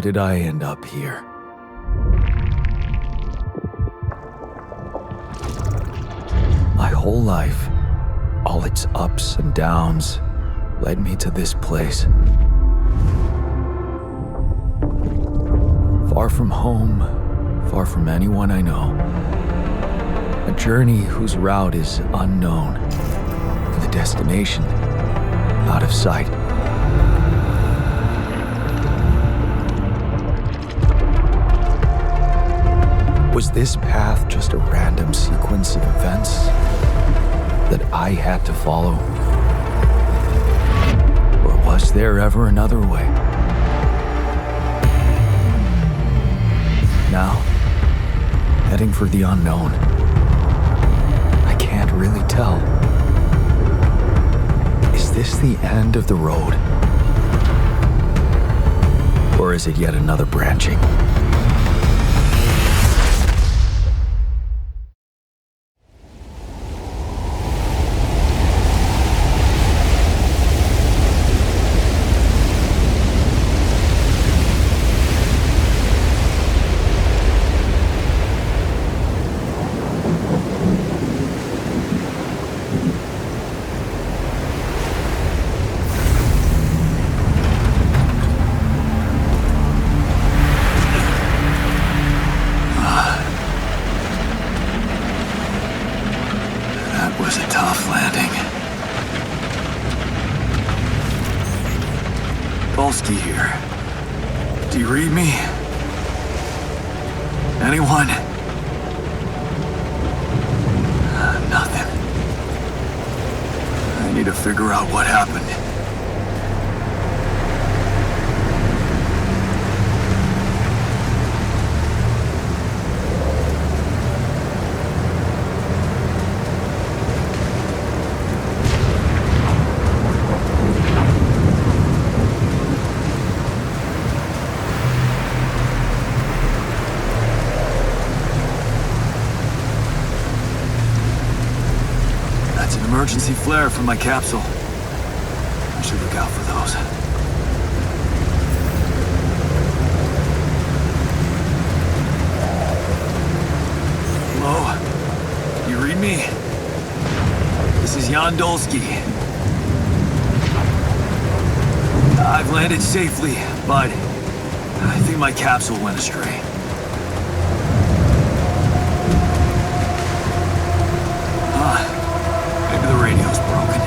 did I end up here? My whole life, all its ups and downs, led me to this place. Far from home, far from anyone I know. A journey whose route is unknown, and the destination out of sight. Was this path just a random sequence of events that I had to follow? Or was there ever another way? Now, heading for the unknown. I can't really tell. Is this the end of the road? Or is it yet another branching? Dolski here. Do you read me? Anyone? Nothing. I need to figure out what happened. Emergency flare from my capsule. I should look out for those. Hello? You read me? This is Jan Dolski. I've landed safely, but I think my capsule went astray. Maybe the radio's broken.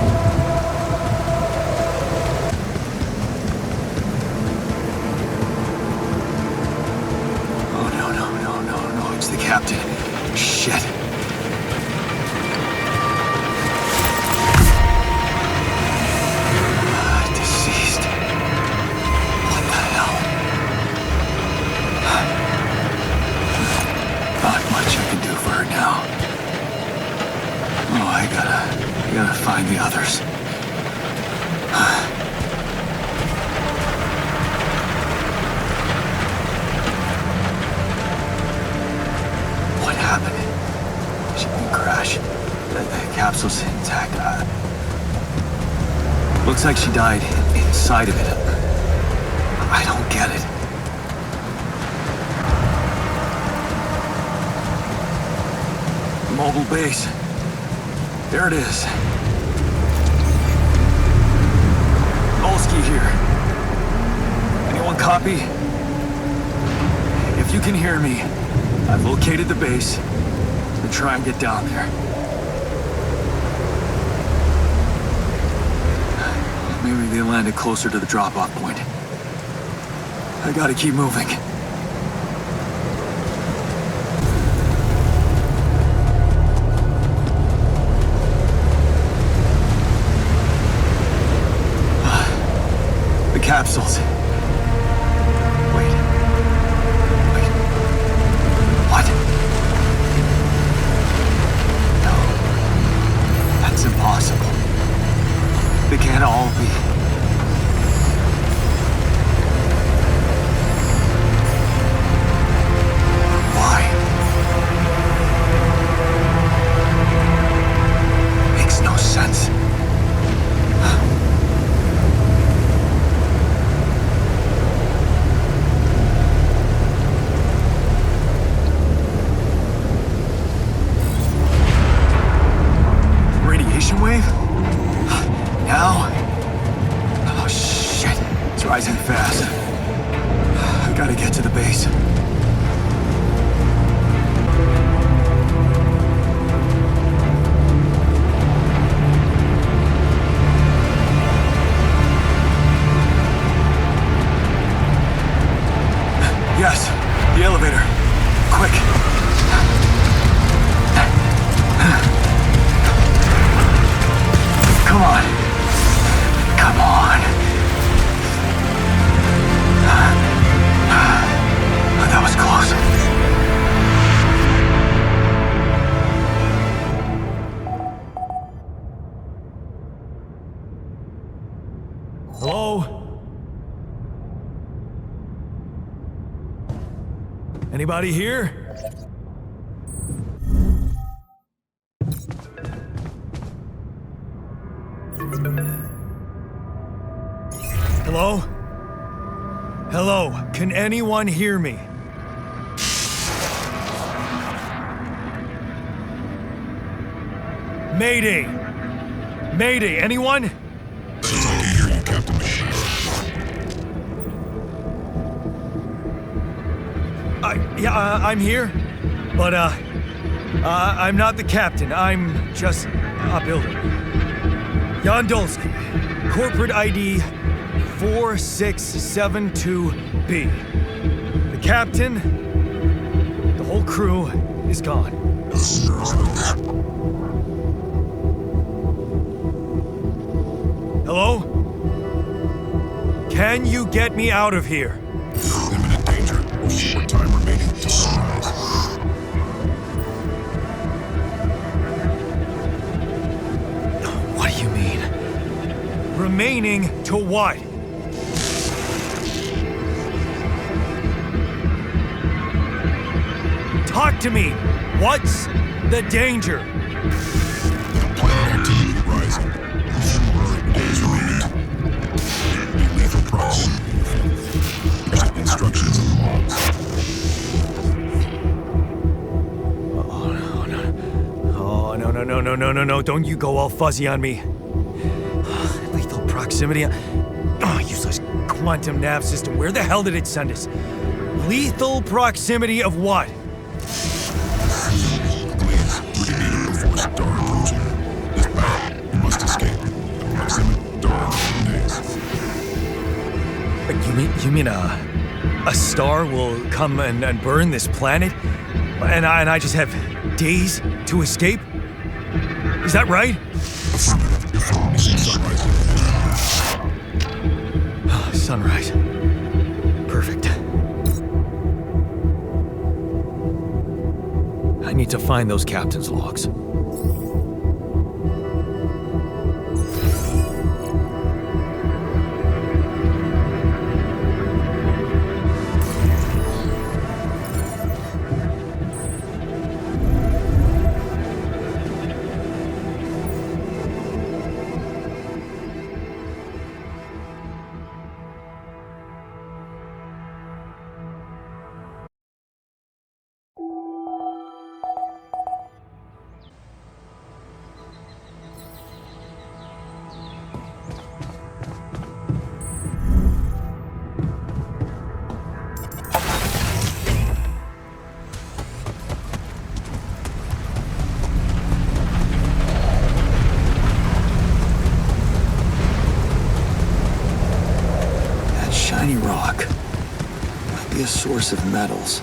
Oh, no, it's the captain. Shit. Deceased. What the hell? Not much I can do for her now. Oh, I gotta find the others. What happened? Shipping crash. The capsule's intact. Looks like she died inside of it. I don't get it. Mobile base. There it is. Dolski here. Anyone copy? If you can hear me, I've located the base. We'll try and get down there. Maybe they landed closer to the drop-off point. I gotta keep moving. Capsules. Wait. What? No. That's impossible. They can't all be. Why? Makes no sense. get to the base? Yes, the elevator. Quick. Come on. Come on. That was close. Hello? Anybody here? Hello? Hello? Can anyone hear me? Mayday! Mayday, anyone? I can hear you, Captain Machine. I'm here, but I'm not the captain. I'm just a builder. Jan Dolski, corporate ID 4672B. The captain, the whole crew is gone. Hello? Can you get me out of here? Imminent danger. Short time remaining to sunrise. What do you mean? Remaining to what? Talk to me! What's the danger? Planet activity rising. 4 days remaining. Be lethal proximity. Instructions in the logs. No, don't you go all fuzzy on me. Lethal proximity. Oh, useless quantum nav system. Where the hell did it send us? Lethal proximity of what? Please, we can meet it before star approaching. This battle, you must escape. The proximity star in days. You mean a star will come and burn this planet? And I just have days to escape? Is that right? Sunrise. Sunrise. Perfect. I need to find those captain's logs. Shiny rock. Might be a source of metals.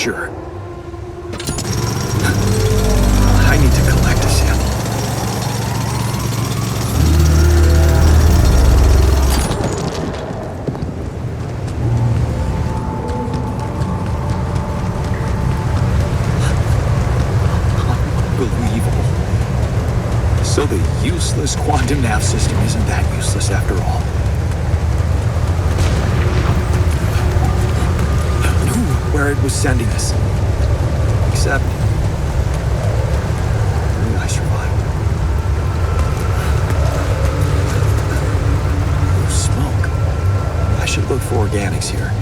sure. I need to collect a sample. Unbelievable. So the useless quantum nav system isn't that useless after all. I knew where it was sending us. Except... I survived. There's smoke. I should look for organics here.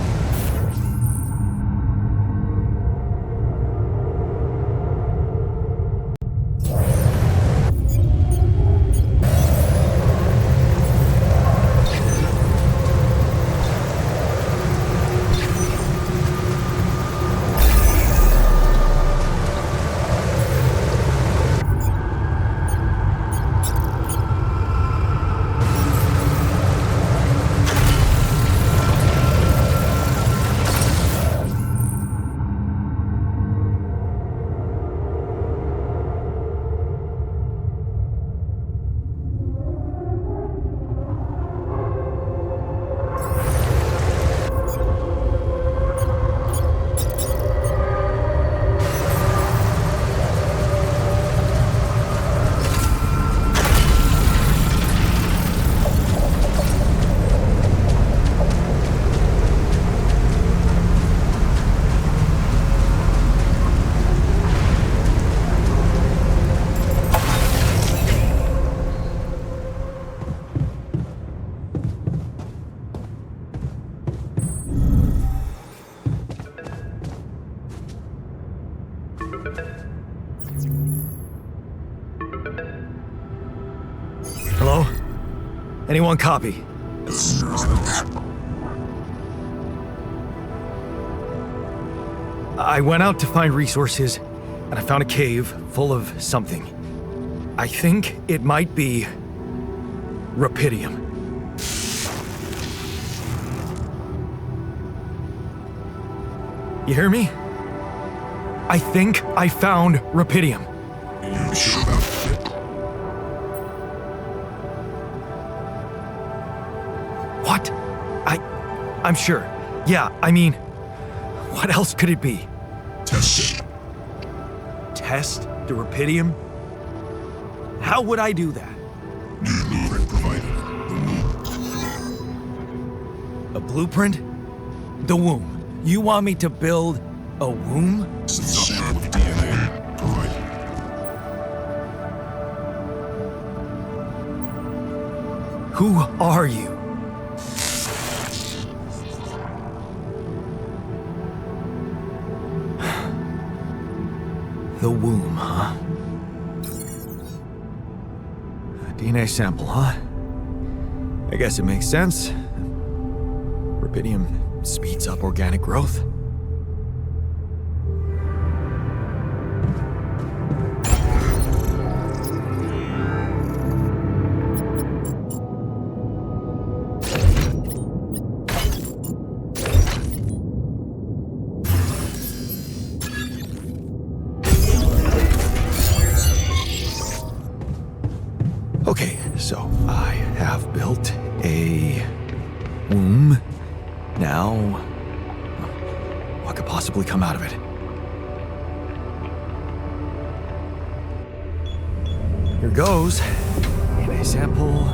Hello? Anyone copy? I went out to find resources, and I found a cave full of something. I think it might be Rapidium. You hear me? I think I found Rapidium. You sure about it? What? I'm sure. Yeah, I mean, what else could it be? Test it. Test the Rapidium? How would I do that? New blueprint provided. The womb. A blueprint? The womb. You want me to build a womb? Sample of DNA provided. Who are you? The womb, huh? A DNA sample, huh? I guess it makes sense. Rapidium speeds up organic growth. Okay, so I have built a womb. Now, what could possibly come out of it? Here goes. DNA sample.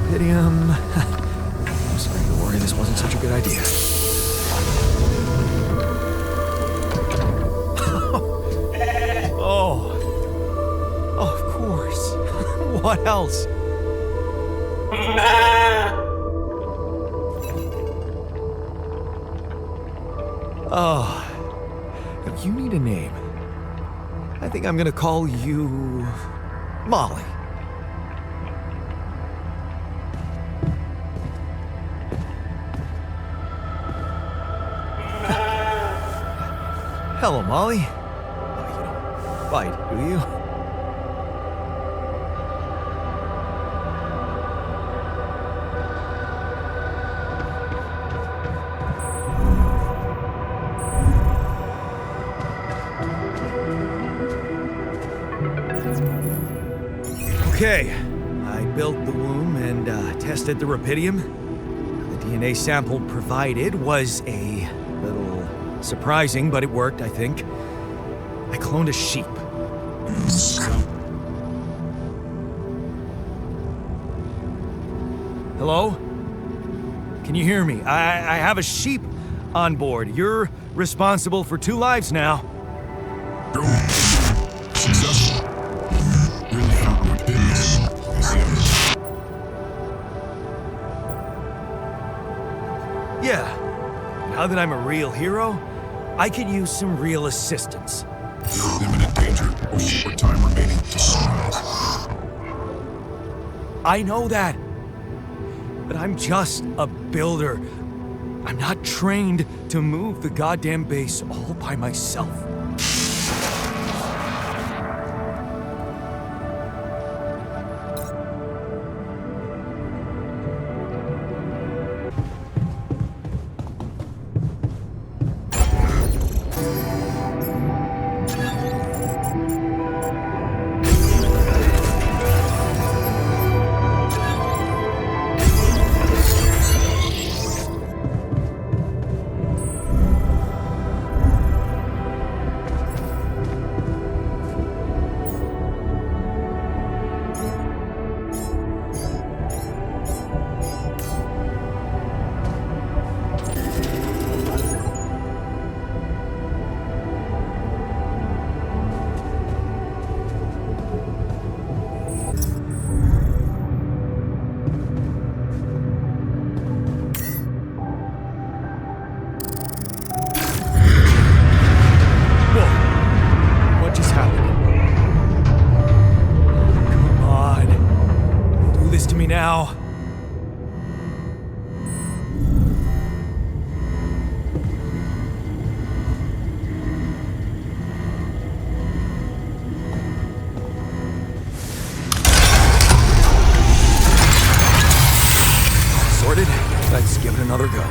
Rapidium. I'm starting to worry this wasn't such a good idea. Oh. Oh, of course. What else? Oh, you need a name. I think I'm gonna call you Molly. Hello, Molly. Oh, you don't bite, do you? Okay, I built the womb and tested the Rapidium. The DNA sample provided was a little surprising, but it worked, I think. I cloned a sheep. Hello? Can you hear me? I have a sheep on board. You're responsible for 2 lives now. Go. Successful. Really found Rapidium as the evidence. Yeah. Now that I'm a real hero, I could use some real assistance. You're in imminent danger. Only short time remaining to sunrise. I know that. But I'm just a builder. I'm not trained to move the goddamn base all by myself. Now. Sorted? Let's give it another go.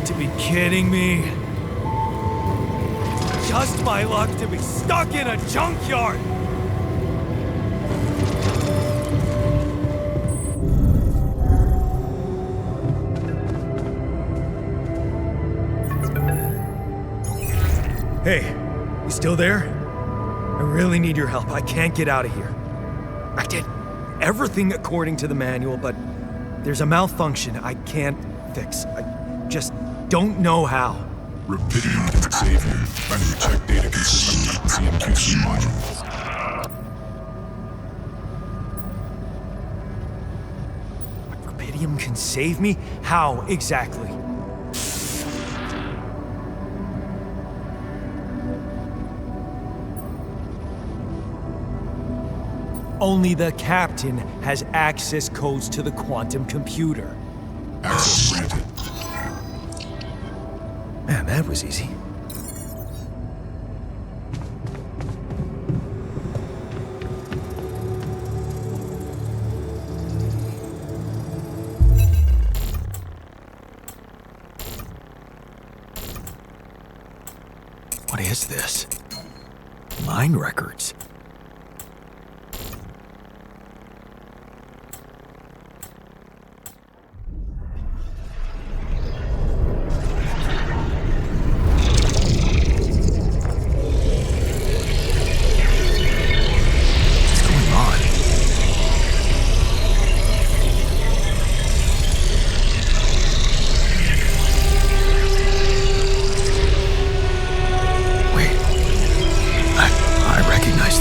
To be kidding me. Just my luck to be stuck in a junkyard. Hey, you still there? I really need your help. I can't get out of here. I did everything according to the manual, but there's a malfunction I can't fix. I just don't know how. Rapidium can save you. Manual check data consistent with CMQC module. Rapidium can save me? How exactly? Only the captain has access codes to the quantum computer. Access granted. Man, that was easy. What is this? Mine records. I recognize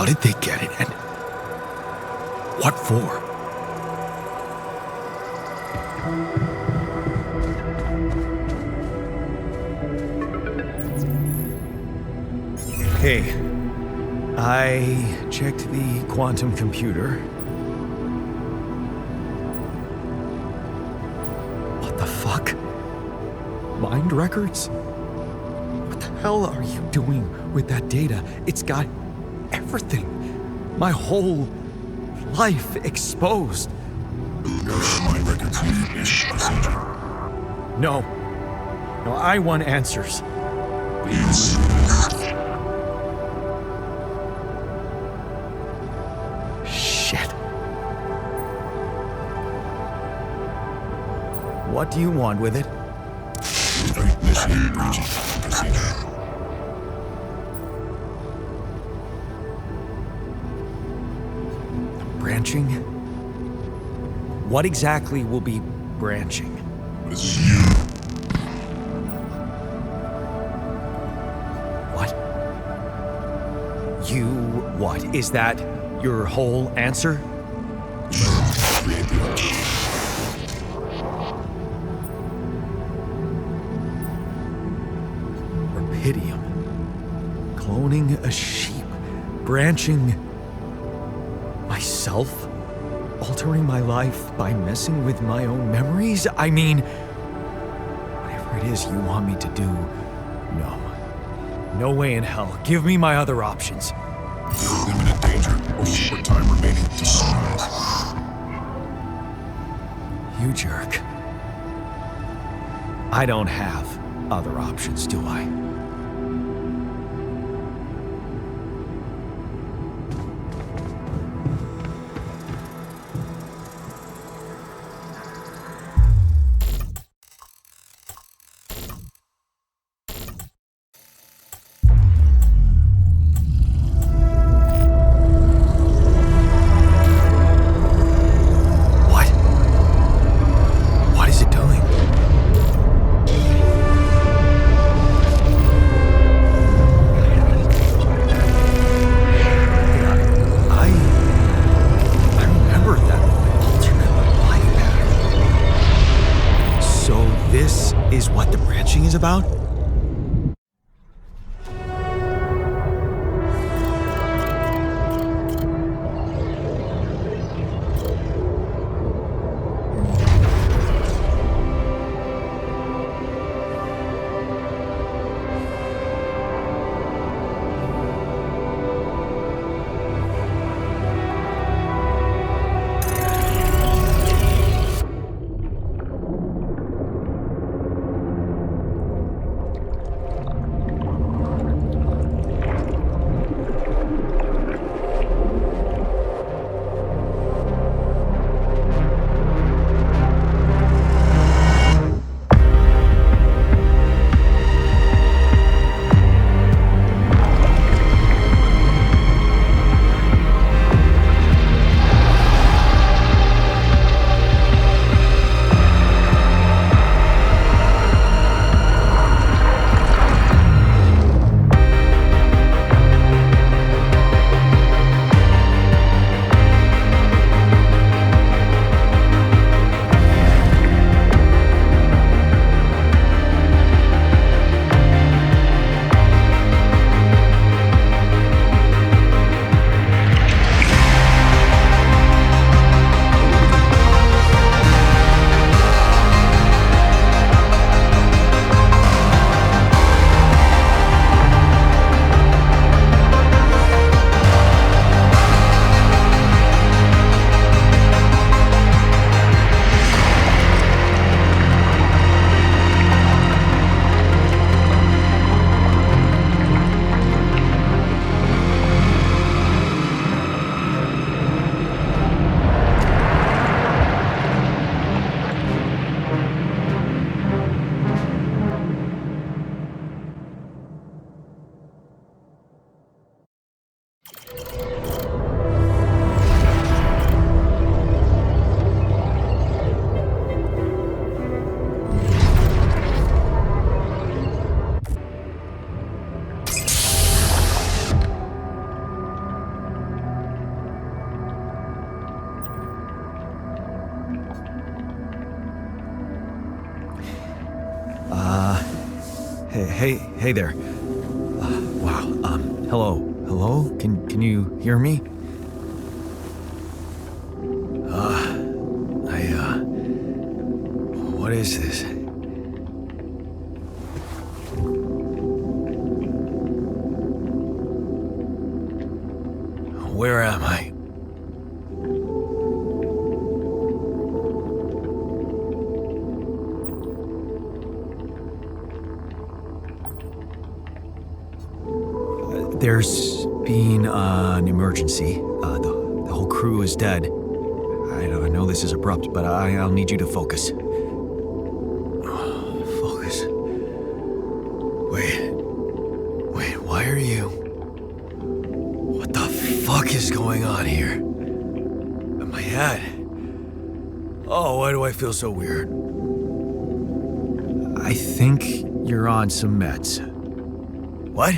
How did they get it, and what for? Okay, I checked the quantum computer. What the fuck? Mind records? What the hell are you doing with that data? It's got everything. My whole life exposed. Mind records is procedure. No. No, I want answers. Please. Shit. What do you want with it? Initiate breaching procedure. Branching? What exactly will be branching? This is you. What? You what? Is that your whole answer? Create the alter. Rapidium. Cloning a sheep. Branching myself? Altering my life by messing with my own memories? I mean, whatever it is you want me to do, no. No way in hell. Give me my other options. Imminent danger or short time remaining to sunrise. You jerk. I don't have other options, do I? What is it doing? I remember that alternate life pattern. So this is what the branching is about? Hey there. Wow, hello? Can you hear me? What is this? Where am I? There's been an emergency. The whole crew is dead. I know this is abrupt, but I'll need you to focus. Focus. Wait, why are you... What the fuck is going on here? My head. Oh, why do I feel so weird? I think you're on some meds. What?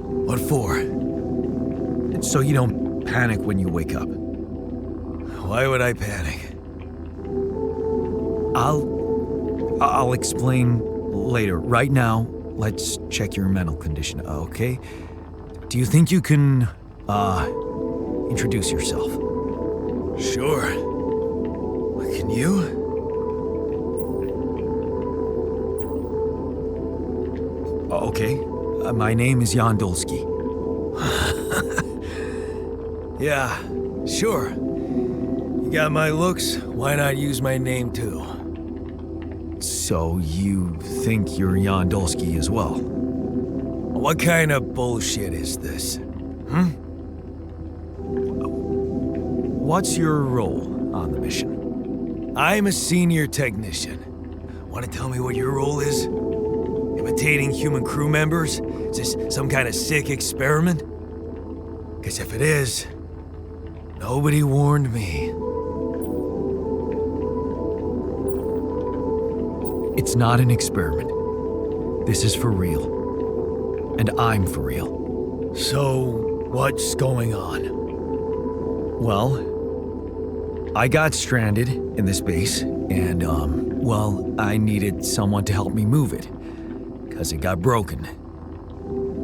What for? So you don't panic when you wake up. Why would I panic? I'll explain later. Right now, let's check your mental condition, okay? Do you think you can, introduce yourself? Sure. Can you? Okay. My name is Jan Dolski. Yeah, sure. You got my looks, why not use my name too? So you think you're Jan Dolski as well? What kind of bullshit is this? What's your role on the mission? I'm a senior technician. Want to tell me what your role is? Imitating human crew members? Is this some kind of sick experiment? Because if it is, nobody warned me. It's not an experiment. This is for real. And I'm for real. So, what's going on? Well, I got stranded in this base, and, I needed someone to help me move it. Because it got broken.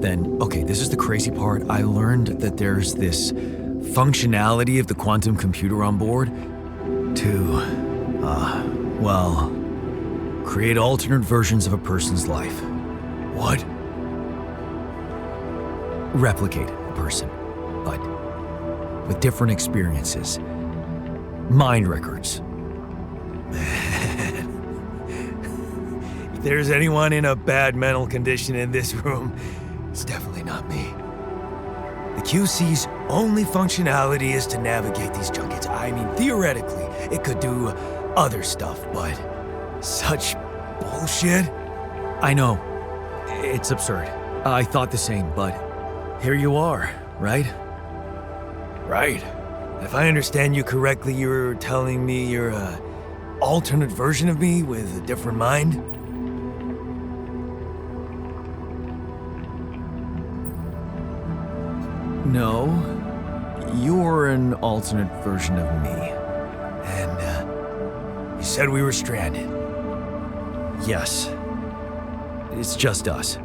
Then, okay, this is the crazy part. I learned that there's this functionality of the quantum computer on board to, create alternate versions of a person's life. What? Replicate a person, but with different experiences. Mind records. If there's anyone in a bad mental condition in this room, it's definitely not me. The QC's only functionality is to navigate these junkets. I mean, theoretically, it could do other stuff, but such bullshit? I know. It's absurd. I thought the same, but here you are, right? Right. If I understand you correctly, you're telling me you're an alternate version of me with a different mind? No, you're an alternate version of me. And, you said we were stranded. Yes. It's just us.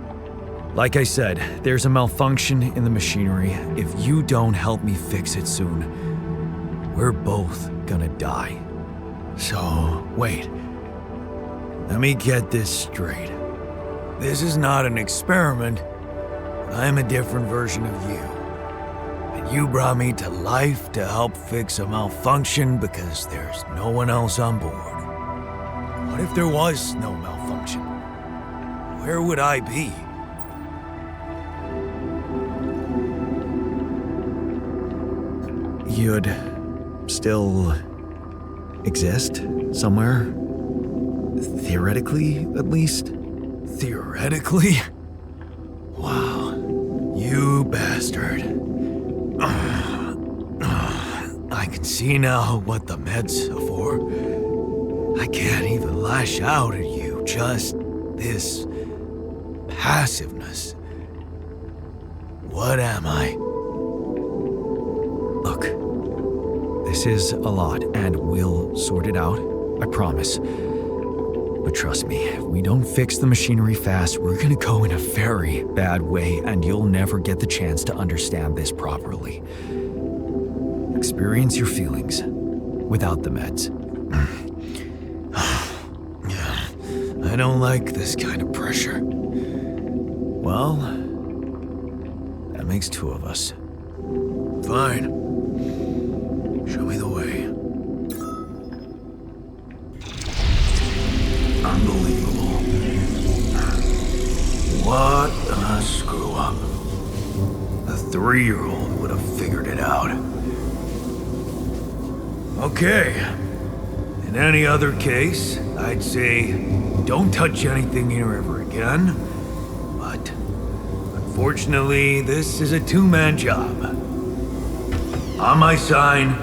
Like I said, there's a malfunction in the machinery. If you don't help me fix it soon, we're both gonna die. So, wait. Let me get this straight. This is not an experiment. I'm a different version of you. And you brought me to life to help fix a malfunction because there's no one else on board. What if there was no malfunction? Where would I be? You'd still exist somewhere? Theoretically, at least? Theoretically? Wow. You bastard. I can see now what the meds are for. I can't even lash out at you, just this passiveness. What am I? Look, this is a lot, and we'll sort it out, I promise. But trust me, if we don't fix the machinery fast, we're gonna go in a very bad way, and you'll never get the chance to understand this properly. Experience your feelings without the meds. I don't like this kind of pressure. Well, that makes two of us. Fine. Show me the way. Unbelievable. What a screw up. A 3-year-old would have figured it out. Okay. In any other case, I'd say don't touch anything here ever again. But unfortunately, this is a two-man job. On my sign,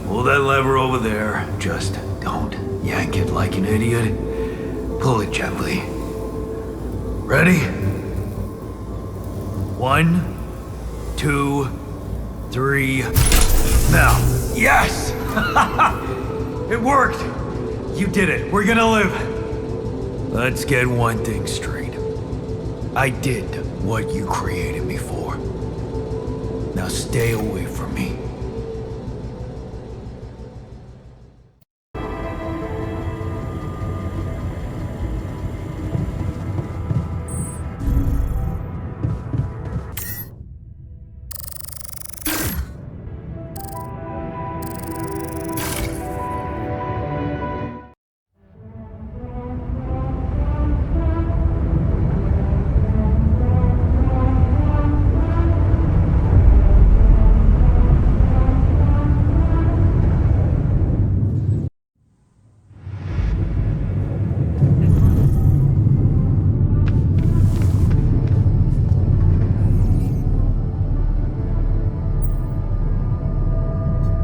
pull that lever over there. Just don't yank it like an idiot. Pull it gently. Ready? 1, 2, 3. Now. Yes! It worked! You did it. We're gonna live. Let's get one thing straight. I did what you created me for. Now stay away from me.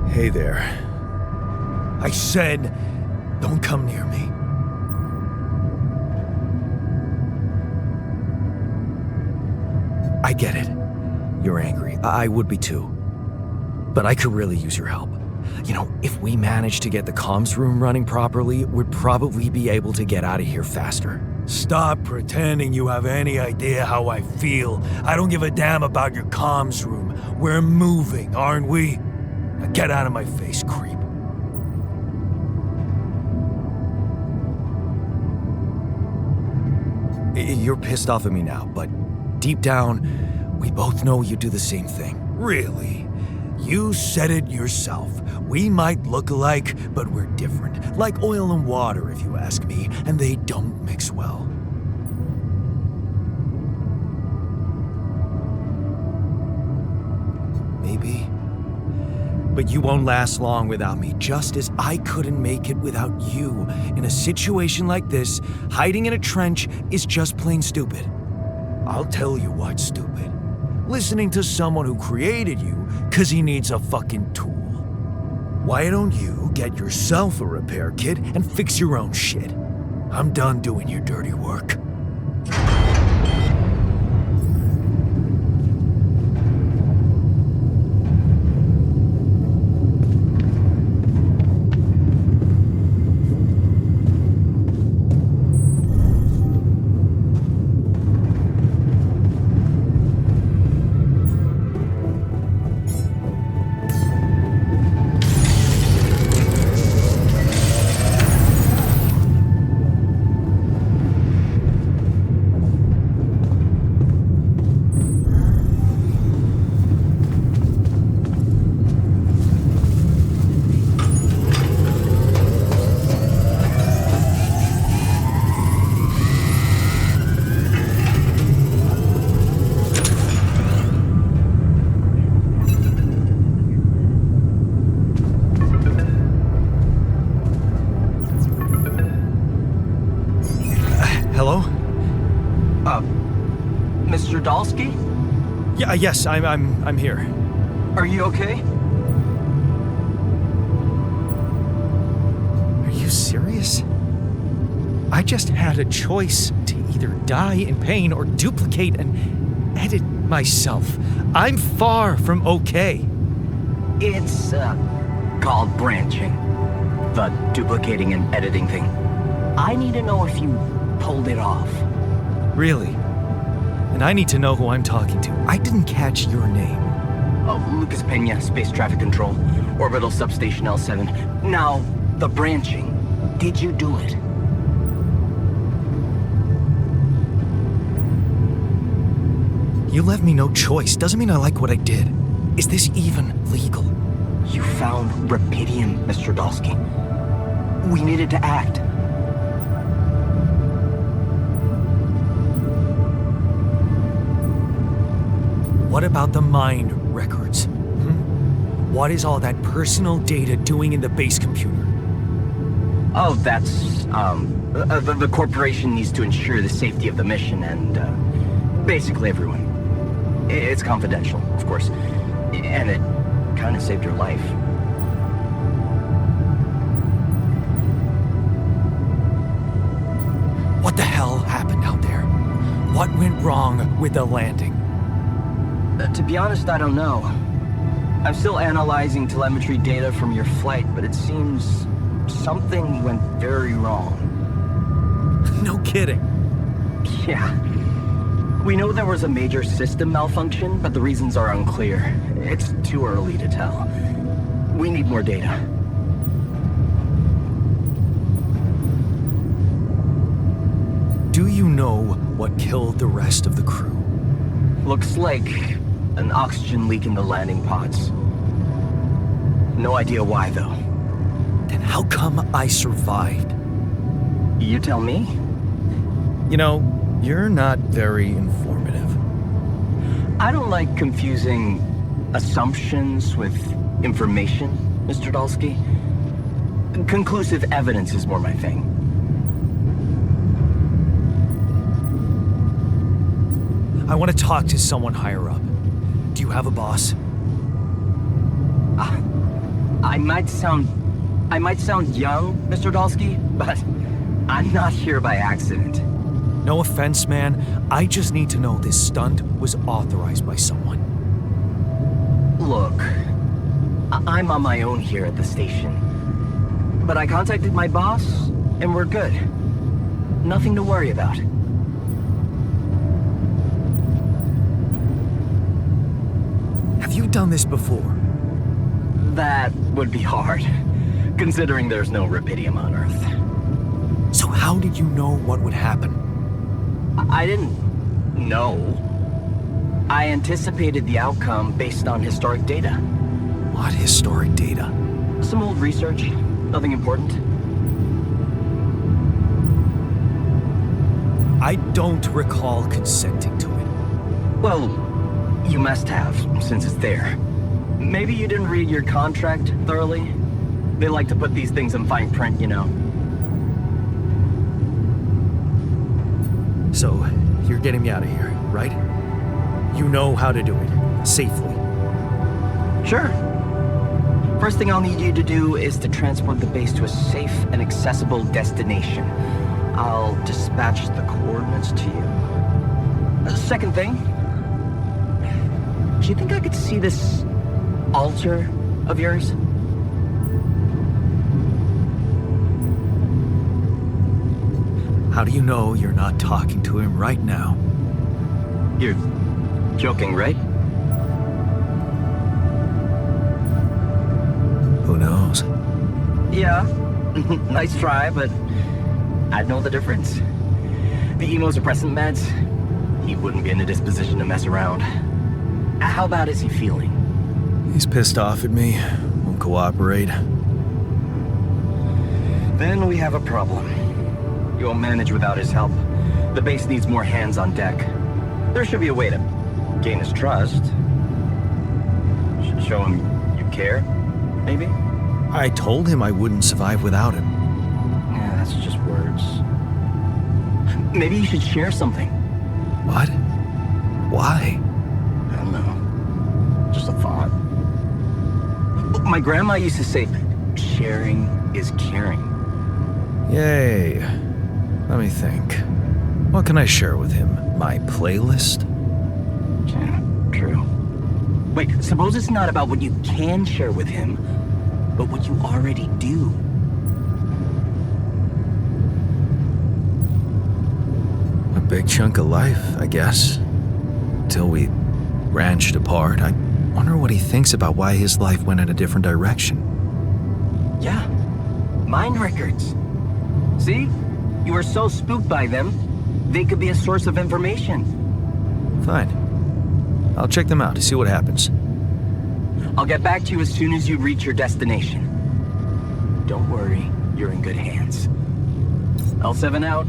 Hey there. I said, don't come near me. I get it. You're angry. I would be too. But I could really use your help. You know, if we manage to get the comms room running properly, we'd probably be able to get out of here faster. Stop pretending you have any idea how I feel. I don't give a damn about your comms room. We're moving, aren't we? Now get out of my face, creep. You're pissed off at me now, but deep down, we both know you do the same thing. Really? You said it yourself. We might look alike, but we're different. Like oil and water, if you ask me, and they don't mix well. Maybe. But you won't last long without me, just as I couldn't make it without you. In a situation like this, hiding in a trench is just plain stupid. I'll tell you what's stupid. Listening to someone who created you because he needs a fucking tool. Why don't you get yourself a repair kit and fix your own shit? I'm done doing your dirty work. Mr. Dolski? Yeah, yes, I'm here. Are you okay? Are you serious? I just had a choice to either die in pain or duplicate and edit myself. I'm far from okay. It's, called branching. The duplicating and editing thing. I need to know if you pulled it off. Really? And I need to know who I'm talking to. I didn't catch your name. Oh, Lucas Pena, Space Traffic Control, Orbital Substation L7. Now, the branching. Did you do it? You left me no choice. Doesn't mean I like what I did. Is this even legal? You found Rapidium, Mr. Dolski. We needed to act. What about the mind records? What is all that personal data doing in the base computer? Oh, that's, the corporation needs to ensure the safety of the mission and, basically everyone. It's confidential, of course. And it kind of saved your life. What the hell happened out there? What went wrong with the landing? To be honest, I don't know. I'm still analyzing telemetry data from your flight, but it seems something went very wrong. No kidding. Yeah. We know there was a major system malfunction, but the reasons are unclear. It's too early to tell. We need more data. Do you know what killed the rest of the crew? Looks like an oxygen leak in the landing pods. No idea why, though. Then how come I survived? You tell me? You know, you're not very informative. I don't like confusing assumptions with information, Mr. Dolski. Conclusive evidence is more my thing. I want to talk to someone higher up. Do you have a boss? I might sound young, Mr. Dolski, but I'm not here by accident. No offense, man. I just need to know this stunt was authorized by someone. Look, I'm on my own here at the station. But I contacted my boss, and we're good. Nothing to worry about. Have you done this before? That would be hard, considering there's no Rapidium on Earth. So how did you know what would happen? I didn't know. I anticipated the outcome based on historic data. What historic data? Some old research, nothing important. I don't recall consenting to it. Well, you must have, since it's there. Maybe you didn't read your contract thoroughly? They like to put these things in fine print, you know. So, you're getting me out of here, right? You know how to do it, safely. Sure. First thing I'll need you to do is to transport the base to a safe and accessible destination. I'll dispatch the coordinates to you. Second thing, do you think I could see this alter of yours? How do you know you're not talking to him right now? You're joking, right? Who knows? Yeah. Nice try, but I'd know the difference. The immunosuppressant meds, he wouldn't be in a disposition to mess around. How bad is he feeling? He's pissed off at me, won't cooperate. Then we have a problem. You won't manage without his help. The base needs more hands on deck. There should be a way to gain his trust. Show him you care, maybe? I told him I wouldn't survive without him. Yeah, that's just words. Maybe you should share something. What? Why? I don't know. Just a thought. My grandma used to say, sharing is caring. Yay. Let me think. What can I share with him? My playlist? Yeah, true. Wait, suppose it's not about what you can share with him, but what you already do. big chunk of life, I guess. Till we branched apart. I wonder what he thinks about why his life went in a different direction. Yeah. Mind records. See? You were so spooked by them, they could be a source of information. Fine. I'll check them out to see what happens. I'll get back to you as soon as you reach your destination. Don't worry, you're in good hands. L7 out.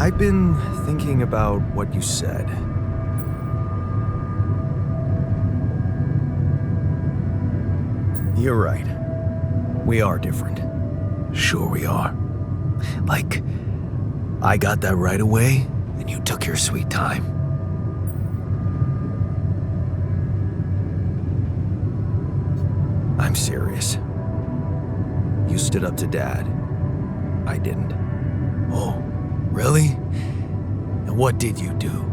I've been thinking about what you said. You're right. We are different. Sure we are. Like, I got that right away, and you took your sweet time. I'm serious. You stood up to Dad. I didn't. Oh, really? And what did you do?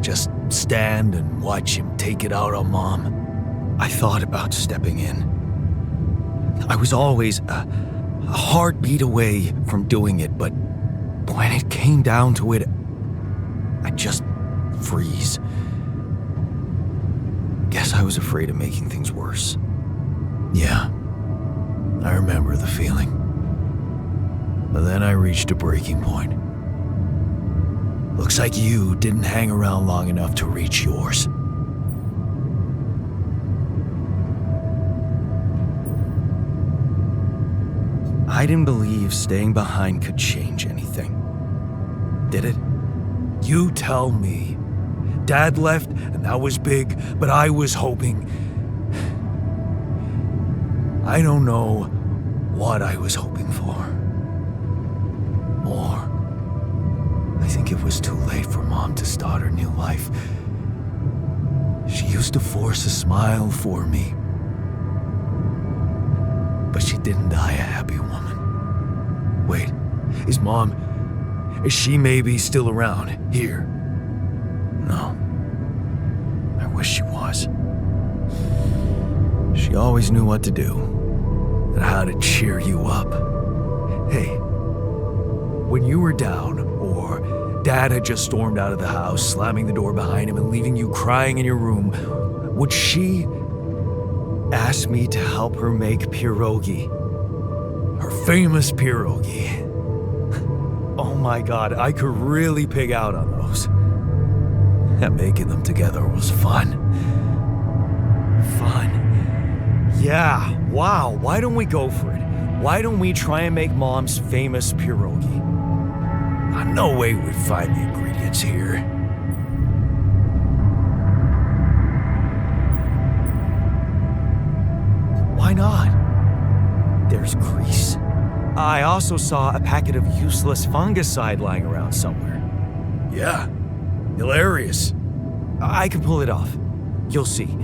Just stand and watch him take it out on Mom? I thought about stepping in. I was always a heartbeat away from doing it, but when it came down to it, I'd just freeze. Guess I was afraid of making things worse. Yeah, I remember the feeling. But then I reached a breaking point. Looks like you didn't hang around long enough to reach yours. I didn't believe staying behind could change anything. Did it? You tell me. Dad left, and that was big, but I was hoping. I don't know what I was hoping for. More. I think it was too late for Mom to start her new life. She used to force a smile for me. But she didn't die a happy woman. Wait, is she maybe still around here? No. I wish she was. She always knew what to do and how to cheer you up. Hey, when you were down, or Dad had just stormed out of the house, slamming the door behind him and leaving you crying in your room, would she ask me to help her make pierogi? Her famous pierogi. Oh my God, I could really pig out on those. And making them together was fun. Fun. Yeah, wow, why don't we go for it? Why don't we try and make Mom's famous pierogi? No way we'd find the ingredients here. Why not? There's grease. I also saw a packet of useless fungicide lying around somewhere. Yeah, hilarious. I can pull it off. You'll see.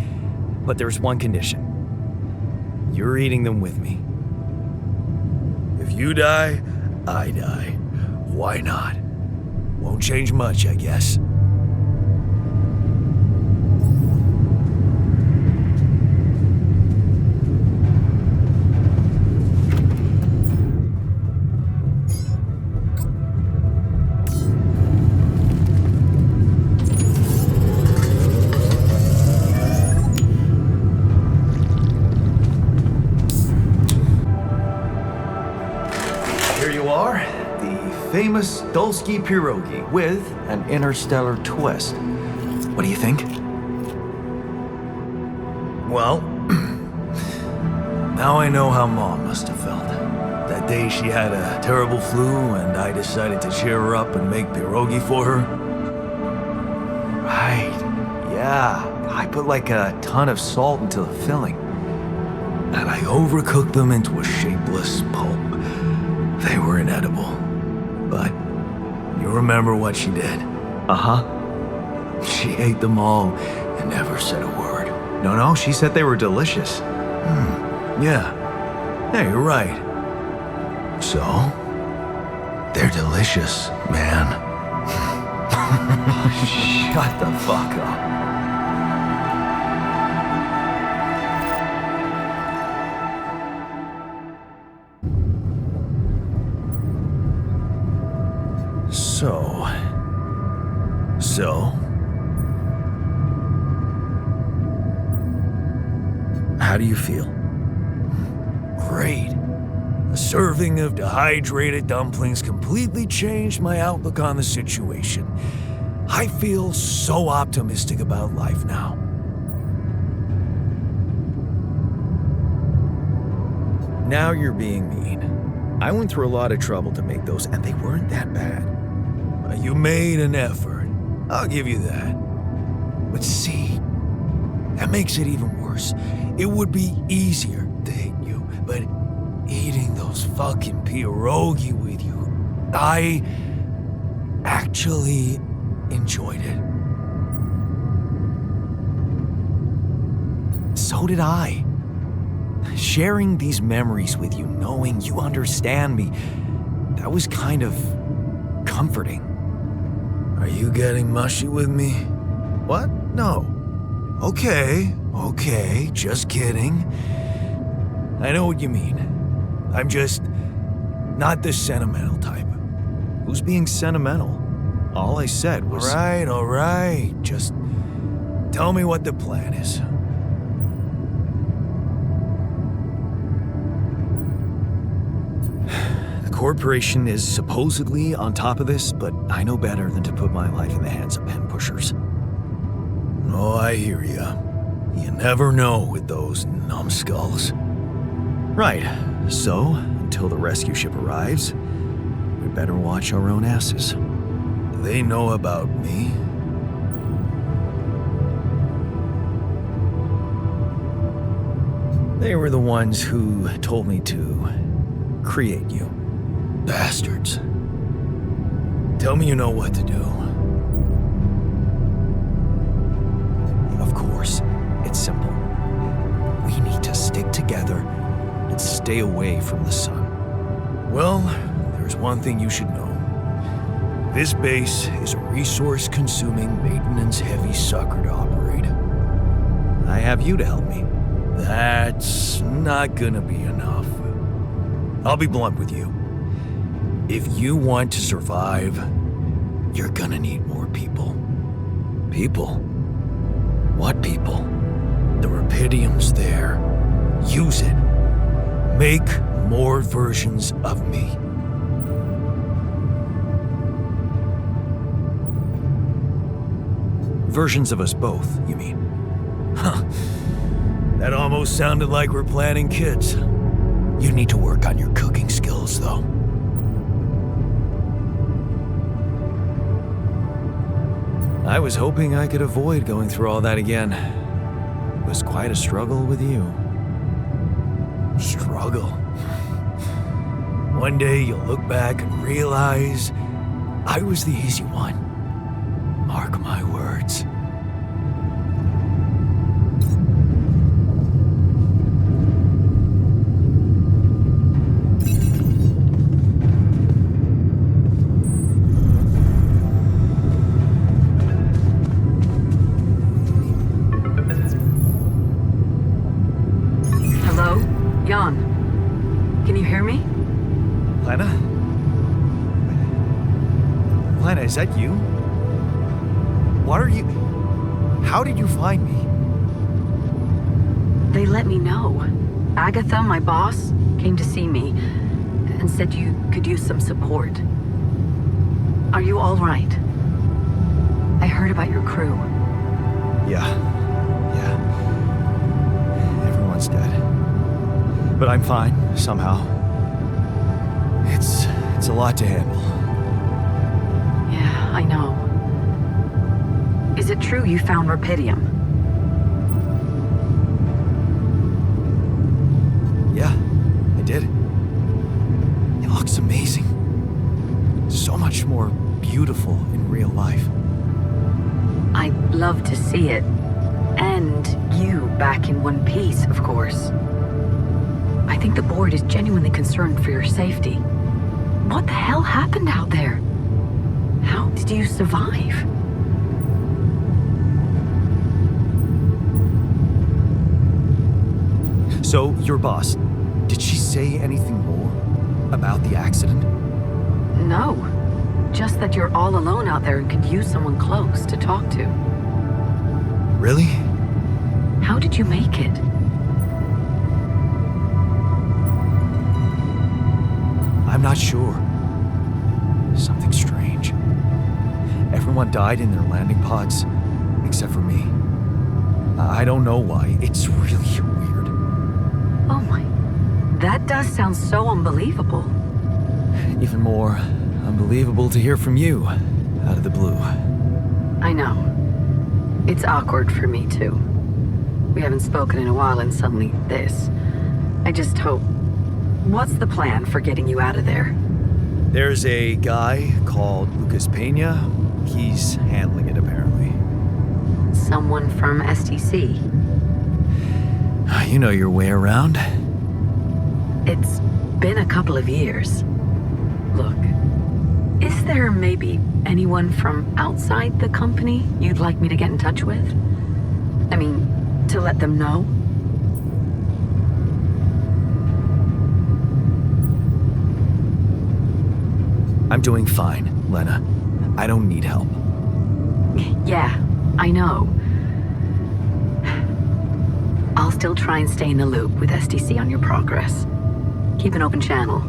But there's one condition. You're eating them with me. If you die, I die. Why not? Won't change much, I guess. Famous Dolski pierogi with an interstellar twist. What do you think? Well, now I know how Mom must have felt. That day she had a terrible flu and I decided to cheer her up and make pierogi for her. Right, yeah. I put like a ton of salt into the filling. And I overcooked them into a shapeless pulp. They were inedible. But you remember what she did? Uh-huh. She ate them all and never said a word. No, she said they were delicious. Yeah. Yeah, you're right. So, they're delicious, man. Shut the fuck up. So, how do you feel? Great. A serving of dehydrated dumplings completely changed my outlook on the situation. I feel so optimistic about life now. Now you're being mean. I went through a lot of trouble to make those, and they weren't that bad. You made an effort. I'll give you that. But see, that makes it even worse. It would be easier to hit you, but eating those fucking pierogi with you, I actually enjoyed it. So did I. Sharing these memories with you, knowing you understand me, that was kind of comforting. Are you getting mushy with me? What? No. Okay, just kidding. I know what you mean. I'm just not the sentimental type. Who's being sentimental? All I said was... All right. Just tell me what the plan is. The corporation is supposedly on top of this, but I know better than to put my life in the hands of pen pushers. Oh, I hear ya. You never know with those numbskulls. Right. So, until the rescue ship arrives, we better watch our own asses. They know about me. They were the ones who told me to create you. Bastards. Tell me you know what to do. Of course, it's simple. We need to stick together and stay away from the sun. Well, there's one thing you should know. This base is a resource-consuming, maintenance-heavy sucker to operate. I have you to help me. That's not gonna be enough. I'll be blunt with you. If you want to survive, you're gonna need more people. People? What people? The Rapidium's there. Use it. Make more versions of me. Versions of us both, you mean? Huh. That almost sounded like we're planning kids. You need to work on your cooking skills, though. I was hoping I could avoid going through all that again. It was quite a struggle with you. Struggle? One day you'll look back and realize I was the easy one. Mark my words. Jan, can you hear me? Lena? Lena, is that you? What are you... How did you find me? They let me know. Agatha, my boss, came to see me and said you could use some support. Are you all right? I heard about your crew. Yeah. Everyone's dead. But I'm fine, somehow. It's a lot to handle. Yeah, I know. Is it true you found Rapidium? Yeah, I did. It looks amazing. So much more beautiful in real life. I'd love to see it. And you back in one piece, of course. I think the board is genuinely concerned for your safety. What the hell happened out there? How did you survive? So, your boss, did she say anything more about the accident? No. Just that you're all alone out there and could use someone close to talk to. Really? How did you make it? I'm not sure. Something strange. Everyone died in their landing pods, except for me. I don't know why. It's really weird. Oh my... That does sound so unbelievable. Even more unbelievable to hear from you. out of the blue. I know. It's awkward for me, too. We haven't spoken in a while and suddenly this. I just hope... What's the plan for getting you out of there? There's a guy called Lucas Pena. He's handling it, apparently. Someone from STC? You know your way around. It's been a couple of years. Look, is there maybe anyone from outside the company you'd like me to get in touch with? I mean, to let them know? I'm doing fine, Lena. I don't need help. Yeah, I know. I'll still try and stay in the loop with STC on your progress. Keep an open channel.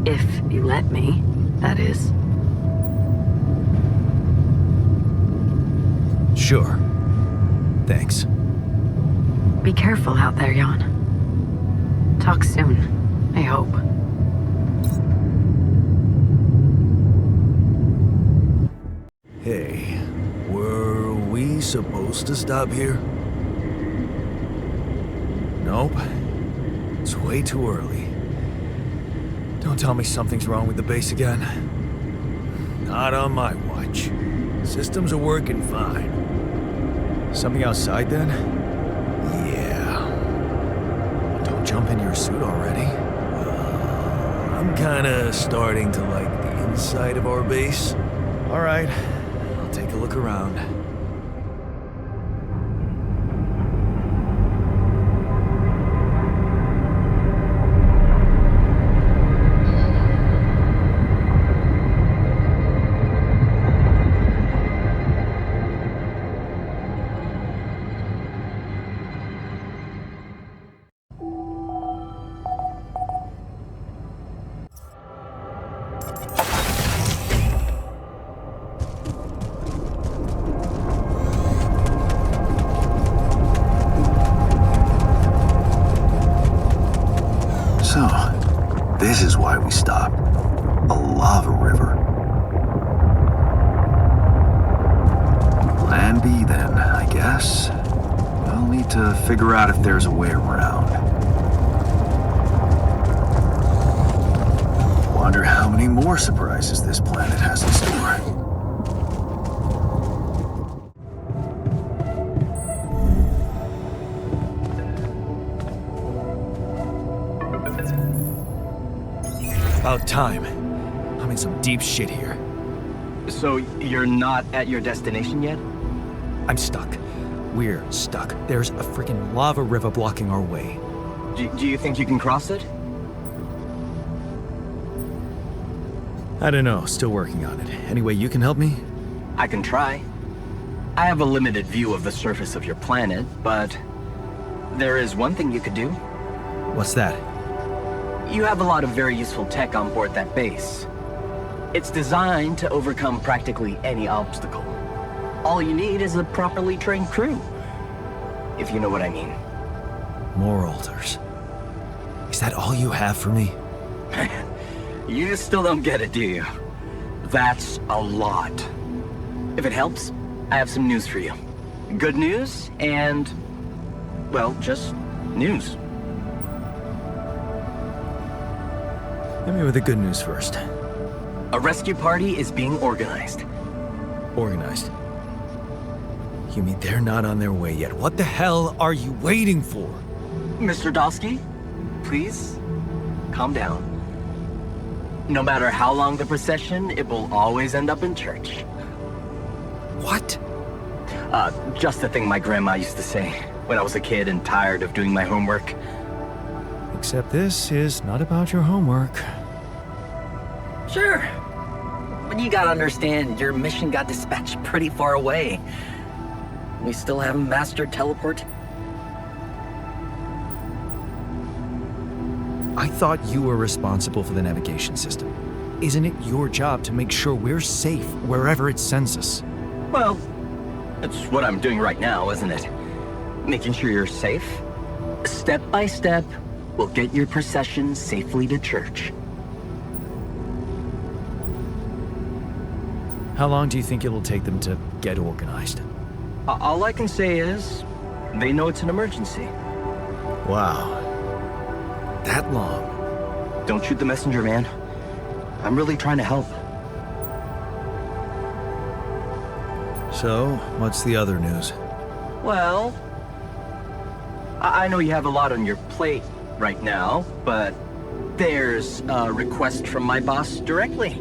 If you let me, that is. Sure. Thanks. Be careful out there, Jan. Talk soon, I hope. Hey, were we supposed to stop here? Nope. It's way too early. Don't tell me something's wrong with the base again. Not on my watch. Systems are working fine. Something outside then? Yeah. Don't jump in your suit already. I'm kinda starting to like the inside of our base. Alright, I'll take a look around. So, this is why we stopped. A lava river. Plan B then, I guess. We'll need to figure out if there's a way around. Wonder how many more surprises this planet has in store. About time. I'm in some deep shit here. So you're not at your destination yet? I'm stuck. We're stuck. There's a freaking lava river blocking our way. Do you think you can cross it? I don't know. Still working on it. Anyway, you can help me? I can try. I have a limited view of the surface of your planet, but there is one thing you could do. What's that? You have a lot of very useful tech on board that base. It's designed to overcome practically any obstacle. All you need is a properly trained crew, if you know what I mean. More alters. Is that all you have for me? You still don't get it, do you? That's a lot. If it helps, I have some news for you. Good news and, well, just news. Hit me with the good news first. A rescue party is being organized. Organized. You mean they're not on their way yet? What the hell are you waiting for? Mr. Dolski, please, calm down. No matter how long the procession, it will always end up in church. What? Just the thing my grandma used to say when I was a kid and tired of doing my homework. Except this is not about your homework. Sure. But you gotta understand, your mission got dispatched pretty far away. We still haven't mastered teleport. I thought you were responsible for the navigation system. Isn't it your job to make sure we're safe wherever it sends us? Well, that's what I'm doing right now, isn't it? Making sure you're safe. Step by step, we'll get your procession safely to church. How long do you think it'll take them to get organized? All I can say is, they know it's an emergency. Wow. That long? Don't shoot the messenger, man. I'm really trying to help. So, what's the other news? Well, I know you have a lot on your plate right now, but there's a request from my boss directly.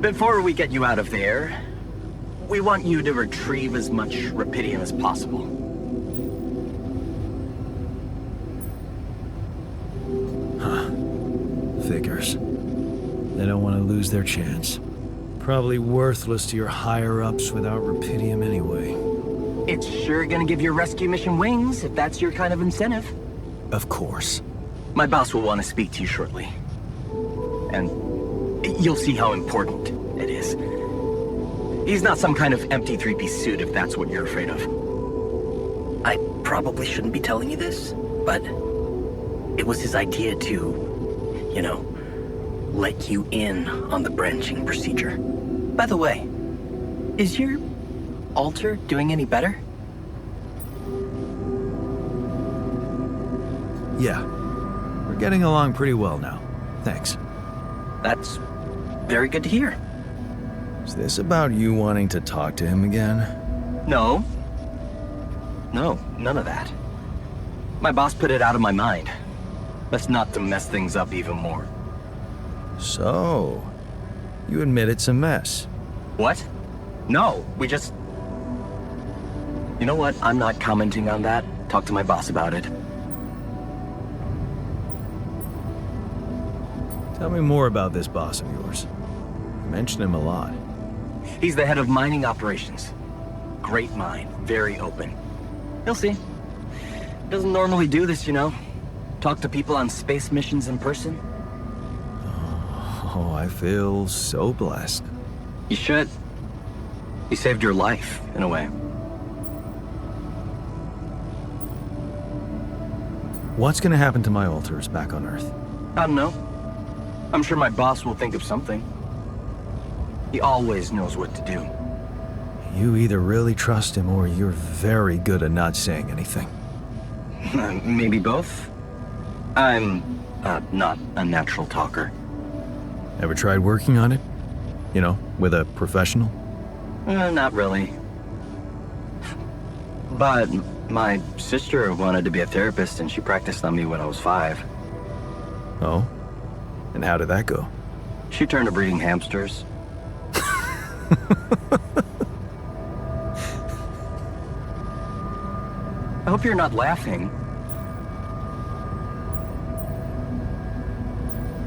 Before we get you out of there, we want you to retrieve as much Rapidium as possible. Figures. They don't want to lose their chance. Probably worthless to your higher-ups without Rapidium anyway. It's sure gonna give your rescue mission wings, if that's your kind of incentive. Of course. My boss will want to speak to you shortly. And you'll see how important it is. He's not some kind of empty three-piece suit, if that's what you're afraid of. I probably shouldn't be telling you this, but it was his idea to, you know, let you in on the branching procedure. By the way, is your alter doing any better? Yeah. We're getting along pretty well now. Thanks. That's very good to hear. Is this about you wanting to talk to him again? No. No, none of that. My boss put it out of my mind. Best not to mess things up even more. So, you admit it's a mess. What? No, we just... You know what? I'm not commenting on that. Talk to my boss about it. Tell me more about this boss of yours. You mention him a lot. He's the head of mining operations. Great mind, very open. You'll see. Doesn't normally do this, you know. Talk to people on space missions in person. Oh, I feel so blessed. You should. He saved your life, in a way. What's gonna happen to my alters back on Earth? I don't know. I'm sure my boss will think of something. He always knows what to do. You either really trust him or you're very good at not saying anything. Maybe both. I'm not a natural talker. Ever tried working on it? You know, with a professional? Not really. But my sister wanted to be a therapist and she practiced on me when I was 5. Oh? And how did that go? She turned to breeding hamsters. I hope you're not laughing.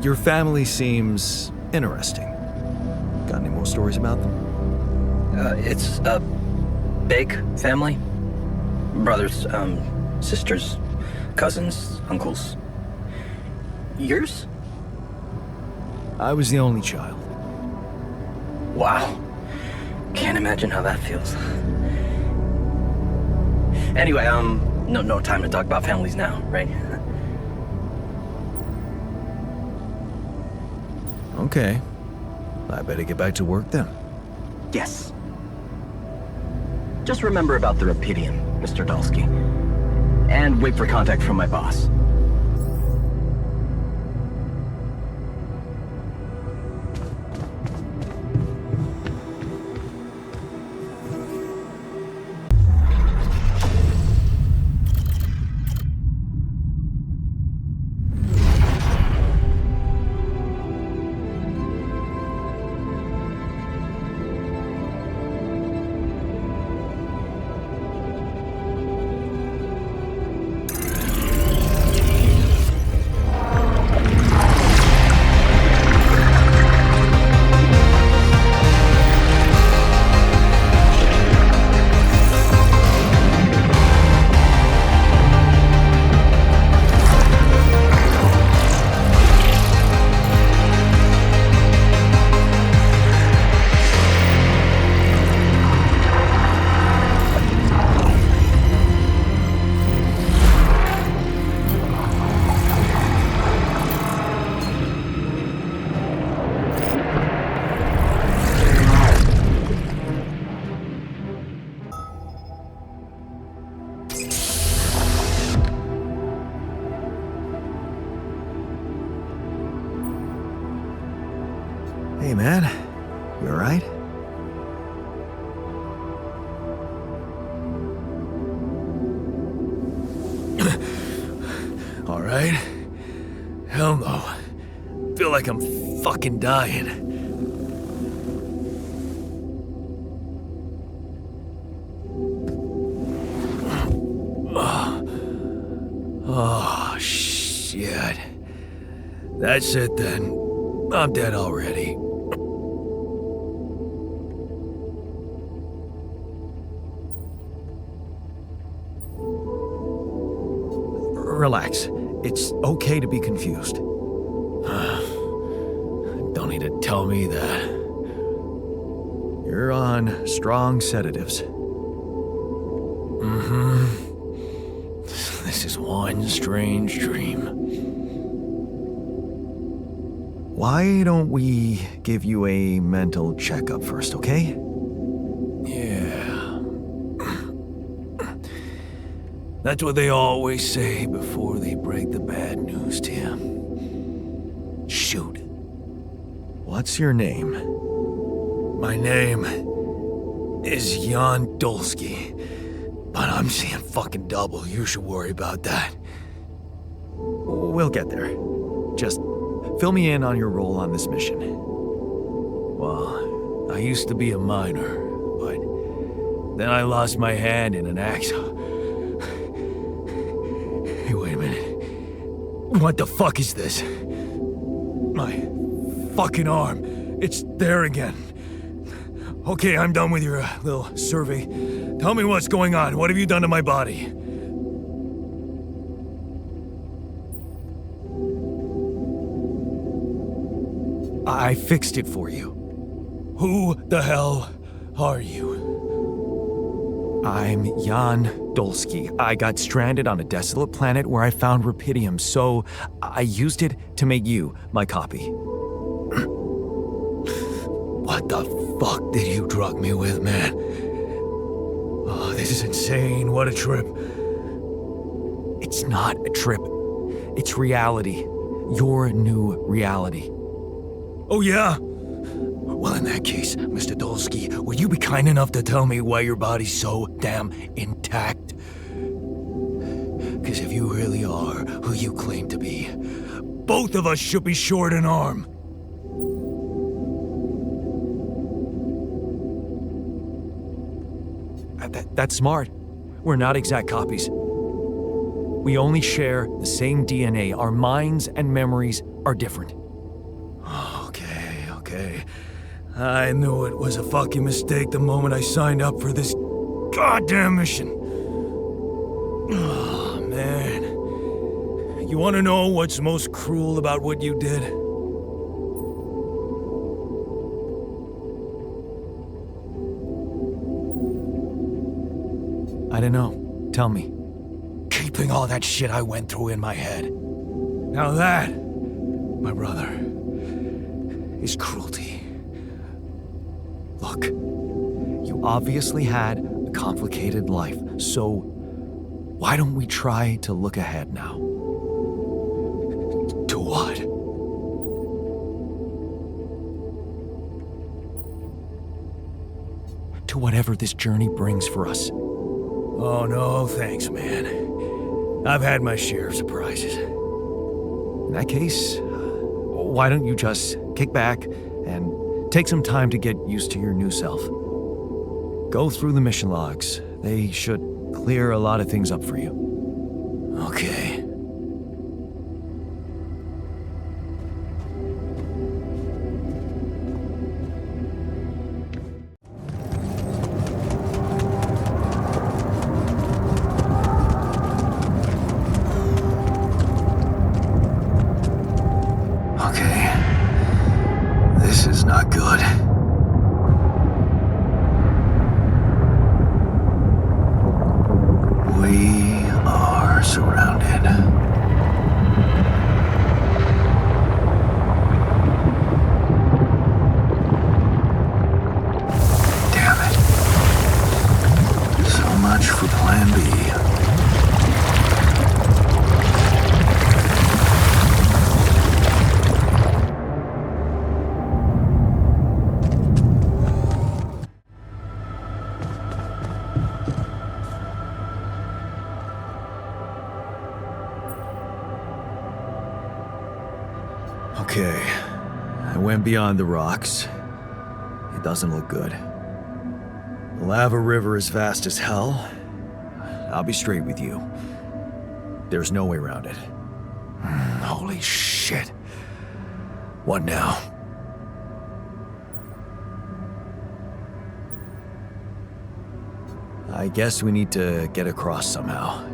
Your family seems interesting. Got any more stories about them? It's a big family. Brothers, sisters, cousins, uncles. Yours? I was the only child. Wow. Can't imagine how that feels. Anyway, no time to talk about families now, right? Okay. I better get back to work then. Yes. Just remember about the Rapidium, Mr. Dolski. And wait for contact from my boss. Hey, man. You alright? Alright? Hell no. Feel like I'm fucking dying. Oh, shit. That's it then. I'm dead already. Relax. It's okay to be confused. Don't need to tell me that. You're on strong sedatives. This is one strange dream. Why don't we give you a mental checkup first, okay? Yeah. That's what they always say before they break the bad news to you. Shoot. What's your name? My name is Jan Dolski, but I'm seeing fucking double. You should worry about that. We'll get there. Just fill me in on your role on this mission. Well, I used to be a miner, but then I lost my hand in an accident. Hey, wait a minute. What the fuck is this? My fucking arm. It's there again. Okay, I'm done with your little survey. Tell me what's going on. What have you done to my body? I fixed it for you. Who the hell are you? I'm Jan Dolski. I got stranded on a desolate planet where I found Rapidium, so I used it to make you my copy. What the fuck did you drug me with, man? Oh, this is insane. What a trip. It's not a trip. It's reality. Your new reality. Oh, yeah? Well, in that case, Mr. Dolski, would you be kind enough to tell me why your body's so damn intact? Because if you really are who you claim to be, both of us should be short an arm. That's smart. We're not exact copies. We only share the same DNA. Our minds and memories are different. Okay. I knew it was a fucking mistake the moment I signed up for this goddamn mission. Oh, man. You want to know what's most cruel about what you did? I don't know. Tell me. Keeping all that shit I went through in my head. Now that, my brother, is cruelty. Look, you obviously had a complicated life, so why don't we try to look ahead now? To what? To whatever this journey brings for us. Oh, no, thanks, man. I've had my share of surprises. In that case, why don't you just kick back and take some time to get used to your new self? Go through the mission logs. They should clear a lot of things up for you. Okay. This is not good. We are surrounded. Okay, I went beyond the rocks. It doesn't look good. The lava river is vast as hell. I'll be straight with you. There's no way around it. Holy shit. What now? I guess we need to get across somehow.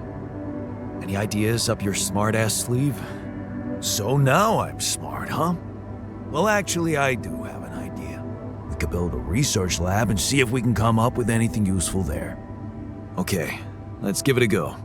Any ideas up your smart-ass sleeve? So now I'm smart, huh? Well, actually, I do have an idea. We could build a research lab and see if we can come up with anything useful there. Okay, let's give it a go.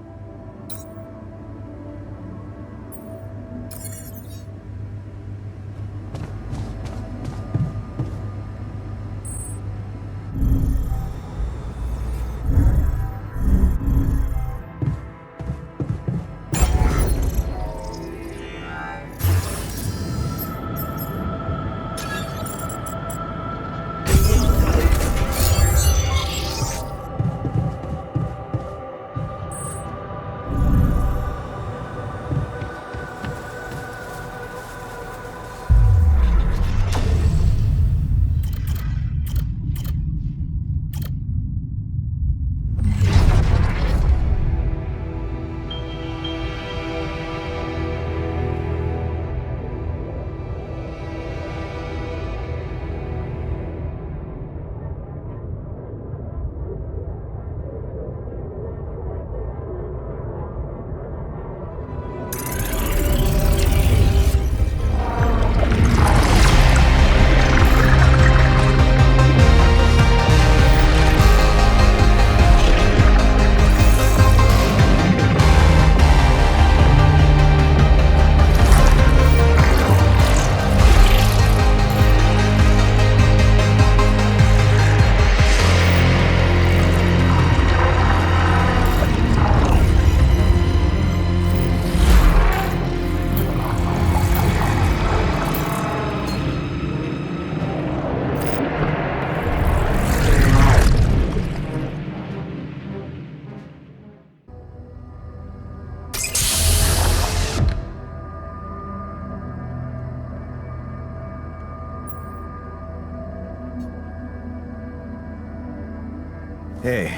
Hey,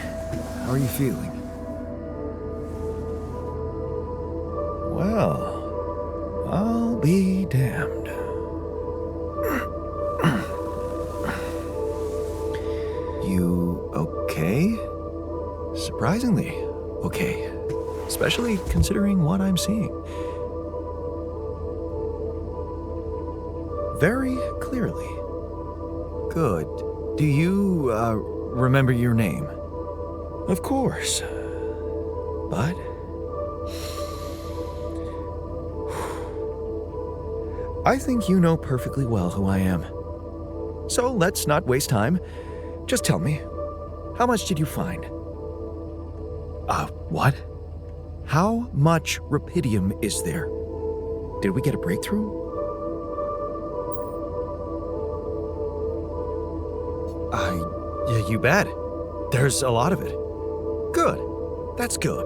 how are you feeling? Well, I'll be damned. You okay? Surprisingly okay. Especially considering what I'm seeing. Very clearly. Good. Do you, remember your name? Of course. But... I think you know perfectly well who I am. So let's not waste time. Just tell me, how much did you find? What? How much Rapidium is there? Did we get a breakthrough? Yeah, you bet. There's a lot of it. Good. That's good.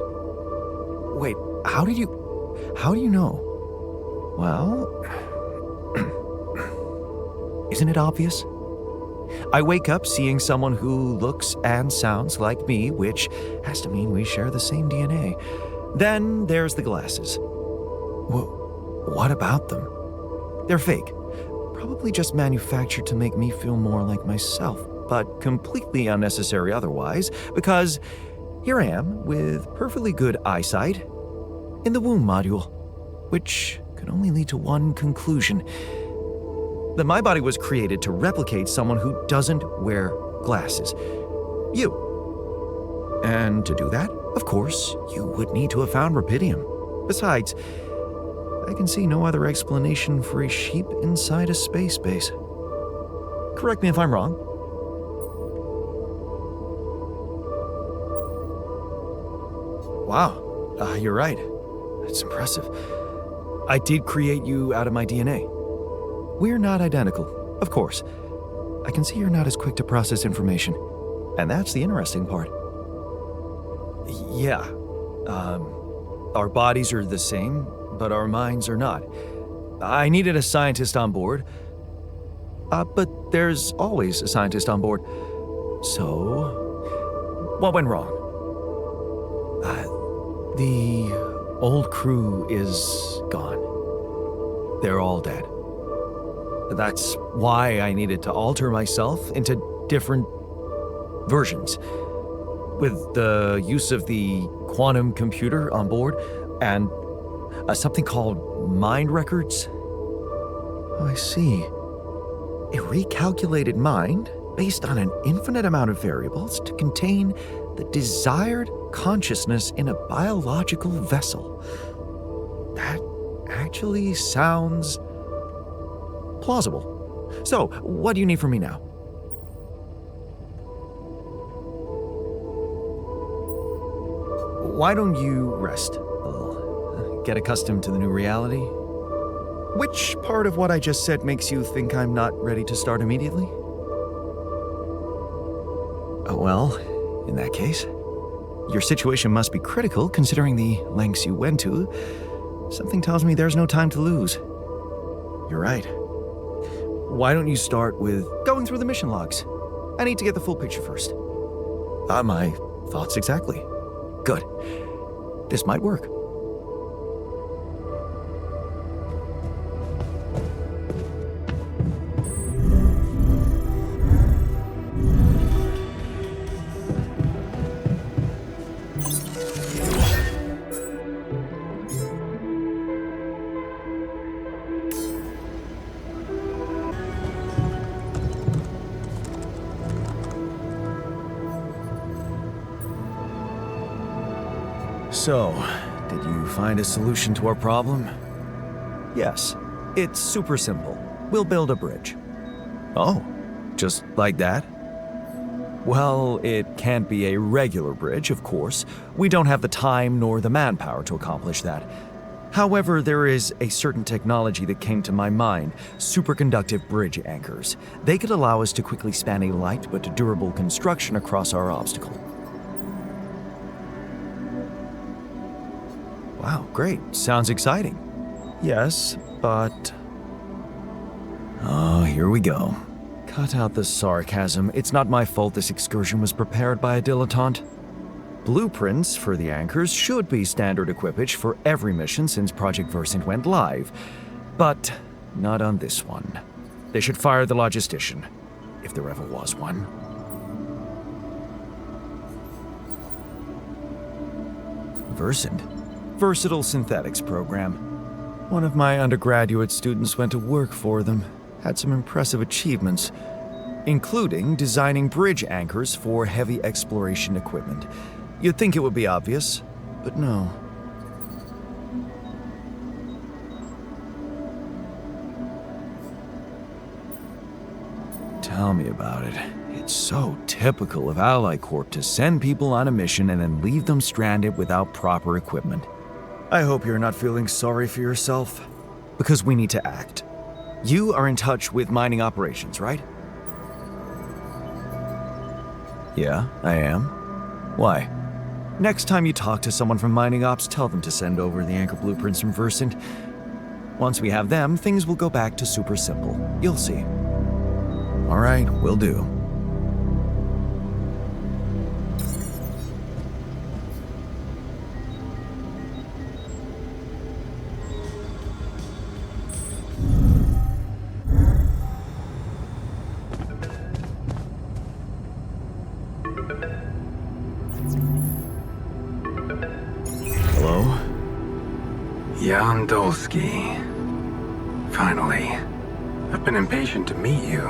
Wait, how do you know? Well, isn't it obvious? I wake up seeing someone who looks and sounds like me, which has to mean we share the same DNA. Then there's the glasses. What about them? They're fake. Probably just manufactured to make me feel more like myself, but completely unnecessary otherwise, because here I am with perfectly good eyesight in the womb module, which could only lead to one conclusion: that my body was created to replicate someone who doesn't wear glasses. You. And to do that, of course, you would need to have found Rapidium. Besides, I can see no other explanation for a sheep inside a space base. Correct me if I'm wrong. Wow, you're right. That's impressive. I did create you out of my DNA. We're not identical, of course. I can see you're not as quick to process information, and that's the interesting part. Yeah, our bodies are the same, but our minds are not. I needed a scientist on board. But there's always a scientist on board. So, what went wrong? The old crew is gone. They're all dead. That's why I needed to alter myself into different versions. With the use of the quantum computer on board and something called mind records. Oh, I see. A recalculated mind based on an infinite amount of variables to contain the desired consciousness in a biological vessel. That actually sounds plausible. So, what do you need from me now? Why don't you rest a little? Get accustomed to the new reality? Which part of what I just said makes you think I'm not ready to start immediately? Well, in that case, your situation must be critical considering the lengths you went to. Something tells me there's no time to lose. You're right. Why don't you start with going through the mission logs? I need to get the full picture first. My thoughts exactly. Good. This might work. So, did you find a solution to our problem? Yes, it's super simple. We'll build a bridge. Oh, just like that? Well, it can't be a regular bridge, of course. We don't have the time nor the manpower to accomplish that. However, there is a certain technology that came to my mind, superconductive bridge anchors. They could allow us to quickly span a light but durable construction across our obstacle. Wow, great. Sounds exciting. Yes, but... Oh, here we go. Cut out the sarcasm. It's not my fault this excursion was prepared by a dilettante. Blueprints for the anchors should be standard equipage for every mission since Project Versant went live. But not on this one. They should fire the logistician, if there ever was one. Versant? Versatile Synthetics program. One of my undergraduate students went to work for them, had some impressive achievements, including designing bridge anchors for heavy exploration equipment. You'd think it would be obvious, but no. Tell me about it. It's so typical of Ally Corp to send people on a mission and then leave them stranded without proper equipment. I hope you're not feeling sorry for yourself, because we need to act. You are in touch with mining operations, right? Yeah, I am. Why? Next time you talk to someone from mining ops, tell them to send over the anchor blueprints from Versant. Once we have them, things will go back to super simple. You'll see. All right, will do. Jan Dolski. Finally. I've been impatient to meet you.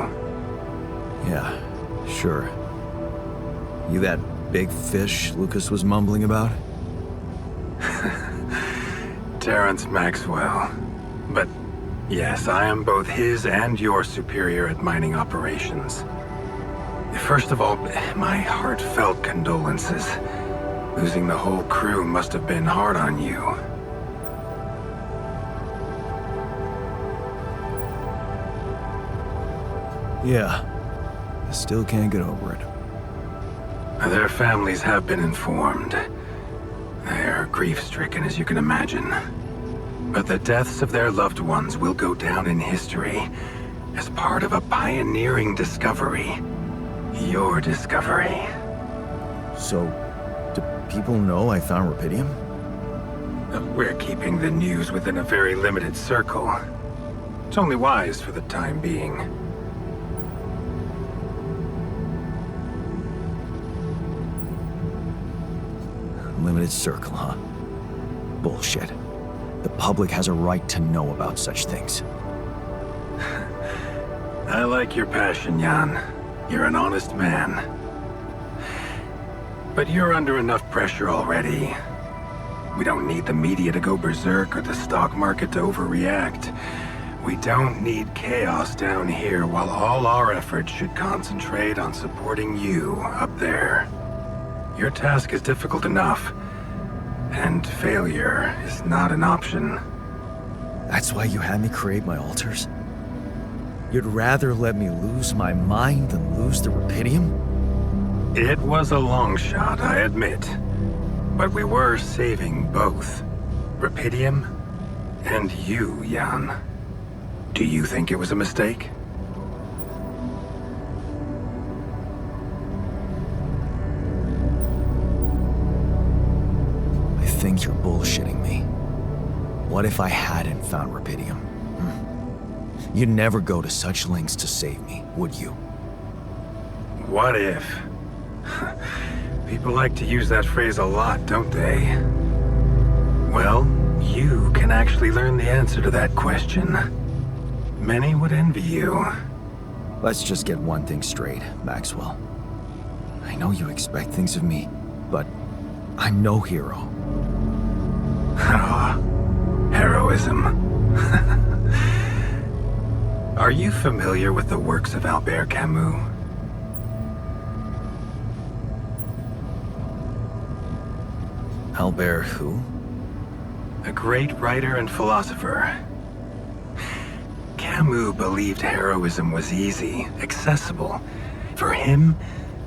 Yeah, sure. You that big fish Lucas was mumbling about? Terrence Maxwell. But yes, I am both his and your superior at mining operations. First of all, my heartfelt condolences. Losing the whole crew must have been hard on you. Yeah, I still can't get over it. Their families have been informed. They're grief-stricken, as you can imagine. But the deaths of their loved ones will go down in history as part of a pioneering discovery. Your discovery. So, do people know I found Rapidium? We're keeping the news within a very limited circle. It's only wise for the time being. Limited circle, huh? Bullshit. The public has a right to know about such things. I like your passion, Jan. You're an honest man. But you're under enough pressure already. We don't need the media to go berserk or the stock market to overreact. We don't need chaos down here while all our efforts should concentrate on supporting you up there. Your task is difficult enough, and failure is not an option. That's why you had me create my alters? You'd rather let me lose my mind than lose the Rapidium? It was a long shot, I admit. But we were saving both. Rapidium and you, Jan. Do you think it was a mistake? I think you're bullshitting me. What if I hadn't found Rapidium? You'd never go to such lengths to save me, would you? What if? People like to use that phrase a lot, don't they? Well, you can actually learn the answer to that question. Many would envy you. Let's just get one thing straight, Maxwell. I know you expect things of me, but I'm no hero. Ah, heroism. Are you familiar with the works of Albert Camus? Albert who? A great writer and philosopher. Camus believed heroism was easy, accessible. For him,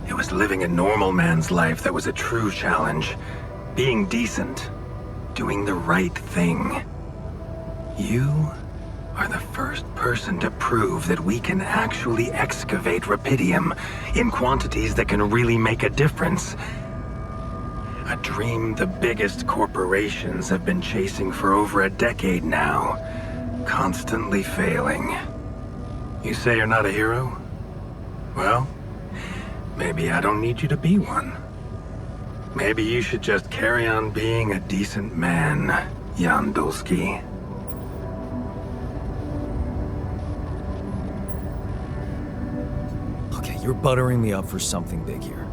it was living a normal man's life that was a true challenge. Being decent. Doing the right thing. You are the first person to prove that we can actually excavate Rapidium in quantities that can really make a difference. A dream the biggest corporations have been chasing for over a decade now, constantly failing. You say you're not a hero? Well, maybe I don't need you to be one. Maybe you should just carry on being a decent man, Jan Dolski. Okay, you're buttering me up for something big here.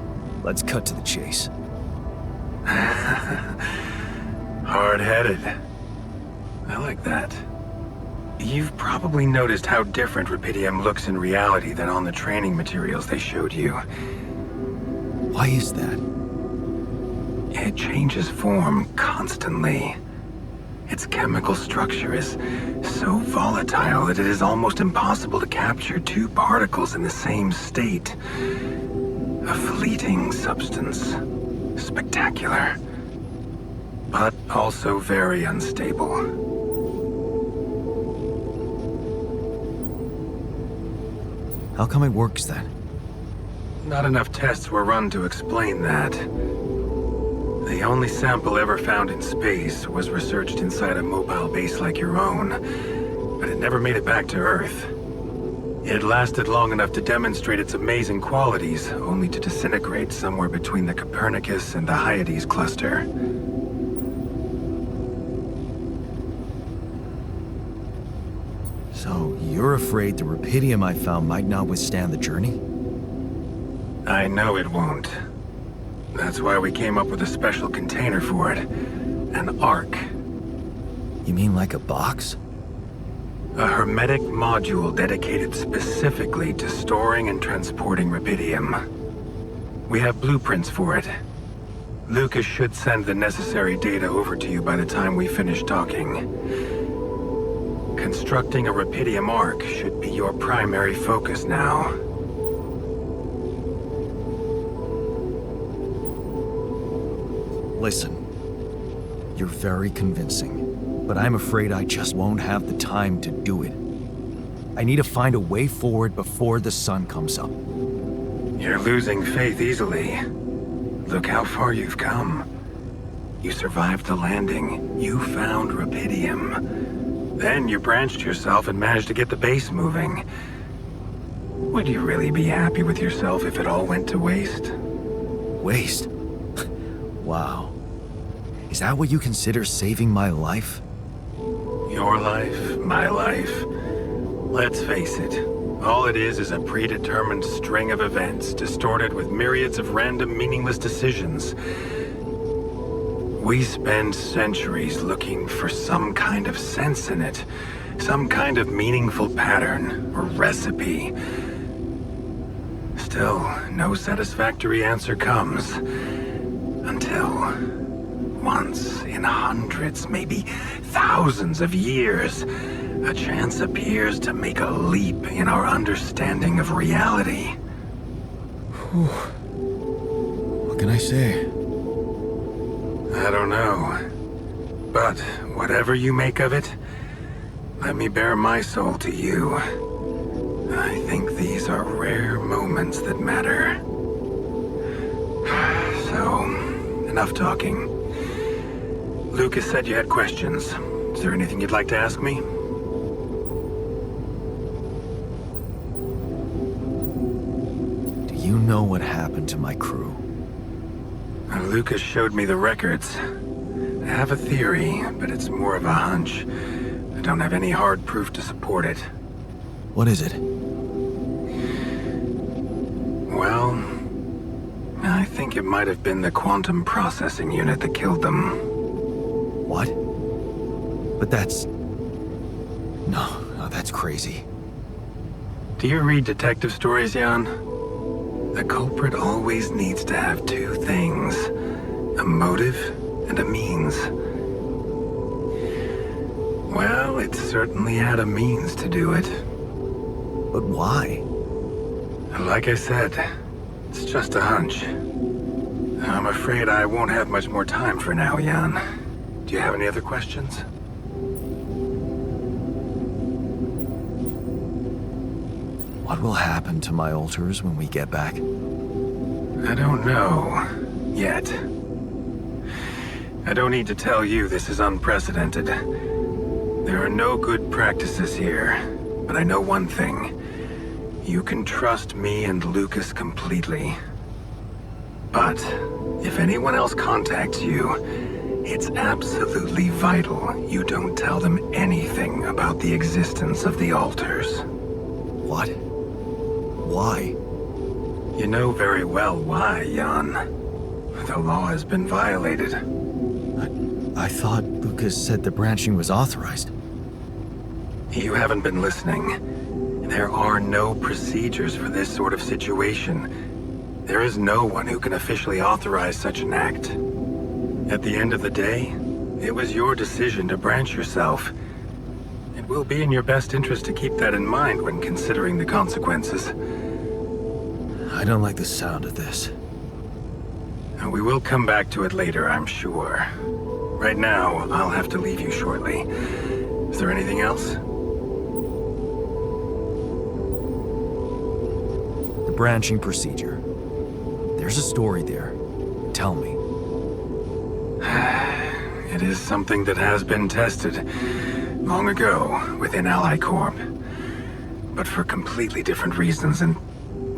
Let's cut to the chase. Hard-headed. I like that. You've probably noticed how different Rapidium looks in reality than on the training materials they showed you. Why is that? It changes form constantly. Its chemical structure is so volatile that it is almost impossible to capture two particles in the same state. A fleeting substance. Spectacular. But also very unstable. How come it works then? Not enough tests were run to explain that. The only sample ever found in space was researched inside a mobile base like your own, but it never made it back to Earth. It lasted long enough to demonstrate its amazing qualities, only to disintegrate somewhere between the Copernicus and the Hyades cluster. So, you're afraid the Rapidium I found might not withstand the journey? I know it won't. That's why we came up with a special container for it. An Ark. You mean like a box? A hermetic module dedicated specifically to storing and transporting Rapidium. We have blueprints for it. Lucas should send the necessary data over to you by the time we finish talking. Constructing a Rapidium Ark should be your primary focus now. Listen, you're very convincing. but I'm afraid I just won't have the time to do it. I need to find a way forward before the sun comes up. You're losing faith easily. Look how far you've come. You survived the landing. You found Rapidium. Then you branched yourself and managed to get the base moving. Would you really be happy with yourself if it all went to waste? Waste? Wow. Is that what you consider saving my life? Your life, my life. Let's face it, all it is a predetermined string of events, distorted with myriads of random, meaningless decisions. We spend centuries looking for some kind of sense in it, some kind of meaningful pattern or recipe. Still, no satisfactory answer comes. Until, once in hundreds, maybe thousands of years, a chance appears to make a leap in our understanding of reality. What can I say? I don't know. But whatever you make of it, let me bare my soul to you. I think these are rare moments that matter. So, enough talking. Lucas said you had questions. Is there anything you'd like to ask me? Do you know what happened to my crew? Lucas showed me the records. I have a theory, but it's more of a hunch. I don't have any hard proof to support it. What is it? Well, I think it might have been the quantum processing unit that killed them. What? But that's... No, that's crazy. Do you read detective stories, Jan? The culprit always needs to have two things. A motive and a means. Well, it certainly had a means to do it. But why? Like I said, it's just a hunch. I'm afraid I won't have much more time for now, Jan. Do you have any other questions? What will happen to my alters when we get back? I don't know. Yet. I don't need to tell you this is unprecedented. There are no good practices here, but I know one thing. You can trust me and Lucas completely. But if anyone else contacts you, it's absolutely vital you don't tell them anything about the existence of the alters. What? Why? You know very well why, Jan. The law has been violated. I thought Lucas said the branching was authorized. You haven't been listening. There are no procedures for this sort of situation. There is no one who can officially authorize such an act. At the end of the day, it was your decision to branch yourself. It will be in your best interest to keep that in mind when considering the consequences. I don't like the sound of this. We will come back to it later, I'm sure. Right now, I'll have to leave you shortly. Is there anything else? The branching procedure. There's a story there. Tell me. It is something that has been tested long ago within Ally Corp. But for completely different reasons and,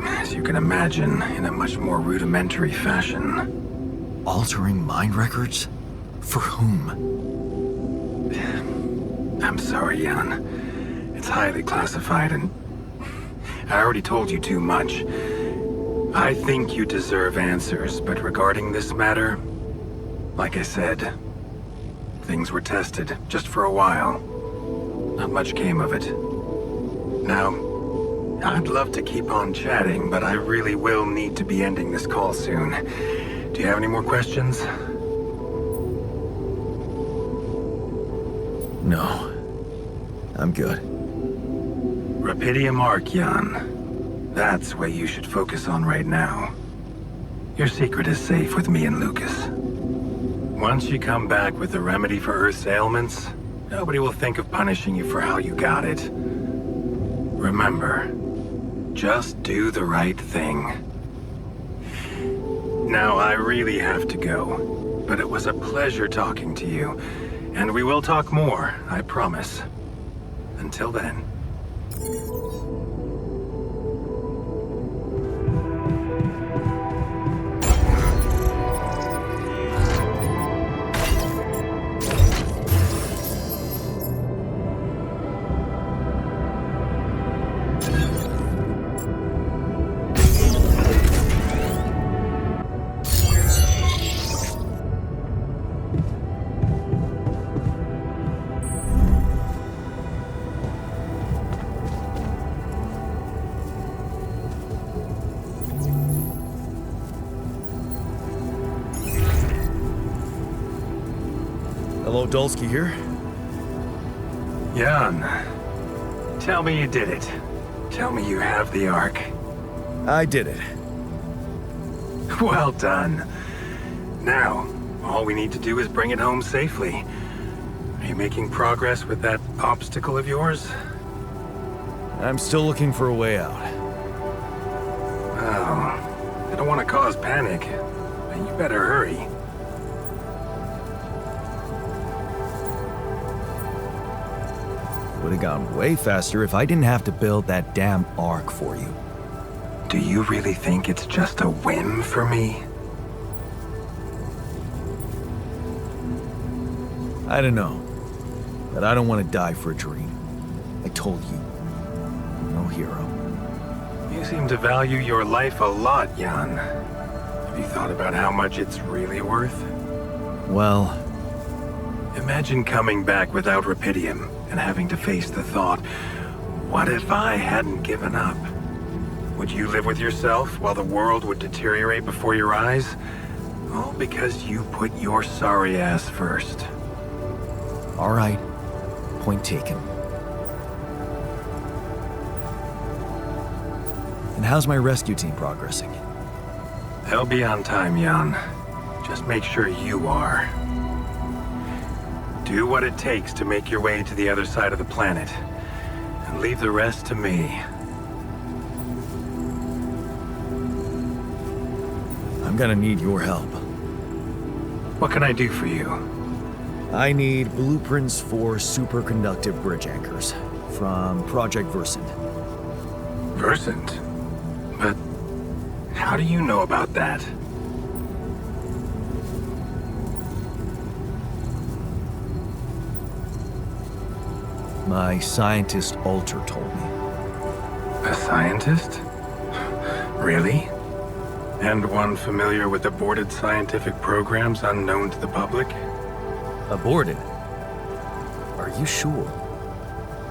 as you can imagine, in a much more rudimentary fashion. Altering mind records? For whom? I'm sorry, Jan. It's highly classified and I already told you too much. I think you deserve answers, but regarding this matter, like I said, things were tested just for a while. Not much came of it. Now, I'd love to keep on chatting, but I really will need to be ending this call soon. Do you have any more questions? No. I'm good. Rapidium Arc, Jan. That's what you should focus on right now. Your secret is safe with me and Lucas. Once you come back with a remedy for Earth's ailments, Nobody will think of punishing you for how you got it. Remember, just do the right thing. Now, I really have to go, but it was a pleasure talking to you, and we will talk more, I promise. Until then. Hello, Dolski here. Jan, tell me you did it. Tell me you have the Ark. I did it. Well done. Now, all we need to do is bring it home safely. Are you making progress with that obstacle of yours? I'm still looking for a way out. Oh, I don't want to cause panic. But you better hurry. Would have gone way faster if I didn't have to build that damn Ark for you. Do you really think it's just a whim for me? I don't know, but I don't want to die for a dream. I told you, no hero. You seem to value your life a lot, Jan. Have you thought about how much it's really worth? Well, Imagine coming back without Rapidium and having to face the thought, what if I hadn't given up? Would you live with yourself while the world would deteriorate before your eyes? All because you put your sorry ass first. all right, point taken. And how's my rescue team progressing? They'll be on time, Jan. Just make sure you are. Do what it takes to make your way to the other side of the planet. And leave the rest to me. I'm gonna need your help. What can I do for you? I need blueprints for superconductive bridge anchors from Project Versant. Versant? But how do you know about that? My scientist Alter told me. A scientist? Really? And one familiar with aborted scientific programs unknown to the public? Aborted? Are you sure?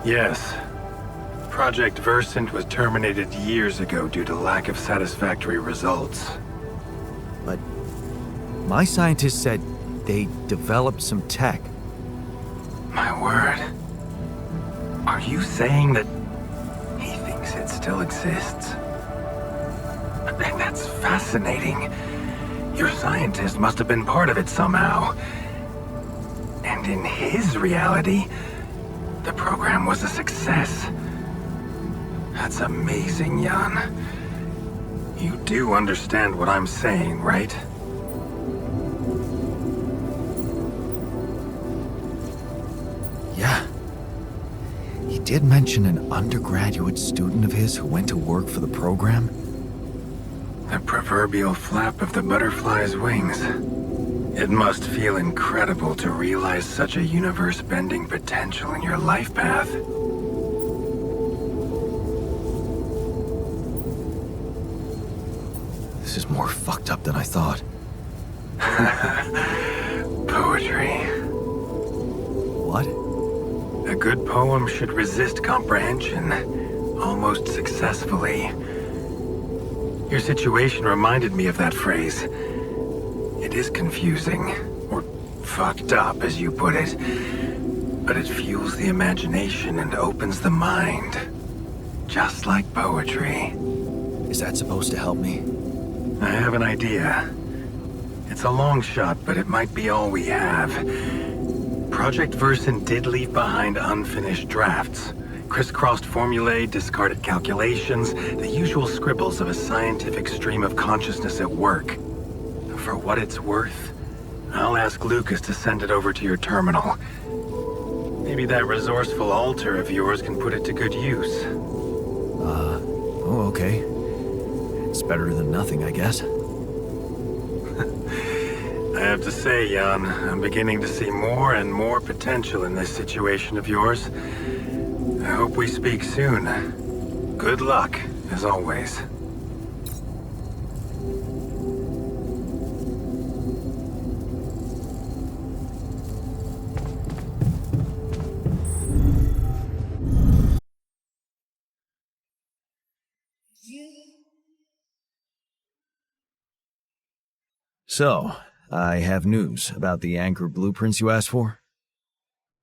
Yes. Project Versant was terminated years ago due to lack of satisfactory results. But my scientist said they developed some tech. My word. Are you saying that he thinks it still exists? That's fascinating. Your scientist must have been part of it somehow. And in his reality, the program was a success. That's amazing, Jan. You do understand what I'm saying, right? Yeah. He did mention an undergraduate student of his who went to work for the program. The proverbial flap of the butterfly's wings. It must feel incredible to realize such a universe-bending potential in your life path. This is more fucked up than I thought. Poetry. What? A good poem should resist comprehension, almost successfully. Your situation reminded me of that phrase. It is confusing, or fucked up as you put it, but it fuels the imagination and opens the mind. Just like poetry. Is that supposed to help me? I have an idea. It's a long shot, but it might be all we have. Project Versen did leave behind unfinished drafts. Crisscrossed formulae, discarded calculations, the usual scribbles of a scientific stream of consciousness at work. For what it's worth, I'll ask Lucas to send it over to your terminal. Maybe that resourceful alter of yours can put it to good use. Oh, okay. It's better than nothing, I guess. I have to say, Jan, I'm beginning to see more and more potential in this situation of yours. I hope we speak soon. Good luck, as always. So, I have news about the Anchor blueprints you asked for?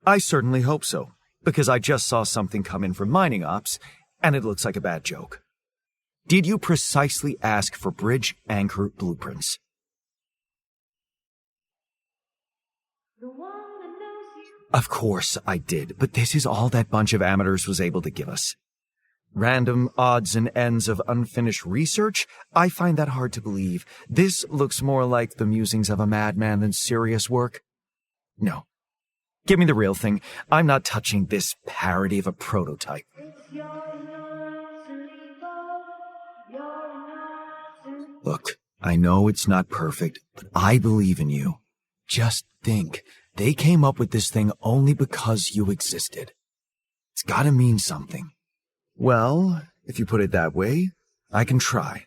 I certainly hope so, because I just saw something come in from mining ops, and it looks like a bad joke. Did you precisely ask for bridge anchor blueprints? Of course I did, but this is all that bunch of amateurs was able to give us. Random odds and ends of unfinished research? I find that hard to believe. This looks more like the musings of a madman than serious work. No. Give me the real thing. I'm not touching this parody of a prototype. Look, I know it's not perfect, but I believe in you. Just think, they came up with this thing only because you existed. It's gotta mean something. Well, if you put it that way, I can try.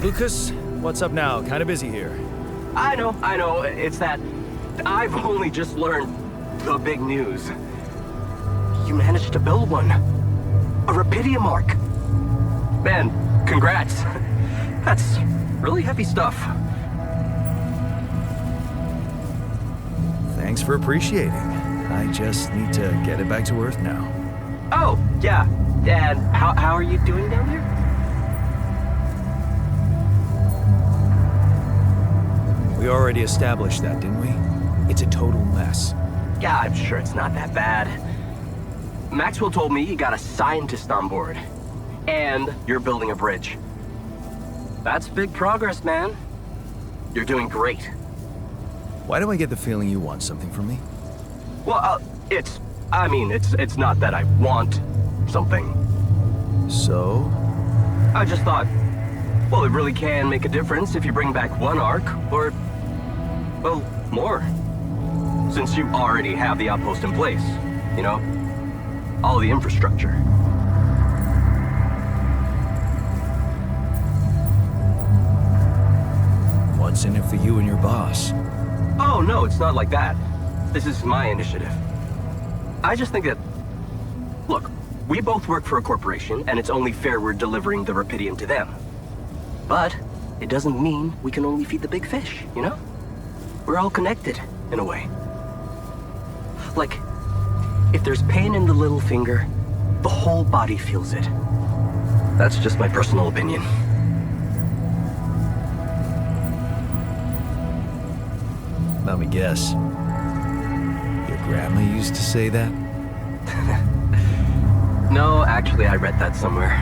Lucas, what's up now? Kinda busy here. I know. It's that I've only just learned the big news. You managed to build one. A Rapidium arc. Man, congrats. That's really heavy stuff. Thanks for appreciating. I just need to get it back to Earth now. Oh, yeah. And how are you doing down there? We already established that, didn't we? It's a total mess. Yeah, I'm sure it's not that bad. Maxwell told me you got a scientist on board. And you're building a bridge. That's big progress, man. You're doing great. Why do I get the feeling you want something from me? Well, it's not that I want something. So? I just thought, well, it really can make a difference if you bring back one arc, or, well, more. Since you already have the outpost in place, you know? All the infrastructure. What's in it for you and your boss? Oh, no, it's not like that. This is my initiative. I just think that... Look, we both work for a corporation, and it's only fair we're delivering the Rapidium to them. But it doesn't mean we can only feed the big fish, you know? We're all connected, in a way. Like, if there's pain in the little finger, the whole body feels it. That's just my personal opinion. Let me guess. Your grandma used to say that? No, actually, I read that somewhere.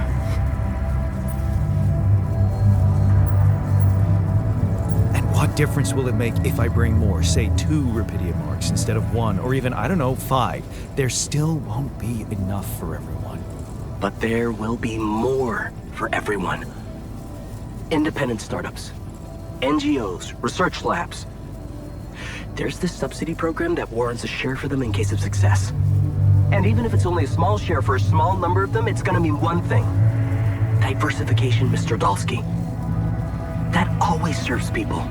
And what difference will it make if I bring more, say 2 Rapidium arcs instead of 1, or even, I don't know, 5? There still won't be enough for everyone. But there will be more for everyone. Independent startups, NGOs, research labs. There's this subsidy program that warrants a share for them in case of success. And even if it's only a small share for a small number of them, it's gonna mean one thing. Diversification, Mr. Dolski. That always serves people.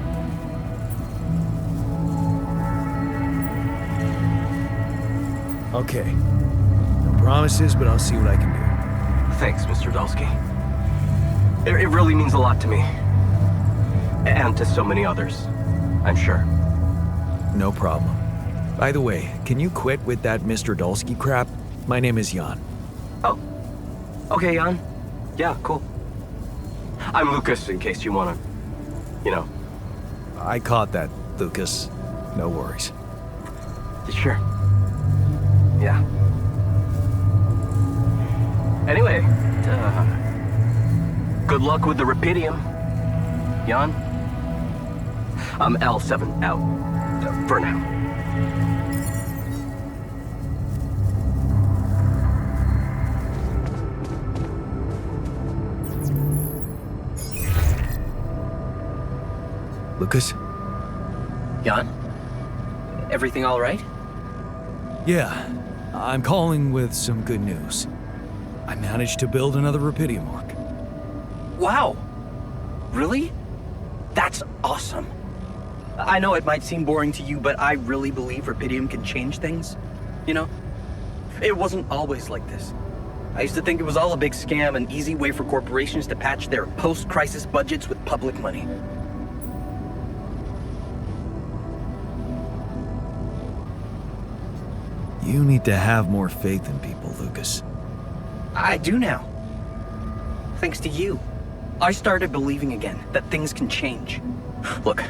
Okay. No promises, but I'll see what I can do. Thanks, Mr. Dolski. It really means a lot to me. And to so many others, I'm sure. No problem. By the way, can you quit with that Mr. Dolski crap? My name is Jan. Oh. Okay, Jan. Yeah, cool. I'm Lucas, in case you wanna, you know. I caught that, Lucas. No worries. Sure. Yeah. Anyway, good luck with the Rapidium, Jan. I'm L7 out, for now. Lucas? Jan? Everything all right? Yeah. I'm calling with some good news. I managed to build another Rapidium arc. Wow. Really? That's awesome. I know it might seem boring to you, but I really believe Rapidium can change things. You know? It wasn't always like this. I used to think it was all a big scam, an easy way for corporations to patch their post-crisis budgets with public money. You need to have more faith in people, Lucas. I do now. Thanks to you. I started believing again that things can change. Look,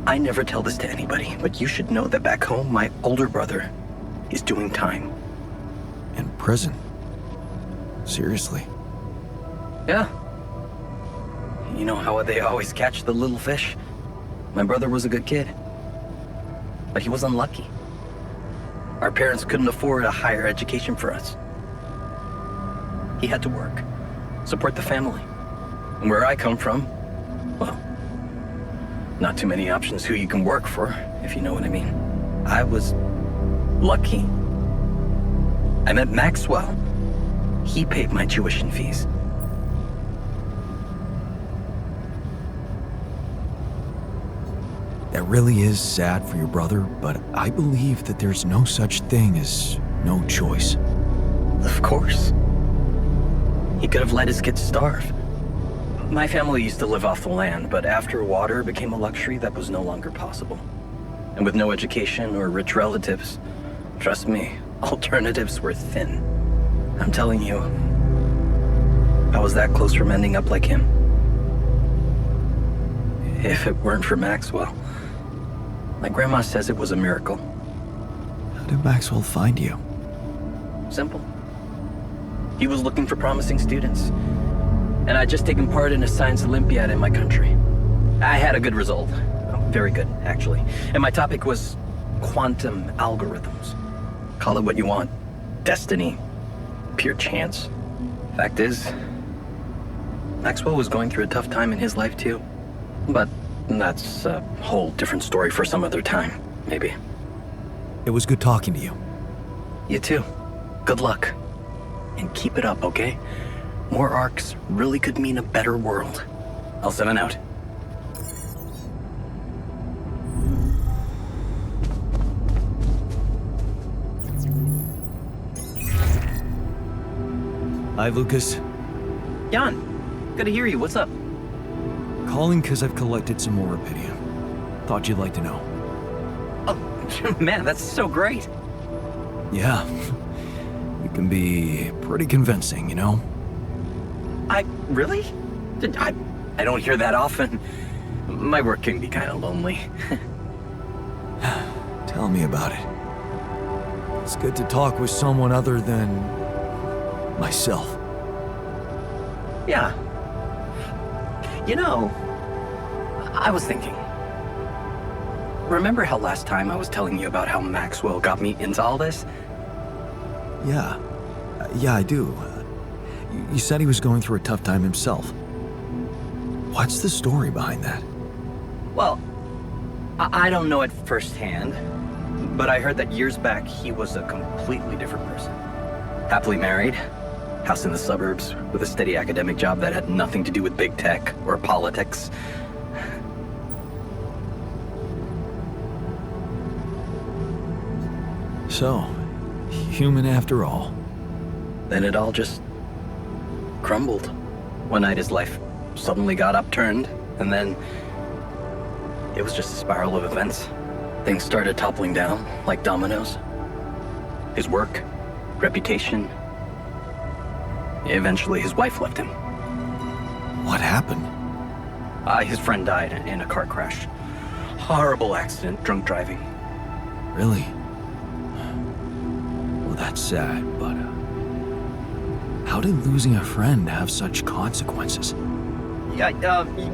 I never tell this to anybody, but you should know that back home, my older brother is doing time. In prison? Seriously? Yeah. You know how they always catch the little fish? My brother was a good kid, but he was unlucky. Our parents couldn't afford a higher education for us. He had to work, support the family. And where I come from, well, not too many options who you can work for, if you know what I mean. I was lucky. I met Maxwell. He paid my tuition fees. That really is sad for your brother, but I believe that there's no such thing as no choice. Of course. He could have let his kids starve. My family used to live off the land, but after water became a luxury, that was no longer possible. And with no education or rich relatives, trust me, alternatives were thin. I'm telling you, I was that close from ending up like him. If it weren't for Maxwell. My grandma says it was a miracle. How did Maxwell find you? Simple. He was looking for promising students. And I'd just taken part in a science Olympiad in my country. I had a good result. Very good, actually. And my topic was quantum algorithms. Call it what you want. Destiny. Pure chance. Fact is, Maxwell was going through a tough time in his life too. But that's a whole different story for some other time, maybe. It was good talking to you. You too. Good luck. And keep it up, okay? More arcs really could mean a better world. L7 out. Hi, Lucas. Jan, good to hear you. What's up? Calling because I've collected some more Rapidium. Thought you'd like to know. Oh, man, that's so great. Yeah. You can be pretty convincing, you know? Really? I don't hear that often. My work can be kind of lonely. Tell me about it. It's good to talk with someone other than myself. Yeah. You know, I was thinking. Remember how last time I was telling you about how Maxwell got me into all this? Yeah. Yeah, I do. You said he was going through a tough time himself. What's the story behind that? Well, I don't know it firsthand, but I heard that years back he was a completely different person. Happily married, house in the suburbs, with a steady academic job that had nothing to do with big tech or politics. So, human after all. Then it all just crumbled. One night his life suddenly got upturned, and then it was just a spiral of events. Things started toppling down like dominoes. his work, reputation. Eventually, his wife left him. What happened? His friend died in a car crash. Horrible accident, drunk driving. Really? Well, that's sad, but how did losing a friend have such consequences? Yeah,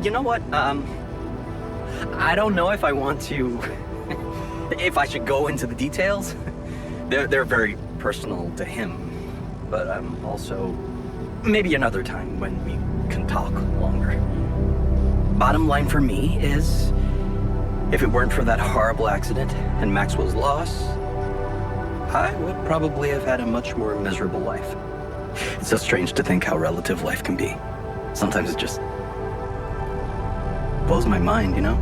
you know what? I don't know if I want to... if I should go into the details. They're very personal to him. But also... maybe another time when we can talk longer. Bottom line for me is... if it weren't for that horrible accident and Maxwell's loss, I would probably have had a much more miserable life. It's so strange to think how relative life can be. Sometimes it just blows my mind, you know?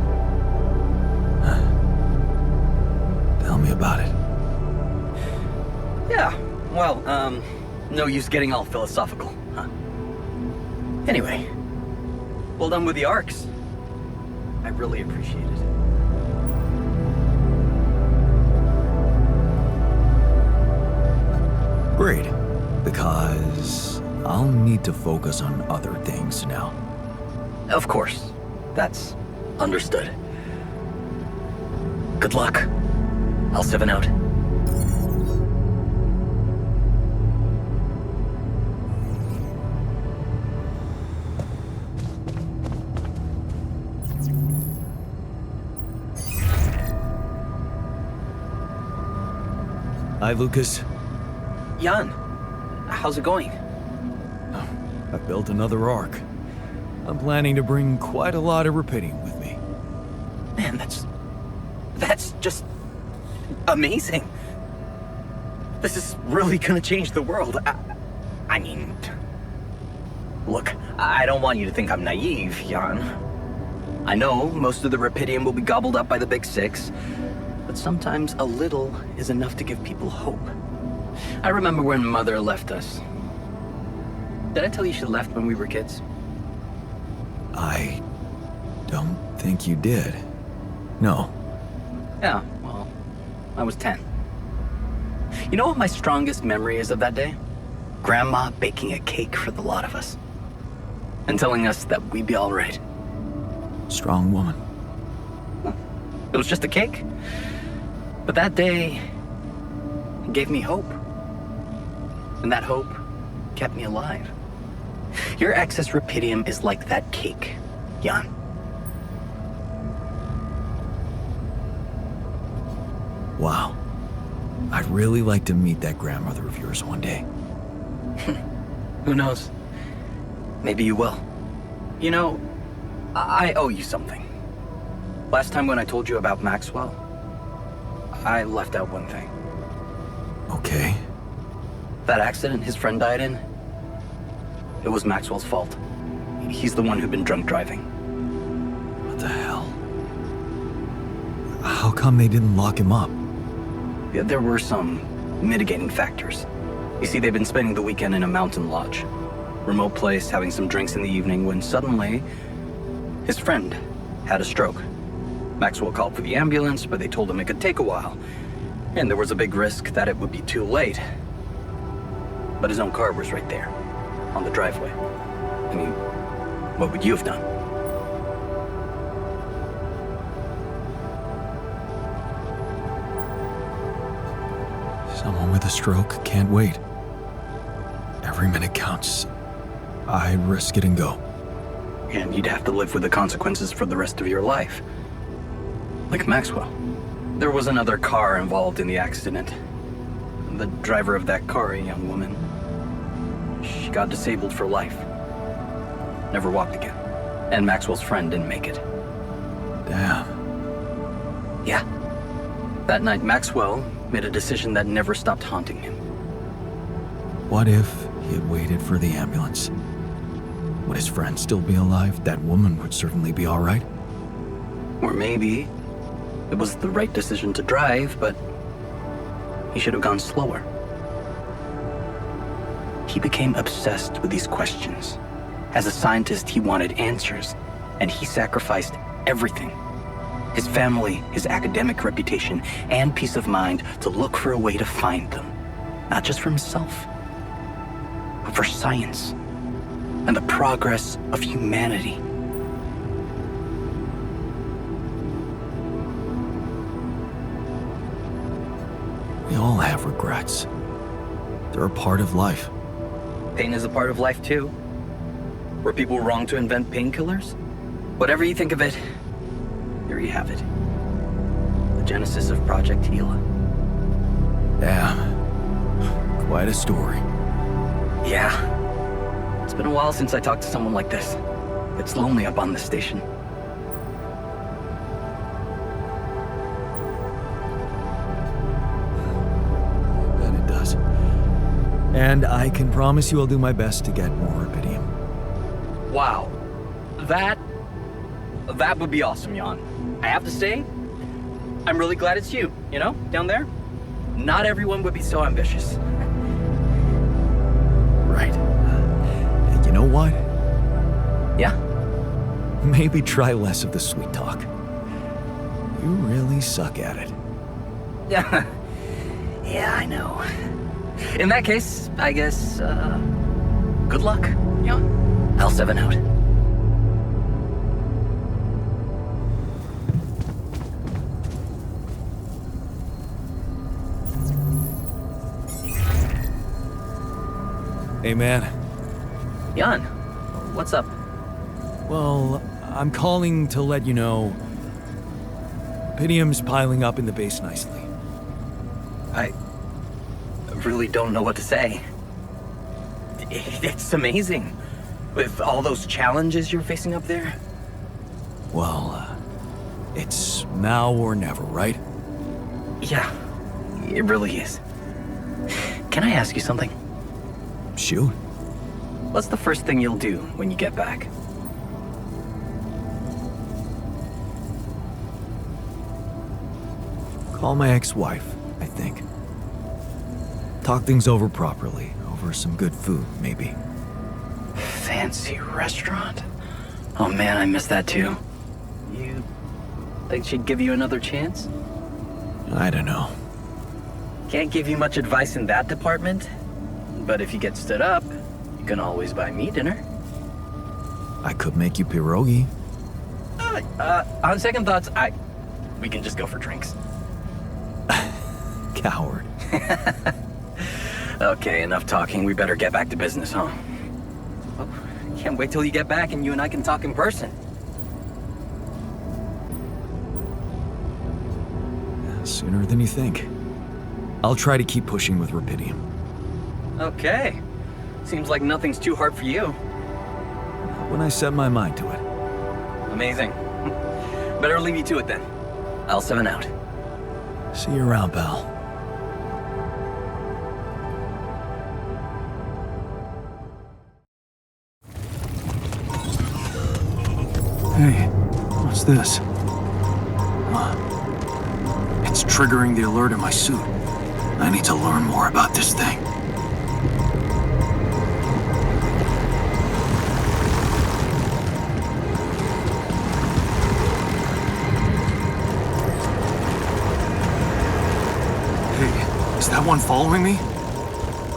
Tell me about it. Yeah, well, no use getting all philosophical, huh? Anyway, well done with the arcs. I really appreciate it. Great, because I'll need to focus on other things now. Of course, that's understood. Good luck. I'll 7 out. Hi, Lucas. Jan, how's it going? I built another arc. I'm planning to bring quite a lot of Rapidium with me. Man, that's just amazing. This is really gonna change the world. I mean, look, I don't want you to think I'm naive, Jan. I know most of the Rapidium will be gobbled up by the Big Six, but sometimes a little is enough to give people hope. I remember when Mother left us. Did I tell you she left when we were kids? I don't think you did. No. Yeah, well, I was 10. You know what my strongest memory is of that day? Grandma baking a cake for the lot of us. And telling us that we'd be all right. Strong woman. It was just a cake. But that day gave me hope. And that hope kept me alive. Your excess Rapidium is like that cake, Jan. Wow. I'd really like to meet that grandmother of yours one day. Who knows? Maybe you will. You know, I owe you something. Last time when I told you about Maxwell, I left out one thing. Okay. That accident his friend died in, it was Maxwell's fault. He's the one who'd been drunk driving. What the hell? How come they didn't lock him up? Yeah, there were some mitigating factors. You see, they'd been spending the weekend in a mountain lodge. Remote place, having some drinks in the evening, when suddenly, his friend had a stroke. Maxwell called for the ambulance, but they told him it could take a while. And there was a big risk that it would be too late. But his own car was right there, on the driveway. I mean, what would you have done? Someone with a stroke can't wait. Every minute counts. I'd risk it and go. And you'd have to live with the consequences for the rest of your life. Like Maxwell. There was another car involved in the accident. The driver of that car, a young woman, she got disabled for life. Never walked again. And Maxwell's friend didn't make it. Damn. Yeah. That night, Maxwell made a decision that never stopped haunting him. What if he had waited for the ambulance? Would his friend still be alive? That woman would certainly be all right. Or maybe it was the right decision to drive, but he should have gone slower. He became obsessed with these questions. As a scientist, he wanted answers, and he sacrificed everything. His family, his academic reputation, and peace of mind to look for a way to find them. Not just for himself, but for science and the progress of humanity. We all have regrets. They're a part of life. Pain is a part of life too. Were people wrong to invent painkillers? Whatever you think of it, here you have it. The genesis of Project Gila. Damn. Quite a story. Yeah. It's been a while since I talked to someone like this. It's lonely up on this station. Bet it does. And I can promise you I'll do my best to get more Rapidium. Wow. That would be awesome, Jan. I have to say, I'm really glad it's you, down there. Not everyone would be so ambitious. Right. And you know what? Yeah? Maybe try less of the sweet talk. You really suck at it. Yeah. Yeah, I know. In that case, I guess, good luck, Jan. L7 out. Hey, man. Jan, what's up? Well, I'm calling to let you know Rapidium's piling up in the base nicely. I really don't know what to say. It's amazing. With all those challenges you're facing up there. Well, it's now or never, right? Yeah, it really is. Can I ask you something? Shoot. What's the first thing you'll do when you get back? Call my ex-wife, I think. Talk things over properly, over some good food, maybe. Fancy restaurant? Oh man, I miss that too. You think she'd give you another chance? I don't know. Can't give you much advice in that department, but if you get stood up, you can always buy me dinner. I could make you pierogi. On second thoughts, we can just go for drinks. Coward. Okay, enough talking. We better get back to business, huh? Oh, can't wait till you get back and you and I can talk in person. Sooner than you think. I'll try to keep pushing with Rapidium. Okay. Seems like nothing's too hard for you. When I set my mind to it. Amazing. Better leave you to it then. L7 out. See you around, pal. Hey, what's this? It's triggering the alert in my suit. I need to learn more about this thing. Hey, is that one following me?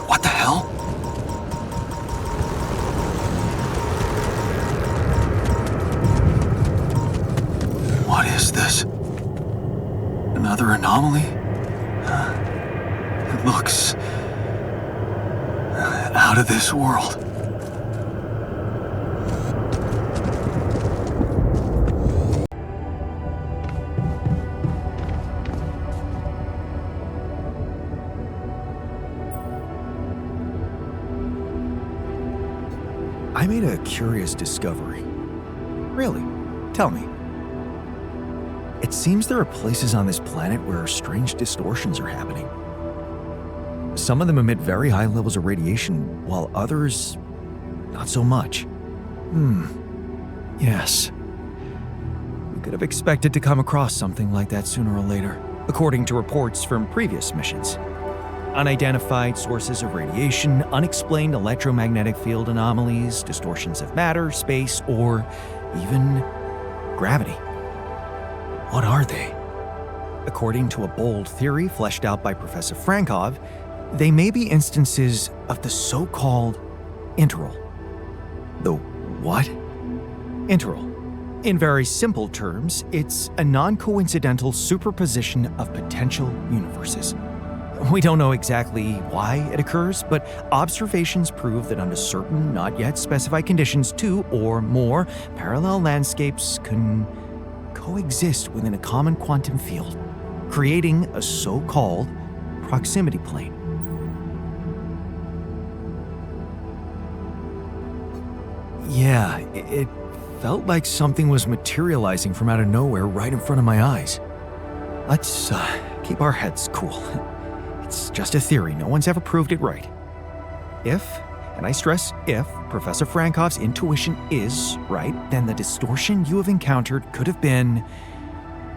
What the hell? What is this? Another anomaly? It looks out of this world. I made a curious discovery. Really? Tell me. It seems there are places on this planet where strange distortions are happening. Some of them emit very high levels of radiation, while others, not so much. Yes. We could have expected to come across something like that sooner or later, according to reports from previous missions. Unidentified sources of radiation, unexplained electromagnetic field anomalies, distortions of matter, space, or even gravity. What are they? According to a bold theory fleshed out by Professor Frankov, They may be instances of the so-called integral. The what? Integral. In very simple terms, it's a non-coincidental superposition of potential universes. We don't know exactly why it occurs, but observations prove that under certain, not yet specified conditions, two or more parallel landscapes can coexist within a common quantum field, creating a so-called proximity plane. Yeah, it felt like something was materializing from out of nowhere right in front of my eyes. Let's keep our heads cool. It's just a theory. No one's ever proved it right. If, and I stress if, Professor Frankov's intuition is right, then the distortion you have encountered could have been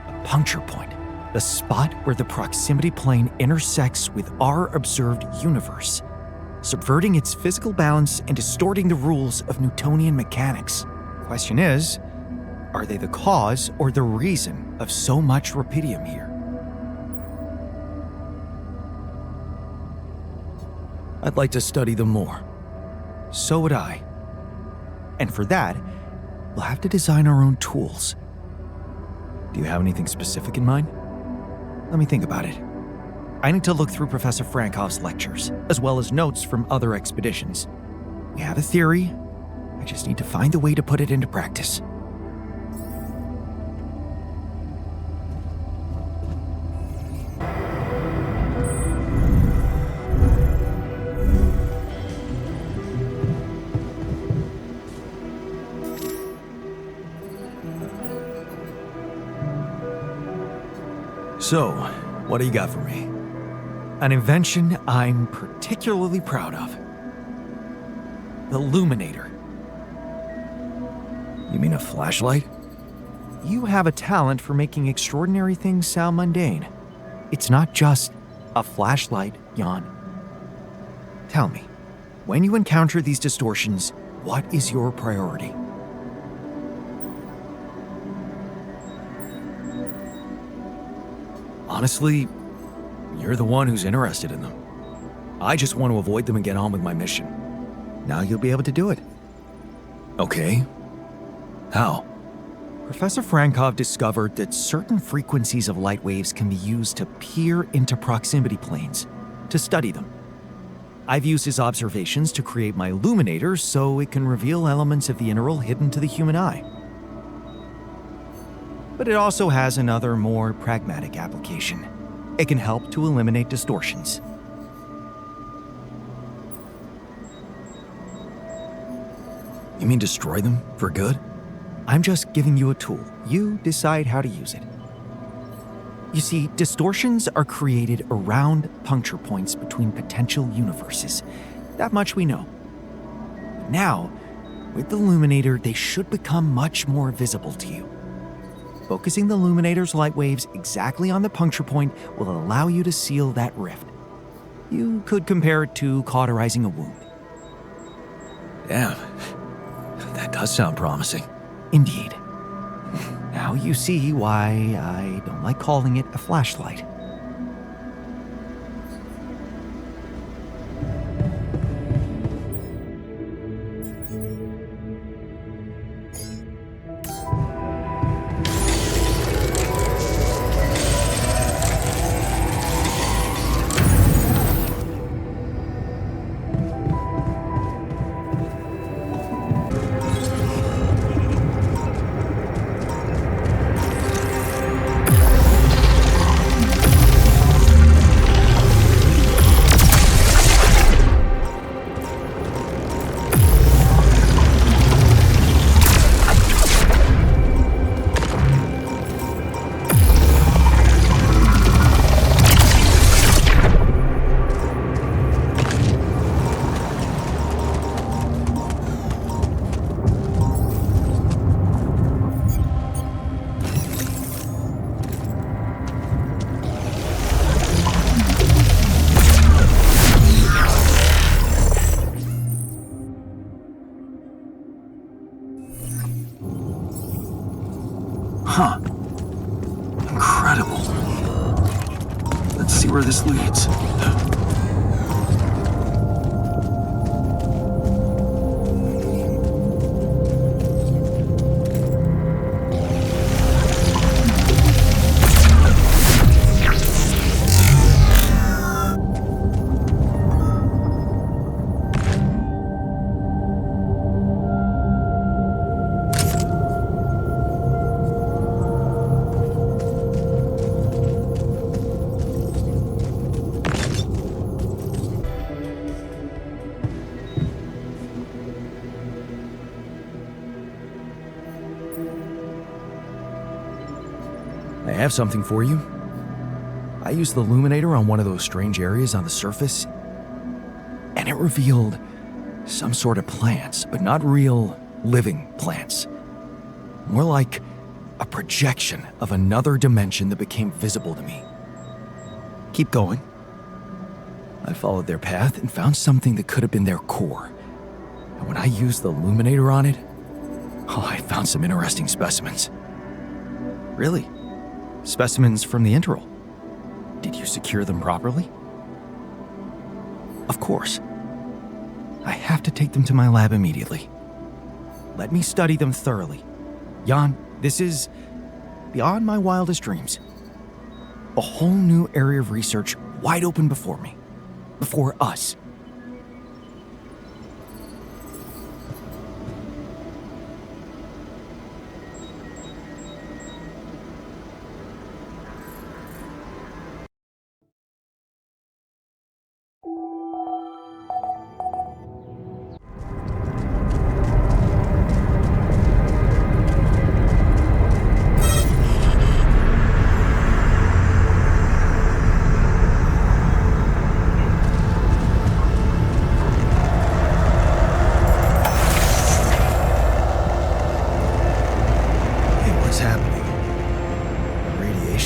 a puncture point, the spot where the proximity plane intersects with our observed universe, subverting its physical balance and distorting the rules of Newtonian mechanics. Question is, are they the cause or the reason of so much Rapidium here? I'd like to study them more. So would I. And for that, we'll have to design our own tools. Do you have anything specific in mind? Let me think about it. I need to look through Professor Frankov's lectures, as well as notes from other expeditions. We have a theory. I just need to find a way to put it into practice. So, what do you got for me? An invention I'm particularly proud of. The Luminator. You mean a flashlight? You have a talent for making extraordinary things sound mundane. It's not just a flashlight, Jan. Tell me, when you encounter these distortions, what is your priority? Honestly, you're the one who's interested in them. I just want to avoid them and get on with my mission. Now you'll be able to do it. Okay. How? Professor Frankov discovered that certain frequencies of light waves can be used to peer into proximity planes, to study them. I've used his observations to create my Luminator so it can reveal elements of the integral hidden to the human eye. But it also has another, more pragmatic application. It can help to eliminate distortions. You mean destroy them for good? I'm just giving you a tool. You decide how to use it. You see, distortions are created around puncture points between potential universes. That much we know. Now, with the Luminator, they should become much more visible to you. Focusing the Luminator's light waves exactly on the puncture point will allow you to seal that rift. You could compare it to cauterizing a wound. Damn, that does sound promising. Indeed. Now you see why I don't like calling it a flashlight. Huh. Incredible. Let's see where this leads. I have something for you. I used the illuminator on one of those strange areas on the surface, and it revealed some sort of plants, but not real, living plants. More like a projection of another dimension that became visible to me. Keep going. I followed their path and found something that could have been their core. And when I used the illuminator on it, I found some interesting specimens. Really? Specimens from the interval. Did you secure them properly? Of course. I have to take them to my lab immediately. Let me study them thoroughly. Jan, this is beyond my wildest dreams. A whole new area of research wide open before me. Before us.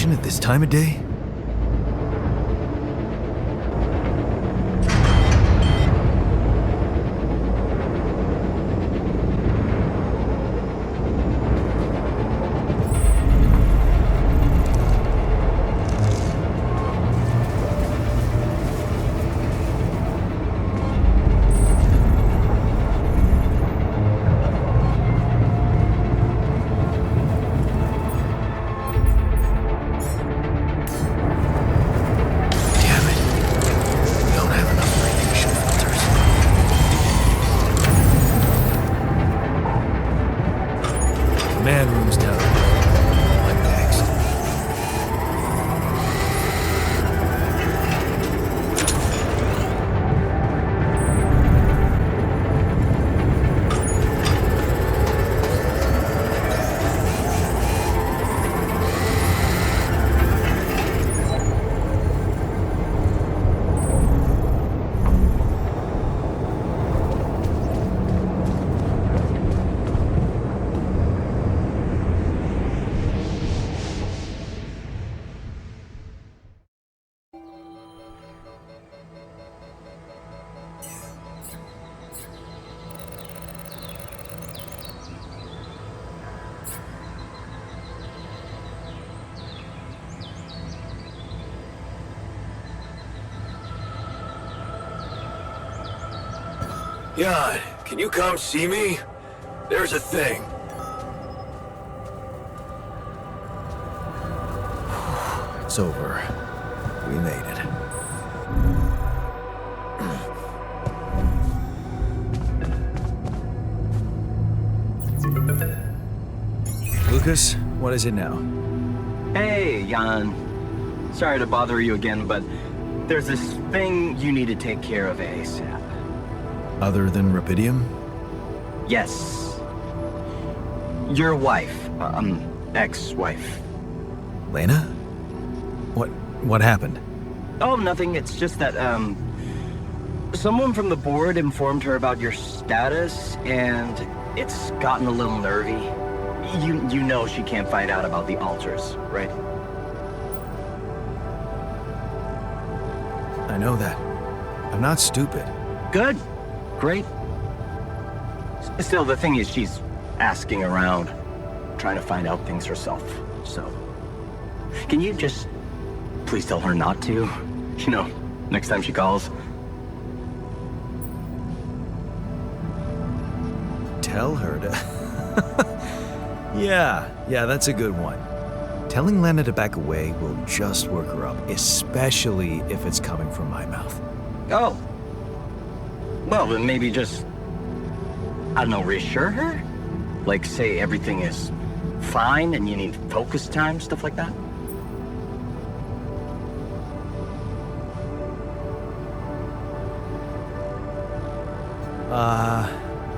At this time of day? Man room's down. What next? Jan, can you come see me? There's a thing. It's over. We made it. Lucas, what is it now? Hey, Jan. Sorry to bother you again, but there's this thing you need to take care of ASAP. Other than Rapidium? Yes. Your wife, ex-wife. Lena? What happened? Oh, nothing. It's just that, someone from the board informed her about your status, and it's gotten a little nervy. You know she can't find out about the alters, right? I know that. I'm not stupid. Good. Great. Still, the thing is, she's asking around, trying to find out things herself, so... Can you just please tell her not to? You know, next time she calls. Tell her to... Yeah, that's a good one. Telling Lena to back away will just work her up, especially if it's coming from my mouth. Oh. Well, then maybe just, I don't know, reassure her? Like, say everything is fine and you need focus time, stuff like that?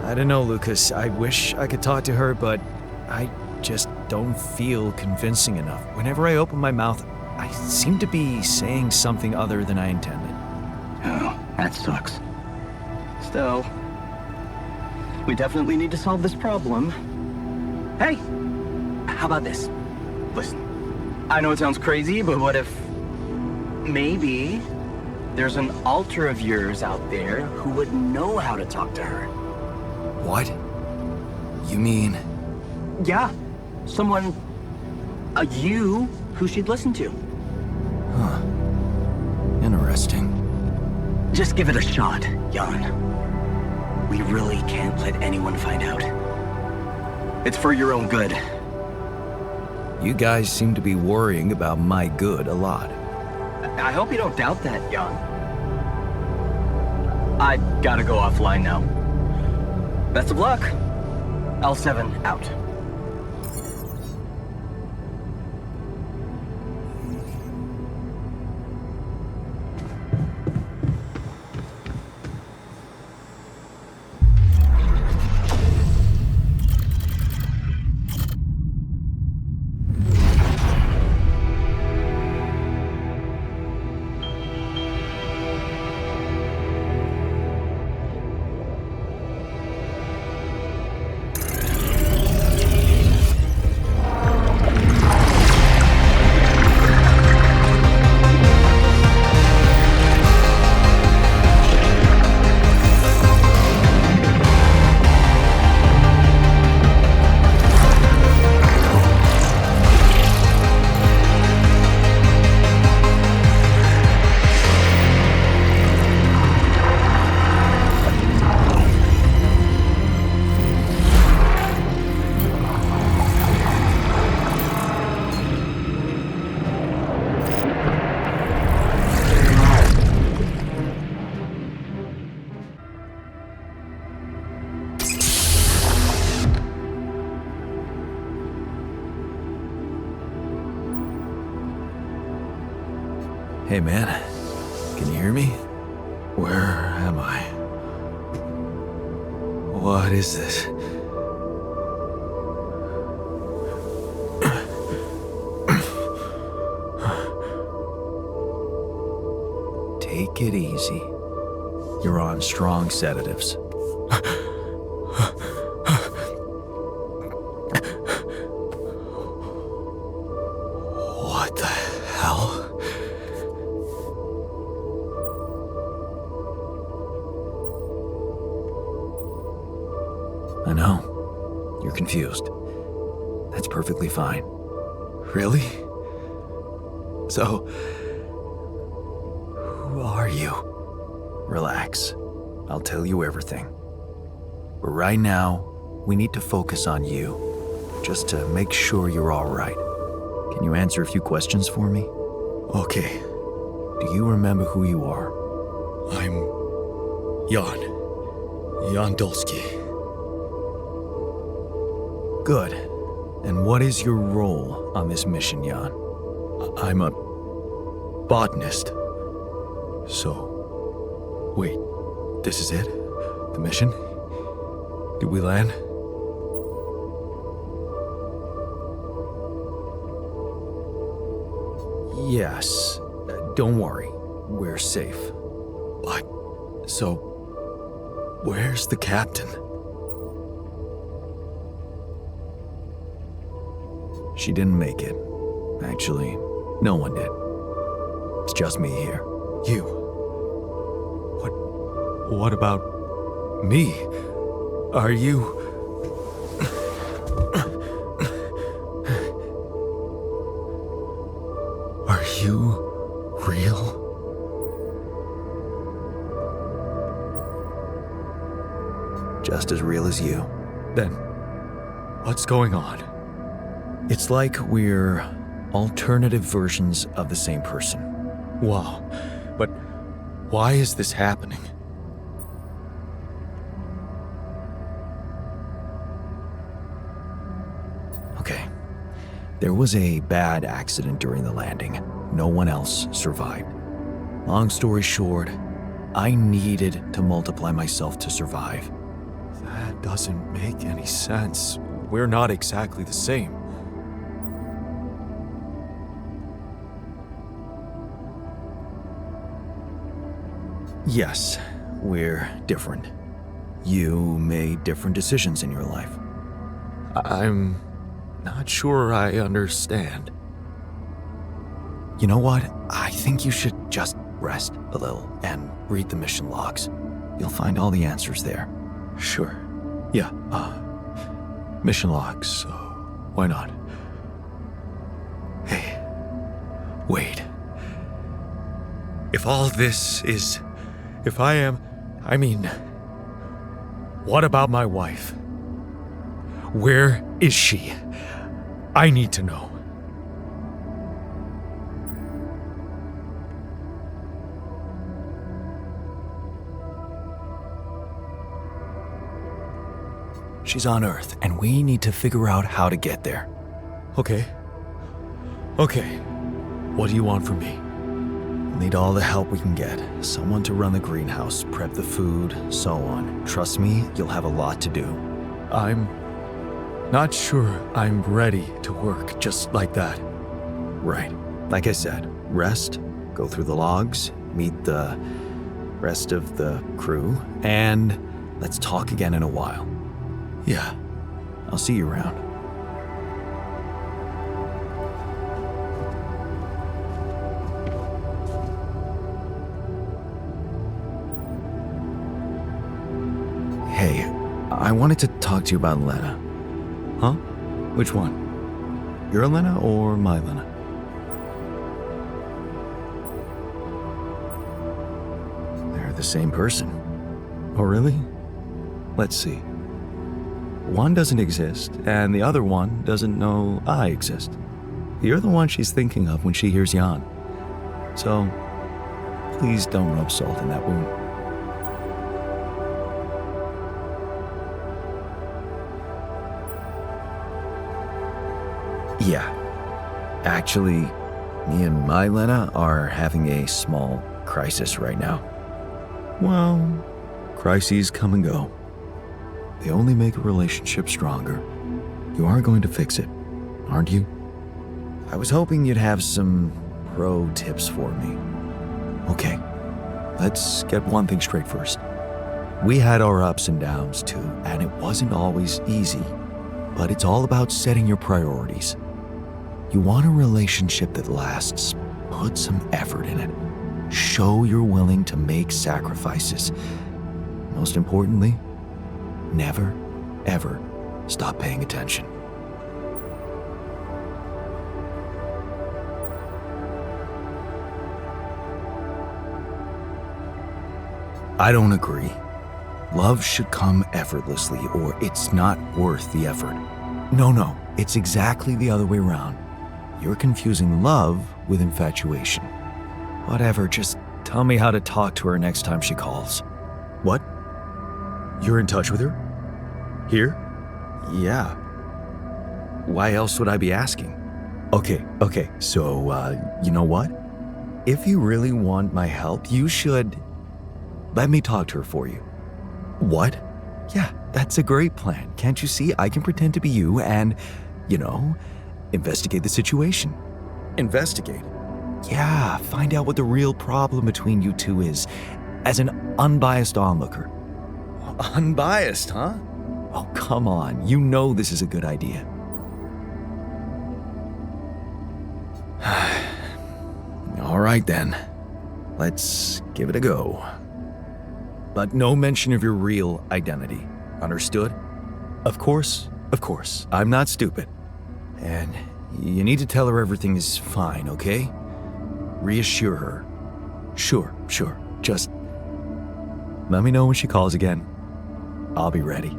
I don't know, Lucas. I wish I could talk to her, but I just don't feel convincing enough. Whenever I open my mouth, I seem to be saying something other than I intended. Oh, that sucks. Still, we definitely need to solve this problem. Hey, how about this? Listen, I know it sounds crazy, but what if maybe there's an alter of yours out there who would know how to talk to her? What? You mean? Yeah, someone, you, who she'd listen to. Huh. Interesting. Just give it a shot, Jan. We really can't let anyone find out. It's for your own good. You guys seem to be worrying about my good a lot. I hope you don't doubt that, Jan. I gotta go offline now. Best of luck. L7 out. Hey man, can you hear me? Where am I? What is this? Take it easy. You're on strong sedatives. What the hell? I know. You're confused. That's perfectly fine. Really? So, who are you? Relax. I'll tell you everything. But right now, we need to focus on you, just to make sure you're all right. Can you answer a few questions for me? Okay. Do you remember who you are? I'm Jan Dolski. Good. And what is your role on this mission, Jan? I'm a botanist. So, wait, this is it? The mission? Did we land? Yes. Don't worry. We're safe. But, so, where's the captain? She didn't make it. Actually, no one did. It's just me here. You. What about me? Are you... Are you real? Just as real as you. Then, what's going on? It's like we're alternative versions of the same person. Wow. But why is this happening? Okay. There was a bad accident during the landing. No one else survived. Long story short, I needed to multiply myself to survive. That doesn't make any sense. we're not exactly the same. Yes, we're different. You made different decisions in your life. I'm not sure I understand. You know what? I think you should just rest a little and read the mission logs. You'll find all the answers there. Sure. Yeah, mission logs. Why not? Hey, wait. If all this is... If I mean... What about my wife? Where is she? I need to know. She's on Earth, and we need to figure out how to get there. Okay. What do you want from me? We'll need all the help we can get. Someone to run the greenhouse, prep the food, so on. Trust me, you'll have a lot to do. I'm not sure I'm ready to work just like that. Right. Like I said, rest, go through the logs, meet the rest of the crew, and let's talk again in a while. Yeah, I'll see you around. Hey, I wanted to talk to you about Lena. Huh? Which one? Your Lena or my Lena? They're the same person. Oh, really? Let's see. One doesn't exist, and the other one doesn't know I exist. You're the one she's thinking of when she hears Jan. So, please don't rub salt in that wound. Yeah. Actually, me and my Lena are having a small crisis right now. Well, crises come and go. They only make a relationship stronger. You are going to fix it, aren't you? I was hoping you'd have some pro tips for me. Okay, let's get one thing straight first. We had our ups and downs too, and it wasn't always easy. But it's all about setting your priorities. You want a relationship that lasts. Put some effort in it. Show you're willing to make sacrifices. Most importantly, never, ever stop paying attention. I don't agree. Love should come effortlessly, or it's not worth the effort. No, it's exactly the other way around. You're confusing love with infatuation. Whatever, just tell me how to talk to her next time she calls. What? You're in touch with her? Here? Yeah. Why else would I be asking? Okay, so, you know what? If you really want my help, you should let me talk to her for you. What? Yeah, that's a great plan. Can't you see? I can pretend to be you and, investigate the situation. Investigate? Yeah, find out what the real problem between you two is, as an unbiased onlooker. Unbiased, huh? Oh, come on. You know this is a good idea. All right, then. Let's give it a go. But no mention of your real identity. Understood? Of course. I'm not stupid. And you need to tell her everything is fine, okay? Reassure her. Sure. Just let me know when she calls again. I'll be ready.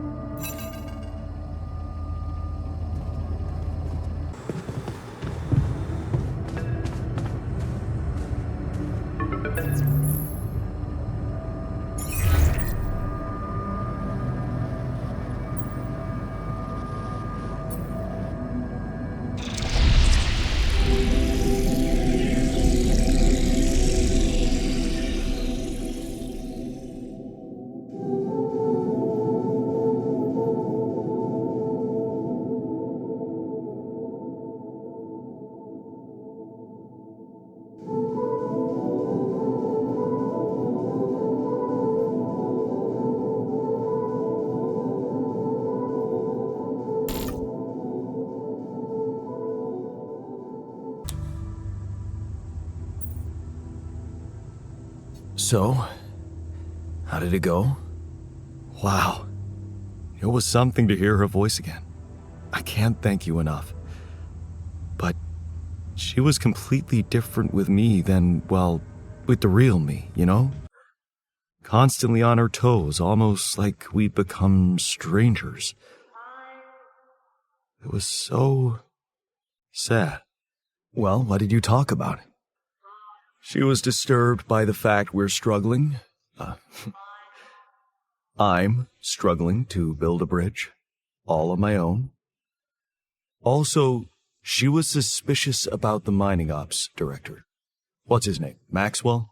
So, how did it go? Wow. It was something to hear her voice again. I can't thank you enough. But she was completely different with me than, well, with the real me, you know? Constantly on her toes, almost like we'd become strangers. It was so sad. Well, what did you talk about? She was disturbed by the fact we're struggling. I'm struggling to build a bridge, all on my own. Also, she was suspicious about the mining ops director. What's his name? Maxwell?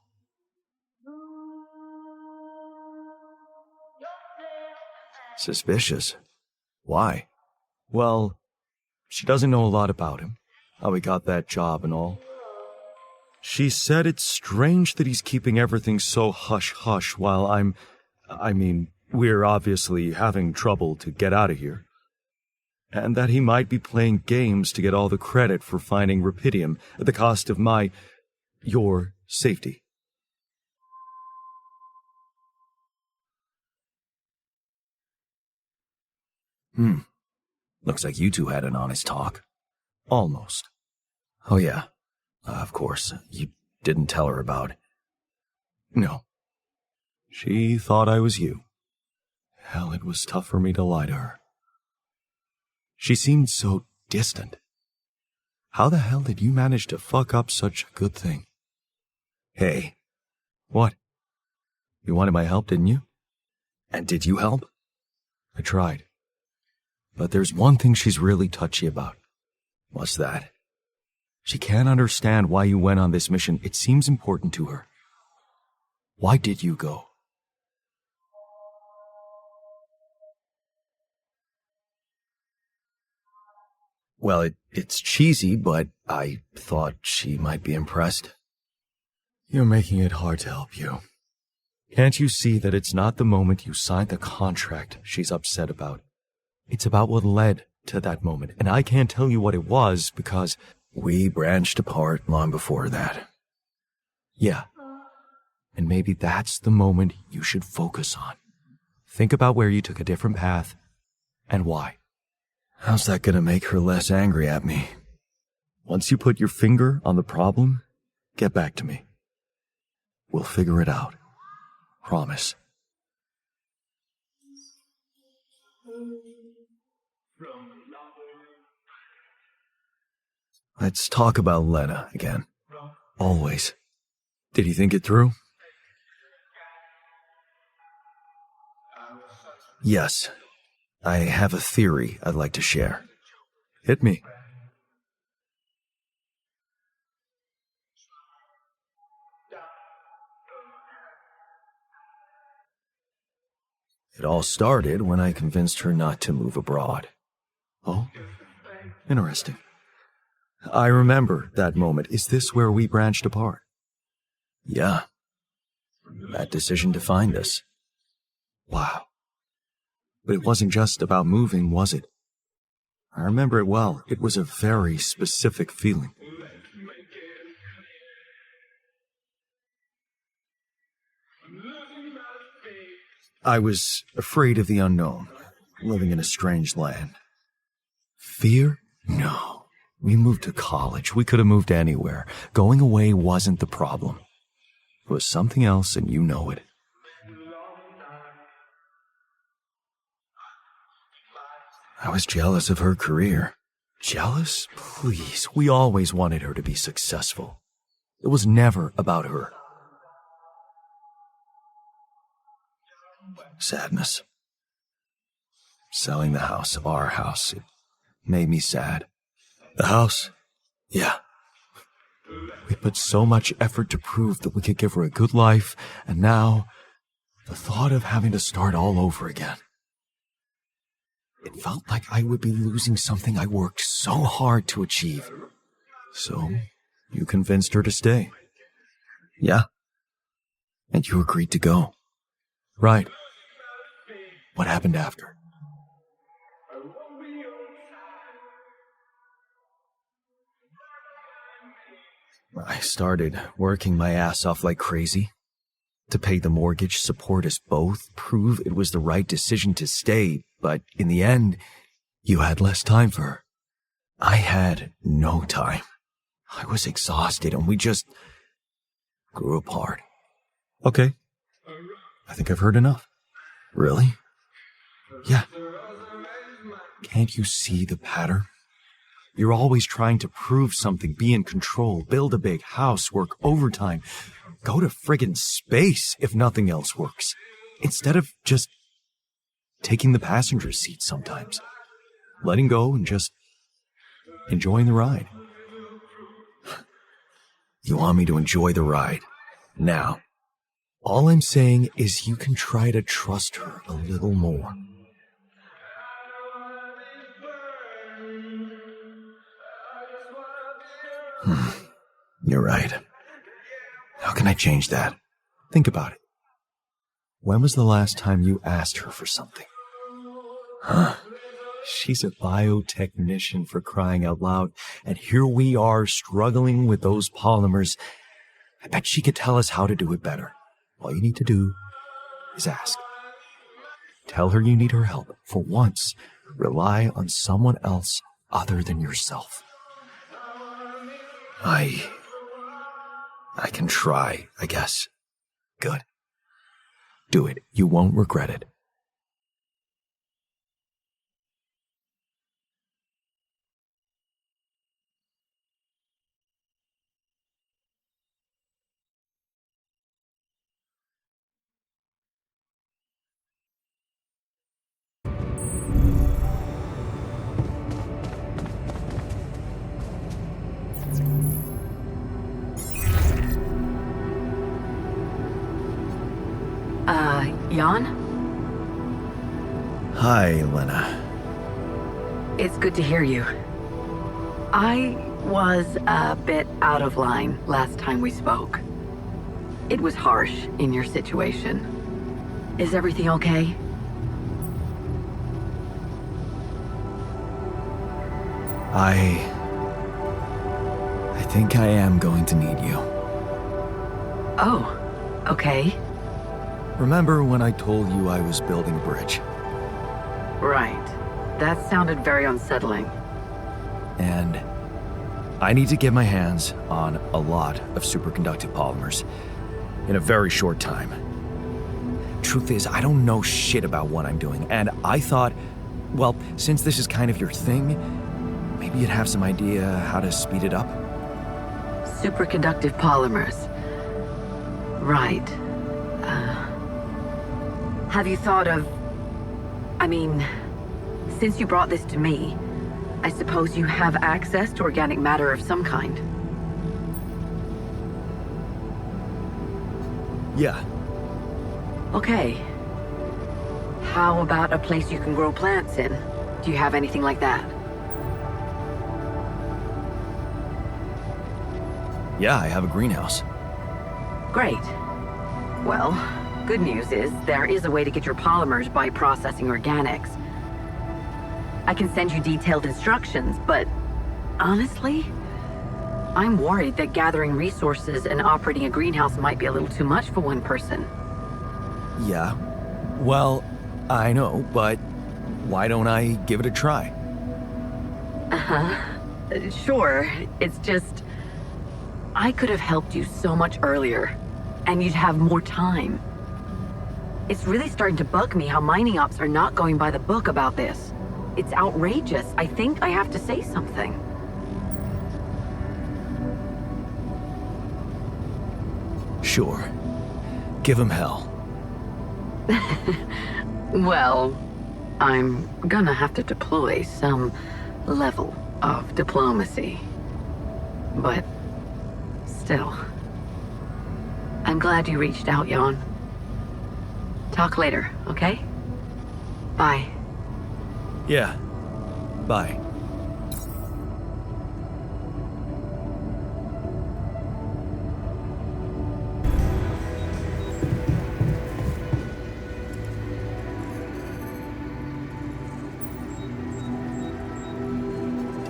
Suspicious? Why? Well, she doesn't know a lot about him, how he got that job and all. She said it's strange that he's keeping everything so hush-hush while we're obviously having trouble to get out of here. And that he might be playing games to get all the credit for finding Rapidium at the cost of your safety. Looks like you two had an honest talk. Almost. Oh yeah, of course. You didn't tell her about it. No. She thought I was you. Hell, it was tough for me to lie to her. She seemed so distant. How the hell did you manage to fuck up such a good thing? Hey. What? You wanted my help, didn't you? And did you help? I tried. But there's one thing she's really touchy about. What's that? She can't understand why you went on this mission. It seems important to her. Why did you go? Well, it's cheesy, but I thought she might be impressed. You're making it hard to help you. Can't you see that it's not the moment you signed the contract she's upset about? It's about what led to that moment, and I can't tell you what it was because we branched apart long before that. Yeah. And maybe that's the moment you should focus on. Think about where you took a different path and why. How's that gonna make her less angry at me? Once you put your finger on the problem, get back to me. We'll figure it out. Promise. Let's talk about Lena again. Always. Did you think it through? Yes. I have a theory I'd like to share. Hit me. It all started when I convinced her not to move abroad. Oh? Interesting. I remember that moment. Is this where we branched apart? Yeah. That decision defined us. Wow. But it wasn't just about moving, was it? I remember it well. It was a very specific feeling. I was afraid of the unknown, living in a strange land. Fear? No. We moved to college. We could have moved anywhere. Going away wasn't the problem. It was something else, and you know it. I was jealous of her career. Jealous? Please. We always wanted her to be successful. It was never about her. Sadness. Selling the house, our house, it made me sad. The house? Yeah. We put so much effort to prove that we could give her a good life, and now, the thought of having to start all over again. It felt like I would be losing something I worked so hard to achieve. So, you convinced her to stay? Yeah. And you agreed to go? Right. What happened after? I started working my ass off like crazy. to pay the mortgage, support us both, prove it was the right decision to stay, but in the end, you had less time for her. I had no time. I was exhausted and we just grew apart. Okay. I think I've heard enough. Really? Yeah. Can't you see the pattern? You're always trying to prove something, be in control, build a big house, work overtime, go to friggin' space if nothing else works, instead of just taking the passenger seat sometimes, letting go and just enjoying the ride. You want me to enjoy the ride now. All I'm saying is you can try to trust her a little more. You're right. How can I change that? Think about it. When was the last time you asked her for something? Huh? She's a biotechnician, for crying out loud, and here we are struggling with those polymers. I bet she could tell us how to do it better. All you need to do is ask. Tell her you need her help. For once, rely on someone else other than yourself. I can try, I guess. Good. Do it. You won't regret it. Jan? Hi, Lena. It's good to hear you. I was a bit out of line last time we spoke. It was harsh in your situation. Is everything okay? I think I am going to need you. Oh, okay. Remember when I told you I was building a bridge? Right. That sounded very unsettling. And I need to get my hands on a lot of superconductive polymers in a very short time. Truth is, I don't know shit about what I'm doing, and I thought, well, since this is kind of your thing, maybe you'd have some idea how to speed it up? Superconductive polymers. Right. Have you thought of... I mean, since you brought this to me, I suppose you have access to organic matter of some kind. Yeah. Okay. How about a place you can grow plants in? Do you have anything like that? Yeah, I have a greenhouse. Great. Well, good news is there is a way to get your polymers by processing organics. I can send you detailed instructions, but honestly, I'm worried that gathering resources and operating a greenhouse might be a little too much for one person. Yeah. Well, I know, but why don't I give it a try? Sure. It's just... I could have helped you so much earlier, and you'd have more time. It's really starting to bug me how mining ops are not going by the book about this. It's outrageous. I think I have to say something. Sure. Give him hell. Well, I'm gonna have to deploy some level of diplomacy. But still, I'm glad you reached out, Jan. Talk later, okay? Bye. Yeah. Bye.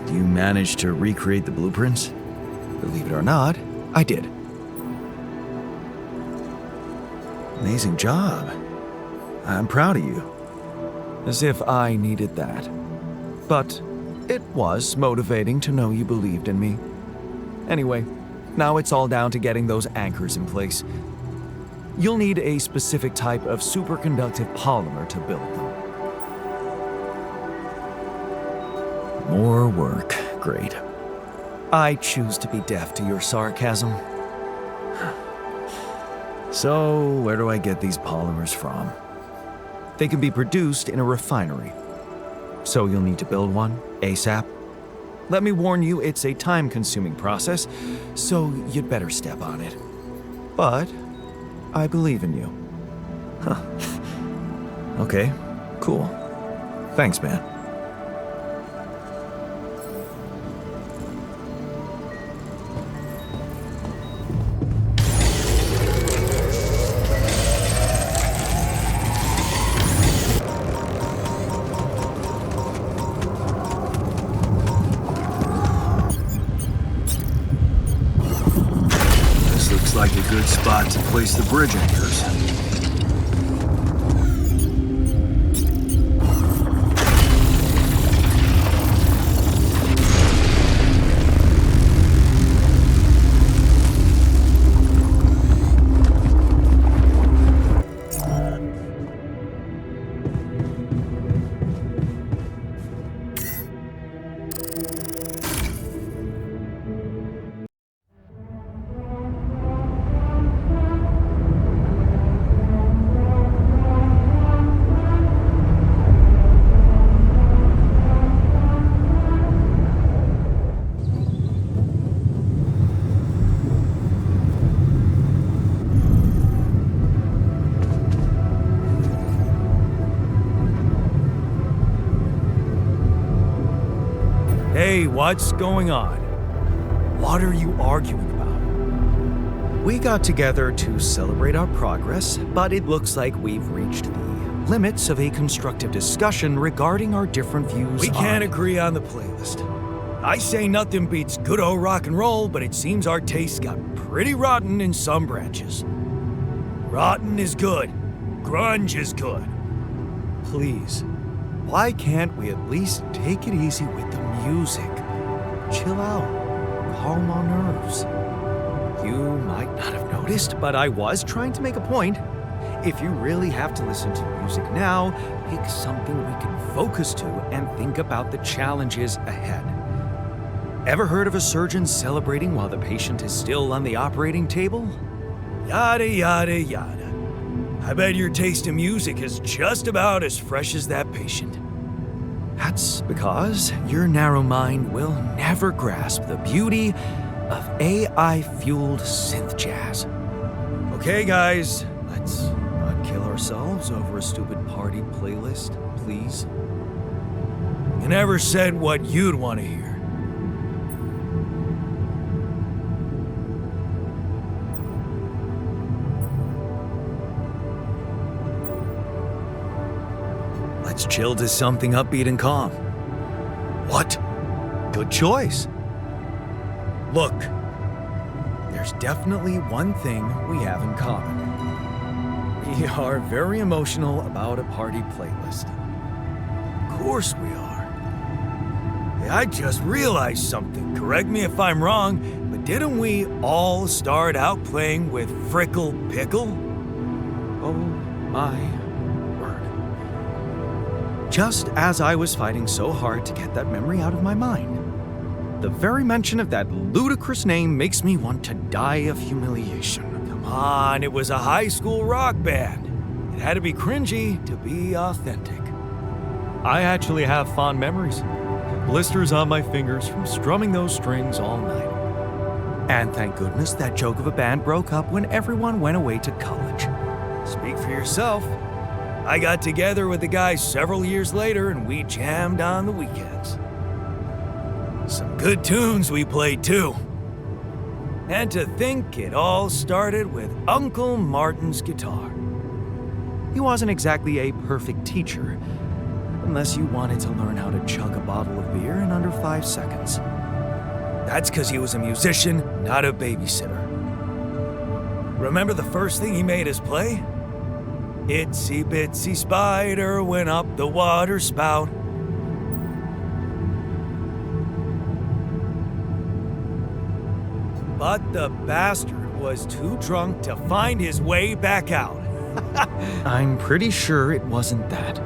Did you manage to recreate the blueprints? Believe it or not, I did. Amazing job. I'm proud of you. As if I needed that. But it was motivating to know you believed in me. Anyway, now it's all down to getting those anchors in place. You'll need a specific type of superconductive polymer to build them. More work. Great. I choose to be deaf to your sarcasm. So, where do I get these polymers from? They can be produced in a refinery. So you'll need to build one, ASAP. Let me warn you, it's a time-consuming process, so you'd better step on it. But I believe in you. Huh. Okay, cool. Thanks, man. Like a good spot to place the bridge anchors. Hey, what's going on? What are you arguing about? We got together to celebrate our progress, but it looks like we've reached the limits of a constructive discussion regarding our different views We can't on... agree on the playlist. I say nothing beats good old rock and roll, but it seems our tastes got pretty rotten in some branches. Rotten is good. Grunge is good. Please, why can't we at least take it easy with the music? Chill out. Calm our nerves. You might not have noticed, but I was trying to make a point. If you really have to listen to music now, pick something we can focus to and think about the challenges ahead. Ever heard of a surgeon celebrating while the patient is still on the operating table? Yada, yada, yada. I bet your taste in music is just about as fresh as that patient. That's because your narrow mind will never grasp the beauty of AI-fueled synth jazz. Okay, guys, let's not kill ourselves over a stupid party playlist, please. You never said what you'd want to hear. Let's chill to something upbeat and calm. What? Good choice. Look, there's definitely one thing we have in common. We are very emotional about a party playlist. Of course we are. Hey, I just realized something. Correct me if I'm wrong, but didn't we all start out playing with Frickle Pickle? Oh my word. Just as I was fighting so hard to get that memory out of my mind. The very mention of that ludicrous name makes me want to die of humiliation. Come on, it was a high school rock band. It had to be cringy to be authentic. I actually have fond memories. Blisters on my fingers from strumming those strings all night. And thank goodness that joke of a band broke up when everyone went away to college. Speak for yourself. I got together with the guys several years later and we jammed on the weekends. Some good tunes we played too. And to think it all started with Uncle Martin's guitar. He wasn't exactly a perfect teacher, unless you wanted to learn how to chug a bottle of beer in under 5 seconds. That's because he was a musician, not a babysitter. Remember the first thing he made us play? Itsy bitsy spider went up the water spout. But the bastard was too drunk to find his way back out. I'm pretty sure it wasn't that.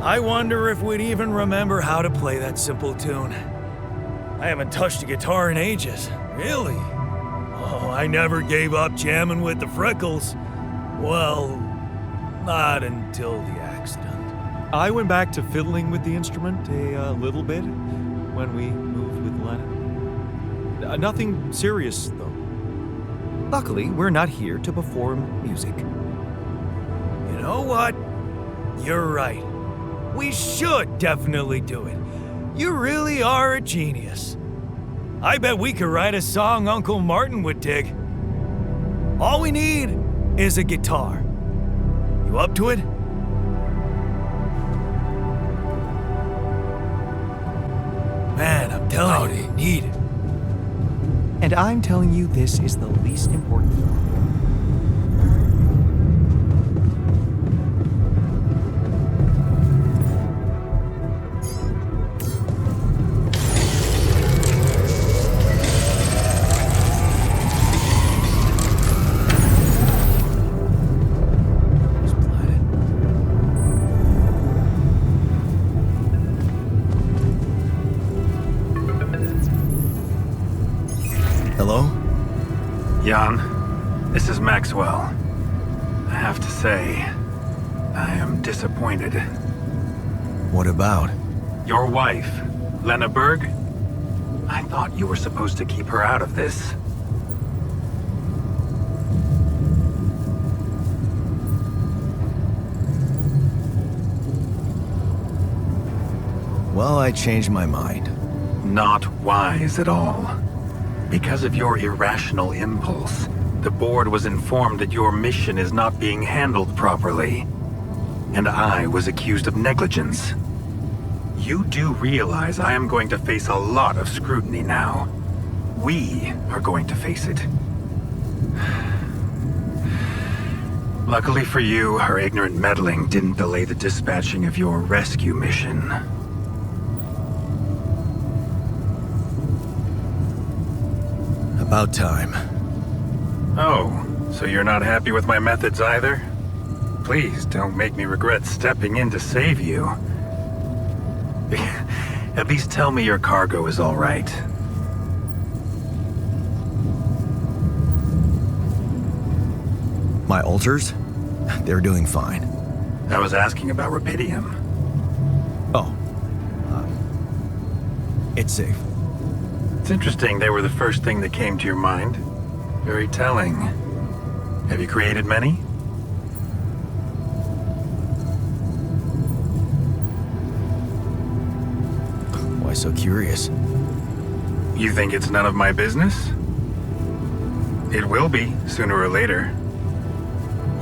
I wonder if we'd even remember how to play that simple tune. I haven't touched a guitar in ages. Really? Oh, I never gave up jamming with the Freckles. Well, not until the accident. I went back to fiddling with the instrument a little bit when we moved with Lena. Nothing serious, though. Luckily, we're not here to perform music. You know what? You're right. We should definitely do it. You really are a genius. I bet we could write a song Uncle Martin would dig. All we need is a guitar. You up to it? Man, I'm telling you, you need it. And I'm telling you, this is the least important thing. Hello? Jan, this is Maxwell. I have to say, I am disappointed. What about? Your wife, Lena Berg? I thought you were supposed to keep her out of this. Well, I changed my mind. Not wise at all. Because of your irrational impulse, the board was informed that your mission is not being handled properly. And I was accused of negligence. You do realize I am going to face a lot of scrutiny now. We are going to face it. Luckily for you, her ignorant meddling didn't delay the dispatching of your rescue mission. About time. Oh, so you're not happy with my methods either? Please don't make me regret stepping in to save you. At least tell me your cargo is all right. My alters? They're doing fine. I was asking about Rapidium. Oh. It's safe. It's interesting they were the first thing that came to your mind. Very telling. Have you created many? Why so curious? You think it's none of my business? It will be, sooner or later.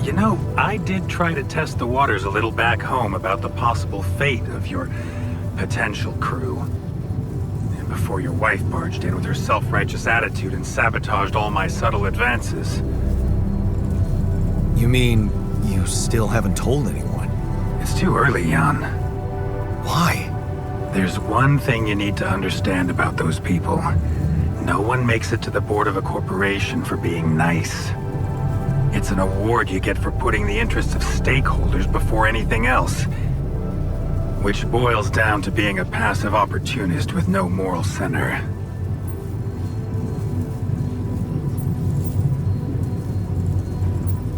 You know, I did try to test the waters a little back home about the possible fate of your potential crew. And before your wife barged in with her self-righteous attitude and sabotaged all my subtle advances. You mean you still haven't told anyone? It's too early, Jan. Why? There's one thing you need to understand about those people. No one makes it to the board of a corporation for being nice. It's an award you get for putting the interests of stakeholders before anything else. Which boils down to being a passive opportunist with no moral center.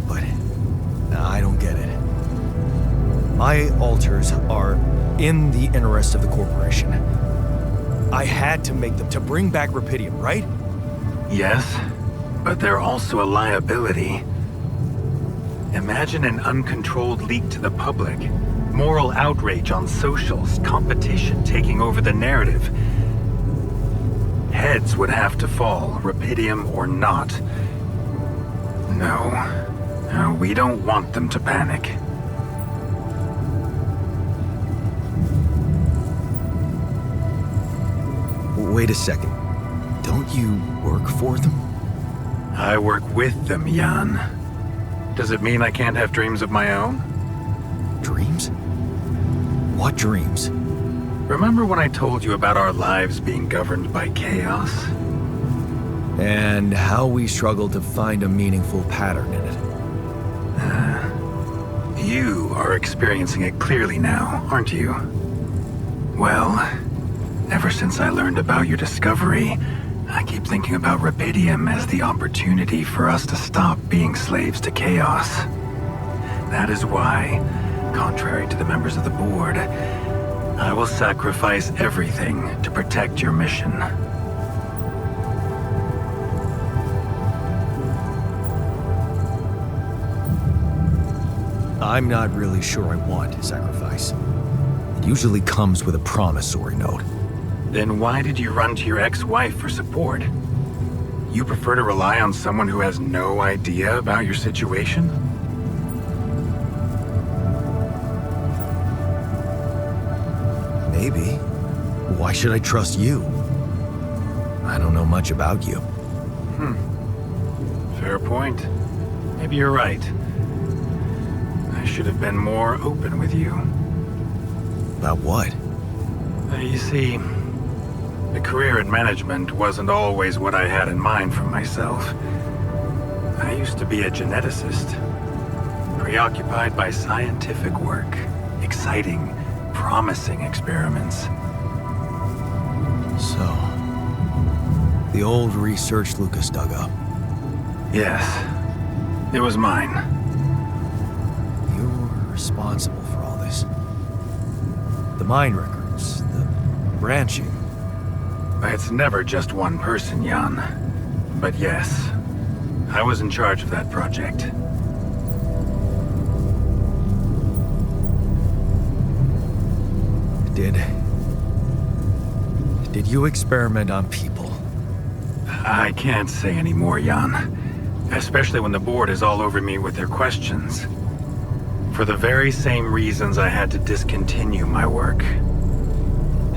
But I don't get it. My alters are in the interest of the corporation. I had to make them to bring back Rapidium, right? Yes, but they're also a liability. Imagine an uncontrolled leak to the public. Moral outrage on socials, competition taking over the narrative. Heads would have to fall, Rapidium or not. No, we don't want them to panic. Wait a second. Don't you work for them? I work with them, Jan. Does it mean I can't have dreams of my own? Dreams? What dreams? Remember when I told you about our lives being governed by chaos? And how we struggle to find a meaningful pattern in it. You are experiencing it clearly now, aren't you? Well, ever since I learned about your discovery, I keep thinking about Rapidium as the opportunity for us to stop being slaves to chaos. That is why, contrary to the members of the board, I will sacrifice everything to protect your mission. I'm not really sure I want sacrifice. It usually comes with a promissory note. Then why did you run to your ex-wife for support? You prefer to rely on someone who has no idea about your situation? Maybe. Why should I trust you? I don't know much about you. Fair point. Maybe you're right. I should have been more open with you. About what? You see, a career in management wasn't always what I had in mind for myself. I used to be a geneticist, preoccupied by scientific work, exciting, promising experiments. So, the old research Lucas dug up. Yes, it was mine. You were responsible for all this. The mine records, the branching. It's never just one person, Jan. But yes, I was in charge of that project. Did you experiment on people? I can't say any more, Jan. Especially when the board is all over me with their questions. For the very same reasons I had to discontinue my work.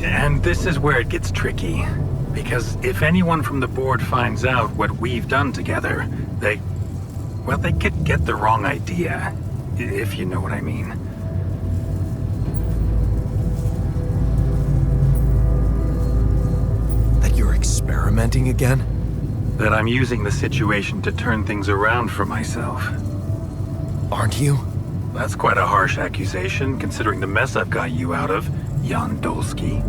And this is where it gets tricky. Because if anyone from the board finds out what we've done together, they could get the wrong idea. If you know what I mean. That you're experimenting again? That I'm using the situation to turn things around for myself. Aren't you? That's quite a harsh accusation, considering the mess I've got you out of, Jan Dolski.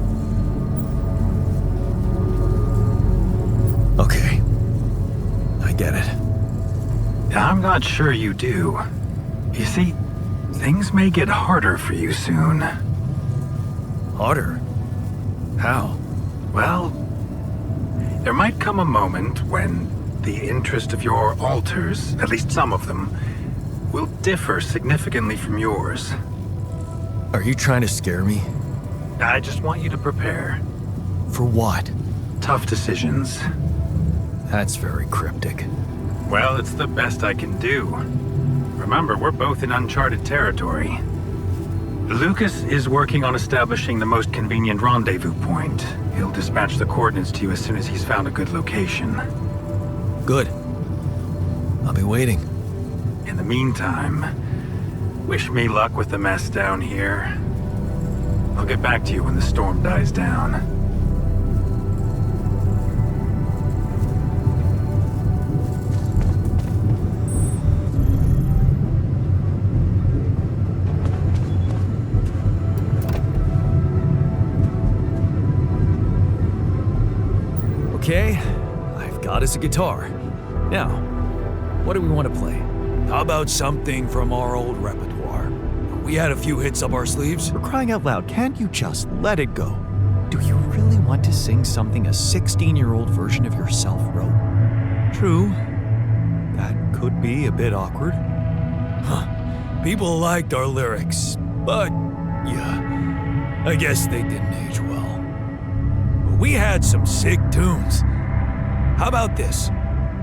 Okay. I get it. I'm not sure you do. You see, things may get harder for you soon. Harder? How? Well, there might come a moment when the interest of your alters, at least some of them, will differ significantly from yours. Are you trying to scare me? I just want you to prepare. For what? Tough decisions. That's very cryptic. Well, it's the best I can do. Remember, we're both in uncharted territory. Lucas is working on establishing the most convenient rendezvous point. He'll dispatch the coordinates to you as soon as he's found a good location. Good. I'll be waiting. In the meantime, wish me luck with the mess down here. I'll get back to you when the storm dies down. Okay, I've got us a guitar. Now, what do we want to play? How about something from our old repertoire? We had a few hits up our sleeves. For crying out loud, can't you just let it go? Do you really want to sing something a 16-year-old version of yourself wrote? True. That could be a bit awkward. Huh. People liked our lyrics, but yeah, I guess they didn't age well. But we had some sick tunes. How about this?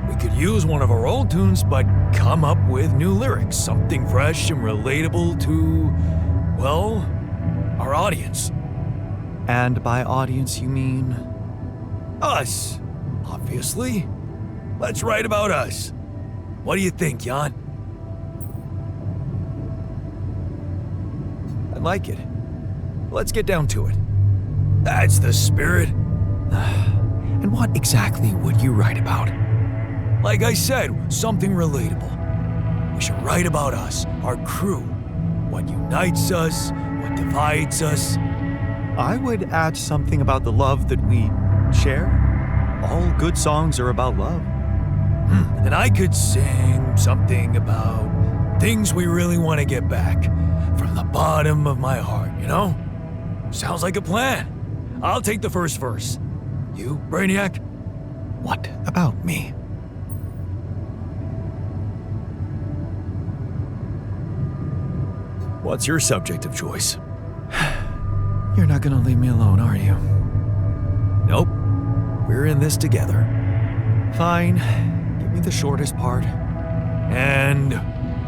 We could use one of our old tunes, but come up with new lyrics, something fresh and relatable to, well, our audience. And by audience, you mean? Us, obviously. Let's write about us. What do you think, Jan? like it. Let's get down to it. That's the spirit. And what exactly would you write about? Like I said, something relatable. We should write about us, our crew. What unites us, what divides us. I would add something about the love that we share. All good songs are about love. And I could sing something about things we really want to get back from the bottom of my heart, you know? Sounds like a plan. I'll take the first verse. You, Brainiac? What about me? What's your subject of choice? You're not gonna leave me alone, are you? Nope. We're in this together. Fine. Give me the shortest part. And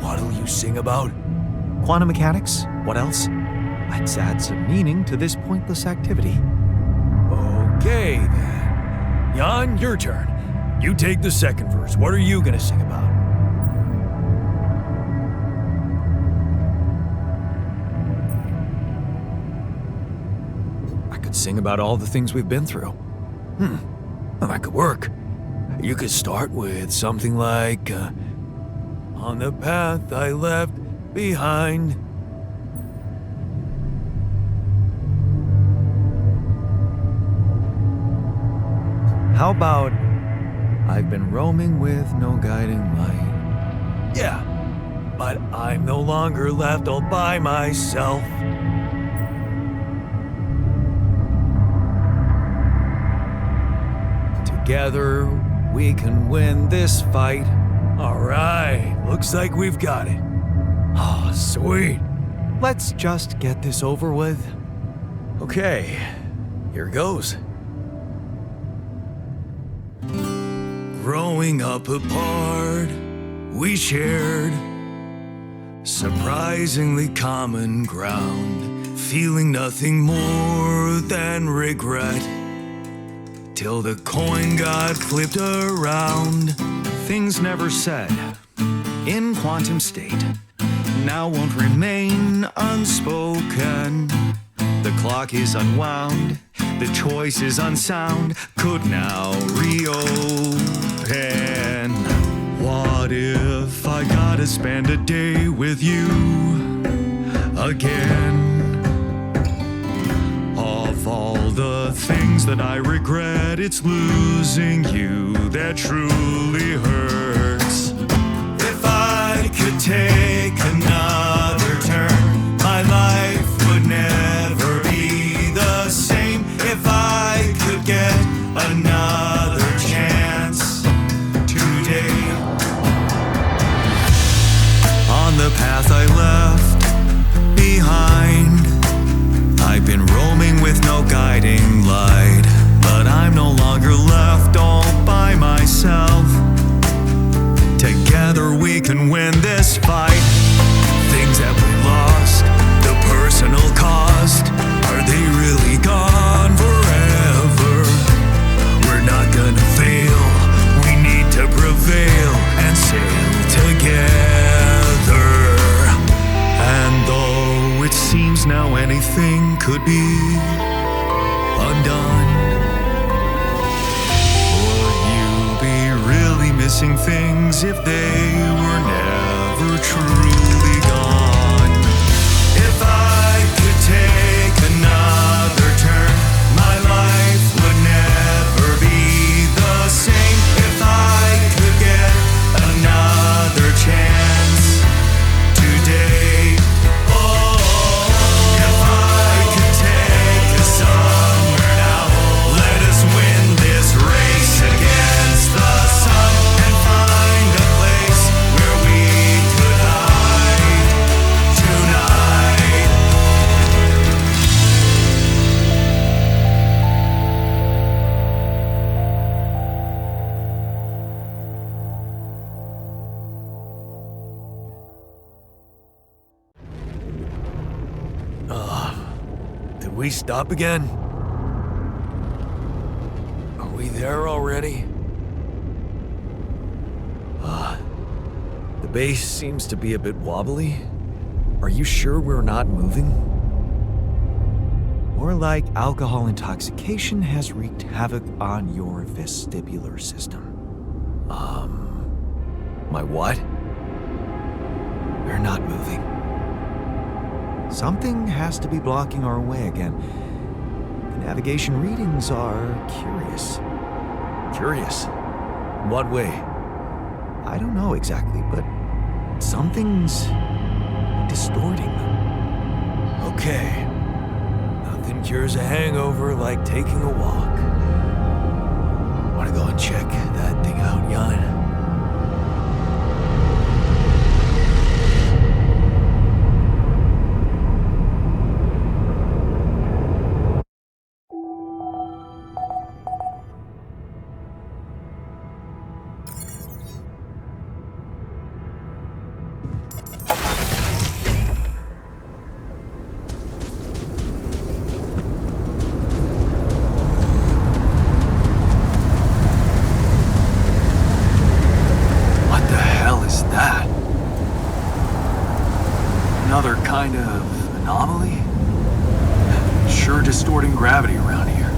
what'll you sing about? Quantum mechanics? What else? Let's add some meaning to this pointless activity. Okay, then. Jan, your turn. You take the second verse. What are you gonna sing about? I could sing about all the things we've been through. Well, that could work. You could start with something like, on the path I left behind. How about I've been roaming with no guiding light? Yeah, but I'm no longer left all by myself. Together, we can win this fight. All right, looks like we've got it. Oh, sweet. Let's just get this over with. Okay, here goes. Growing up apart, we shared surprisingly common ground, feeling nothing more than regret, till the coin got flipped around. Things never said in quantum state now won't remain unspoken. The clock is unwound, the choice is unsound, could now reopen. What if I gotta spend a day with you again? Of all the things that I regret, it's losing you that truly hurts. If I could take another turn, my life would never be the same. If I could get another chance today. On the path I left behind, I've been roaming with no guiding light, but I'm no longer left all by myself. Together we can win this fight. Things that we lost, the personal cost, are they really gone forever? We're not gonna fail, we need to prevail and sail together. And though it seems now anything could be undone, would you be really missing things if they were never truly gone? If I could take another turn, my life would never be the same. If I could get another chance today. Oh, if I could take us somewhere now, let us win this race against the sun and find a place where we could hide tonight. Did we stop again? Are we there already? The base seems to be a bit wobbly. Are you sure we're not moving? More like alcohol intoxication has wreaked havoc on your vestibular system. My what? We're not moving. Something has to be blocking our way again. The navigation readings are curious. Curious? In what way? I don't know exactly, but something's distorting them. Okay. Nothing cures a hangover like taking a walk. Wanna go and check that thing out, Jan? Another kind of anomaly? Sure distorting gravity around here.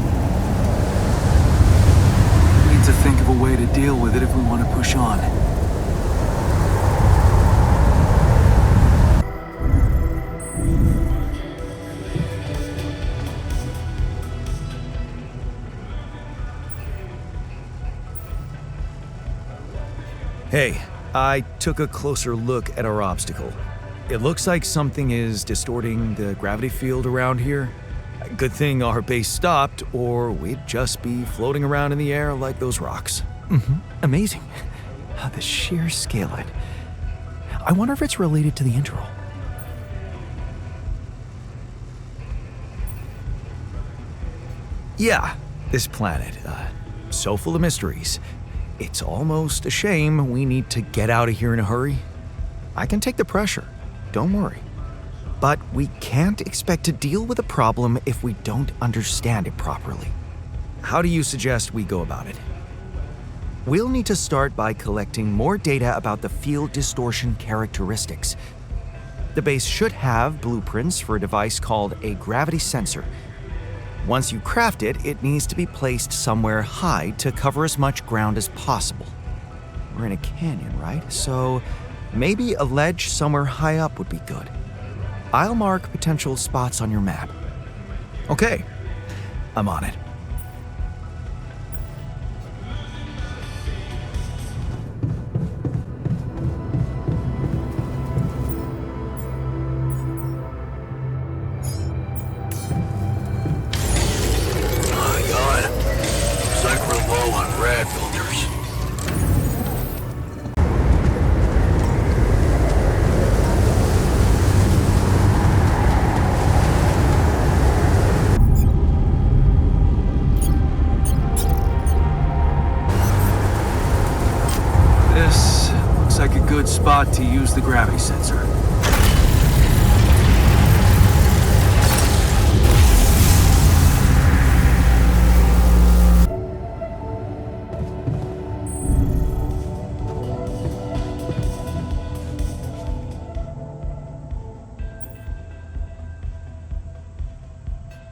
We need to think of a way to deal with it if we want to push on. Hey, I took a closer look at our obstacle. It looks like something is distorting the gravity field around here. Good thing our base stopped, or we'd just be floating around in the air like those rocks. Amazing. The sheer scale of it. I wonder if it's related to the interval. Yeah, this planet, so full of mysteries. It's almost a shame we need to get out of here in a hurry. I can take the pressure, don't worry. But we can't expect to deal with a problem if we don't understand it properly. How do you suggest we go about it? We'll need to start by collecting more data about the field distortion characteristics. The base should have blueprints for a device called a gravity sensor. Once you craft it, it needs to be placed somewhere high to cover as much ground as possible. We're in a canyon, right? So maybe a ledge somewhere high up would be good. I'll mark potential spots on your map. Okay, I'm on it. This looks like a good spot to use the gravity sensor.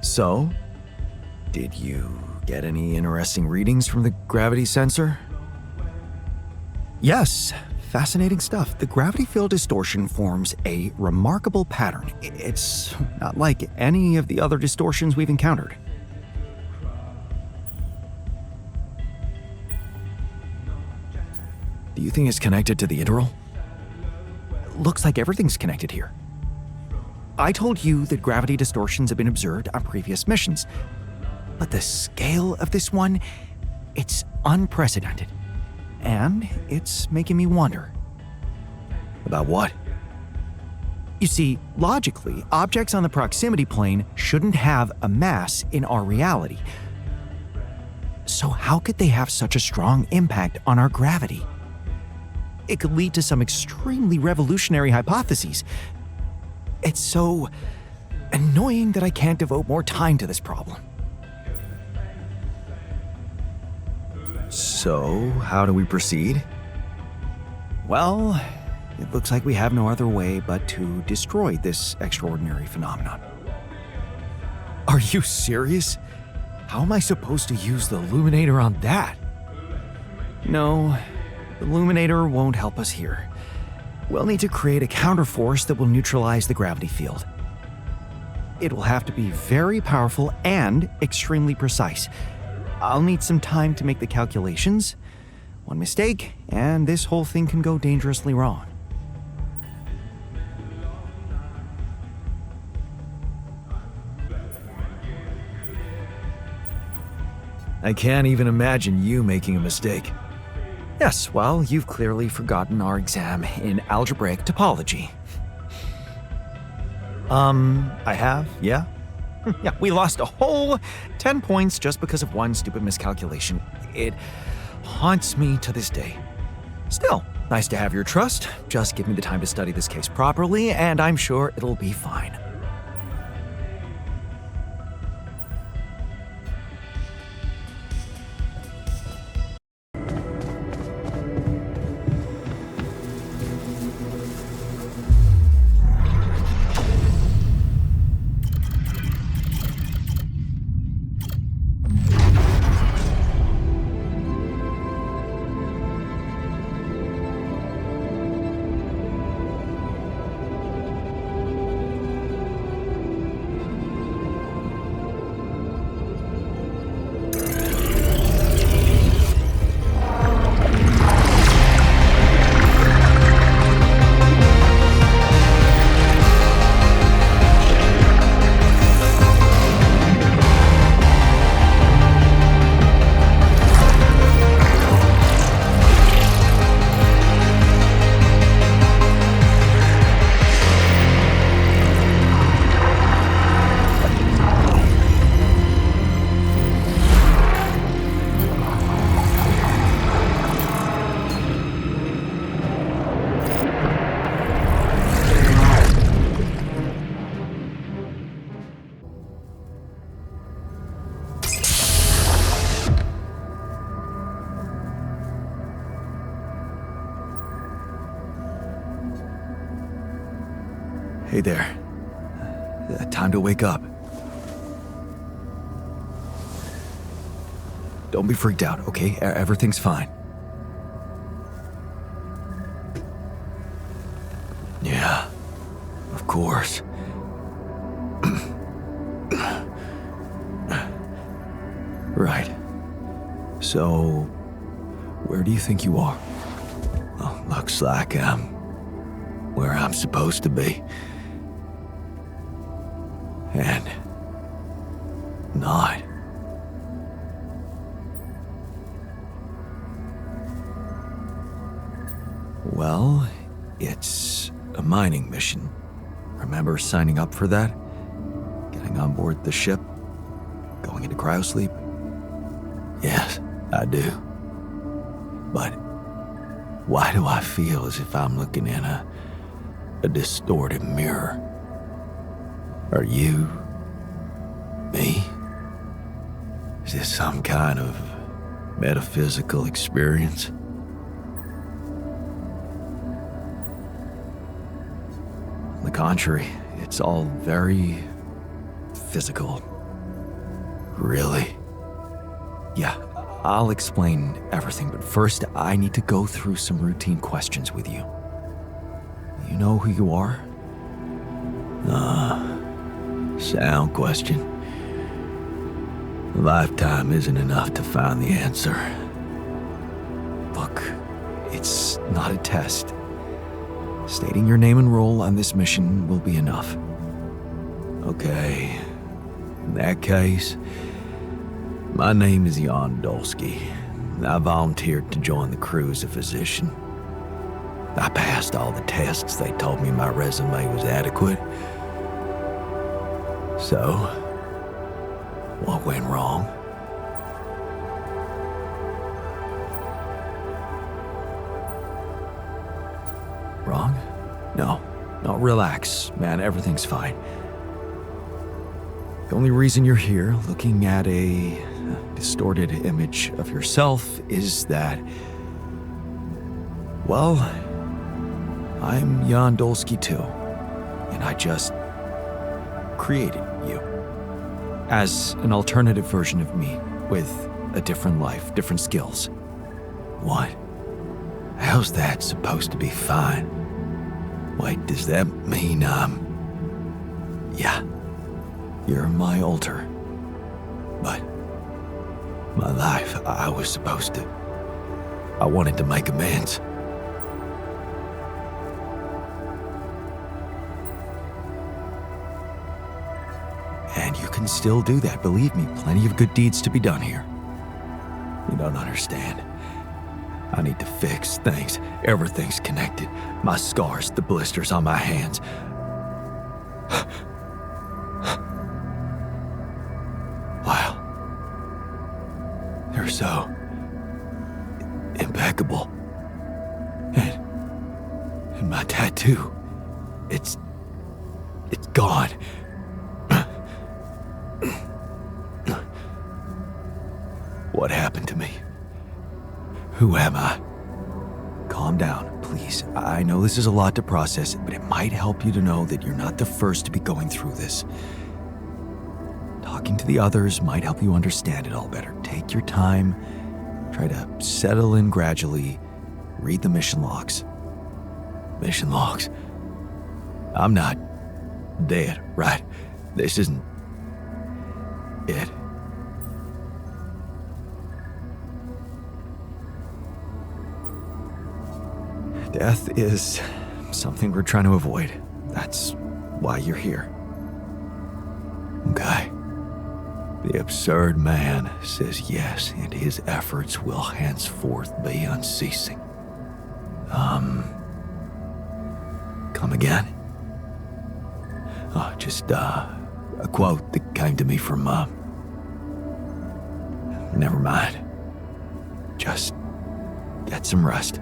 So, did you get any interesting readings from the gravity sensor? Yes, fascinating stuff. The gravity field distortion forms a remarkable pattern. It's not like any of the other distortions we've encountered. Do you think it's connected to the interval? Looks like everything's connected here. I told you that gravity distortions have been observed on previous missions, but the scale of this one, it's unprecedented. And it's making me wonder. About what? You see, logically, objects on the proximity plane shouldn't have a mass in our reality. So how could they have such a strong impact on our gravity? It could lead to some extremely revolutionary hypotheses. It's so annoying that I can't devote more time to this problem. So, how do we proceed? Well, it looks like we have no other way but to destroy this extraordinary phenomenon. Are you serious? How am I supposed to use the illuminator on that? No, the illuminator won't help us here. We'll need to create a counterforce that will neutralize the gravity field. It will have to be very powerful and extremely precise. I'll need some time to make the calculations. One mistake, and this whole thing can go dangerously wrong. I can't even imagine you making a mistake. Yes, well, you've clearly forgotten our exam in algebraic topology. I have, yeah? Yeah, we lost a whole 10 points just because of one stupid miscalculation. It haunts me to this day. Still, nice to have your trust. Just give me the time to study this case properly, and I'm sure it'll be fine. Hey there. Time to wake up. Don't be freaked out, okay? Everything's fine. Yeah, of course. Right. So, where do you think you are? Well, looks like I'm where I'm supposed to be. And not. Well, it's a mining mission. Remember signing up for that? Getting on board the ship? Going into cryosleep? Yes, I do. But why do I feel as if I'm looking in a distorted mirror? Are you me? Is this some kind of metaphysical experience? On the contrary, it's all very physical. Really? Yeah, I'll explain everything, but first I need to go through some routine questions with you. You know who you are? Sound question. A lifetime isn't enough to find the answer. Look, it's not a test. Stating your name and role on this mission will be enough. Okay, in that case, my name is Jan Dolski. I volunteered to join the crew as a physician. I passed all the tests. They told me my resume was adequate. So, what went wrong? Wrong? No, relax, man, everything's fine. The only reason you're here looking at a distorted image of yourself is that, well, I'm Jan Dolski too, and I just created you. as an alternative version of me, with a different life, different skills. What? How's that supposed to be fine? Wait, does that mean, Yeah, you're my alter. But my life, I was supposed to... I wanted to make amends. And you can still do that, believe me, plenty of good deeds to be done here. You don't understand. I need to fix things. Everything's connected. My scars, the blisters on my hands. Wow. They're so impeccable. And my tattoo, it's gone. What happened to me? Who am I? Calm down, please. I know this is a lot to process, but it might help you to know that you're not the first to be going through this. Talking to the others might help you understand it all better. Take your time. Try to settle in gradually. Read the mission logs. Mission logs? I'm not dead, right? This isn't it. Death is something we're trying to avoid. That's why you're here. Okay. The absurd man says yes, and his efforts will henceforth be unceasing. Come again? Oh, just, a quote that came to me from, never mind. Just get some rest.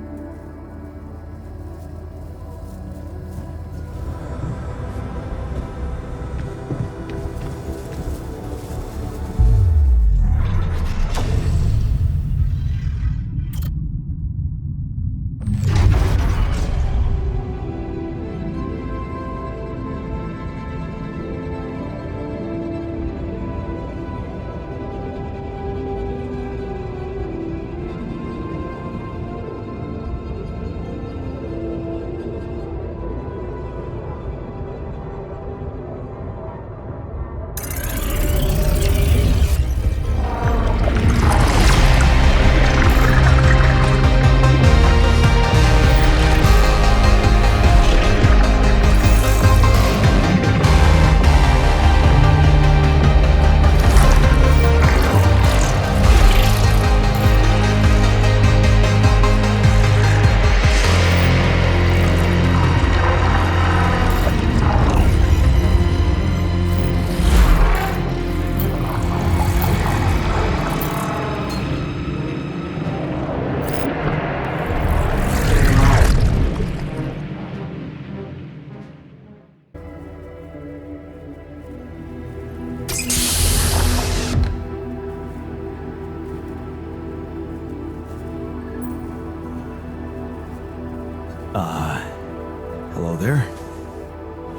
Hello there.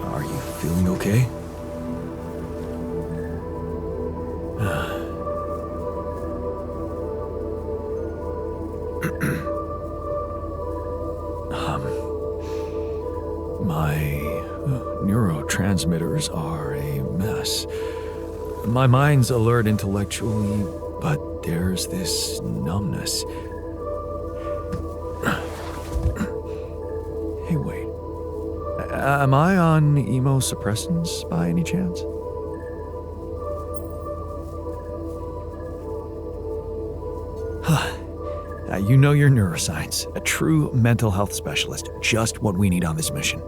Are you feeling okay? My neurotransmitters are a mess. My mind's alert intellectually, but there's this numbness. Hey, wait. Am I on immunosuppressants by any chance? You know your neuroscience. A true mental health specialist. Just what we need on this mission.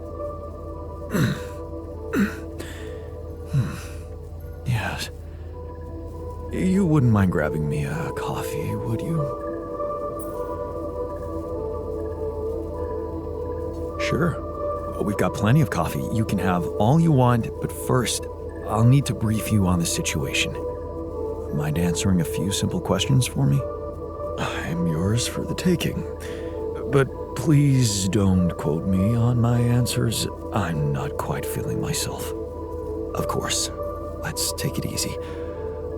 Yes. You wouldn't mind grabbing me a coffee, would you? Sure. We've got plenty of coffee. You can have all you want, but first, I'll need to brief you on the situation. Mind answering a few simple questions for me? I'm yours for the taking. But please don't quote me on my answers. I'm not quite feeling myself. Of course. Let's take it easy.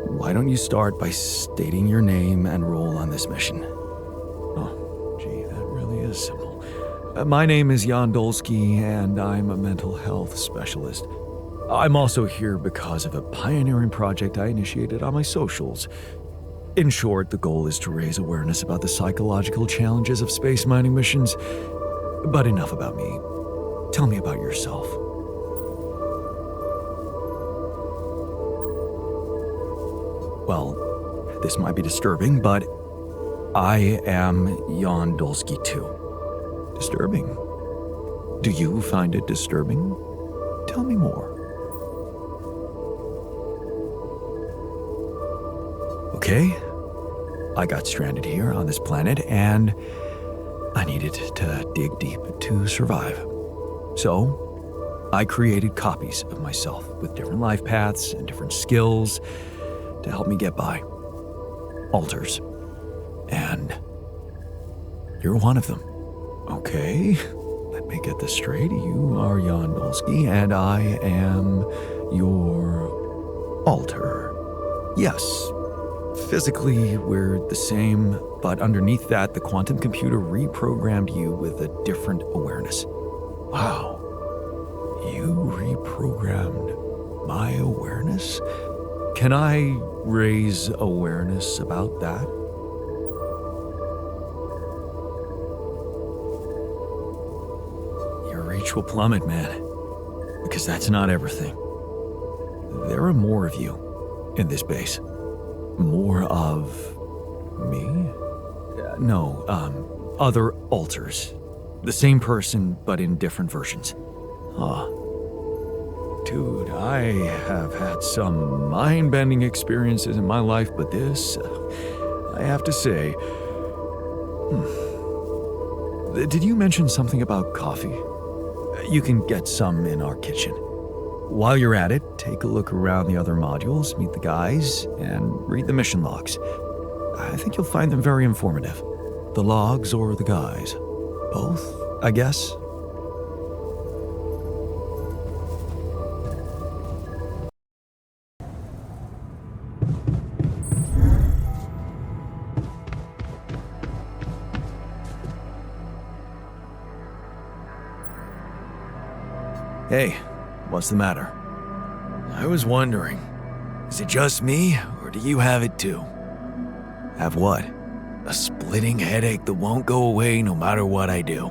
Why don't you start by stating your name and role on this mission? Oh, gee, that really is simple. My name is Jan Dolski, and I'm a mental health specialist. I'm also here because of a pioneering project I initiated on my socials. In short, the goal is to raise awareness about the psychological challenges of space mining missions. But enough about me. Tell me about yourself. Well, this might be disturbing, but I am Jan Dolski too. Disturbing? Do you find it disturbing? Tell me more. Okay, I got stranded here on this planet, and I needed to dig deep to survive. So, I created copies of myself with different life paths and different skills to help me get by. Alters. And you're one of them. Okay, let me get this straight. You are Jan Dolski, and I am your alter. Yes. Physically, we're the same, but underneath that, the quantum computer reprogrammed you with a different awareness. Wow. You reprogrammed my awareness? Can I raise awareness about that? Your reach will plummet, man. Because that's not everything. There are more of you in this base. More of me? No, other alters. The same person, but in different versions. Dude, I have had some mind-bending experiences in my life, but this, I have to say... Did you mention something about coffee? You can get some in our kitchen. While you're at it, take a look around the other modules, meet the guys, and read the mission logs. I think you'll find them very informative. The logs or the guys? Both, I guess? Hey, what's the matter? I was wondering, is it just me, or do you have it too? Have what? A splitting headache that won't go away no matter what I do.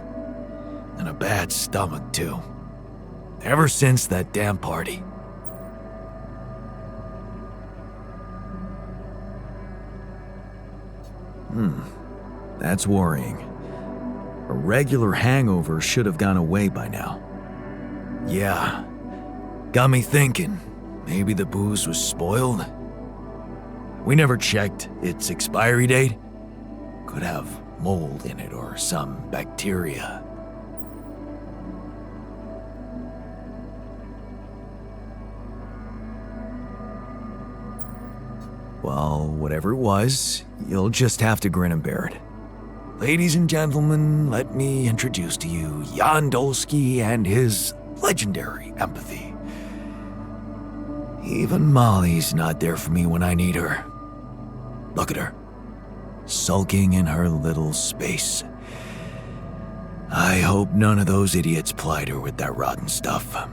And a bad stomach too. Ever since that damn party. That's worrying. A regular hangover should have gone away by now. Yeah. Got me thinking, maybe the booze was spoiled? We never checked its expiry date. Could have mold in it or some bacteria. Well, whatever it was, you'll just have to grin and bear it. Ladies and gentlemen, let me introduce to you Jan Dolski and his legendary empathy. Even Molly's not there for me when I need her. Look at her, sulking in her little space. I hope none of those idiots plied her with that rotten stuff.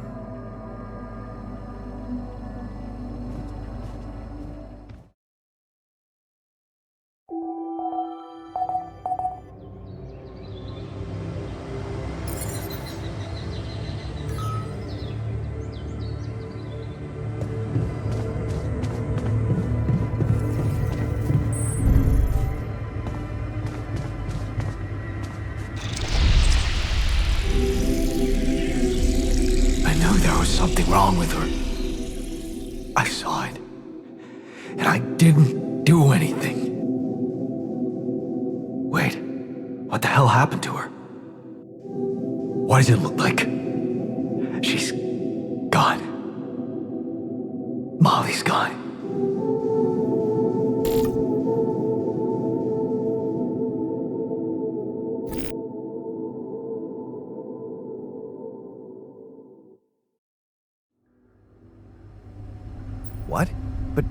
Something wrong with her. I saw it. And I didn't do anything. Wait, what the hell happened to her? What does it look like? She's gone. Molly's gone. What? But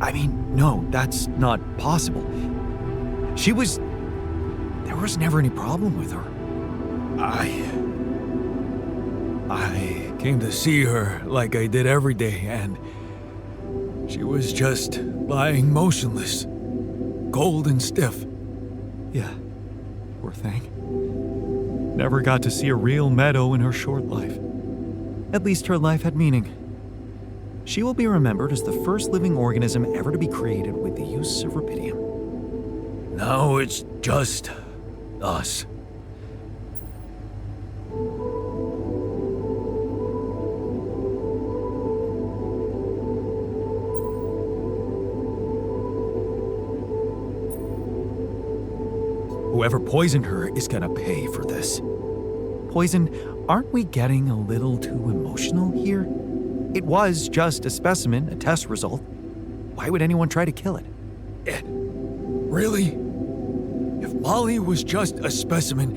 I mean, no, that's not possible. There was never any problem with her. I came to see her like I did every day, and she was just lying motionless, cold and stiff. Yeah, poor thing. Never got to see a real meadow in her short life. At least her life had meaning. She will be remembered as the first living organism ever to be created with the use of Rapidium. Now it's just us. Whoever poisoned her is gonna pay for this. Poison, aren't we getting a little too emotional here? It was just a specimen, a test result. Why would anyone try to kill it? Really? If Molly was just a specimen,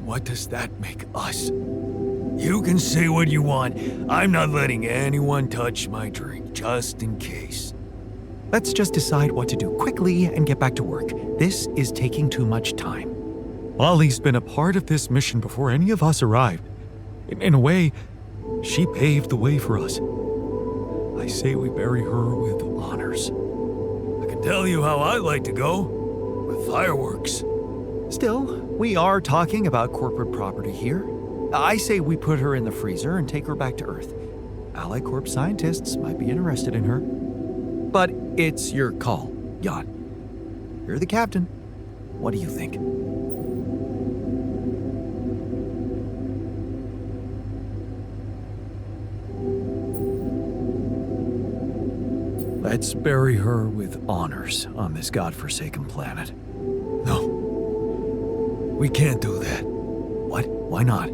what does that make us? You can say what you want. I'm not letting anyone touch my drink, just in case. Let's just decide what to do quickly and get back to work. This is taking too much time. Molly's been a part of this mission before any of us arrived. In a way, she paved the way for us. I say we bury her with honors. I can tell you how I like to go. With fireworks. Still, we are talking about corporate property here. I say we put her in the freezer and take her back to Earth. Ally Corp scientists might be interested in her. But it's your call, Jan. You're the captain. What do you think? Let's bury her with honors on this godforsaken planet. No. We can't do that. What? Why not?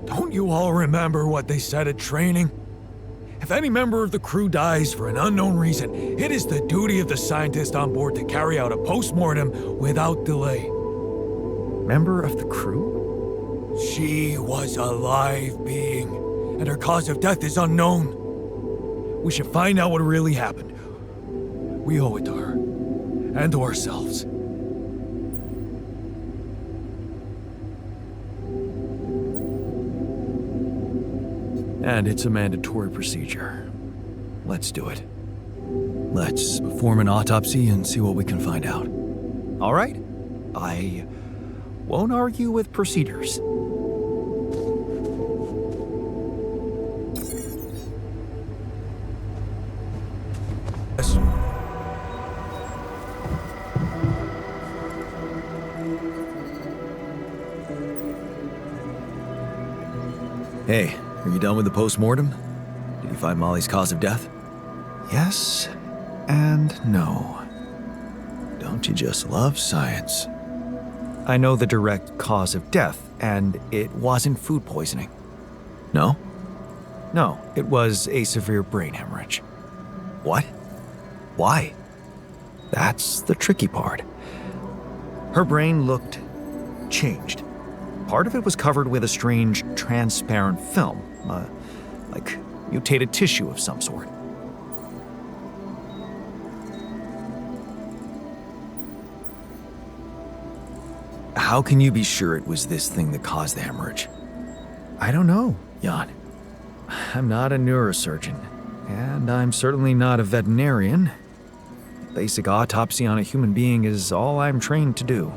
Don't you all remember what they said at training? If any member of the crew dies for an unknown reason, it is the duty of the scientist on board to carry out a post-mortem without delay. Member of the crew? She was a live being, and her cause of death is unknown. We should find out what really happened. We owe it to her, and to ourselves. And it's a mandatory procedure. Let's do it. Let's perform an autopsy and see what we can find out. All right? I won't argue with procedures. Hey, are you done with the post-mortem? Did you find Molly's cause of death? Yes and no. Don't you just love science? I know the direct cause of death, and it wasn't food poisoning. No? No, it was a severe brain hemorrhage. What? Why? That's the tricky part. Her brain looked changed. Part of it was covered with a strange, transparent film, like mutated tissue of some sort. How can you be sure it was this thing that caused the hemorrhage? I don't know, Jan. I'm not a neurosurgeon, and I'm certainly not a veterinarian. Basic autopsy on a human being is all I'm trained to do.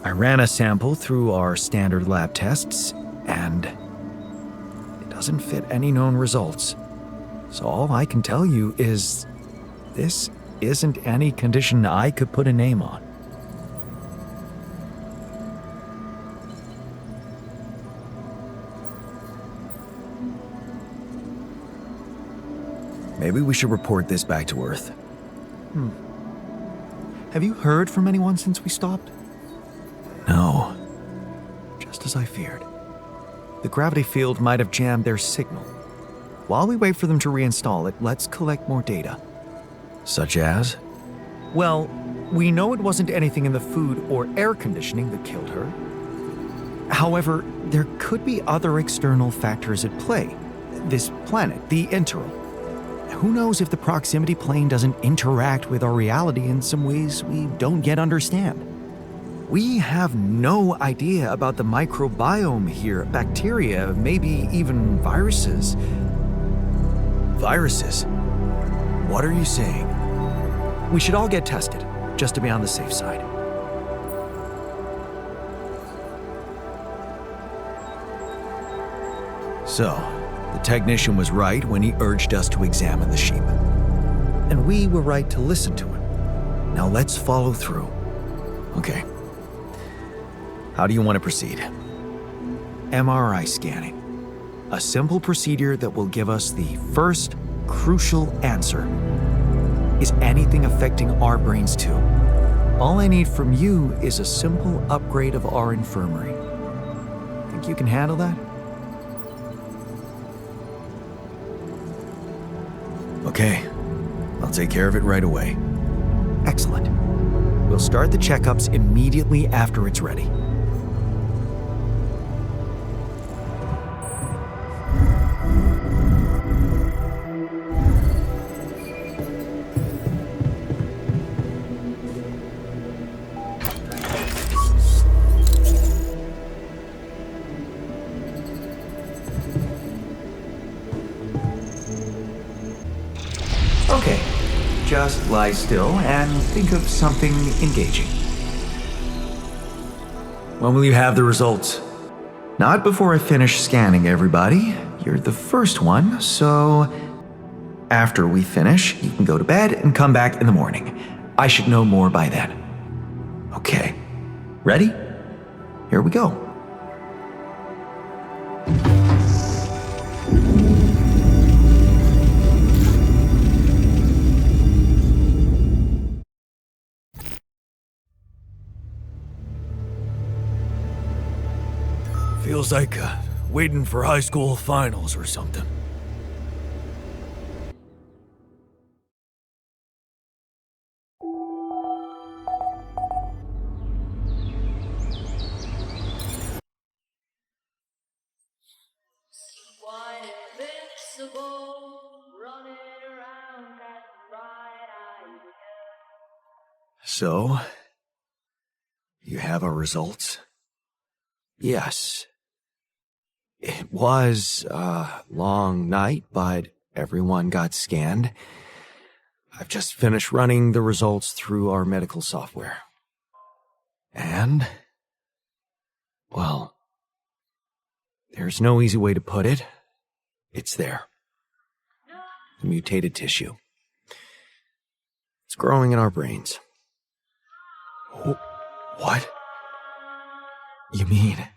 I ran a sample through our standard lab tests, and it doesn't fit any known results. So all I can tell you is this isn't any condition I could put a name on. Maybe we should report this back to Earth. Have you heard from anyone since we stopped? No. Just as I feared. The gravity field might have jammed their signal. While we wait for them to reinstall it, let's collect more data. Such as? Well, we know it wasn't anything in the food or air conditioning that killed her. However, there could be other external factors at play. This planet, the Interim. who knows if the proximity plane doesn't interact with our reality in some ways we don't yet understand? We have no idea about the microbiome here, bacteria, maybe even viruses. Viruses? What are you saying? We should all get tested, just to be on the safe side. So, the technician was right when he urged us to examine the sheep. And we were right to listen to him. Now let's follow through. Okay. How do you want to proceed? MRI scanning. A simple procedure that will give us the first crucial answer. Is anything affecting our brains too? All I need from you is a simple upgrade of our infirmary. Think you can handle that? Okay, I'll take care of it right away. Excellent. We'll start the checkups immediately after it's ready. Okay, just lie still and think of something engaging. When will you have the results? Not before I finish scanning everybody. You're the first one, so after we finish, you can go to bed and come back in the morning. I should know more by then. Okay, ready? Here we go. Feels like waiting for high school finals or something. So, you have our results? Yes. It was a long night, but everyone got scanned. I've just finished running the results through our medical software. And, well, there's no easy way to put it. It's there. The mutated tissue. It's growing in our brains. What? You mean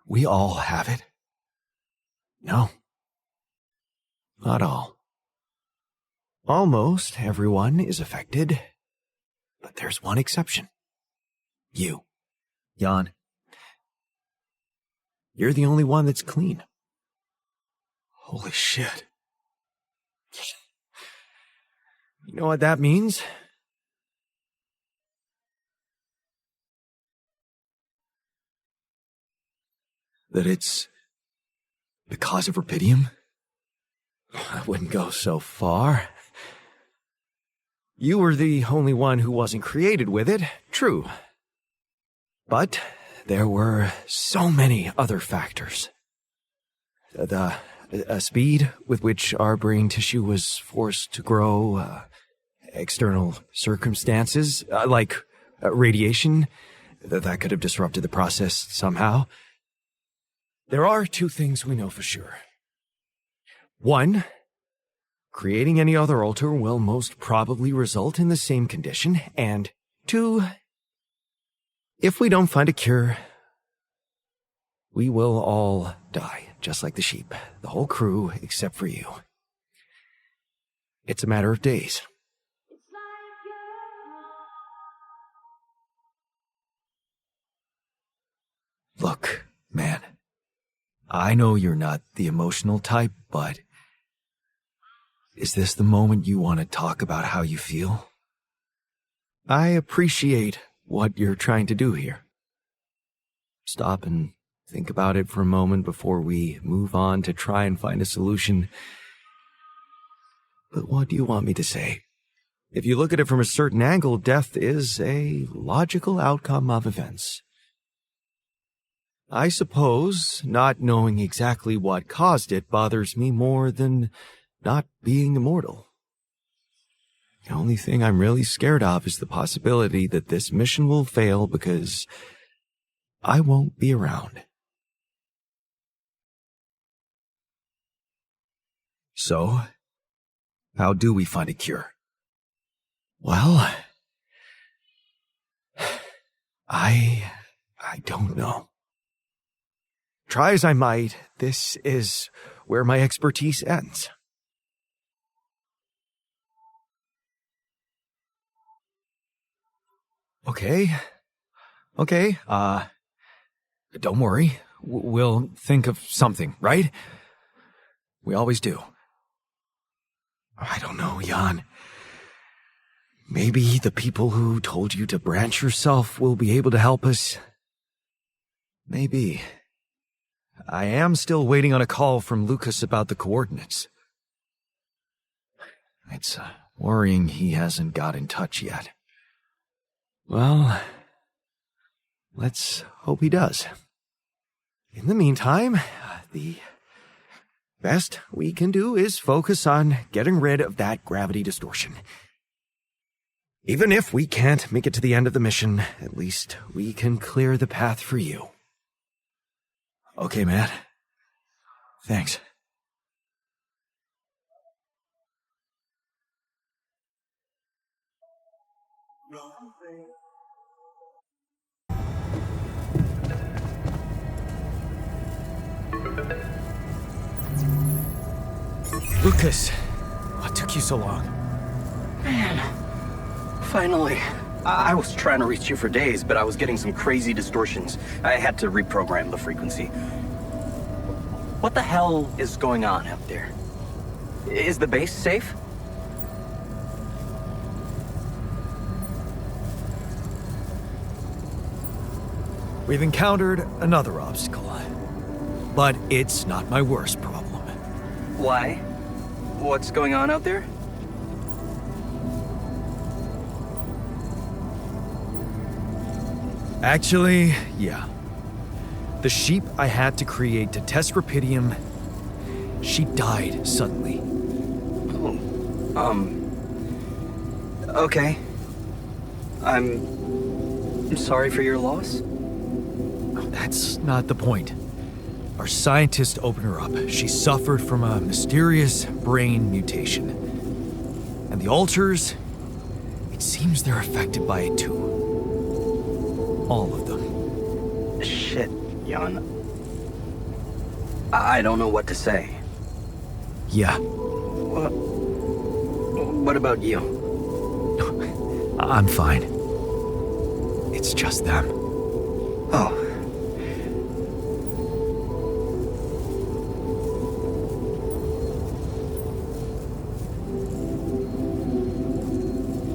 we all have it? No. Not all. Almost everyone is affected, but there's one exception. You, Jan. You're the only one that's clean. Holy shit. You know what that means? That it's because of Rapidium? I wouldn't go so far. You were the only one who wasn't created with it, true. But there were so many other factors. The speed with which our brain tissue was forced to grow, external circumstances, like radiation, that could have disrupted the process somehow. There are two things we know for sure. One, creating any other alter will most probably result in the same condition. And two, if we don't find a cure, we will all die, just like the sheep. The whole crew, except for you. It's a matter of days. Look, man. I know you're not the emotional type, but is this the moment you want to talk about how you feel? I appreciate what you're trying to do here. Stop and think about it for a moment before we move on to try and find a solution. But what do you want me to say? If you look at it from a certain angle, death is a logical outcome of events. I suppose not knowing exactly what caused it bothers me more than not being immortal. The only thing I'm really scared of is the possibility that this mission will fail because I won't be around. So, how do we find a cure? Well, I don't know. Try as I might, this is where my expertise ends. Okay, don't worry. We'll think of something, right? We always do. I don't know, Jan. Maybe the people who told you to branch yourself will be able to help us. Maybe. I am still waiting on a call from Lucas about the coordinates. It's worrying he hasn't got in touch yet. Well, let's hope he does. In the meantime, the best we can do is focus on getting rid of that gravity distortion. Even if we can't make it to the end of the mission, at least we can clear the path for you. Okay, Matt. Thanks. Lucas, what took you so long? Man, finally. I was trying to reach you for days, but I was getting some crazy distortions. I had to reprogram the frequency. What the hell is going on out there? Is the base safe? We've encountered another obstacle, but it's not my worst problem. Why? What's going on out there? Actually, yeah. The sheep I had to create to test Rapidium, she died suddenly. Okay. I'm sorry for your loss. That's not the point. Our scientists opened her up. She suffered from a mysterious brain mutation. And the alters, it seems they're affected by it too. All of them. Shit, Jan. I don't know what to say. Yeah. What about you? I'm fine. It's just them. Oh.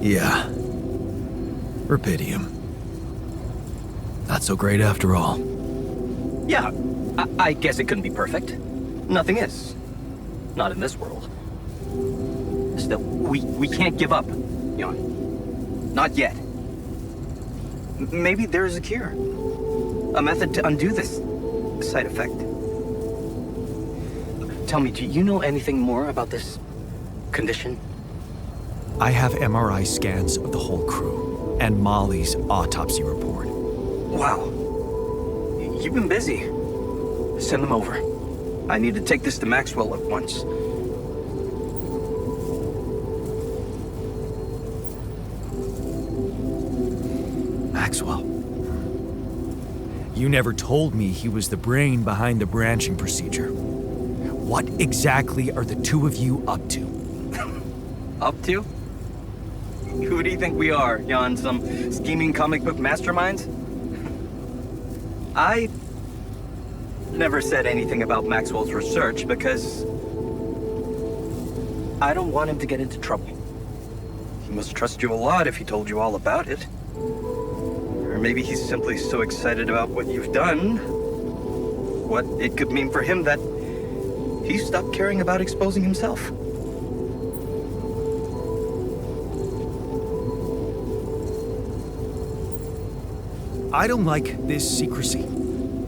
Yeah. Rapidium. Not so great after all. Yeah, I guess it couldn't be perfect. Nothing is. Not in this world. Still, we can't give up, Jan. Not yet. Maybe there is a cure. A method to undo this side effect. Tell me, do you know anything more about this condition? I have MRI scans of the whole crew and Molly's autopsy report. Wow. You've been busy. Send them over. I need to take this to Maxwell at once. Maxwell. You never told me he was the brain behind the branching procedure. What exactly are the two of you up to? Up to? Who do you think we are, Jan? Some scheming comic book masterminds? I never said anything about Maxwell's research because I don't want him to get into trouble. He must trust you a lot if he told you all about it. Or maybe he's simply so excited about what you've done, what it could mean for him, that he stopped caring about exposing himself. I don't like this secrecy.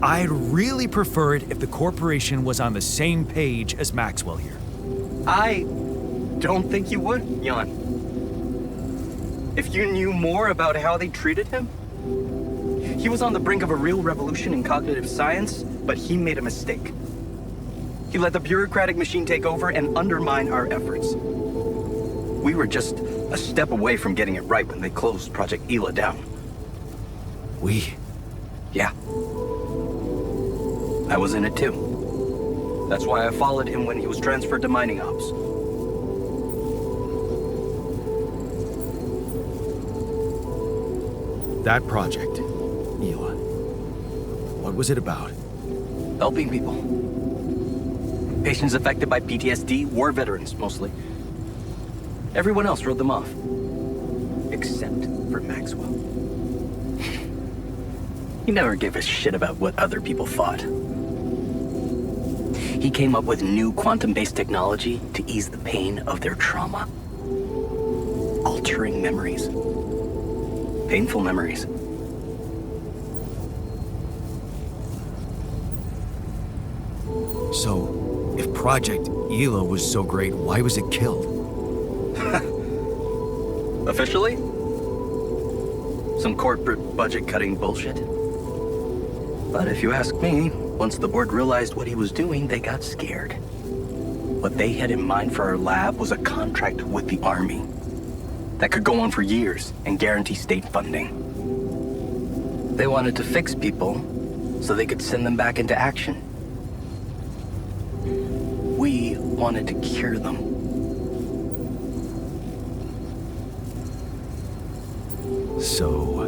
I'd really prefer it if the corporation was on the same page as Maxwell here. I don't think you would, Jan. If you knew more about how they treated him, he was on the brink of a real revolution in cognitive science, but he made a mistake. He let the bureaucratic machine take over and undermine our efforts. We were just a step away from getting it right when they closed Project Ela down. We? Yeah. I was in it too. That's why I followed him when he was transferred to mining ops. That project, Ela. What was it about? Helping people. Patients affected by PTSD, war veterans mostly. Everyone else wrote them off. Except for Maxwell. He never gave a shit about what other people thought. He came up with new quantum-based technology to ease the pain of their trauma. Altering memories. Painful memories. So, if Project Ela was so great, why was it killed? Officially? Some corporate budget-cutting bullshit. But if you ask me, once the board realized what he was doing, they got scared. What they had in mind for our lab was a contract with the Army that could go on for years and guarantee state funding. They wanted to fix people so they could send them back into action. We wanted to cure them. So,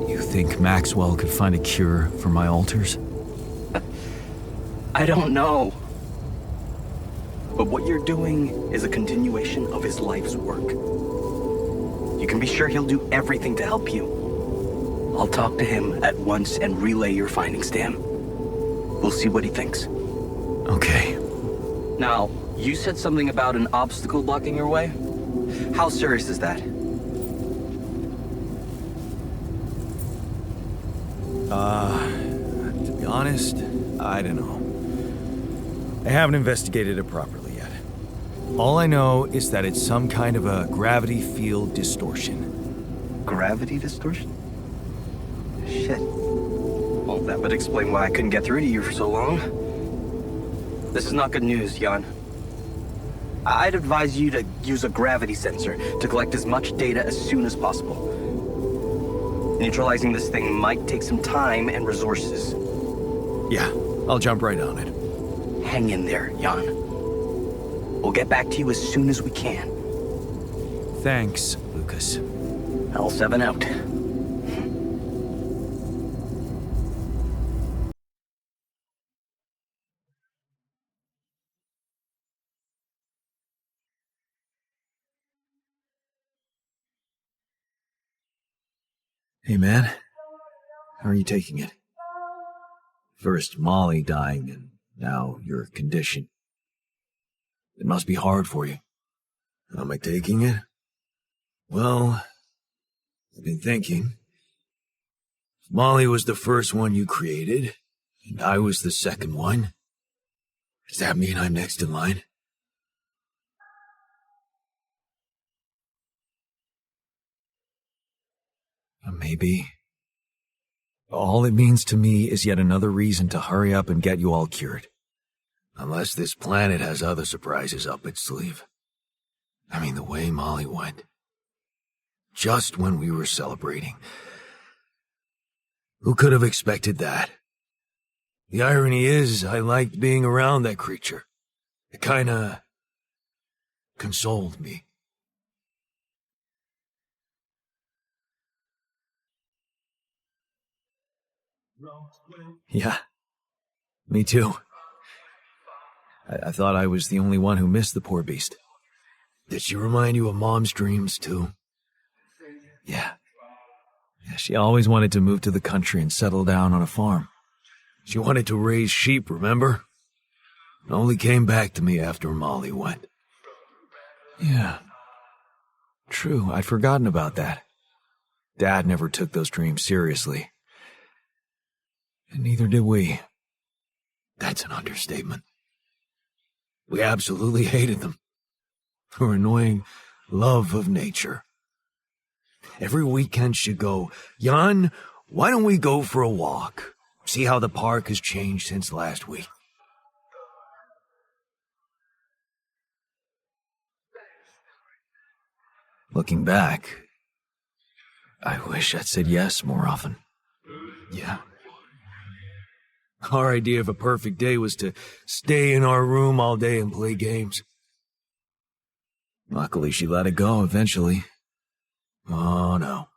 you think Maxwell could find a cure for my alters? I don't know. But what you're doing is a continuation of his life's work. You can be sure he'll do everything to help you. I'll talk to him at once and relay your findings to him. We'll see what he thinks. Okay. Now, you said something about an obstacle blocking your way? How serious is that? To be honest, I don't know. I haven't investigated it properly yet. All I know is that it's some kind of a gravity field distortion. Gravity distortion? Shit. Well, that would explain why I couldn't get through to you for so long. This is not good news, Jan. I'd advise you to use a gravity sensor to collect as much data as soon as possible. Neutralizing this thing might take some time and resources. Yeah, I'll jump right on it. Hang in there, Jan. We'll get back to you as soon as we can. Thanks, Lucas. L7 out. Hey, man. How are you taking it? First Molly dying, and now your condition. It must be hard for you. How am I taking it? Well, I've been thinking. If Molly was the first one you created, and I was the second one, does that mean I'm next in line? Maybe. All it means to me is yet another reason to hurry up and get you all cured. Unless this planet has other surprises up its sleeve. I mean, the way Molly went. Just when we were celebrating. Who could have expected that? The irony is, I liked being around that creature. It kinda consoled me. Yeah, me too. I thought I was the only one who missed the poor beast. Did she remind you of Mom's dreams, too? Yeah. She always wanted to move to the country and settle down on a farm. She wanted to raise sheep, remember? It only came back to me after Molly went. Yeah. True, I'd forgotten about that. Dad never took those dreams seriously. And neither did we. That's an understatement. We absolutely hated them. Our annoying love of nature. Every weekend she'd go, "Jan, why don't we go for a walk? See how the park has changed since last week." Looking back, I wish I'd said yes more often. Yeah. Our idea of a perfect day was to stay in our room all day and play games. Luckily, she let it go eventually. Oh, no.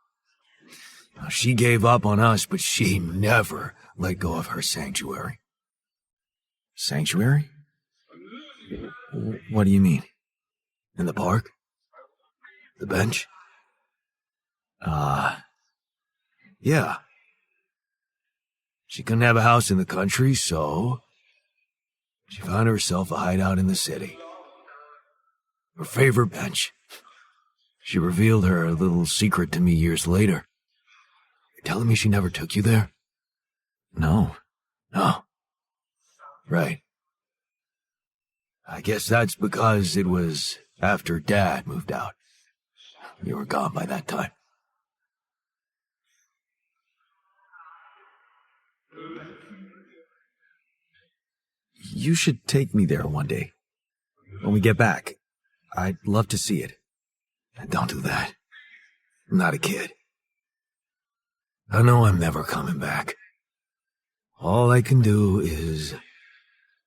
She gave up on us, but she never let go of her sanctuary. Sanctuary? What do you mean? In the park? The bench? Yeah. She couldn't have a house in the country, so she found herself a hideout in the city. Her favorite bench. She revealed her little secret to me years later. You're telling me she never took you there? No. No. Right. I guess that's because it was after Dad moved out. You were gone by that time. You should take me there one day. When we get back, I'd love to see it. Don't do that. I'm not a kid. I know I'm never coming back. All I can do is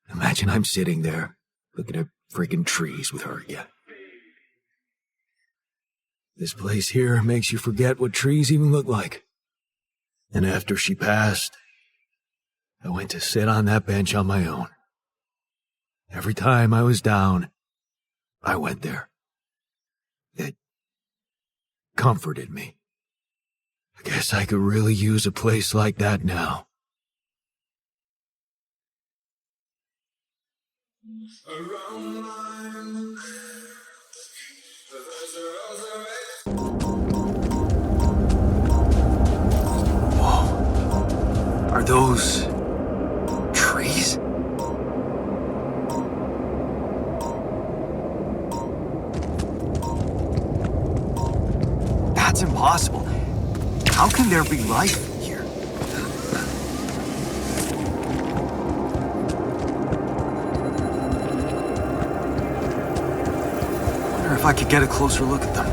imagine I'm sitting there looking at freaking trees with her again. This place here makes you forget what trees even look like. And after she passed, I went to sit on that bench on my own. Every time I was down, I went there. It comforted me. I guess I could really use a place like that now. Whoa. Are those trees? That's impossible. How can there be life here? I wonder if I could get a closer look at them.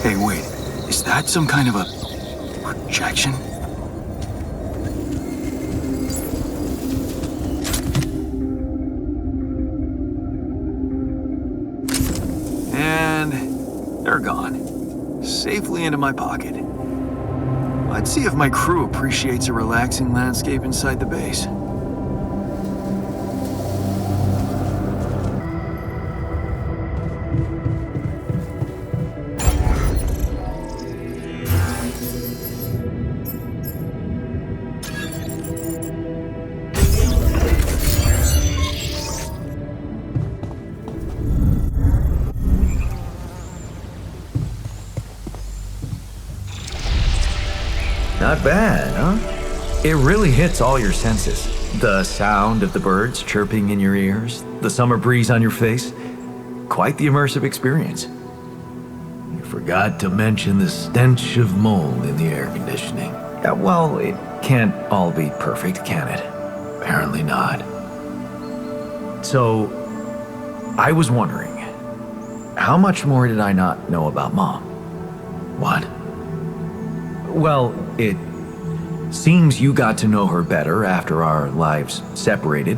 Hey, wait. Is that some kind of a projection? They're gone. Safely into my pocket. Let's see if my crew appreciates a relaxing landscape inside the base. Not bad, huh? It really hits all your senses. The sound of the birds chirping in your ears, the summer breeze on your face. Quite the immersive experience. You forgot to mention the stench of mold in the air conditioning. Yeah, well, it can't all be perfect, can it? Apparently not. So, I was wondering, how much more did I not know about Mom? What? Well, it seems you got to know her better after our lives separated.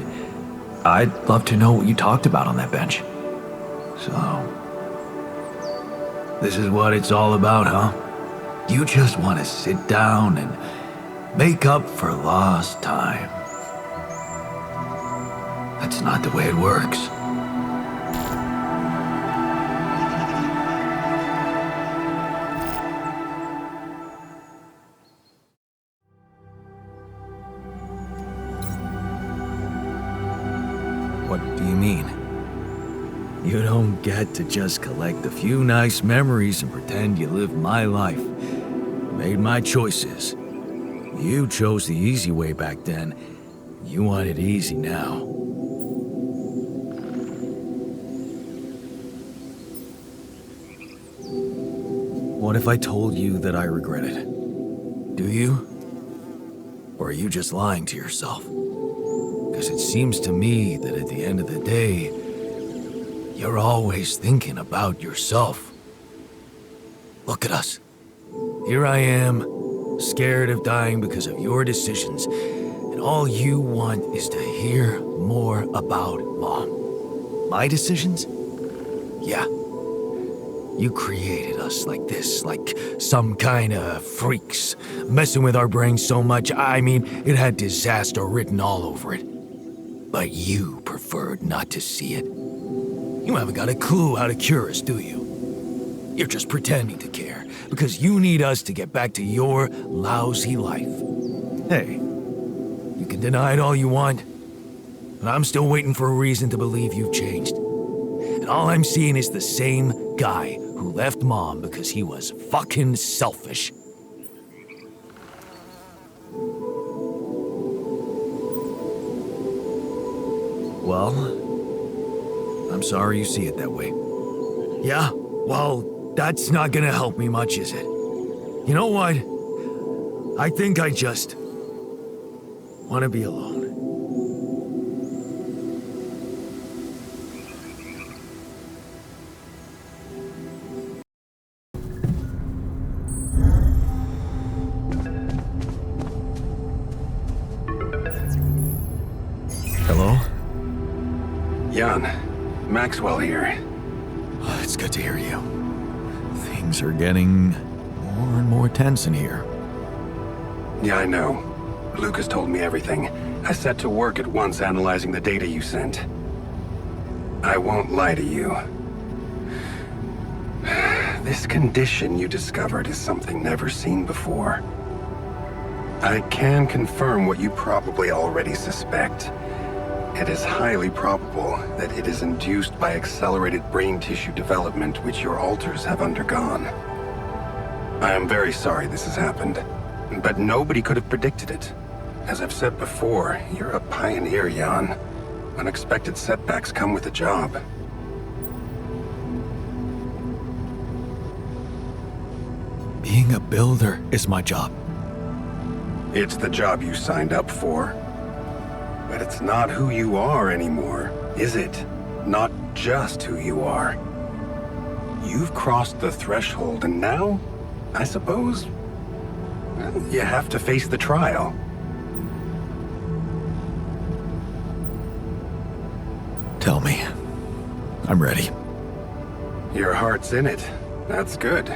I'd love to know what you talked about on that bench. So, this is what it's all about, huh? You just want to sit down and make up for lost time. That's not the way it works. What do you mean? You don't get to just collect a few nice memories and pretend you lived my life. Made my choices. You chose the easy way back then. You want it easy now. What if I told you that I regret it? Do you? Or are you just lying to yourself? Because it seems to me that at the end of the day, you're always thinking about yourself. Look at us. Here I am, scared of dying because of your decisions, and all you want is to hear more about Mom. My decisions? Yeah. You created us like this, like some kind of freaks, messing with our brains so much, I mean, it had disaster written all over it. But you preferred not to see it. You haven't got a clue how to cure us, do you? You're just pretending to care, because you need us to get back to your lousy life. Hey, you can deny it all you want, but I'm still waiting for a reason to believe you've changed. And all I'm seeing is the same guy who left Mom because he was fucking selfish. Well, I'm sorry you see it that way. Yeah, well, that's not gonna help me much, is it? You know what? I think I just want to be alone. Hello? Jan, Maxwell here. It's good to hear you. Things are getting more and more tense in here. Yeah, I know. Lucas told me everything. I set to work at once analyzing the data you sent. I won't lie to you. This condition you discovered is something never seen before. I can confirm what you probably already suspect. It is highly probable that it is induced by accelerated brain tissue development which your alters have undergone. I am very sorry this has happened, but nobody could have predicted it. As I've said before, you're a pioneer, Jan. Unexpected setbacks come with the job. Being a builder is my job. It's the job you signed up for. But it's not who you are anymore, is it? Not just who you are. You've crossed the threshold, and now, I suppose, well, you have to face the trial. Tell me. I'm ready. Your heart's in it. That's good.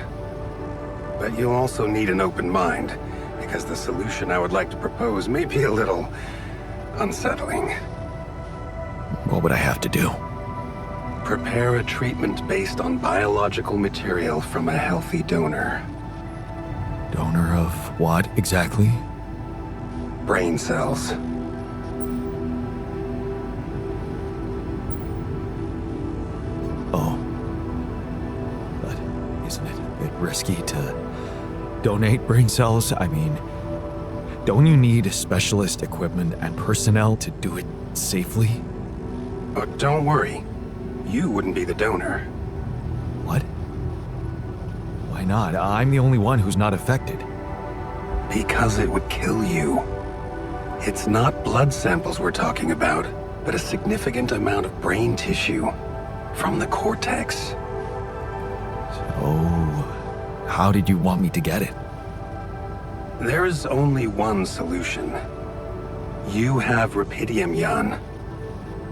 But you'll also need an open mind, because the solution I would like to propose may be a little unsettling. What would I have to do? Prepare a treatment based on biological material from a healthy donor. Donor of what exactly? Brain cells. Oh. But isn't it a bit risky to donate brain cells? I mean, don't you need specialist equipment and personnel to do it safely? Oh, don't worry. You wouldn't be the donor. What? Why not? I'm the only one who's not affected. Because it would kill you. It's not blood samples we're talking about, but a significant amount of brain tissue. From the cortex. So, how did you want me to get it? There is only one solution. You have Rapidium, Jan.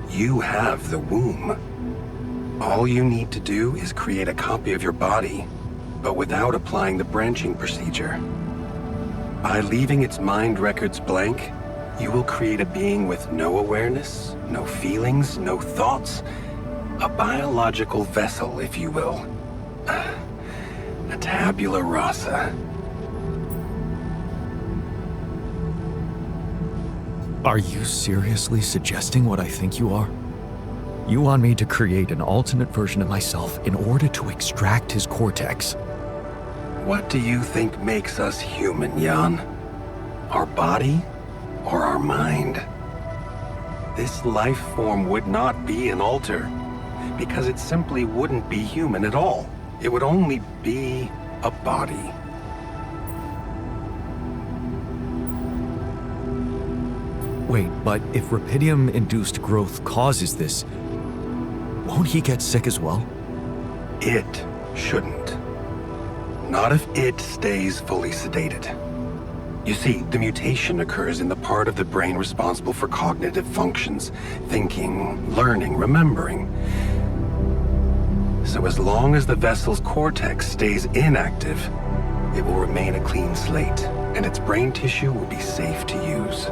You have the womb. All you need to do is create a copy of your body, but without applying the branching procedure. By leaving its mind records blank, you will create a being with no awareness, no feelings, no thoughts. A biological vessel, if you will. A tabula rasa. Are you seriously suggesting what I think you are? You want me to create an alternate version of myself in order to extract his cortex. What do you think makes us human, Jan? Our body or our mind? This life form would not be an alter, because it simply wouldn't be human at all. It would only be a body. Wait, but if Rapidium-induced growth causes this, won't he get sick as well? It shouldn't. Not if it stays fully sedated. You see, the mutation occurs in the part of the brain responsible for cognitive functions, thinking, learning, remembering. So as long as the vessel's cortex stays inactive, it will remain a clean slate, and its brain tissue will be safe to use.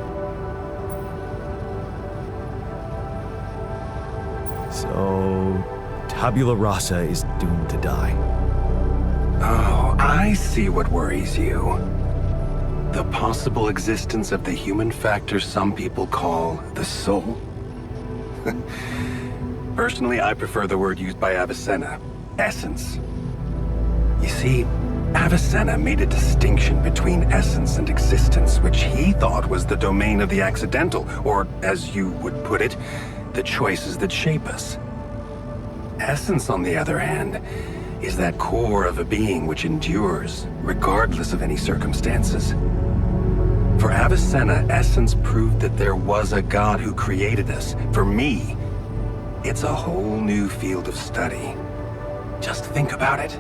So, tabula rasa is doomed to die. Oh, I see what worries you. The possible existence of the human factor some people call the soul. Personally, I prefer the word used by Avicenna, essence. You see, Avicenna made a distinction between essence and existence, which he thought was the domain of the accidental, or, as you would put it, the choices that shape us. Essence, on the other hand, is that core of a being which endures, regardless of any circumstances. For Avicenna, essence proved that there was a God who created us. For me, it's a whole new field of study. Just think about it.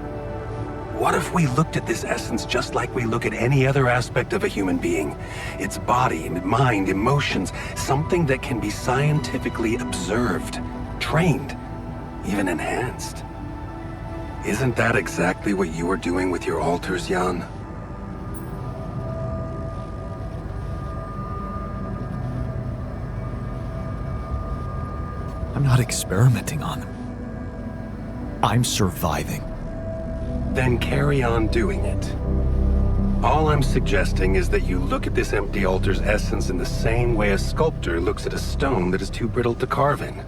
What if we looked at this essence just like we look at any other aspect of a human being? Its body, mind, emotions, something that can be scientifically observed, trained, even enhanced. Isn't that exactly what you are doing with your alters, Jan? I'm not experimenting on them. I'm surviving. Then carry on doing it. All I'm suggesting is that you look at this empty altar's essence in the same way a sculptor looks at a stone that is too brittle to carve in.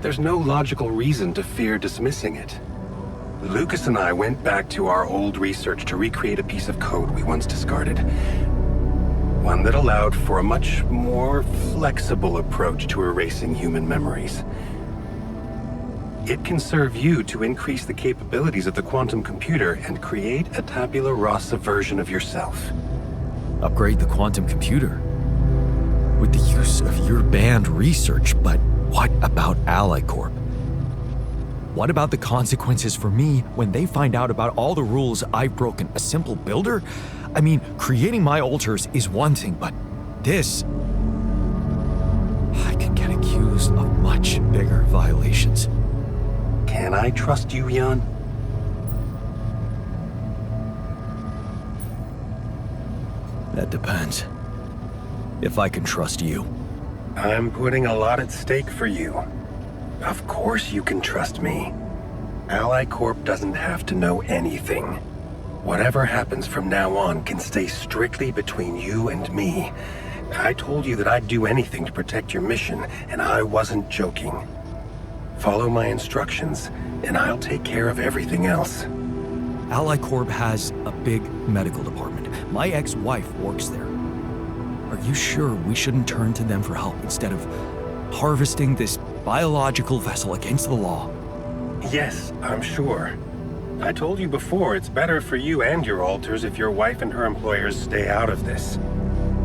There's no logical reason to fear dismissing it. Lucas and I went back to our old research to recreate a piece of code we once discarded. One that allowed for a much more flexible approach to erasing human memories. It can serve you to increase the capabilities of the quantum computer and create a tabula rasa version of yourself. Upgrade the quantum computer? With the use of your banned research, but what about Ally Corp? What about the consequences for me when they find out about all the rules I've broken? A simple builder? I mean, creating my alters is one thing, but this... I could get accused of much bigger violations. Can I trust you, Jan? That depends. If I can trust you. I'm putting a lot at stake for you. Of course you can trust me. Ally Corp doesn't have to know anything. Whatever happens from now on can stay strictly between you and me. I told you that I'd do anything to protect your mission, and I wasn't joking. Follow my instructions, and I'll take care of everything else. Ally Corp has a big medical department. My ex-wife works there. Are you sure we shouldn't turn to them for help instead of harvesting this biological vessel against the law? Yes, I'm sure. I told you before, it's better for you and your alters if your wife and her employers stay out of this.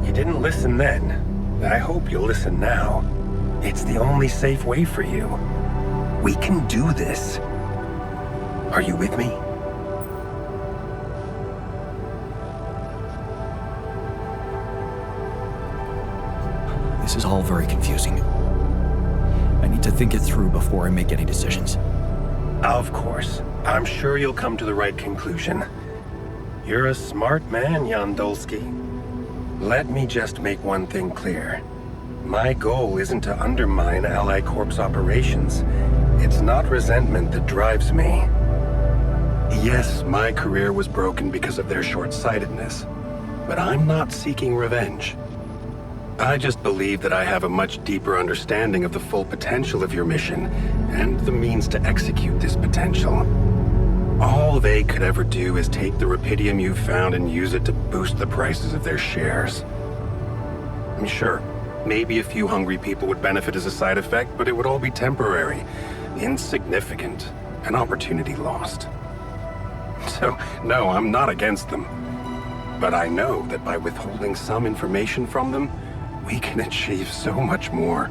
You didn't listen then. I hope you'll listen now. It's the only safe way for you. We can do this. Are you with me? This is all very confusing. I need to think it through before I make any decisions. Of course. I'm sure you'll come to the right conclusion. You're a smart man, Jan Dolski. Let me just make one thing clear. My goal isn't to undermine Ally Corp's operations. It's not resentment that drives me. Yes, my career was broken because of their short-sightedness, but I'm not seeking revenge. I just believe that I have a much deeper understanding of the full potential of your mission and the means to execute this potential. All they could ever do is take the Rapidium you've found and use it to boost the prices of their shares. I'm sure, maybe a few hungry people would benefit as a side effect, but it would all be temporary, insignificant, an opportunity lost. So, no, I'm not against them. But I know that by withholding some information from them, we can achieve so much more.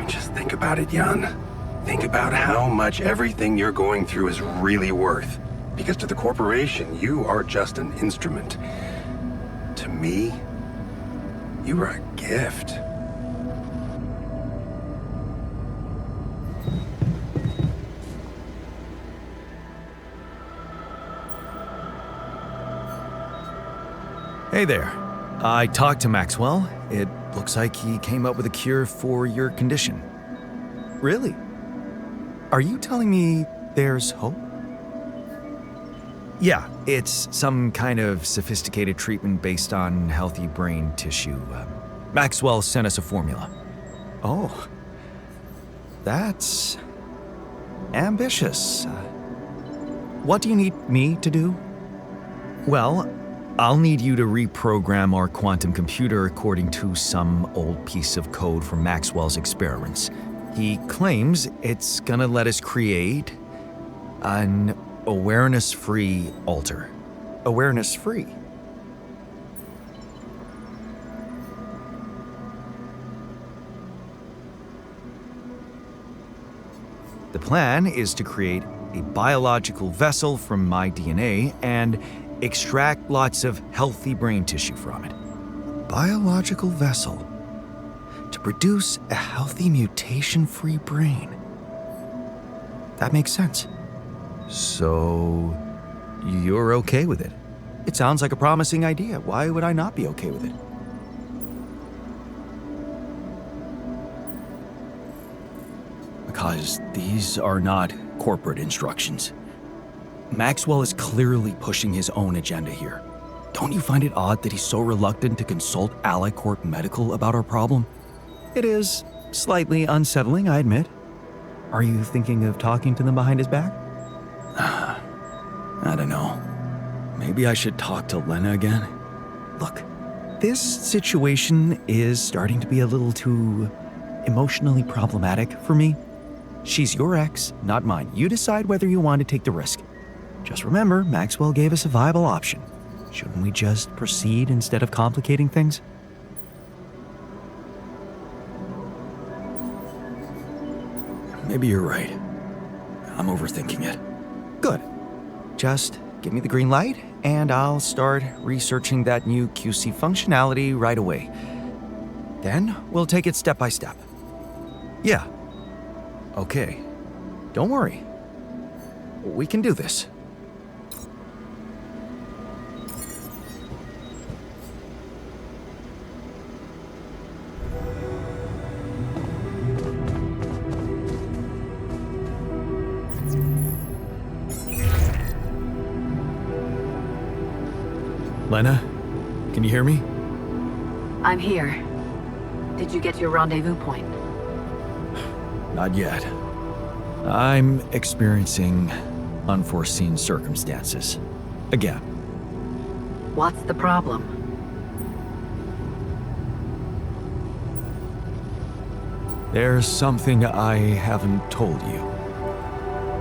Just think about it, Jan. Think about how much everything you're going through is really worth. Because to the corporation, you are just an instrument. To me, you are a gift. Hey there. I talked to Maxwell. It looks like he came up with a cure for your condition. Really? Are you telling me there's hope? Yeah, it's some kind of sophisticated treatment based on healthy brain tissue. Maxwell sent us a formula. Oh. That's ambitious. What do you need me to do? Well, I'll need you to reprogram our quantum computer according to some old piece of code from Maxwell's experiments. He claims it's gonna let us create an awareness-free alter. Awareness-free? The plan is to create a biological vessel from my DNA and extract lots of healthy brain tissue from it. Biological vessel to produce a healthy mutation-free brain. That makes sense. So, you're okay with it? It sounds like a promising idea. Why would I not be okay with it? Because these are not corporate instructions. Maxwell is clearly pushing his own agenda here. Don't you find it odd that he's so reluctant to consult AliCorp Medical about our problem? It is slightly unsettling, I admit. Are you thinking of talking to them behind his back? I don't know. Maybe I should talk to Lena again? Look, this situation is starting to be a little too emotionally problematic for me. She's your ex, not mine. You decide whether you want to take the risk. Just remember, Maxwell gave us a viable option. Shouldn't we just proceed instead of complicating things? Maybe you're right. I'm overthinking it. Good. Just give me the green light, and I'll start researching that new QC functionality right away. Then we'll take it step by step. Yeah. Okay. Don't worry. We can do this. Lena, can you hear me? I'm here. Did you get to your rendezvous point? Not yet. I'm experiencing unforeseen circumstances. Again. What's the problem? There's something I haven't told you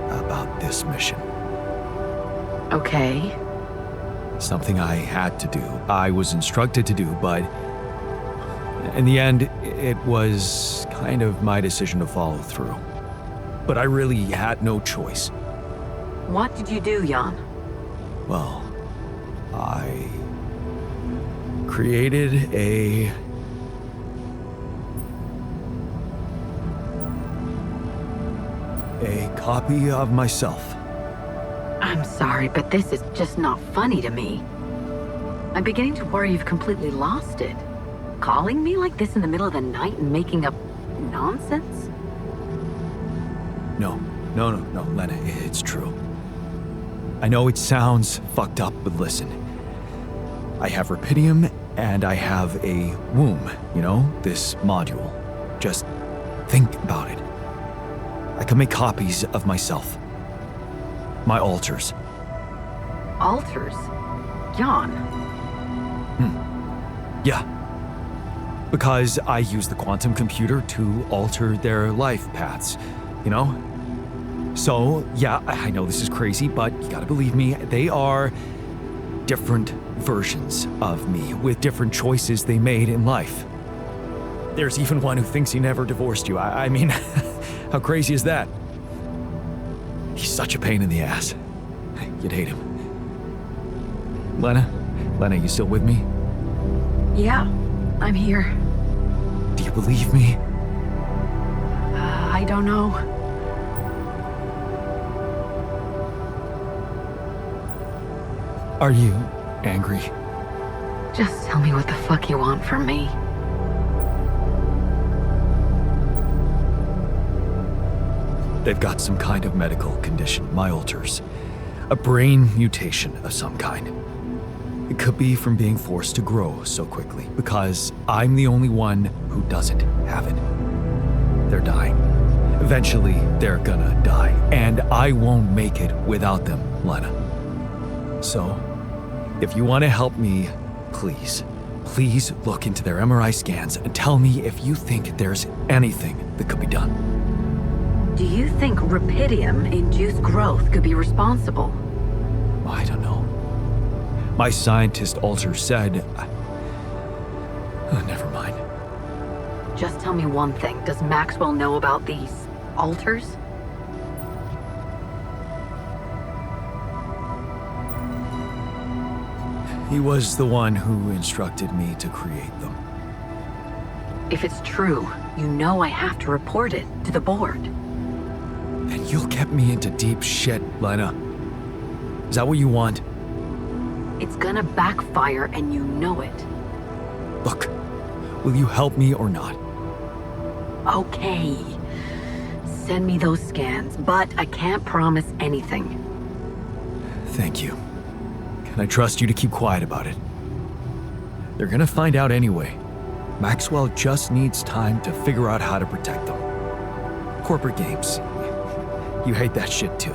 about this mission. Okay. Something I had to do. I was instructed to do, but in the end, it was kind of my decision to follow through. But I really had no choice. What did you do, Jan? Well, I created a copy of myself. I'm sorry, but this is just not funny to me. I'm beginning to worry you've completely lost it. Calling me like this in the middle of the night and making up nonsense? No, Lena, it's true. I know it sounds fucked up, but listen. I have Rapidium, and I have a womb, you know, this module. Just think about it. I can make copies of myself. My alters. Alters? Jan? Yeah. Because I use the quantum computer to alter their life paths, you know? So, yeah, I know this is crazy, but you gotta believe me, they are different versions of me with different choices they made in life. There's even one who thinks he never divorced you. I mean, how crazy is that? He's such a pain in the ass. You'd hate him. Lena, you still with me? Yeah, I'm here. Do you believe me? I don't know. Are you angry? Just tell me what the fuck you want from me. They've got some kind of medical condition, my alters. A brain mutation of some kind. It could be from being forced to grow so quickly, because I'm the only one who doesn't have it. They're dying. Eventually, they're gonna die, and I won't make it without them, Lena. So, if you want to help me, please look into their MRI scans and tell me if you think there's anything that could be done. Do you think Rapidium-induced growth could be responsible? I don't know. My scientist alter said... never mind. Just tell me one thing. Does Maxwell know about these alters? He was the one who instructed me to create them. If it's true, you know I have to report it to the board. And you'll get me into deep shit, Lena. Is that what you want? It's gonna backfire and you know it. Look, will you help me or not? Okay. Send me those scans, but I can't promise anything. Thank you. Can I trust you to keep quiet about it? They're gonna find out anyway. Maxwell just needs time to figure out how to protect them. Corporate games. You hate that shit too.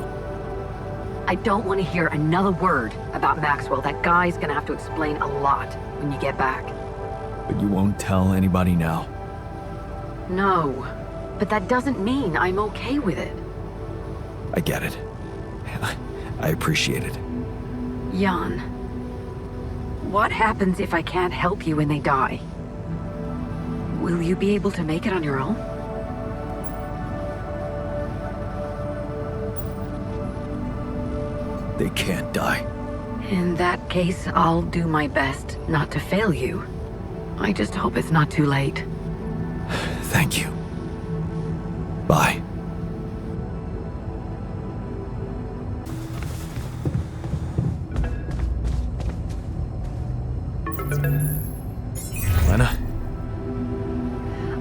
I don't want to hear another word about Maxwell. That guy's gonna have to explain a lot when you get back. But you won't tell anybody now? No, but that doesn't mean I'm okay with it. I get it. I appreciate it. Jan, what happens if I can't help you when they die? Will you be able to make it on your own? They can't die. In that case, I'll do my best not to fail you. I just hope it's not too late. Thank you. Bye. Lena?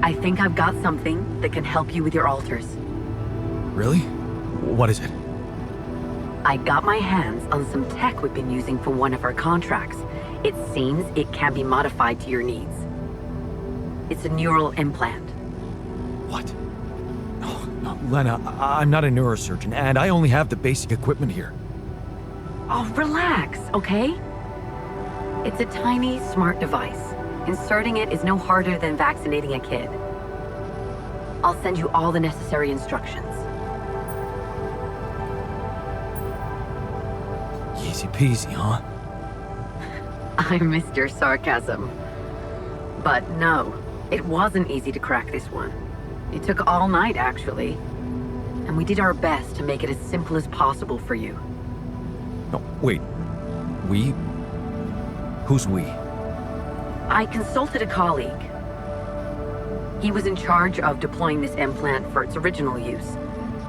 I think I've got something that can help you with your alters. Really? What is it? I got my hands on some tech we've been using for one of our contracts. It seems it can be modified to your needs. It's a neural implant. What? No, Lena, I'm not a neurosurgeon, and I only have the basic equipment here. Oh, relax, okay? It's a tiny, smart device. Inserting it is no harder than vaccinating a kid. I'll send you all the necessary instructions. Easy peasy, huh? I missed your sarcasm. But no, it wasn't easy to crack this one. It took all night, actually. And we did our best to make it as simple as possible for you. No, wait. We? Who's we? I consulted a colleague. He was in charge of deploying this implant for its original use.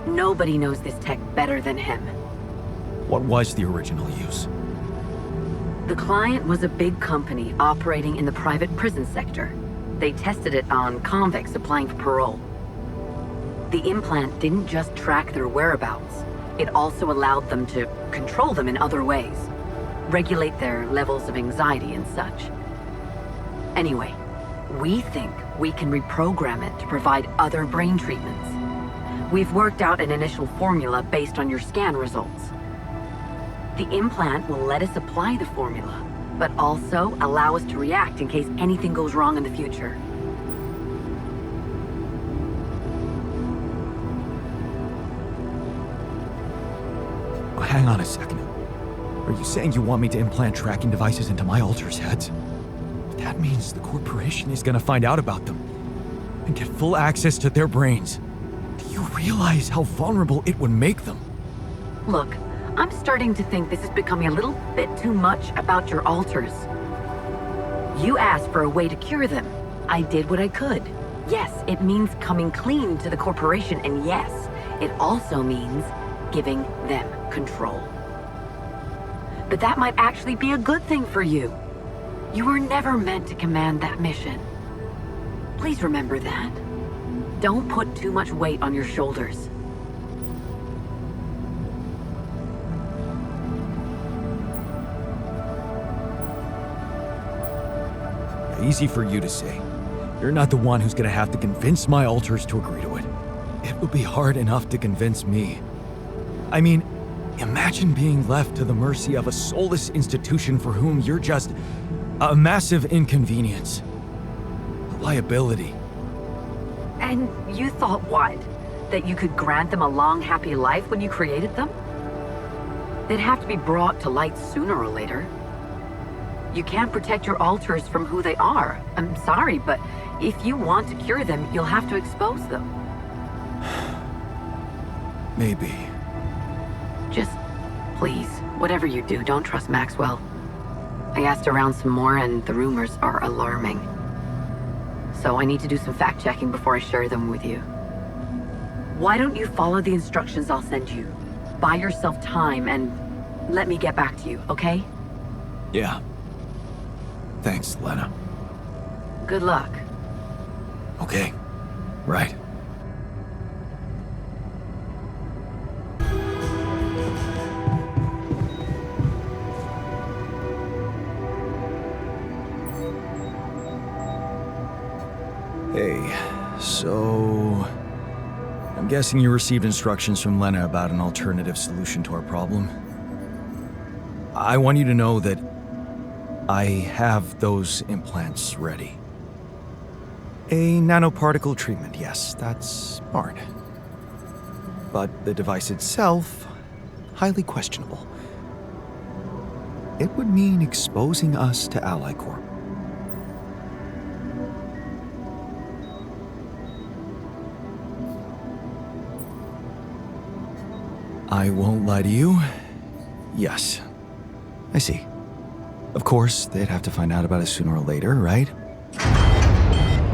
Nobody knows this tech better than him. What was the original use? The client was a big company operating in the private prison sector. They tested it on convicts applying for parole. The implant didn't just track their whereabouts. It also allowed them to control them in other ways. Regulate their levels of anxiety and such. Anyway, we think we can reprogram it to provide other brain treatments. We've worked out an initial formula based on your scan results. The implant will let us apply the formula, but also allow us to react in case anything goes wrong in the future. Hang on a second. Are you saying you want me to implant tracking devices into my alters' heads? That means the corporation is gonna find out about them and get full access to their brains. Do you realize how vulnerable it would make them? Look, I'm starting to think this is becoming a little bit too much about your alters. You asked for a way to cure them. I did what I could. Yes, it means coming clean to the corporation, and yes, it also means giving them control. But that might actually be a good thing for you. You were never meant to command that mission. Please remember that. Don't put too much weight on your shoulders. Easy for you to say. You're not the one who's gonna have to convince my alters to agree to it. It will be hard enough to convince me. I mean, imagine being left to the mercy of a soulless institution for whom you're just a massive inconvenience. A liability. And you thought what? That you could grant them a long, happy life when you created them? They'd have to be brought to light sooner or later. You can't protect your alters from who they are. I'm sorry, but if you want to cure them, you'll have to expose them. Maybe. Just, please, whatever you do, don't trust Maxwell. I asked around some more and the rumors are alarming. So I need to do some fact-checking before I share them with you. Why don't you follow the instructions I'll send you? Buy yourself time and let me get back to you, okay? Yeah. Thanks, Lena. Good luck. Okay. Right. Hey, so... I'm guessing you received instructions from Lena about an alternative solution to our problem. I want you to know that I have those implants ready. A nanoparticle treatment, yes, that's smart. But the device itself, highly questionable. It would mean exposing us to Ally Corp. I won't lie to you. Yes. I see. Of course, they'd have to find out about it sooner or later, right?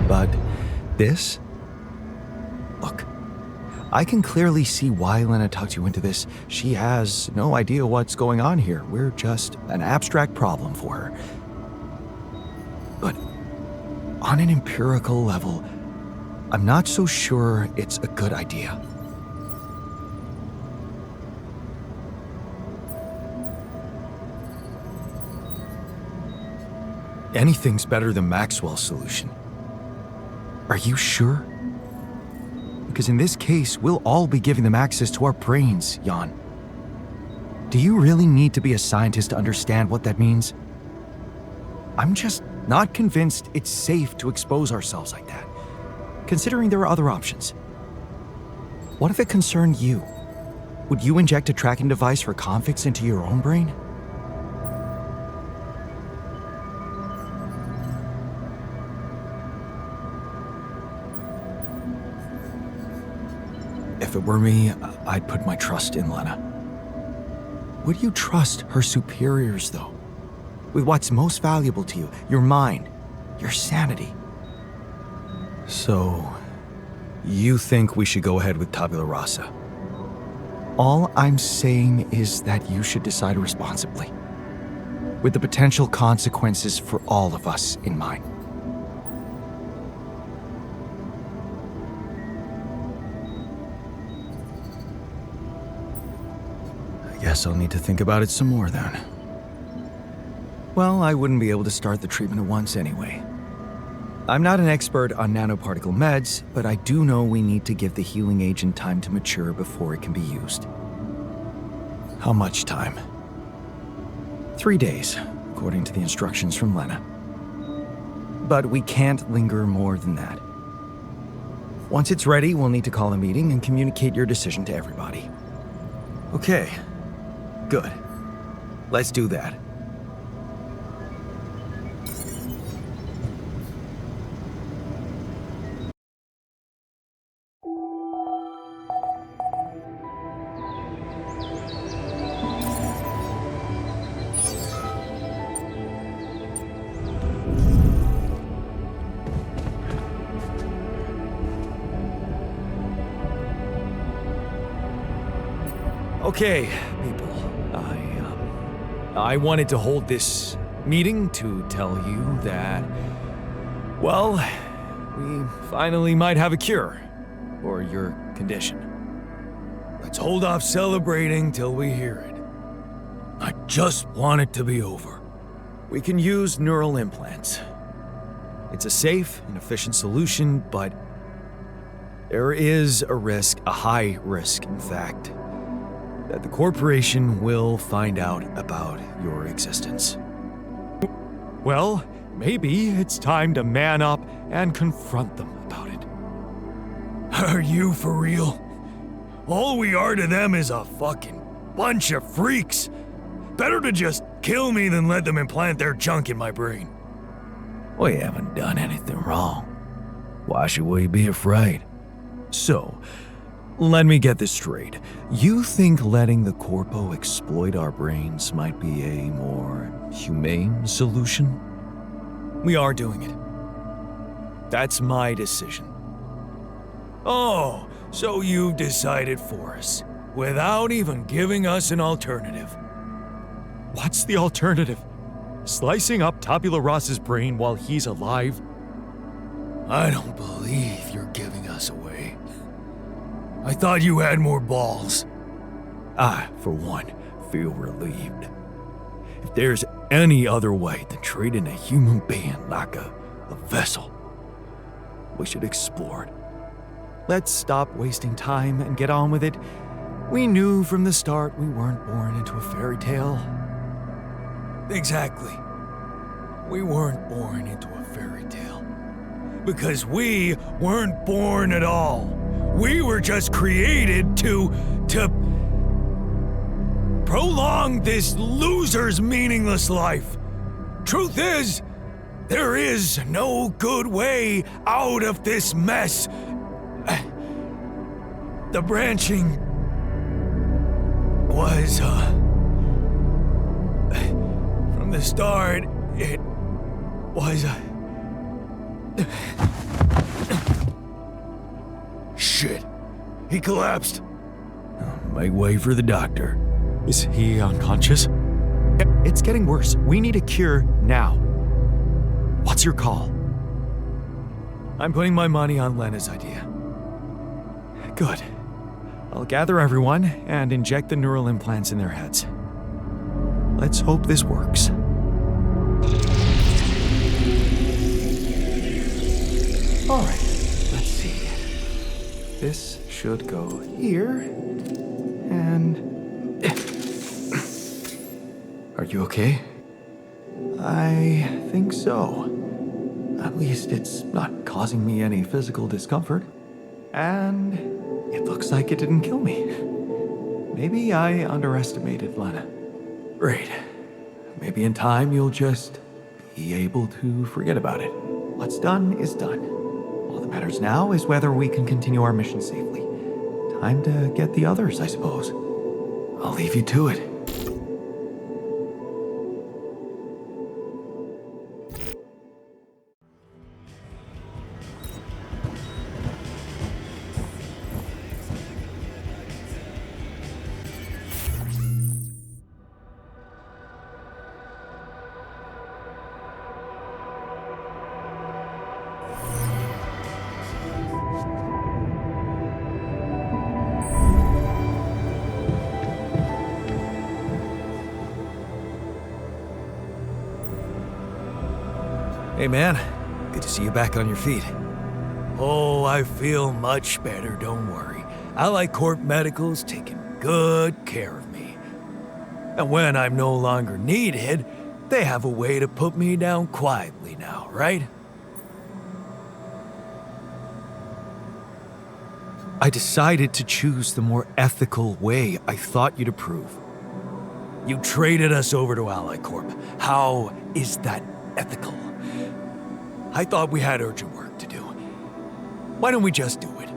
But this? Look, I can clearly see why Lena tucked you into this. She has no idea what's going on here. We're just an abstract problem for her. But on an empirical level, I'm not so sure it's a good idea. Anything's better than Maxwell's solution. Are you sure? Because in this case, we'll all be giving them access to our brains, Jan. Do you really need to be a scientist to understand what that means? I'm just not convinced it's safe to expose ourselves like that, considering there are other options. What if it concerned you? Would you inject a tracking device for convicts into your own brain? If it were me, I'd put my trust in Lena. Would you trust her superiors, though? With what's most valuable to you, your mind, your sanity. So, you think we should go ahead with tabula rasa? All I'm saying is that you should decide responsibly, with the potential consequences for all of us in mind. Guess I'll need to think about it some more then. Well, I wouldn't be able to start the treatment at once anyway. I'm not an expert on nanoparticle meds, but I do know we need to give the healing agent time to mature before it can be used. How much time? 3 days, according to the instructions from Lena. But we can't linger more than that. Once it's ready, we'll need to call a meeting and communicate your decision to everybody. Okay, good. Let's do that. Okay, people. I wanted to hold this meeting to tell you that, well, we finally might have a cure for your condition. Let's hold off celebrating till we hear it. I just want it to be over. We can use neural implants. It's a safe and efficient solution, but there is a risk, a high risk, in fact, that the corporation will find out about your existence. Well, maybe it's time to man up and confront them about it. Are you for real? All we are to them is a fucking bunch of freaks. Better to just kill me than let them implant their junk in my brain. We haven't done anything wrong. Why should we be afraid? So, let me get this straight. You think letting the Corpo exploit our brains might be a more humane solution? We are doing it. That's my decision. Oh, so you've decided for us, without even giving us an alternative. What's the alternative? Slicing up Tabula Rasa's brain while he's alive? I don't believe you're giving us away. I thought you had more balls. I, for one, feel relieved. If there's any other way than treating a human being like a vessel, we should explore it. Let's stop wasting time and get on with it. We knew from the start we weren't born into a fairy tale. Exactly. We weren't born into a fairy tale. Because we weren't born at all. We were just created to prolong this loser's meaningless life. Truth is, there is no good way out of this mess. The branching was, from the start, it was, Shit. He collapsed. Make way for the doctor. Is he unconscious? It's getting worse. We need a cure now. What's your call? I'm putting my money on Lena's idea. Good. I'll gather everyone and inject the neural implants in their heads. Let's hope this works. All right. This should go here, and... Are you okay? I think so. At least it's not causing me any physical discomfort. And it looks like it didn't kill me. Maybe I underestimated Lena. Great. Maybe in time you'll just be able to forget about it. What's done is done. All that matters now is whether we can continue our mission safely. Time to get the others, I suppose. I'll leave you to it. Hey man, Good to see you back on your feet. Oh, I feel much better, don't worry. Allied Corp Medical's taking good care of me. And when I'm no longer needed, they have a way to put me down quietly now, right? I decided to choose the more ethical way I thought you'd approve. You traded us over to Allied Corp. How is that ethical? I thought we had urgent work to do. Why don't we just do it?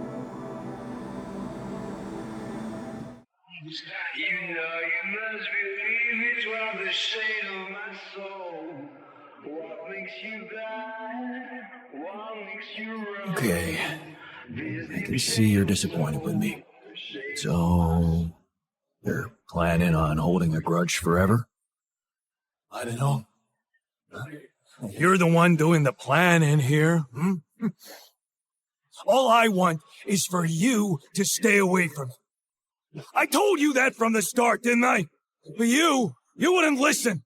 You know you must believe it's what the shade of my soul. What makes you glad? What makes you run? Okay, I can see you're disappointed with me. So, you're planning on holding a grudge forever? I don't know. You're the one doing the planning here. All I want is for you to stay away from me. I told you that from the start, didn't I? But you wouldn't listen.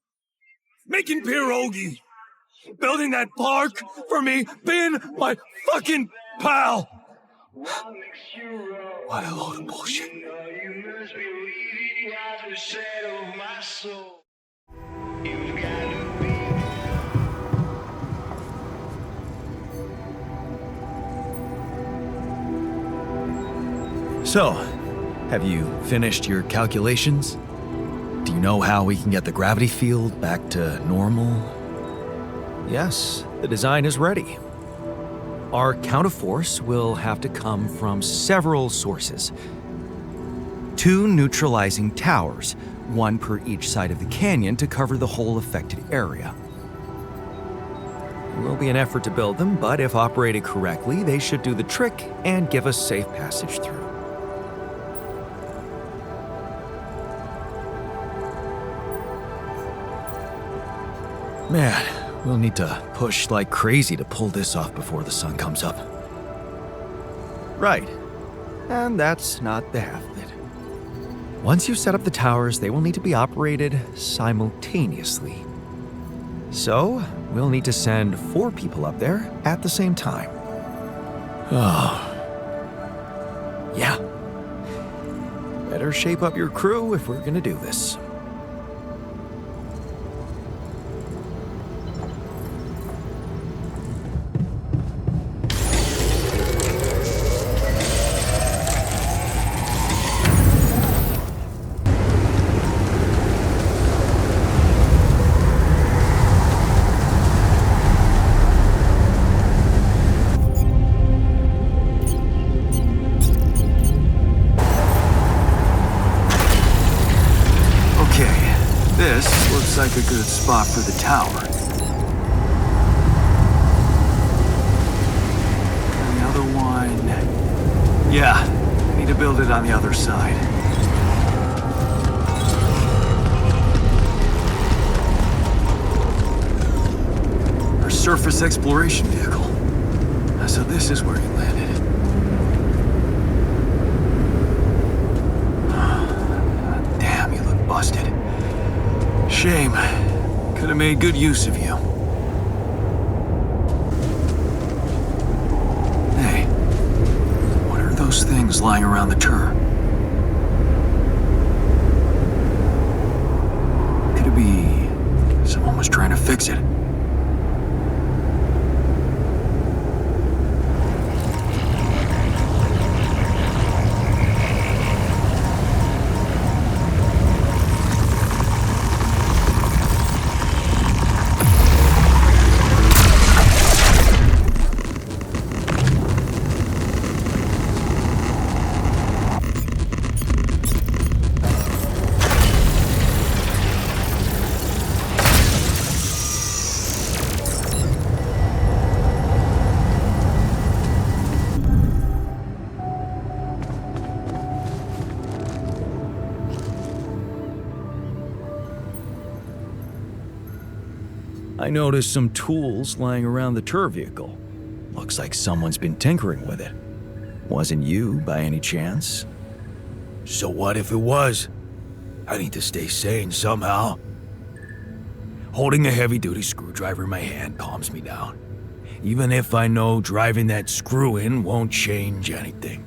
Making pierogi, building that park for me, being my fucking pal. What a load of bullshit. You must believe it was the shade of my soul. You've got to be. So, have you finished your calculations? Do you know how we can get the gravity field back to normal? Yes, the design is ready. Our counterforce will have to come from several sources. 2 neutralizing towers, 1 per each side of the canyon to cover the whole affected area. It will be an effort to build them, but if operated correctly, they should do the trick and give us safe passage through. Man, we'll need to push like crazy to pull this off before the sun comes up. Right. And that's not the half of it. Once you set up the towers, they will need to be operated simultaneously. So, we'll need to send 4 people up there at the same time. Oh. Yeah. Better shape up your crew if we're gonna do this. Like a good spot for the tower. And the other one... Yeah, need to build it on the other side. Our surface exploration vehicle. So this is where he landed. Damn, you look busted. Shame. Could have made good use of you. Hey, what are those things lying around the turret? Could it be someone was trying to fix it? I noticed some tools lying around the tour vehicle. Looks like someone's been tinkering with it. Wasn't you, by any chance? So what if it was? I need to stay sane somehow. Holding a heavy-duty screwdriver in my hand calms me down. even if I know driving that screw-in won't change anything.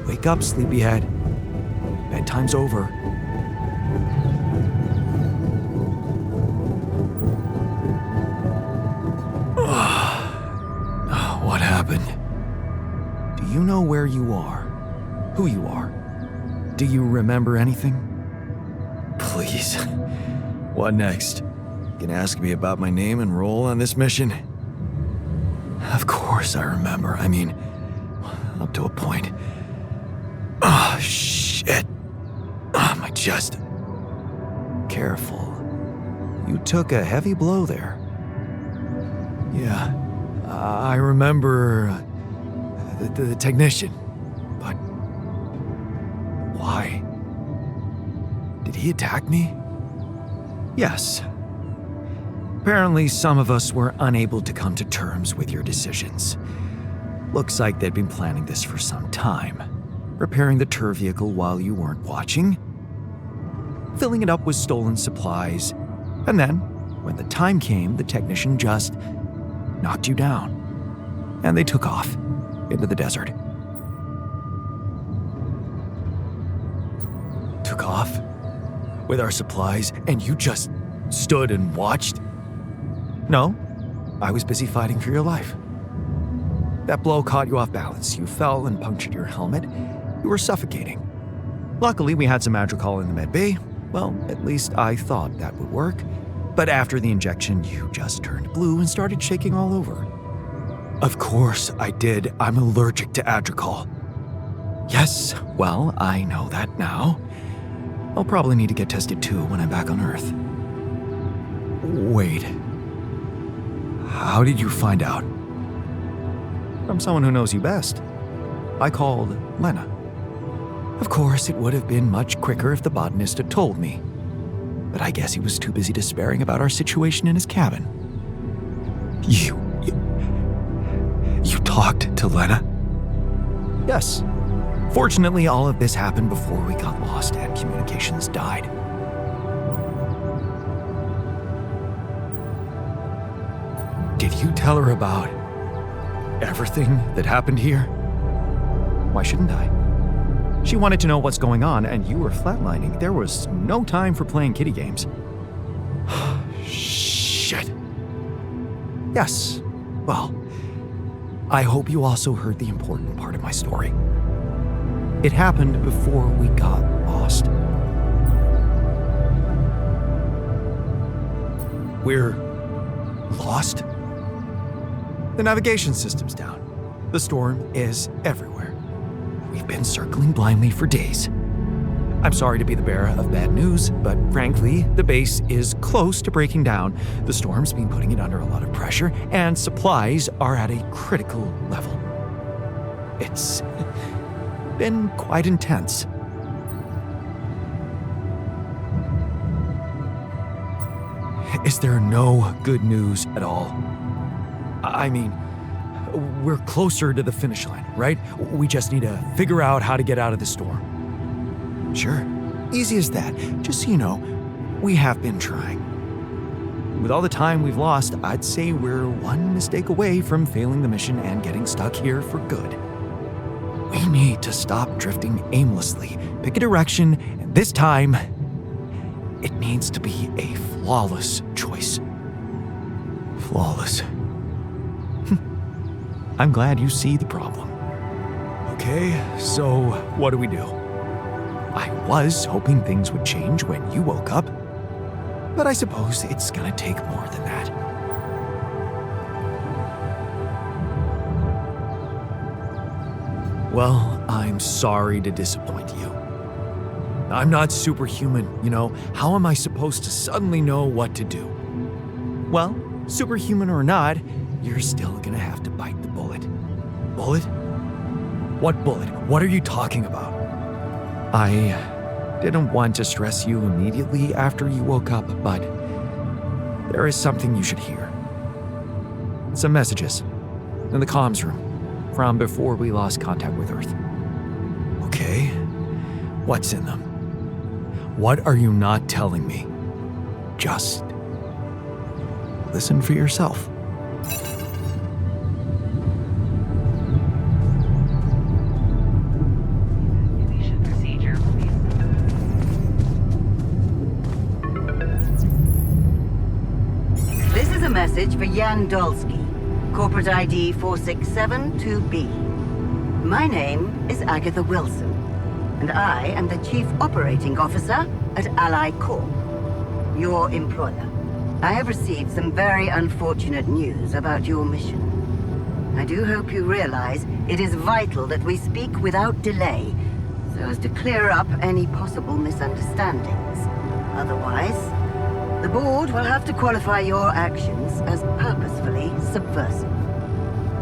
Wake up, sleepyhead. Bedtime's over. What happened? Do you know where you are? Who you are? Do you remember anything? Please. What next? Gonna ask me about my name and role on this mission? Of course I remember. I mean, up to a point. Oh, shit. Oh, my chest. Careful. You took a heavy blow there. Yeah, I remember the technician. But why? Did he attack me? Yes. Apparently, some of us were unable to come to terms with your decisions. Looks like they'd been planning this for some time. Repairing the tour vehicle while you weren't watching, filling it up with stolen supplies, and then, when the time came, the technician just knocked you down, and they took off into the desert. Took off with our supplies, and you just stood and watched? No, I was busy fighting for your life. That blow caught you off balance. You fell and punctured your helmet. You were suffocating. Luckily, we had some Madrigal in the med bay. Well, at least I thought that would work. But after the injection, you just turned blue and started shaking all over. Of course I did. I'm allergic to Adrical. Yes, well, I know that now. I'll probably need to get tested too when I'm back on Earth. Wait. How did you find out? From someone who knows you best. I called Lena. Of course, it would have been much quicker if the botanist had told me. But I guess he was too busy despairing about our situation in his cabin. You talked to Lena? Yes. Fortunately, all of this happened before we got lost and communications died. Did you tell her about everything that happened here? Why shouldn't I? She wanted to know what's going on, and you were flatlining. There was no time for playing kiddie games. Shit. Yes. Well, I hope you also heard the important part of my story. It happened before we got lost. We're lost? The navigation system's down. The storm is everywhere. We've been circling blindly for days. I'm sorry to be the bearer of bad news, but frankly, the base is close to breaking down. The storm's been putting it under a lot of pressure, and supplies are at a critical level. It's been quite intense. Is there no good news at all? I mean, we're closer to the finish line, right? We just need to figure out how to get out of the storm. Sure, easy as that. Just so you know, we have been trying. With all the time we've lost, I'd say we're one mistake away from failing the mission and getting stuck here for good. We need to stop drifting aimlessly, pick a direction, and this time, it needs to be a flawless choice. Flawless. I'm glad you see the problem. Okay, so what do we do? I was hoping things would change when you woke up, but I suppose it's gonna take more than that. Well, I'm sorry to disappoint you. I'm not superhuman, you know. How am I supposed to suddenly know what to do? Well, superhuman or not, you're still gonna have to bite the bullet. Bullet? What bullet? What are you talking about? I didn't want to stress you immediately after you woke up, but there is something you should hear. Some messages in the comms room from before we lost contact with Earth. Okay. What's in them? What are you not telling me? Just listen for yourself. This is a message for Jan Dolski, corporate ID 4672B. My name is Agatha Wilson, and I am the Chief Operating Officer at Ally Corp, your employer. I have received some very unfortunate news about your mission. I do hope you realize it is vital that we speak without delay, so as to clear up any possible misunderstandings. Otherwise, the board will have to qualify your actions as purposefully subversive.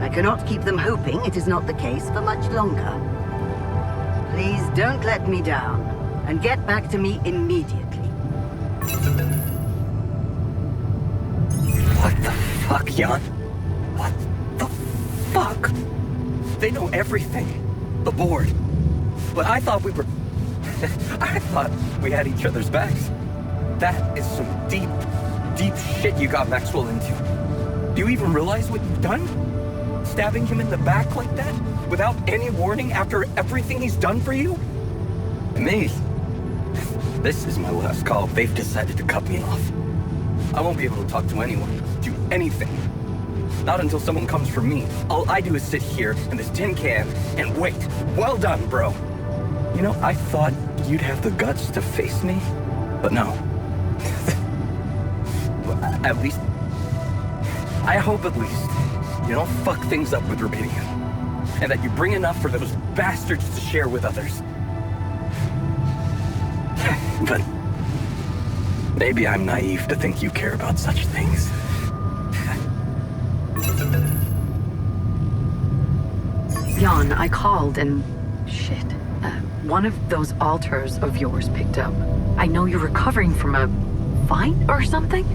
I cannot keep them hoping it is not the case for much longer. Please don't let me down, and get back to me immediately. What the fuck, Jan? What the fuck? They know everything. The board. But I thought we were... I thought we had each other's backs. That is some deep, deep shit you got Maxwell into. Do you even realize what you've done? Stabbing him in the back like that? Without any warning after everything he's done for you? Me? This is my last call. They've decided to cut me off. I won't be able to talk to anyone, do anything. Not until someone comes for me. All I do is sit here in this tin can and wait. Well done, bro. You know, I thought you'd have the guts to face me, but no. At least, I hope at least, you don't fuck things up with Rapidium. And that you bring enough for those bastards to share with others. But maybe I'm naive to think you care about such things. Jan, I called and... shit. One of those alters of yours picked up. I know you're recovering from a fight or something?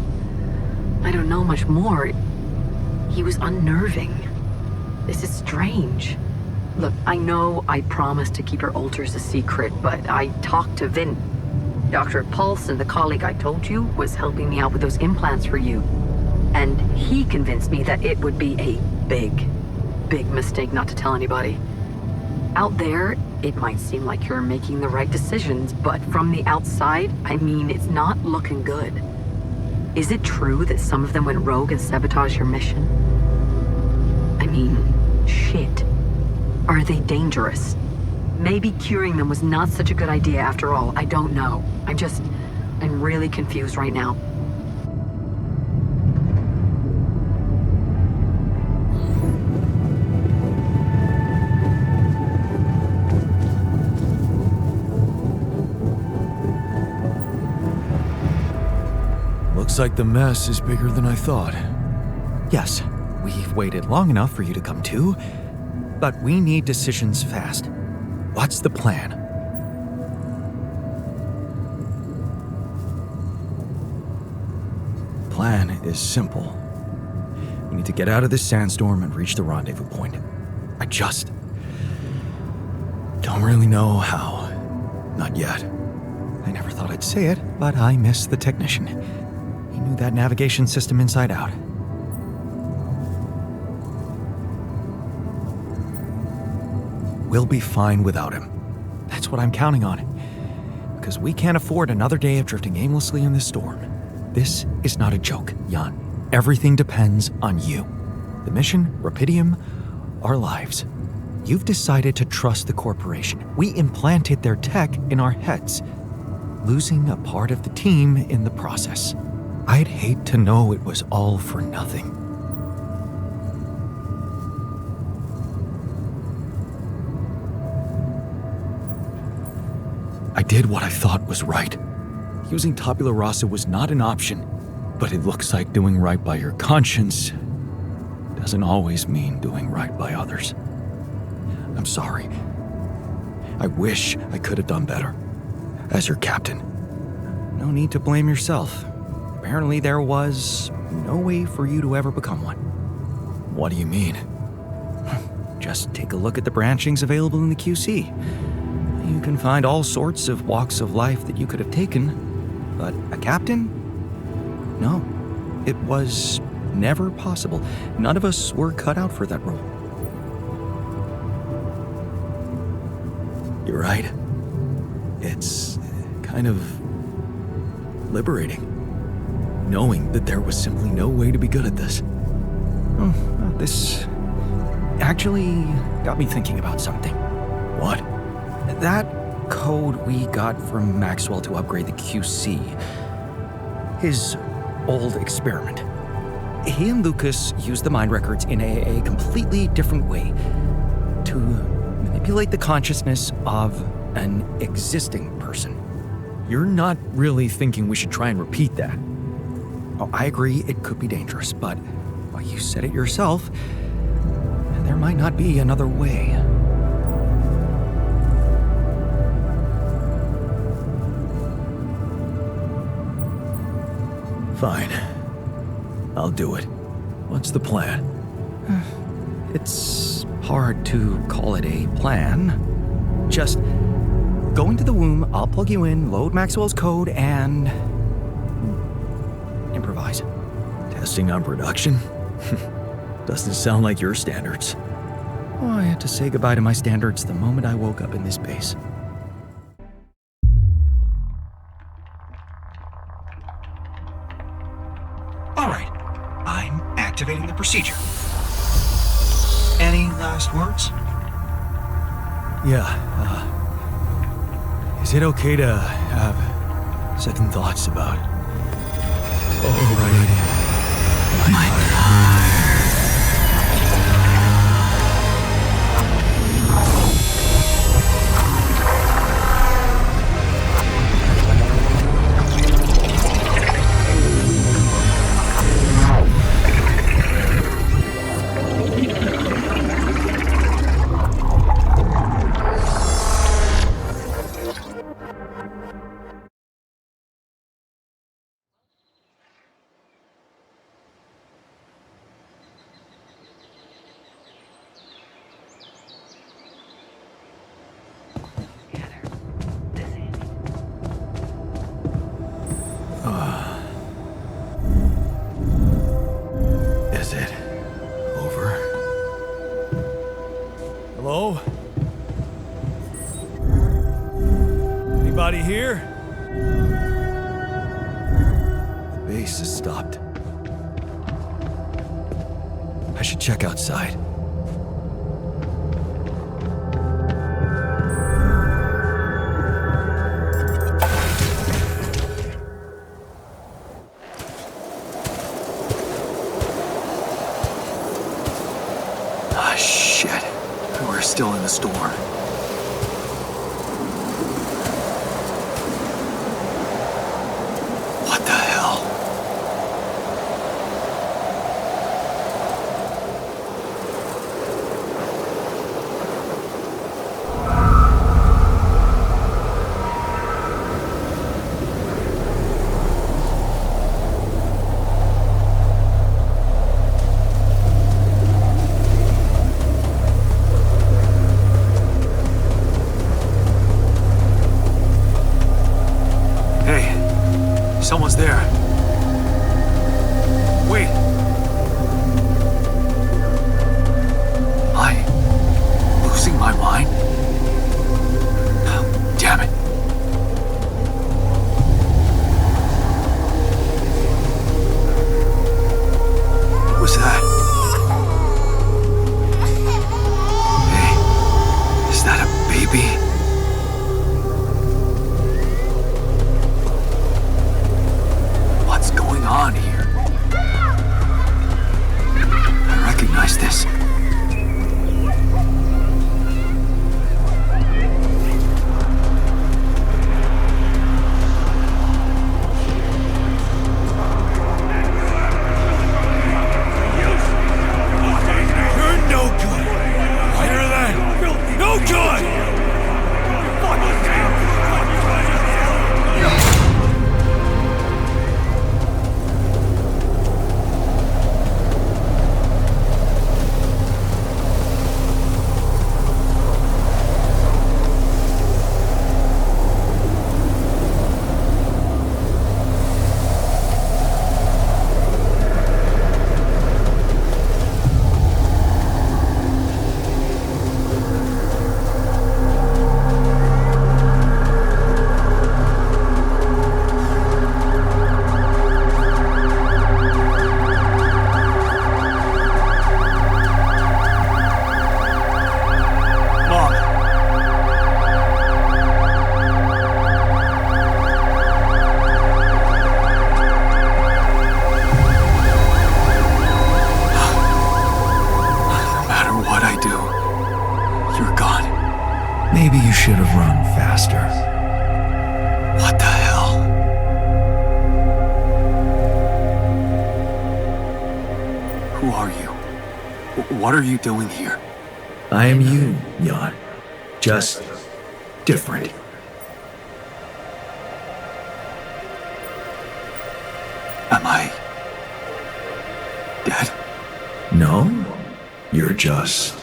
I don't know much more. He was unnerving. This is strange. Look, I know I promised to keep your alters a secret, but I talked to Vin. Dr. Paulson, the colleague I told you, was helping me out with those implants for you. And he convinced me that it would be a big mistake not to tell anybody. Out there, it might seem like you're making the right decisions, but from the outside, I mean, it's not looking good. Is it true that some of them went rogue and sabotaged your mission? I mean, shit. Are they dangerous? Maybe curing them was not such a good idea after all. I don't know. I'm really confused right now. Looks like the mess is bigger than I thought. Yes, we've waited long enough for you to come to, but we need decisions fast. What's the plan? plan is simple. We need to get out of this sandstorm and reach the rendezvous point. I just don't really know how. Not yet. I never thought I'd say it, but I miss the technician. He knew that navigation system inside out. We'll be fine without him. That's what I'm counting on. Because we can't afford another day of drifting aimlessly in this storm. This is not a joke, Jan. Everything depends on you. The mission, Rapidium, our lives. You've decided to trust the corporation. We implanted their tech in our heads, losing a part of the team in the process. I'd hate to know it was all for nothing. I did what I thought was right. Using tabula rasa was not an option, but it looks like doing right by your conscience doesn't always mean doing right by others. I'm sorry. I wish I could have done better. As your captain. No need to blame yourself. Apparently there was no way for you to ever become one. What do you mean? Just take a look at the branchings available in the QC. You can find all sorts of walks of life that you could have taken, but a captain? No, it was never possible. None of us were cut out for that role. You're right. It's kind of liberating, knowing that there was simply no way to be good at this. This actually got me thinking about something. What? That code we got from Maxwell to upgrade the QC. His old experiment. He and Lucas used the mind records in a completely different way to manipulate the consciousness of an existing person. You're not really thinking we should try and repeat that? Oh, I agree it could be dangerous, but well, you said it yourself. There might not be another way. Fine. I'll do it. What's the plan? It's hard to call it a plan. Just go into the womb, I'll plug you in, load Maxwell's code, and improvise. Testing on production? Doesn't sound like your standards. Oh, I had to say goodbye to my standards the moment I woke up in this base. All right, I'm activating the procedure. Any last words? Yeah, is it okay to have second thoughts about overriding my power? Hello? Anybody here? The base is stopped. I should check outside. Ah, shit. We're still in the storm. What the hell? Someone's there. Wait. Am I losing my mind? Oh, damn it. What was that? Hey, is that a baby? What's going on here? I recognize this. Maybe you should have run faster. What the hell? Who are you? What are you doing here? I am you, Jan. Just different. Am I dead? No, you're just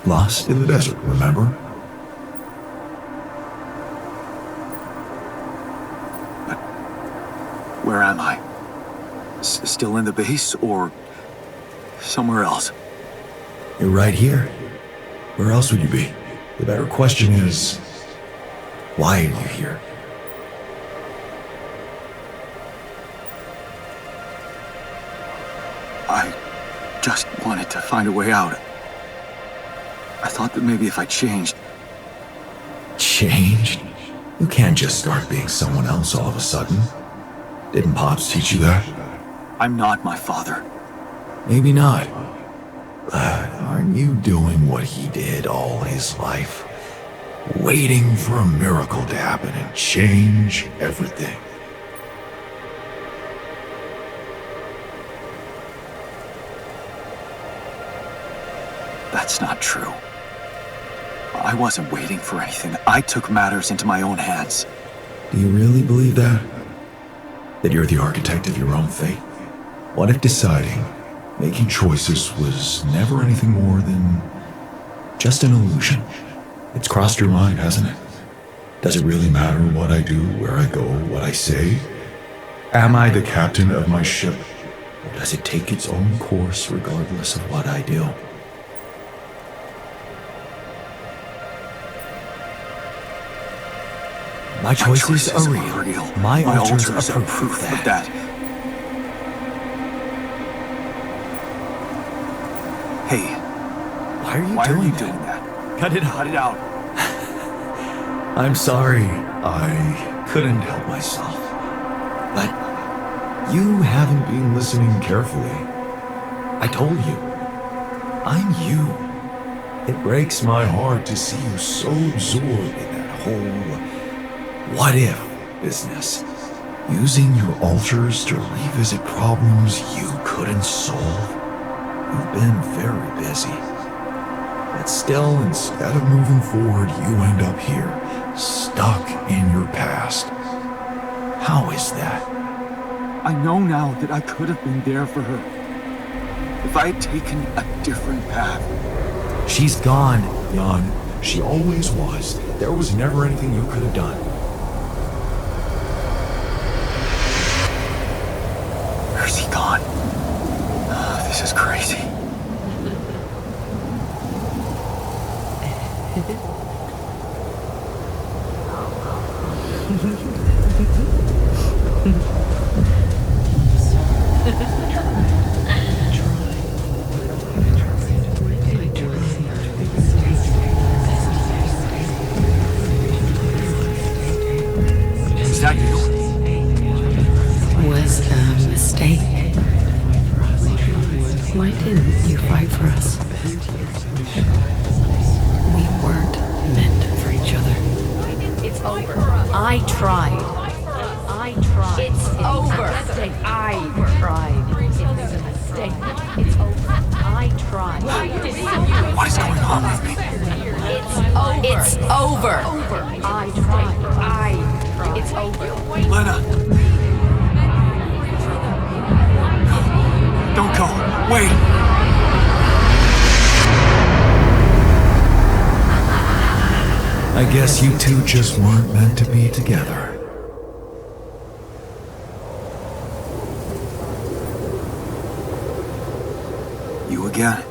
lost in the desert, remember? Where am I? Still in the base or somewhere else? You're right here. Where else would you be? The better question is, why are you here? I just wanted to find a way out. I thought that maybe if I changed... Changed? You can't just start being someone else all of a sudden. Didn't Pops teach you that? I'm not my father. Maybe not. But aren't you doing what he did all his life? Waiting for a miracle to happen and change everything. That's not true. I wasn't waiting for anything. I took matters into my own hands. Do you really believe that? That you're the architect of your own fate? What if deciding, making choices was never anything more than just an illusion? It's crossed your mind, hasn't it? Does it really matter what I do, where I go, what I say? Am I the captain of my ship? Or does it take its own course regardless of what I do? My choices are real. My alters are proof of that. Hey, Why are you doing that? Cut it out. Cut it out. I'm sorry. I couldn't help myself. But you haven't been listening carefully. I told you. I'm you. It breaks my heart to see you so absorbed in that whole what if business. Using your alters to revisit problems you couldn't solve. You've been very busy. But still, instead of moving forward, you end up here, stuck in your past. How is that? I know now that I could have been there for her. If I had taken a different path. She's gone, Jan. She always was. There was never anything you could have done. Is that you? Was a mistake. Why didn't you fight for us? We weren't meant for each other. It's over. I tried. It's over. I tried. It was a mistake. It's over. I tried. What is going on with me? It's over. I tried. It's over. Lena! Don't go! Wait! I guess you two just weren't meant to be together. You again?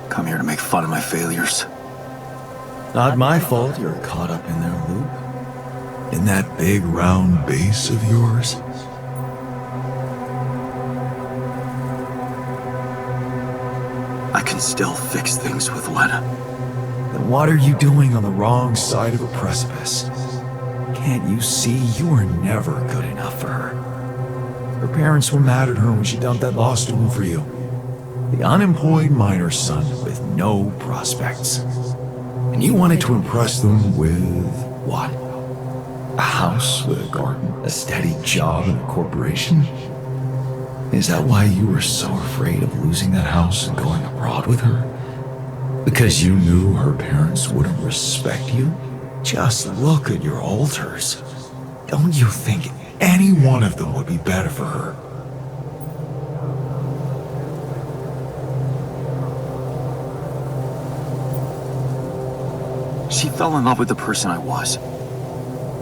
Come here to make fun of my failures. Not my fault you're caught up in their loop. In that big round base of yours. I can still fix things with Lena. Then what are you doing on the wrong side of a precipice? Can't you see you were never good enough for her? Her parents were mad at her when she dumped that law student for you. The unemployed miner's son with no prospects. And you wanted to impress them with what? A house with a garden, a steady job in a corporation? Is that why you were so afraid of losing that house and going abroad with her? Because you knew her parents wouldn't respect you? Just look at your alters. Don't you think any one of them would be better for her? She fell in love with the person I was,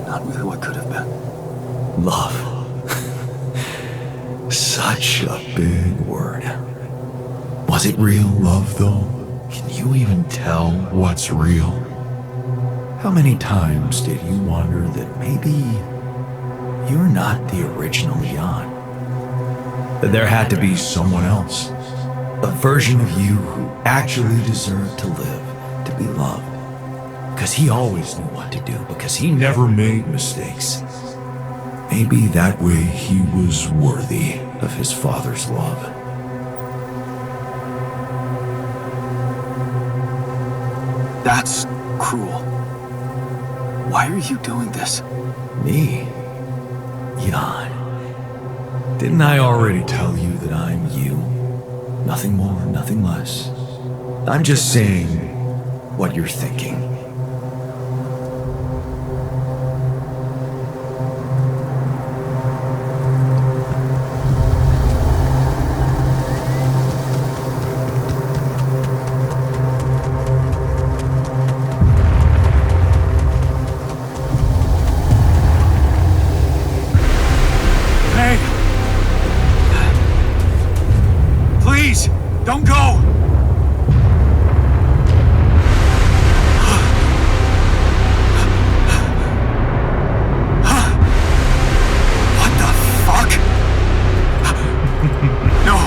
not with who I could have been. Love. Such a big word. Was it real love, though? Can you even tell what's real? How many times did you wonder that maybe you're not the original Jan? That there had to be someone else, a version of you who actually deserved to live, to be loved. Because he always knew what to do, because he never made mistakes. Maybe that way he was worthy of his father's love. That's cruel. Why are you doing this? Me? Jan. Didn't I already tell you that I'm you? Nothing more, nothing less. I'm just saying what you're thinking. Please, don't go! What the fuck? No!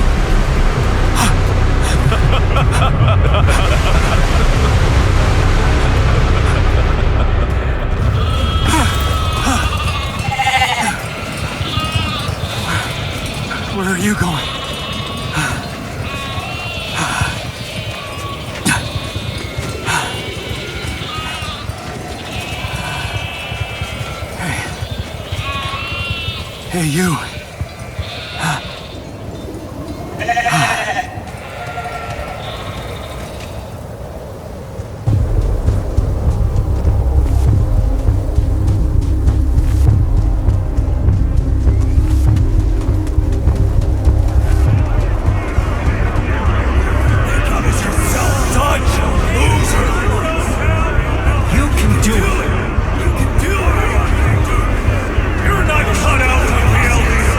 Where are you going? Hey, you. You're not cut out to be able to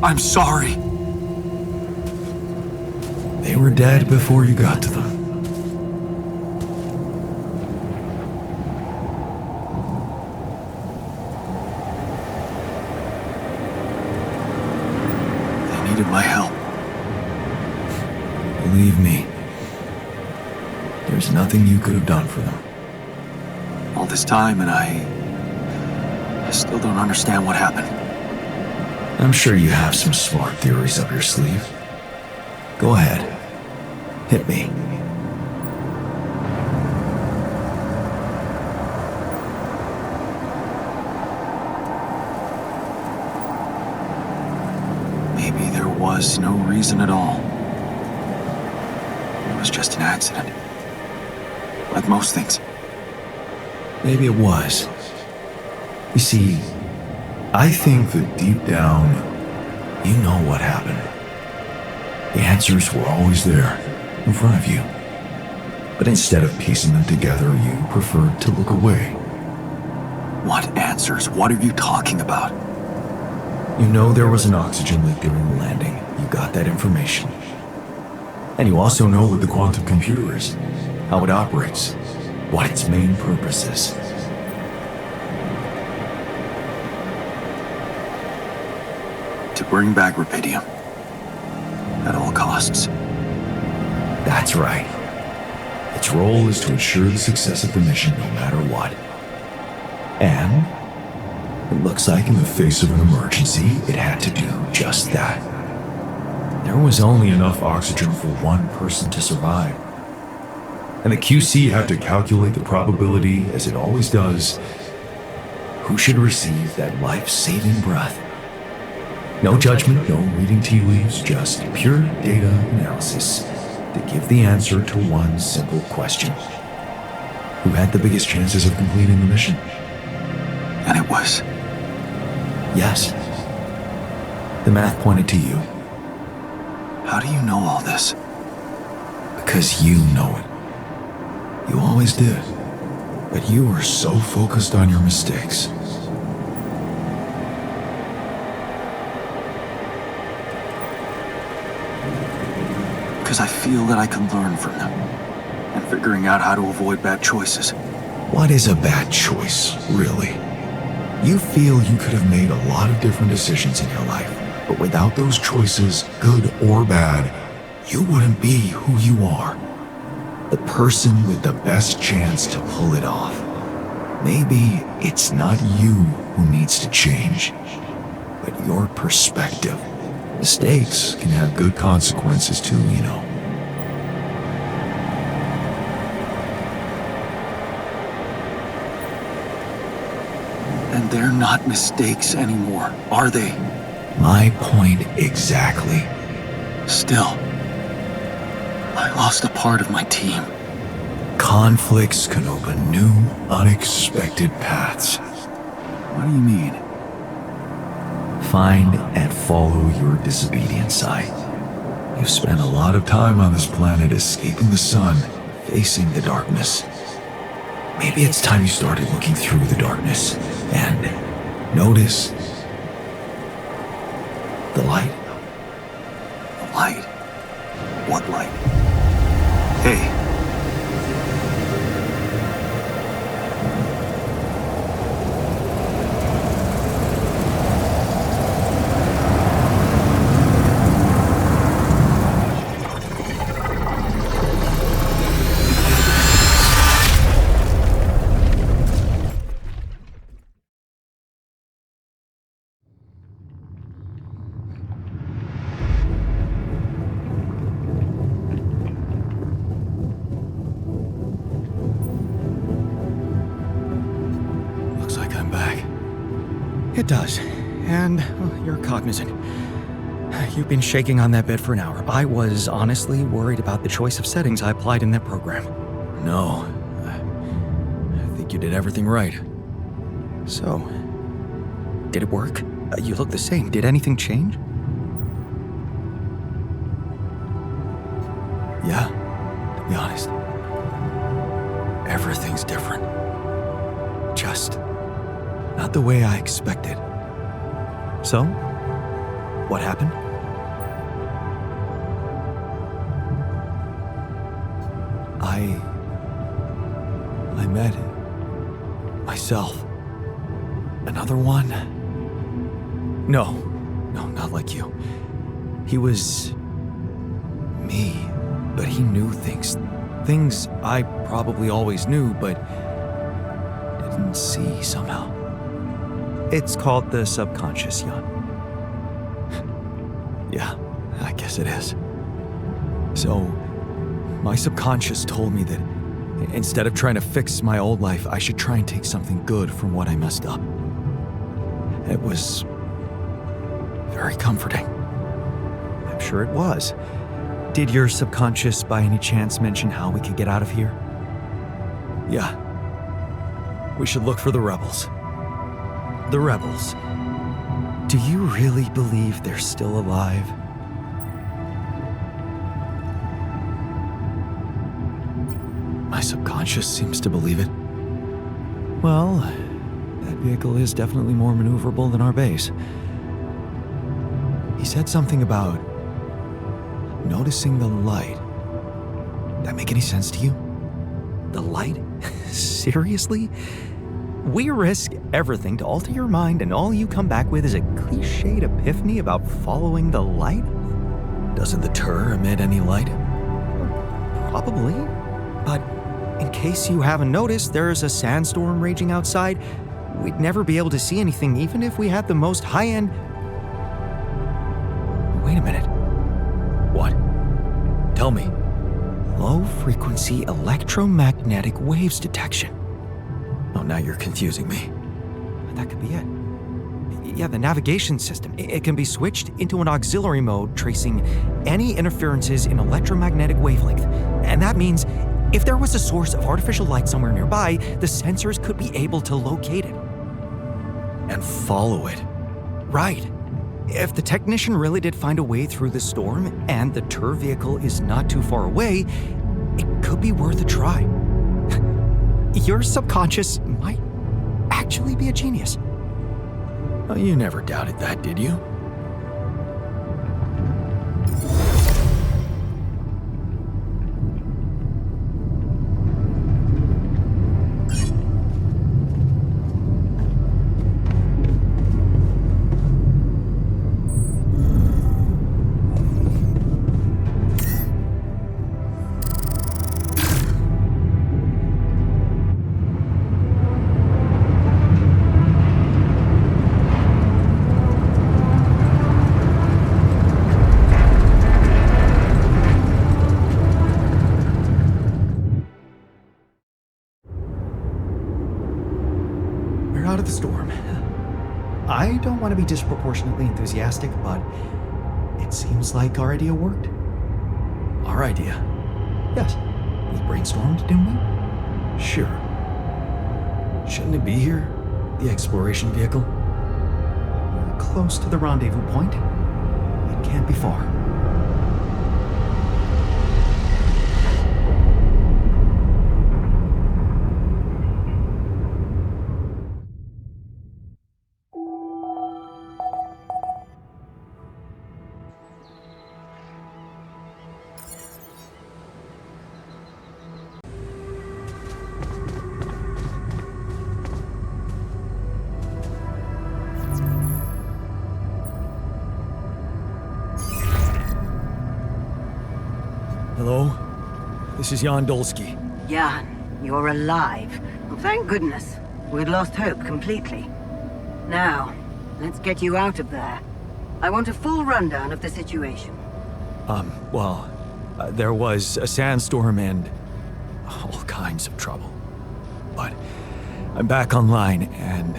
I'm sorry. They were dead before you got to them. They needed my help. Believe me, there's nothing you could have done for them. All this time and I still don't understand what happened. I'm sure you have some smart theories up your sleeve. Go ahead. Hit me. Maybe there was no reason at all. It was just an accident. Like most things. Maybe it was. You see, I think that deep down, you know what happened. The answers were always there, in front of you. But instead of piecing them together, you preferred to look away. What answers? What are you talking about? You know there was an oxygen leak during the landing. You got that information. And you also know what the quantum computer is, how it operates, what its main purpose is. To bring back Rapidium. At all costs. That's right. Its role is to ensure the success of the mission no matter what. And it looks like in the face of an emergency, it had to do just that. There was only enough oxygen for one person to survive. And the QC had to calculate the probability, as it always does, who should receive that life-saving breath. No judgment, no reading tea leaves, just pure data analysis to give the answer to one simple question. Who had the biggest chances of completing the mission? And it was. Yes. The math pointed to you. How do you know all this? Because you know it. You always did. But you were so focused on your mistakes. Because I feel that I can learn from them, and figuring out how to avoid bad choices. What is a bad choice, really? You feel you could have made a lot of different decisions in your life, but without those choices, good or bad, you wouldn't be who you are. The person with the best chance to pull it off. Maybe it's not you who needs to change, but your perspective. Mistakes can have good consequences too, you know. And they're not mistakes anymore, are they? My point exactly. Still, I lost a part of my team. Conflicts can open new, unexpected paths. What do you mean? Find and follow your disobedient side. You've spent a lot of time on this planet escaping the sun, facing the darkness. Maybe it's time you started looking through the darkness and notice the light. The light? What light? Hey. It does. And well, you're cognizant. You've been shaking on that bed for an hour. I was honestly worried about the choice of settings I applied in that program. No. I think you did everything right. So, did it work? You look the same. Did anything change? Yeah, to be honest. Everything's different. Just not the way I expected. So, what happened? I met myself. Another one? No, not like you. He was me, but he knew things. Things I probably always knew, but didn't see somehow. It's called the subconscious, Jan. Yeah, I guess it is. So, my subconscious told me that instead of trying to fix my old life, I should try and take something good from what I messed up. It was very comforting. I'm sure it was. Did your subconscious by any chance mention how we could get out of here? Yeah. We should look for the rebels. The rebels? Do you really believe they're still alive? My subconscious seems to believe it. Well, that vehicle is definitely more maneuverable than our base. He said something about noticing the light. That make any sense to you? The light? Seriously? We risk everything to alter your mind, and all you come back with is a cliched epiphany about following the light? Doesn't the tur emit any light? Probably. But in case you haven't noticed, there's a sandstorm raging outside. We'd never be able to see anything, even if we had the most high-end... Wait a minute. What? Tell me. Low-frequency electromagnetic waves detection. Oh, now you're confusing me. That could be it. Yeah, the navigation system. It can be switched into an auxiliary mode, tracing any interferences in electromagnetic wavelength. And that means if there was a source of artificial light somewhere nearby, the sensors could be able to locate it. And follow it. Right. If the technician really did find a way through the storm, and the tur vehicle is not too far away, it could be worth a try. Your subconscious might actually be a genius. Well, you never doubted that, did you? Out of the storm. I don't want to be disproportionately enthusiastic, but it seems like our idea worked. Our idea? Yes. We brainstormed, didn't we? Sure. Shouldn't it be here? The exploration vehicle? We're close to the rendezvous point. It can't be far. Hello? This is Jan Dolski. Jan, you're alive. Well, thank goodness. We'd lost hope completely. Now, let's get you out of there. I want a full rundown of the situation. There was a sandstorm and all kinds of trouble. But I'm back online, and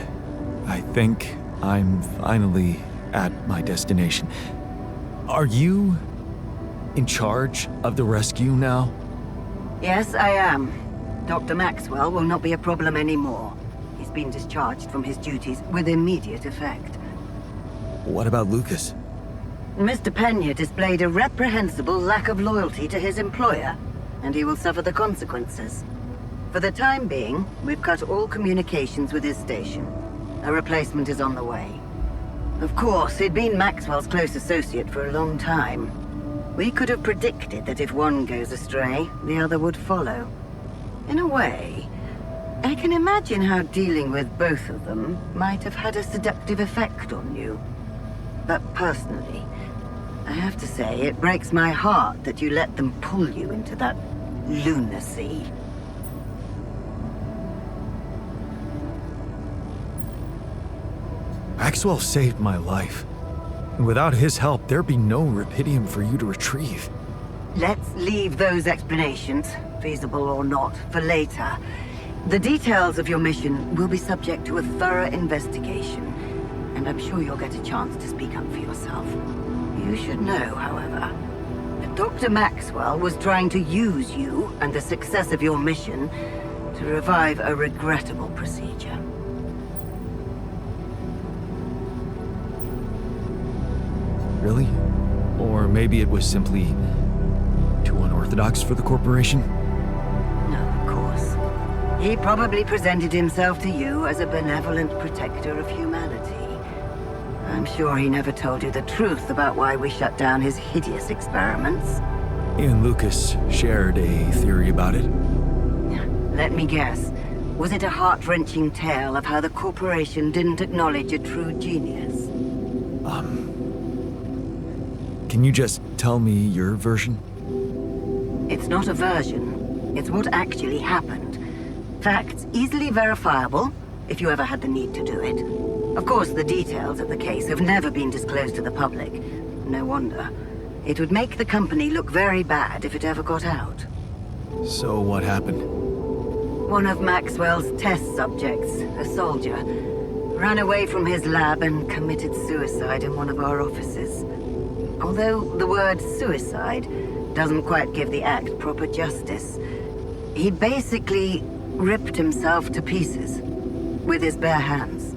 I think I'm finally at my destination. Are you in charge of the rescue now? Yes, I am. Dr. Maxwell will not be a problem anymore. He's been discharged from his duties with immediate effect. What about Lucas? Mr. Pena displayed a reprehensible lack of loyalty to his employer, and he will suffer the consequences. For the time being, we've cut all communications with his station. A replacement is on the way. Of course, he'd been Maxwell's close associate for a long time. We could have predicted that if one goes astray, the other would follow. In a way, I can imagine how dealing with both of them might have had a seductive effect on you. But personally, I have to say it breaks my heart that you let them pull you into that lunacy. Maxwell saved my life. And without his help, there'd be no Rapidium for you to retrieve. Let's leave those explanations, feasible or not, for later. The details of your mission will be subject to a thorough investigation, and I'm sure you'll get a chance to speak up for yourself. You should know, however, that Dr. Maxwell was trying to use you and the success of your mission to revive a regrettable procedure. Really? Or maybe it was simply too unorthodox for the corporation? No, of course. He probably presented himself to you as a benevolent protector of humanity. I'm sure he never told you the truth about why we shut down his hideous experiments. And Lucas shared a theory about it. Let me guess. Was it a heart-wrenching tale of how the corporation didn't acknowledge a true genius? Can you just tell me your version? It's not a version. It's what actually happened. Facts easily verifiable, if you ever had the need to do it. Of course, the details of the case have never been disclosed to the public. No wonder. It would make the company look very bad if it ever got out. So what happened? One of Maxwell's test subjects, a soldier, ran away from his lab and committed suicide in one of our offices. Although the word suicide doesn't quite give the act proper justice, he basically ripped himself to pieces with his bare hands.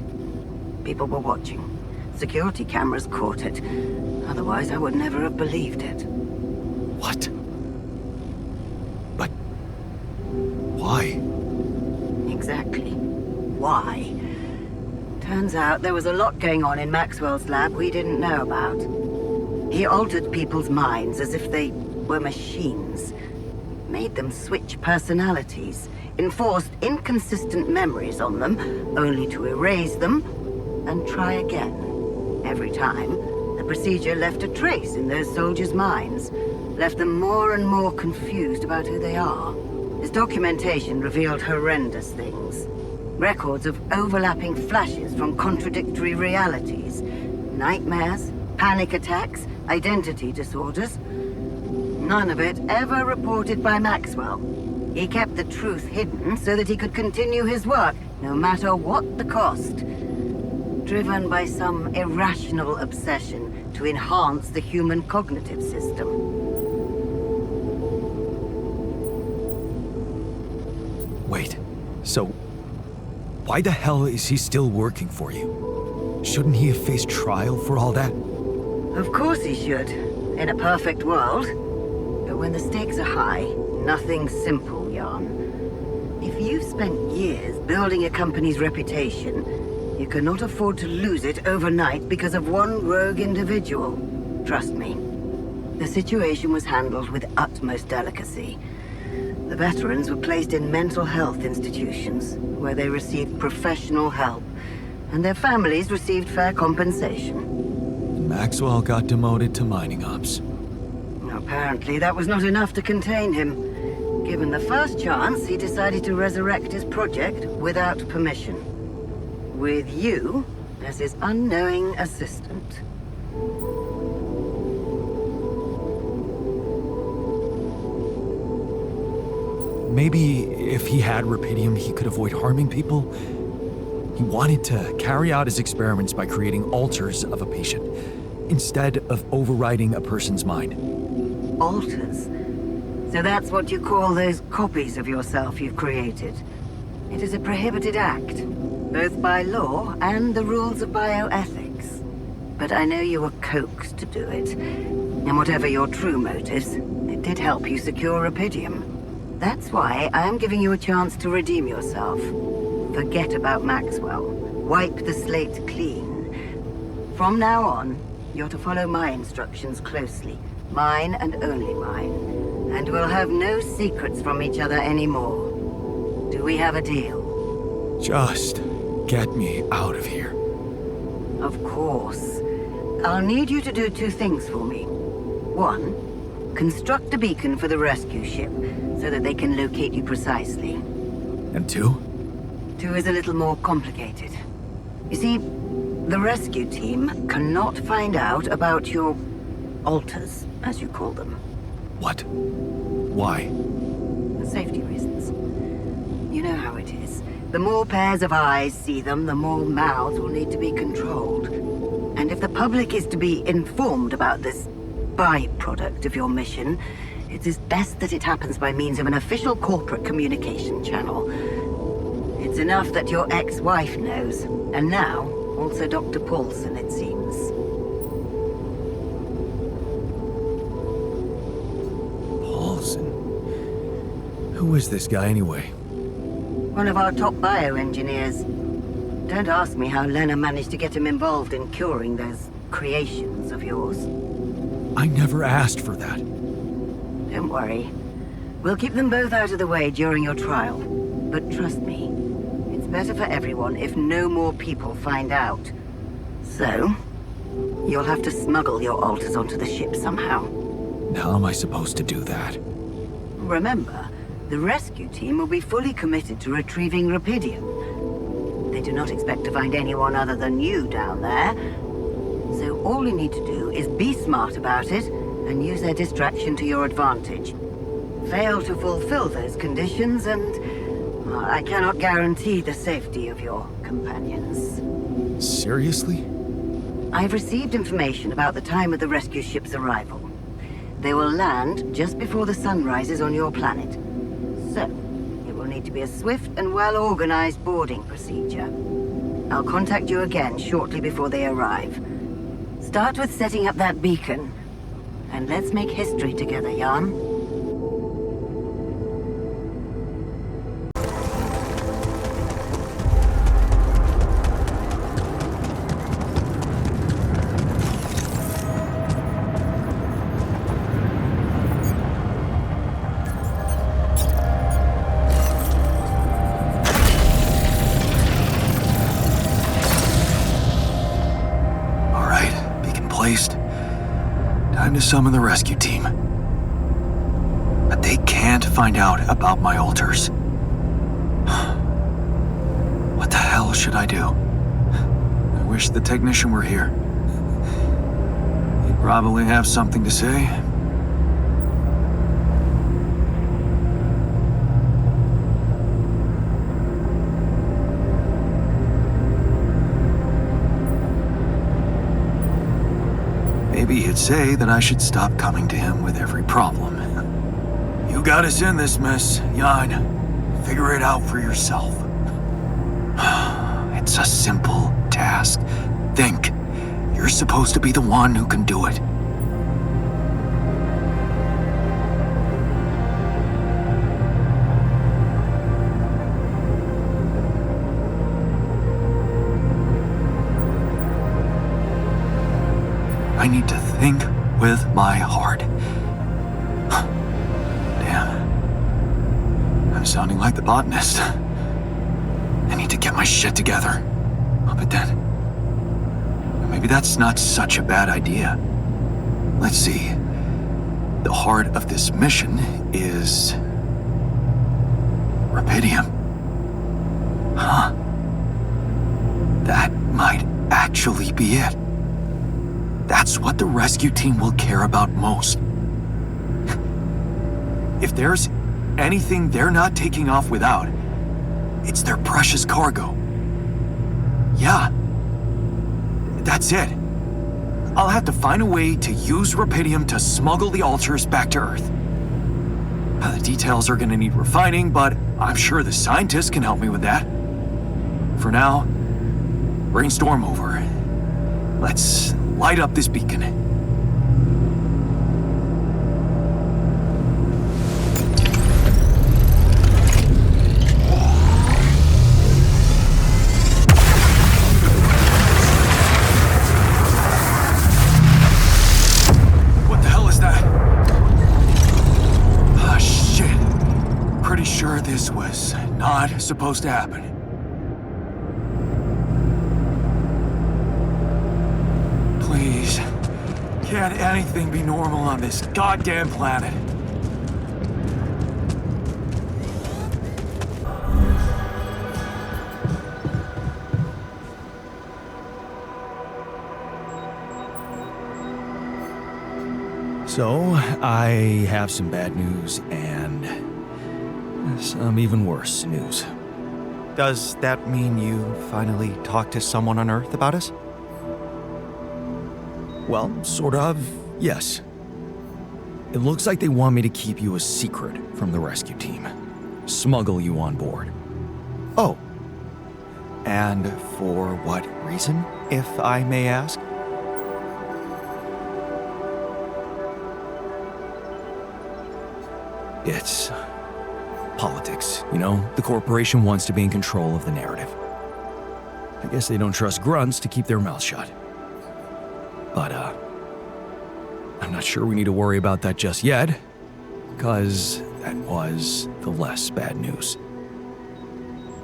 People were watching. Security cameras caught it. Otherwise, I would never have believed it. What? But why? Exactly. Why? Turns out there was a lot going on in Maxwell's lab we didn't know about. He altered people's minds as if they were machines. Made them switch personalities. Enforced inconsistent memories on them, only to erase them and try again. Every time, the procedure left a trace in those soldiers' minds. Left them more and more confused about who they are. His documentation revealed horrendous things. Records of overlapping flashes from contradictory realities. Nightmares, panic attacks, identity disorders. None of it ever reported by Maxwell. He kept the truth hidden so that he could continue his work, no matter what the cost. Driven by some irrational obsession to enhance the human cognitive system. Wait, so why the hell is he still working for you? Shouldn't he have faced trial for all that? Of course he should, in a perfect world. But when the stakes are high, nothing's simple, Jan. If you've spent years building a company's reputation, you cannot afford to lose it overnight because of one rogue individual. Trust me. The situation was handled with utmost delicacy. The veterans were placed in mental health institutions, where they received professional help, and their families received fair compensation. Maxwell got demoted to mining ops. Apparently, that was not enough to contain him. Given the first chance, he decided to resurrect his project without permission. With you as his unknowing assistant. Maybe if he had Rapidium, he could avoid harming people? He wanted to carry out his experiments by creating alters of a patient, instead of overriding a person's mind. Alters? So that's what you call those copies of yourself you've created? It is a prohibited act, both by law and the rules of bioethics. But I know you were coaxed to do it. And whatever your true motives, it did help you secure Rapidium. That's why I am giving you a chance to redeem yourself. Forget about Maxwell. Wipe the slate clean. From now on, you're to follow my instructions closely. Mine and only mine. And we'll have no secrets from each other anymore. Do we have a deal? Just get me out of here. Of course. I'll need you to do two things for me. One, construct a beacon for the rescue ship, so that they can locate you precisely. And two? Two is a little more complicated. You see, the rescue team cannot find out about your alters, as you call them. What? Why? Safety reasons. You know how it is. The more pairs of eyes see them, the more mouths will need to be controlled. And if the public is to be informed about this byproduct of your mission, it is best that it happens by means of an official corporate communication channel. It's enough that your ex-wife knows, and now also Dr. Paulson, it seems. Paulson? Who is this guy anyway? One of our top bioengineers. Don't ask me how Lena managed to get him involved in curing those creations of yours. I never asked for that. Don't worry. We'll keep them both out of the way during your trial. But trust me, it's better for everyone if no more people find out. So, you'll have to smuggle your alters onto the ship somehow. How am I supposed to do that? Remember, the rescue team will be fully committed to retrieving Rapidium. They do not expect to find anyone other than you down there. So all you need to do is be smart about it and use their distraction to your advantage. Fail to fulfill those conditions and I cannot guarantee the safety of your companions. Seriously? I've received information about the time of the rescue ship's arrival. They will land just before the sun rises on your planet. So, it will need to be a swift and well-organized boarding procedure. I'll contact you again shortly before they arrive. Start with setting up that beacon. And let's make history together, Jan. Time to summon the rescue team. But they can't find out about my alters. What the hell should I do? I wish the technician were here. He'd probably have something to say. Maybe he'd say that I should stop coming to him with every problem. You got us in this mess, Jan. Figure it out for yourself. It's a simple task. Think. You're supposed to be the one who can do it. I need to think with my heart. Damn. I'm sounding like the botanist. I need to get my shit together. But then, maybe that's not such a bad idea. Let's see. The heart of this mission is Rapidium. Huh. That might actually be it. That's what the rescue team will care about most. If there's anything they're not taking off without, it's their precious cargo. Yeah. That's it. I'll have to find a way to use Rapidium to smuggle the alters back to Earth. The details are gonna need refining, but I'm sure the scientists can help me with that. For now, brainstorm over. Let's light up this beacon. What the hell is that? Ah, shit. Pretty sure this was not supposed to happen. Please, can't anything be normal on this goddamn planet? So, I have some bad news and some even worse news. Does that mean you finally talked to someone on Earth about us? Well, sort of, yes. It looks like they want me to keep you a secret from the rescue team. Smuggle you on board. Oh. And for what reason, if I may ask? It's politics, you know? The corporation wants to be in control of the narrative. I guess they don't trust grunts to keep their mouths shut. But, I'm not sure we need to worry about that just yet, because that was the less bad news.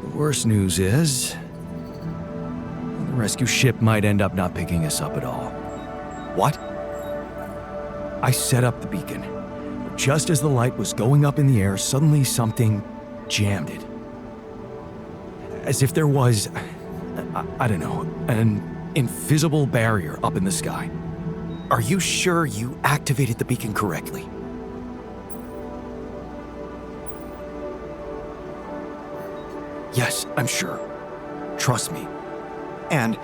The worst news is, the rescue ship might end up not picking us up at all. What? I set up the beacon. Just as the light was going up in the air, suddenly something jammed it. As if there was, I don't know, an invisible barrier up in the sky. Are you sure you activated the beacon correctly? Yes, I'm sure. Trust me. And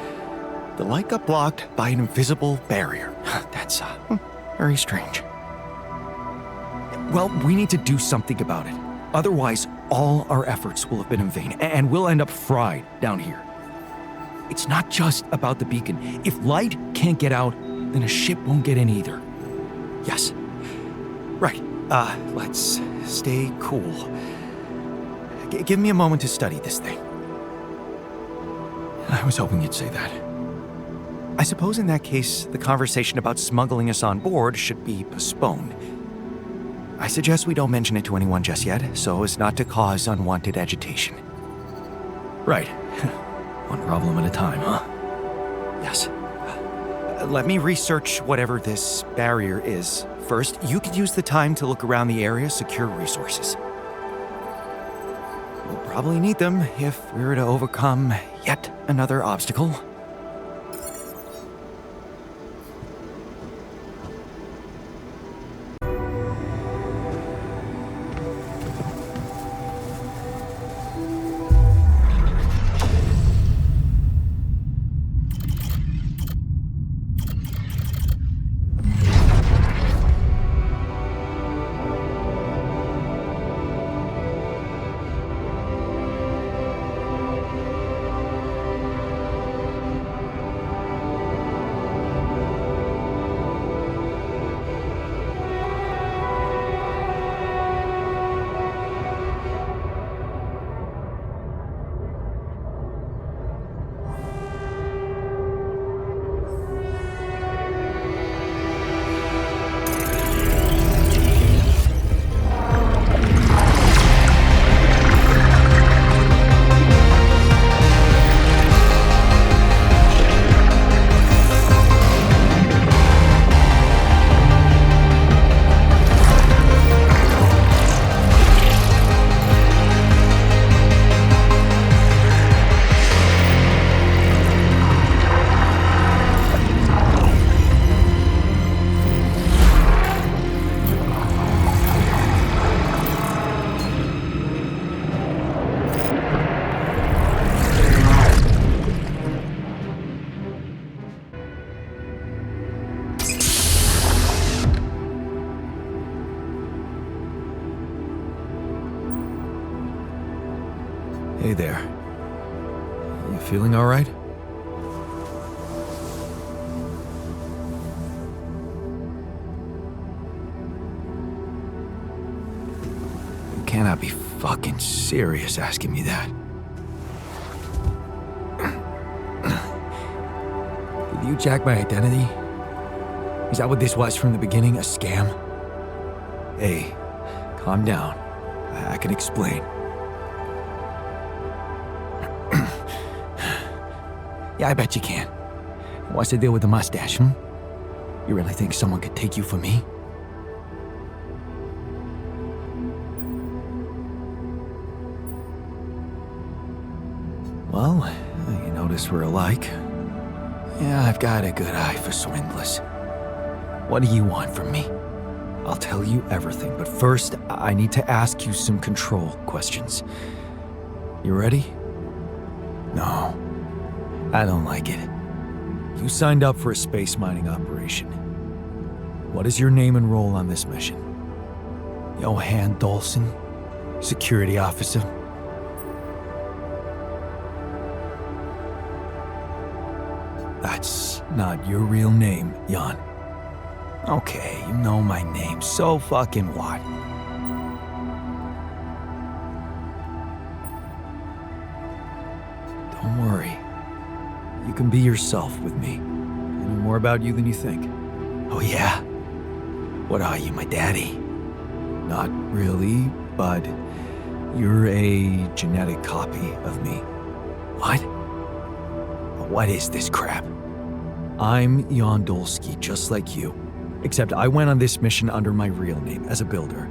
the light got blocked by an invisible barrier. That's very strange. Well, we need to do something about it. Otherwise, all our efforts will have been in vain, and we'll end up fried down here. It's not just about the beacon. If light can't get out, then a ship won't get in either. Yes. Right. Let's stay cool. Give me a moment to study this thing. I was hoping you'd say that. I suppose in that case, the conversation about smuggling us on board should be postponed. I suggest we don't mention it to anyone just yet, so as not to cause unwanted agitation. Right. One problem at a time, huh? Yes. Let me research whatever this barrier is. First, you could use the time to look around the area, secure resources. We'll probably need them if we were to overcome yet another obstacle. Hey there. You feeling all right? You cannot be fucking serious asking me that. Did you jack my identity? Is that what this was from the beginning? A scam? Hey, calm down. I can explain. Yeah, I bet you can. What's the deal with the mustache, hmm? You really think someone could take you for me? Well, you notice we're alike. Yeah, I've got a good eye for swindlers. What do you want from me? I'll tell you everything, but first, I need to ask you some control questions. You ready? No, I don't like it. You signed up for a space mining operation. What is your name and role on this mission? Jan Dolski, security officer. That's not your real name, Jan. Okay, you know my name, so fucking what? Don't worry. You can be yourself with me. I know more about you than you think. Oh yeah? What are you, my daddy? Not really, but you're a genetic copy of me. What? What is this crap? I'm Jan Dolski, just like you. Except I went on this mission under my real name, as a builder.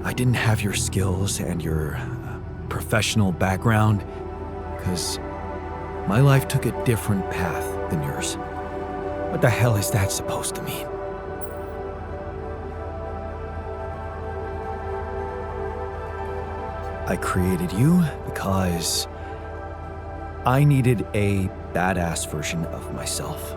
I didn't have your skills and your professional background, because my life took a different path than yours. What the hell is that supposed to mean? I created you because I needed a badass version of myself.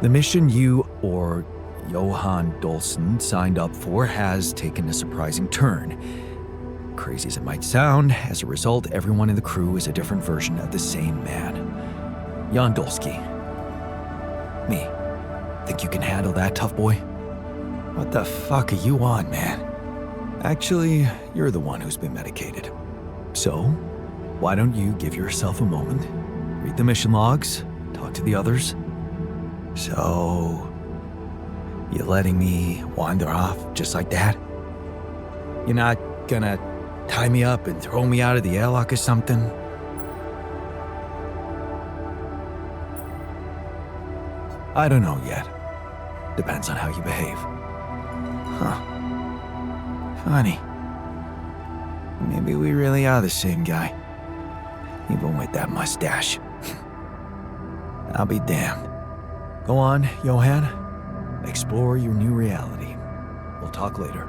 The mission you, or Jan Dolski, signed up for has taken a surprising turn. Crazy as it might sound, as a result, everyone in the crew is a different version of the same man. Jan Dolski. Me. Think you can handle that, tough boy? What the fuck are you on, man? Actually, you're the one who's been medicated. So, why don't you give yourself a moment, read the mission logs, talk to the others? So, you letting me wander off just like that? You're not gonna tie me up and throw me out of the airlock or something? I don't know yet. Depends on how you behave. Huh. Funny. Maybe we really are the same guy. Even with that mustache. I'll be damned. Go on, Johan. Explore your new reality. We'll talk later.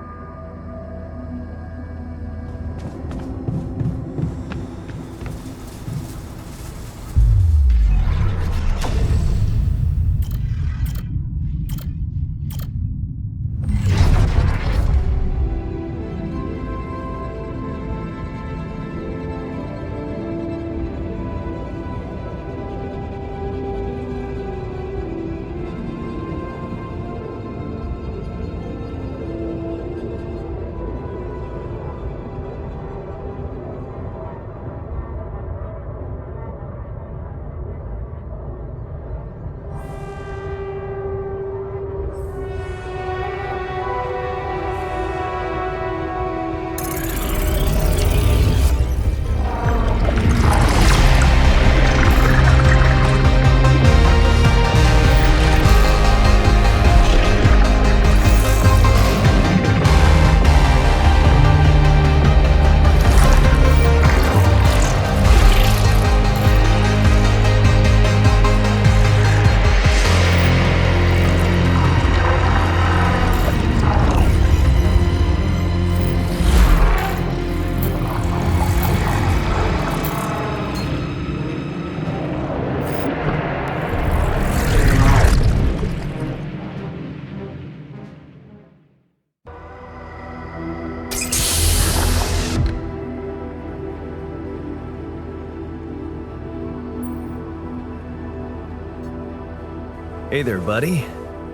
Hey there, buddy.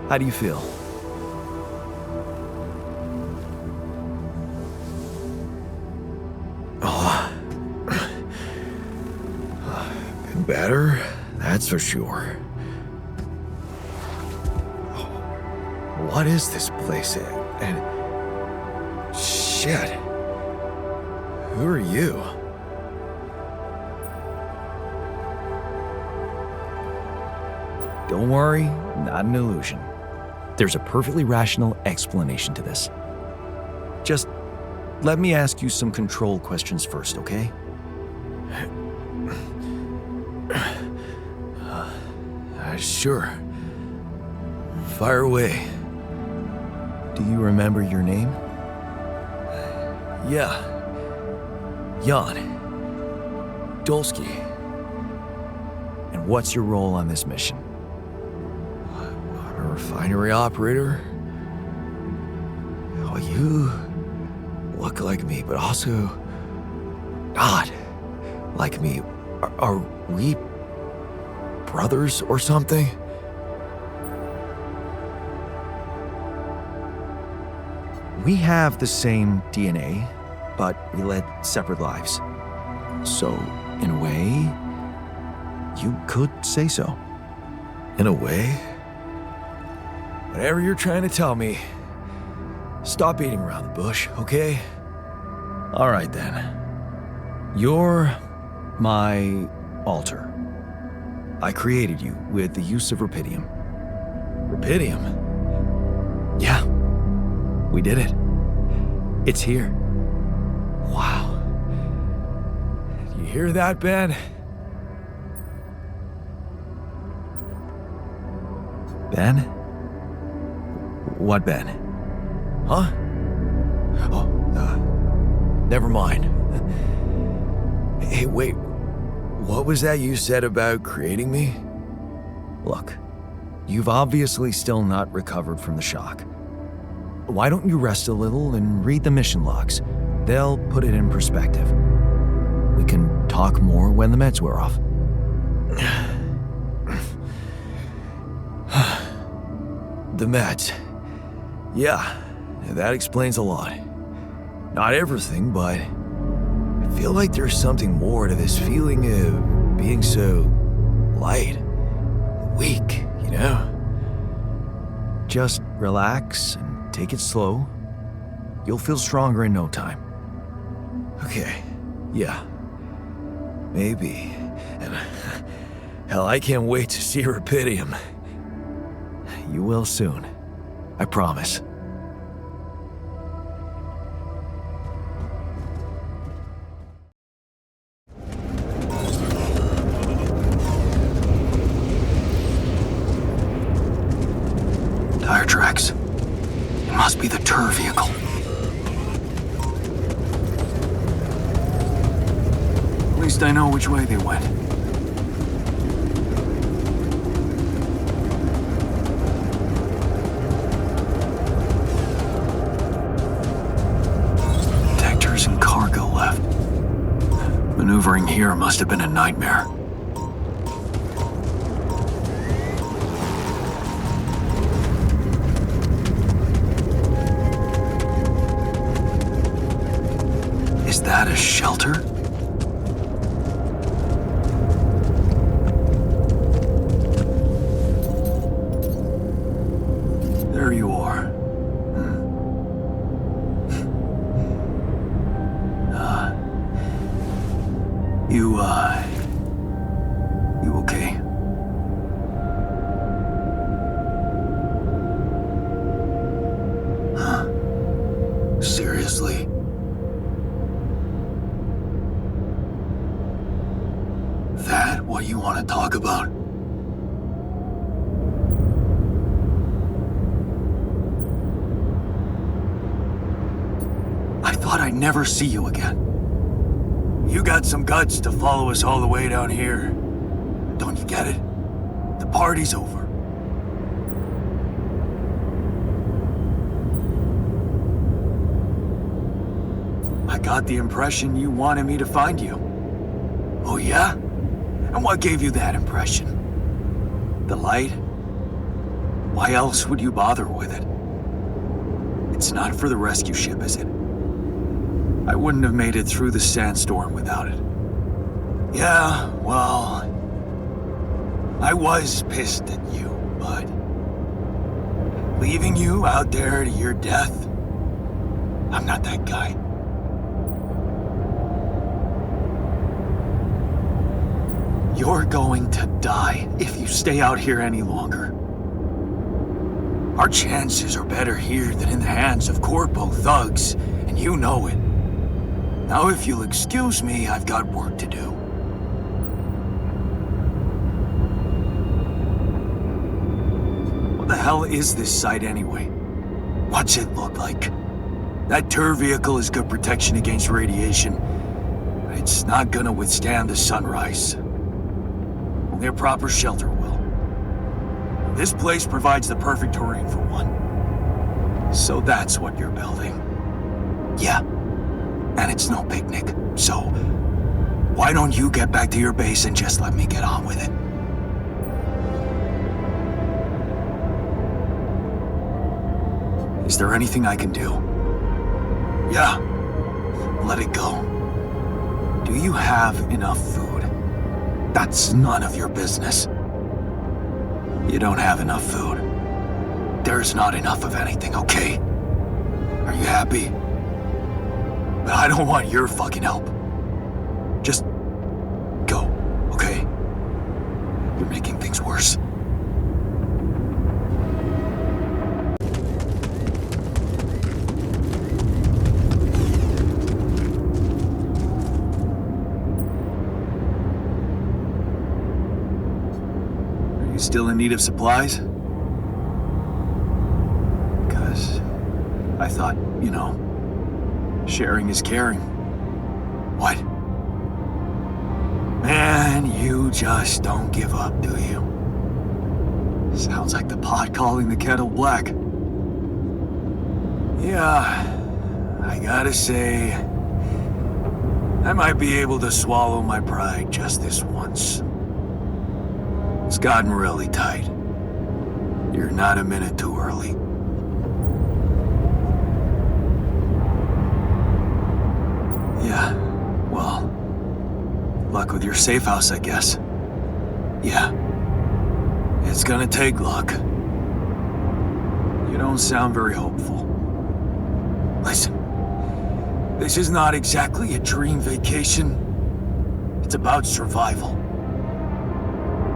How do you feel? Oh. Been better, that's for sure. What is this place? And shit. Who are you? Don't worry, not an illusion. There's a perfectly rational explanation to this. Just let me ask you some control questions first, okay? Sure. Fire away. Do you remember your name? Yeah. Jan Dolski. And what's your role on this mission? I'm a refinery operator. Oh, you look like me, but also not like me. Are we brothers or something? We have the same DNA, but we led separate lives. So, in a way, you could say so. In a way? Whatever you're trying to tell me, stop beating around the bush, okay? All right then. You're my alter. I created you with the use of Rapidium. Rapidium? Yeah. We did it. It's here. Wow. You hear that, Ben? Ben? What Ben? Huh? Oh, never mind. Hey, wait. What was that you said about creating me? Look, you've obviously still not recovered from the shock. Why don't you rest a little and read the mission logs? They'll put it in perspective. We can talk more when the meds wear off. The meds. Yeah, that explains a lot. Not everything, but I feel like there's something more to this feeling of being so light, weak, you know? Just relax and take it slow. You'll feel stronger in no time. Okay, yeah. Maybe. And hell, I can't wait to see Rapidium. You will soon. I promise. Tire tracks. It must be the tour vehicle. At least I know which way they went. Detectors and cargo left. Maneuvering here must have been a nightmare. Is that a shelter? There you are. You okay? Seriously? That what you want to talk about? I thought I'd never see you again. You got some guts to follow us all the way down here. Don't you get it? The party's over. I got the impression you wanted me to find you. Oh yeah? And what gave you that impression? The light? Why else would you bother with it? It's not for the rescue ship, is it? I wouldn't have made it through the sandstorm without it. Yeah, well, I was pissed at you, but leaving you out there to your death, I'm not that guy. You're going to die if you stay out here any longer. Our chances are better here than in the hands of corpo thugs, and you know it. Now, if you'll excuse me, I've got work to do. What the hell is this site anyway? What's it look like? That tour vehicle is good protection against radiation, but it's not gonna withstand the sunrise. Only a proper shelter will. This place provides the perfect terrain for one. So that's what you're building. Yeah. And it's no picnic, so why don't you get back to your base and just let me get on with it? Is there anything I can do? Yeah, let it go. Do you have enough food? That's none of your business. You don't have enough food. There's not enough of anything, okay? Are you happy? But I don't want your fucking help. Just go, okay? You're making things worse. Are you still in need of supplies? Because I thought, you know, sharing is caring. What? Man, you just don't give up, do you? Sounds like the pot calling the kettle black. Yeah, I gotta say, I might be able to swallow my pride just this once. It's gotten really tight. You're not a minute too early. Yeah, well, luck with your safe house, I guess. Yeah, it's gonna take luck. You don't sound very hopeful. Listen, this is not exactly a dream vacation. It's about survival.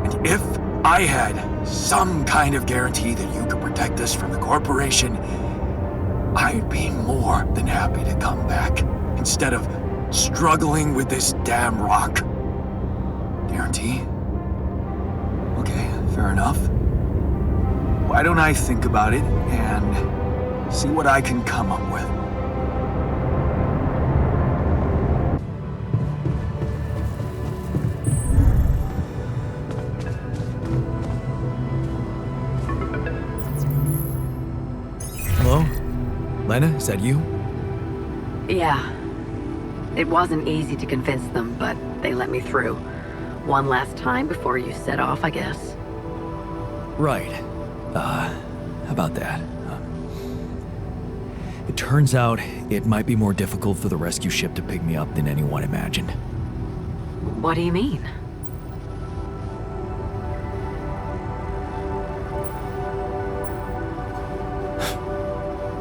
And if I had some kind of guarantee that you could protect us from the corporation, I'd be more than happy to come back. Instead of struggling with this damn rock. Guarantee? Okay, fair enough. Why don't I think about it and see what I can come up with? Hello? Lena, is that you? Yeah. It wasn't easy to convince them, but they let me through. One last time before you set off, I guess. Right. How about that? It turns out it might be more difficult for the rescue ship to pick me up than anyone imagined. What do you mean?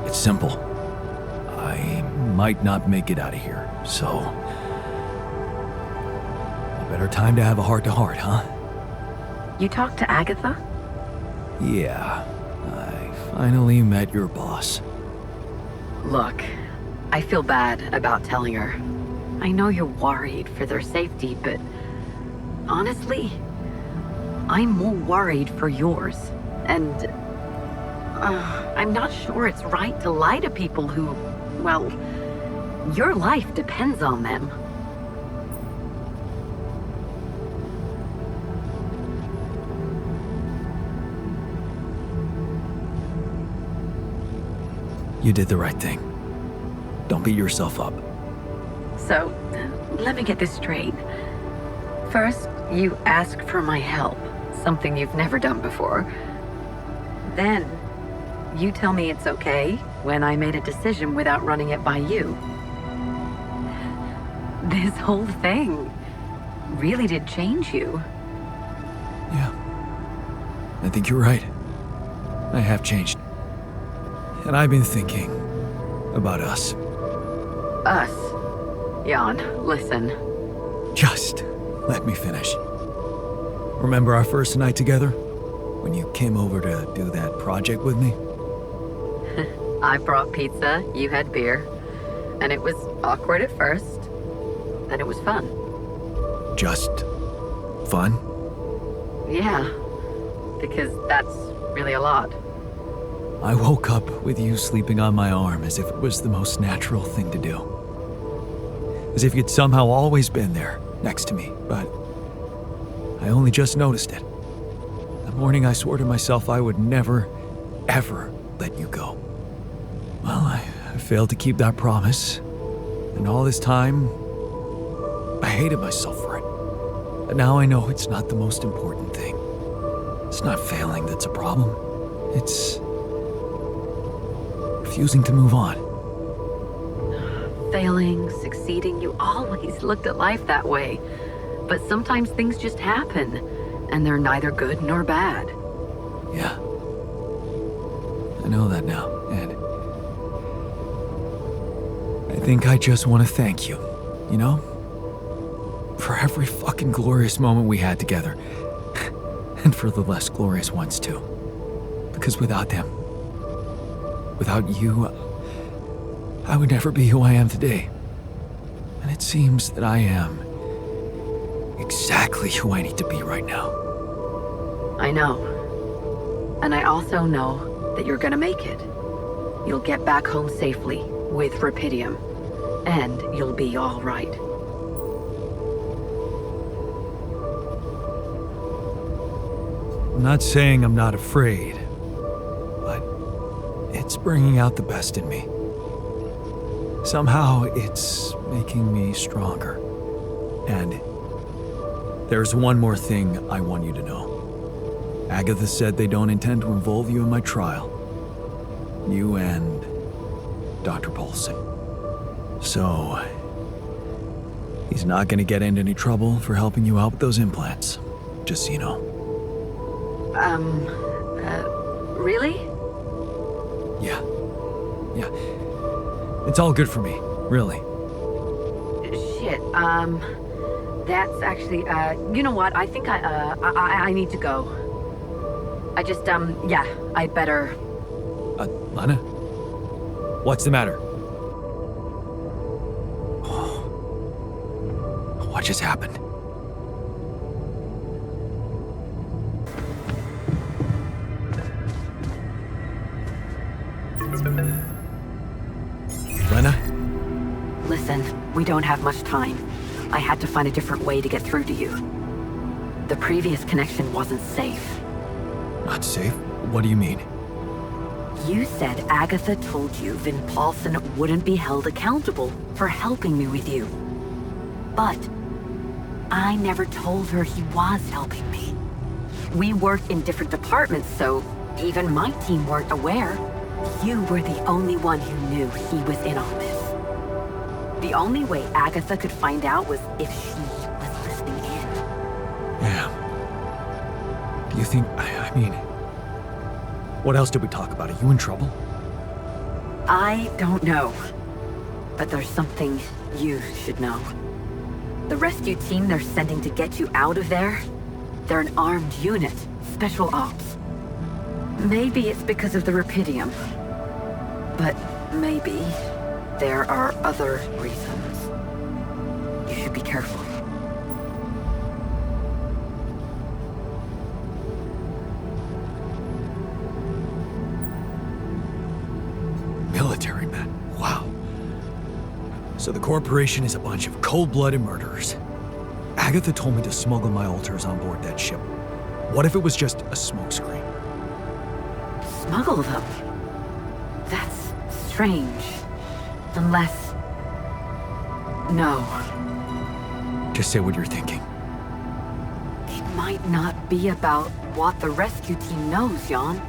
It's simple. I might not make it out of here, so... a better time to have a heart-to-heart, huh? You talked to Agatha? Yeah, I finally met your boss. Look, I feel bad about telling her. I know you're worried for their safety, but honestly, I'm more worried for yours. And I'm not sure it's right to lie to people who, well, your life depends on them. You did the right thing. Don't beat yourself up. So, let me get this straight. First, you ask for my help, something you've never done before. Then, you tell me it's okay when I made a decision without running it by you. This whole thing really did change you. Yeah. I think you're right. I have changed. And I've been thinking about us. Us. Jan, listen. Just let me finish. Remember our first night together? When you came over to do that project with me? I brought pizza, you had beer, and it was awkward at first. Then it was fun. Just fun? Yeah, because that's really a lot. I woke up with you sleeping on my arm as if it was the most natural thing to do. As if you'd somehow always been there, next to me, but I only just noticed it. The morning I swore to myself I would never, ever let you go. Well, I failed to keep that promise, and all this time, I hated myself for it. But now I know it's not the most important thing. It's not failing that's a problem. It's refusing to move on. Failing, succeeding, you always looked at life that way. But sometimes things just happen, and they're neither good nor bad. Yeah. I know that now, and I think I just want to thank you, you know? For every fucking glorious moment we had together. And for the less glorious ones, too. Because without them, without you, I would never be who I am today. And it seems that I am exactly who I need to be right now. I know. And I also know that you're gonna make it. You'll get back home safely with Rapidium, and you'll be all right. I'm not saying I'm not afraid, but it's bringing out the best in me. Somehow it's making me stronger. And there's one more thing I want you to know. Agatha said they don't intend to involve you in my trial. You and Dr. Paulson. So, he's not gonna get into any trouble for helping you out with those implants. Just so you know. Really? Yeah. It's all good for me, really. Shit, that's actually, you know what? I think I need to go. I just, yeah, I better... Lana? What's the matter? What just happened? Lena? Listen, we don't have much time. I had to find a different way to get through to you. The previous connection wasn't safe. Not safe? What do you mean? You said Agatha told you Vin Paulson wouldn't be held accountable for helping me with you. But I never told her he was helping me. We worked in different departments, so even my team weren't aware. You were the only one who knew he was in on this. The only way Agatha could find out was if she was listening in. Yeah. Do you think, I mean, what else did we talk about? Are you in trouble? I don't know. But there's something you should know. The rescue team they're sending to get you out of there, they're an armed unit, special ops. Maybe it's because of the Rapidium. But maybe there are other reasons. You should be careful. Military men. Wow. So the corporation is a bunch of cold-blooded murderers. Agatha told me to smuggle my alters on board that ship. What if it was just a smokescreen? Smuggle them? That's strange. Unless... No. Just say what you're thinking. It might not be about what the rescue team knows, Jan.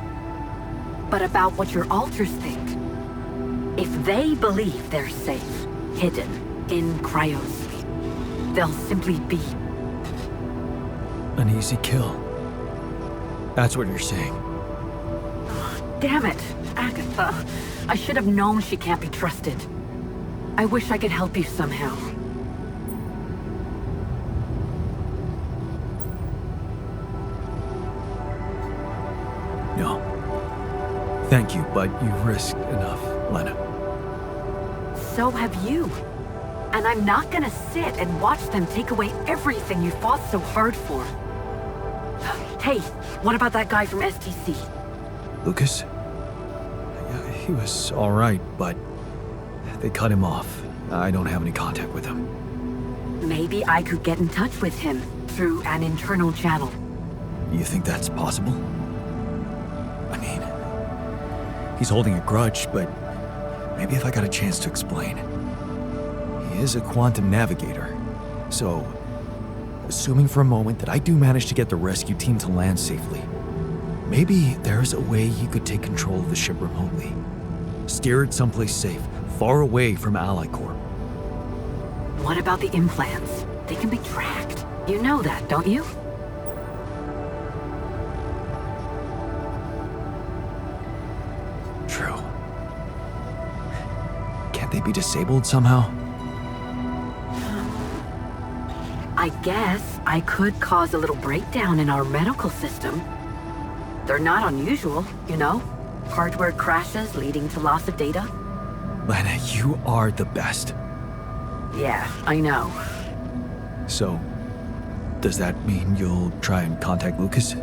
but about what your alters think. If they believe they're safe, hidden, in cryosleep, they'll simply be. An easy kill. That's what you're saying. Damn it, Agatha. I should have known she can't be trusted. I wish I could help you somehow. No. Thank you, but you've risked enough, Lena. So have you. And I'm not gonna sit and watch them take away everything you fought so hard for. Hey, what about that guy from STC? Lucas? Yeah, he was alright, but they cut him off. I don't have any contact with him. Maybe I could get in touch with him through an internal channel. You think that's possible? I mean, he's holding a grudge, but maybe if I got a chance to explain. He is a quantum navigator, so assuming for a moment that I do manage to get the rescue team to land safely, maybe there's a way you could take control of the ship remotely. Steer it someplace safe, far away from Ally Corp. What about the implants? They can be tracked. You know that, don't you? True. Can't they be disabled somehow? I guess I could cause a little breakdown in our medical system. They're not unusual, you know? Hardware crashes leading to loss of data. Lena, you are the best. Yeah, I know. So, does that mean you'll try and contact Lucas?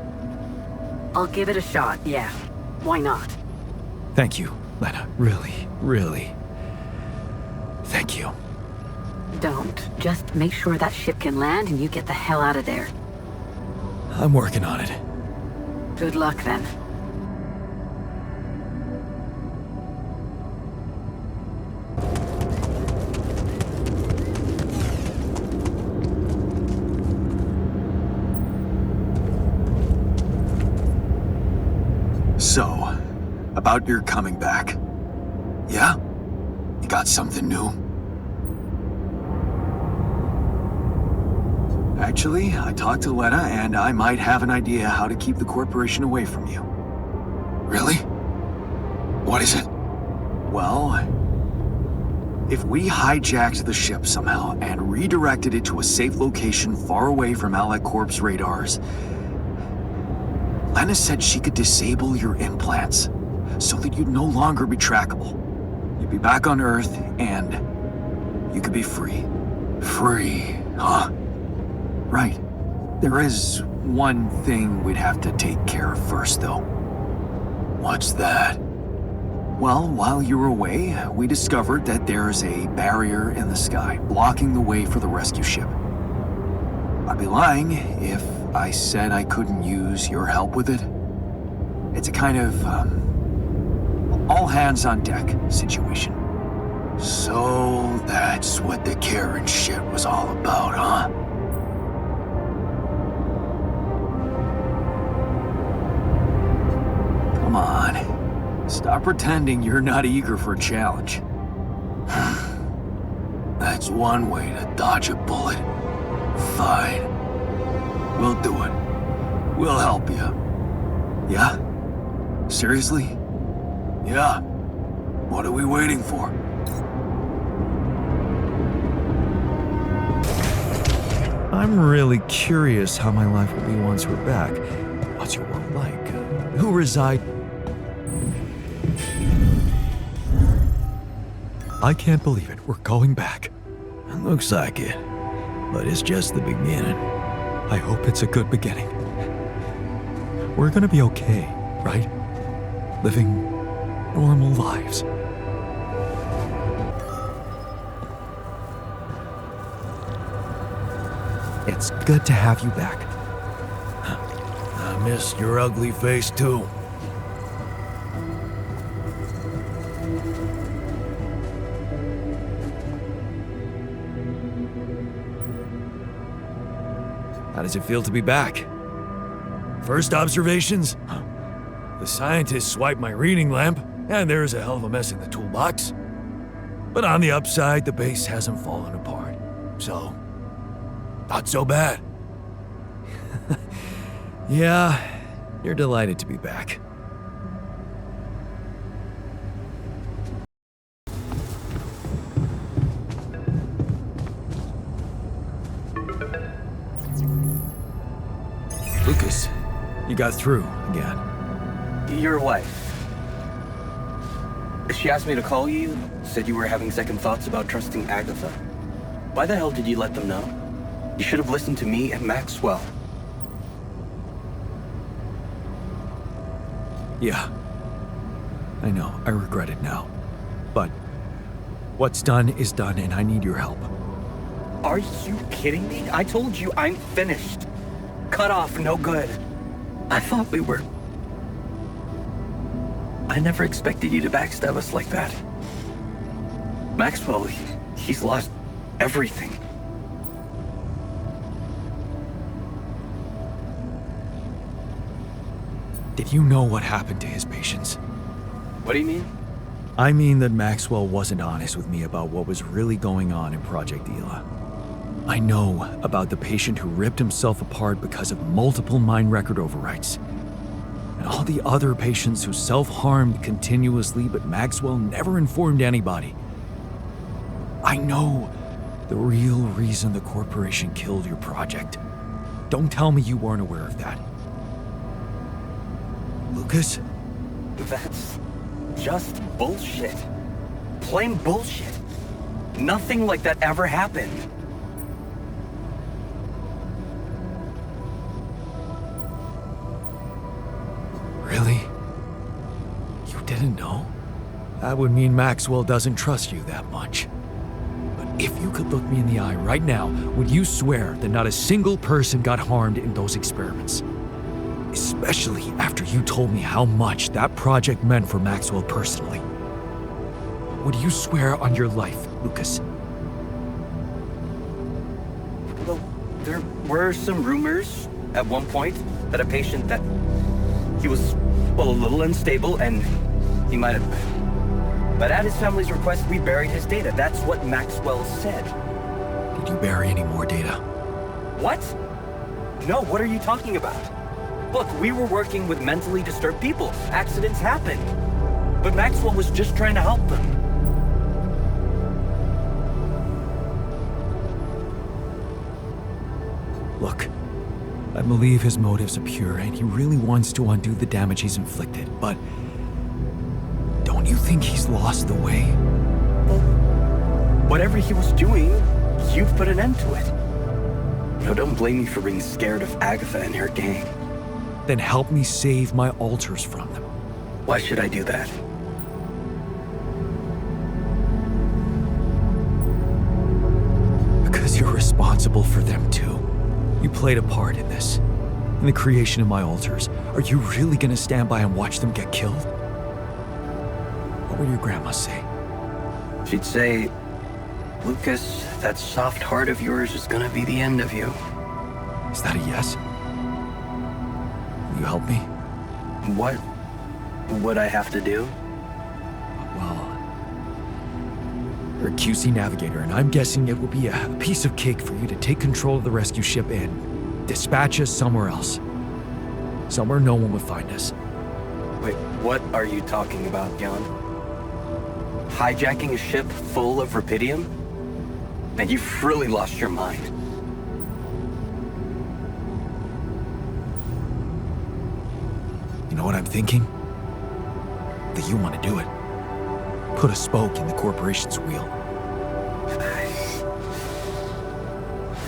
I'll give it a shot, yeah. Why not? Thank you, Lena. Really, really. Thank you. Don't. Just make sure that ship can land and you get the hell out of there. I'm working on it. Good luck then. So, about your coming back. Yeah? You got something new? Actually, I talked to Lena, and I might have an idea how to keep the corporation away from you. Really? What is it? Well, if we hijacked the ship somehow and redirected it to a safe location far away from Allied Corp's radars, Lena said she could disable your implants so that you'd no longer be trackable. You'd be back on Earth, and you could be free. Free, huh? Right. There is one thing we'd have to take care of first, though. What's that? Well, while you were away, we discovered that there's a barrier in the sky blocking the way for the rescue ship. I'd be lying if I said I couldn't use your help with it. It's a kind of, all hands on deck situation. So that's what the Karen shit was all about, huh? Come on. Stop pretending you're not eager for a challenge. That's one way to dodge a bullet. Fine. We'll do it. We'll help you. Yeah? Seriously? Yeah. What are we waiting for? I'm really curious how my life will be once we're back. What's your world like? Who reside? I can't believe it. We're going back. It looks like it, but it's just the beginning. I hope it's a good beginning. We're gonna be okay, right? Living normal lives. It's good to have you back. I missed your ugly face, too. How does it feel to be back? First observations? The scientists swiped my reading lamp, and there's a hell of a mess in the toolbox. But on the upside, the base hasn't fallen apart. So, not so bad. Yeah, you're delighted to be back. Lucas, you got through again. Your wife. She asked me to call you, said you were having second thoughts about trusting Agatha. Why the hell did you let them know? You should have listened to me and Maxwell. Yeah. I know, I regret it now. But what's done is done, and I need your help. Are you kidding me? I told you I'm finished. Cut off, no good. I thought we were... I never expected you to backstab us like that. Maxwell, he's lost everything. Did you know what happened to his patients? What do you mean? I mean that Maxwell wasn't honest with me about what was really going on in Project Ela. I know about the patient who ripped himself apart because of multiple mind record overwrites. And all the other patients who self-harmed continuously, but Maxwell never informed anybody. I know the real reason the corporation killed your project. Don't tell me you weren't aware of that. Lucas? That's just bullshit. Plain bullshit. Nothing like that ever happened. Really? You didn't know? That would mean Maxwell doesn't trust you that much. But if you could look me in the eye right now, would you swear that not a single person got harmed in those experiments? Especially after you told me how much that project meant for Maxwell personally. Would you swear on your life, Lucas? Well, there were some rumors at one point that a patient that he was, well, a little unstable and he might have... But at his family's request, we buried his data. That's what Maxwell said. Did you bury any more data? What? No, what are you talking about? Look, we were working with mentally disturbed people. Accidents happen. But Maxwell was just trying to help them. Look, I believe his motives are pure and he really wants to undo the damage he's inflicted, but don't you think he's lost the way? Well, whatever he was doing, you've put an end to it. No, don't blame me for being scared of Agatha and her gang. Then help me save my alters from them. Why should I do that? Because you're responsible for them too. You played a part in this. In the creation of my alters. Are you really gonna stand by and watch them get killed? What would your grandma say? She'd say, Lucas, that soft heart of yours is gonna be the end of you. Is that a yes? Will you help me? What would I have to do? Well, you're a QC navigator, and I'm guessing it would be a piece of cake for you to take control of the rescue ship and dispatch us somewhere else. Somewhere no one would find us. Wait, what are you talking about, Jan? Hijacking a ship full of Rapidium? And you've really lost your mind. You know what I'm thinking? That you want to do it. Put a spoke in the corporation's wheel.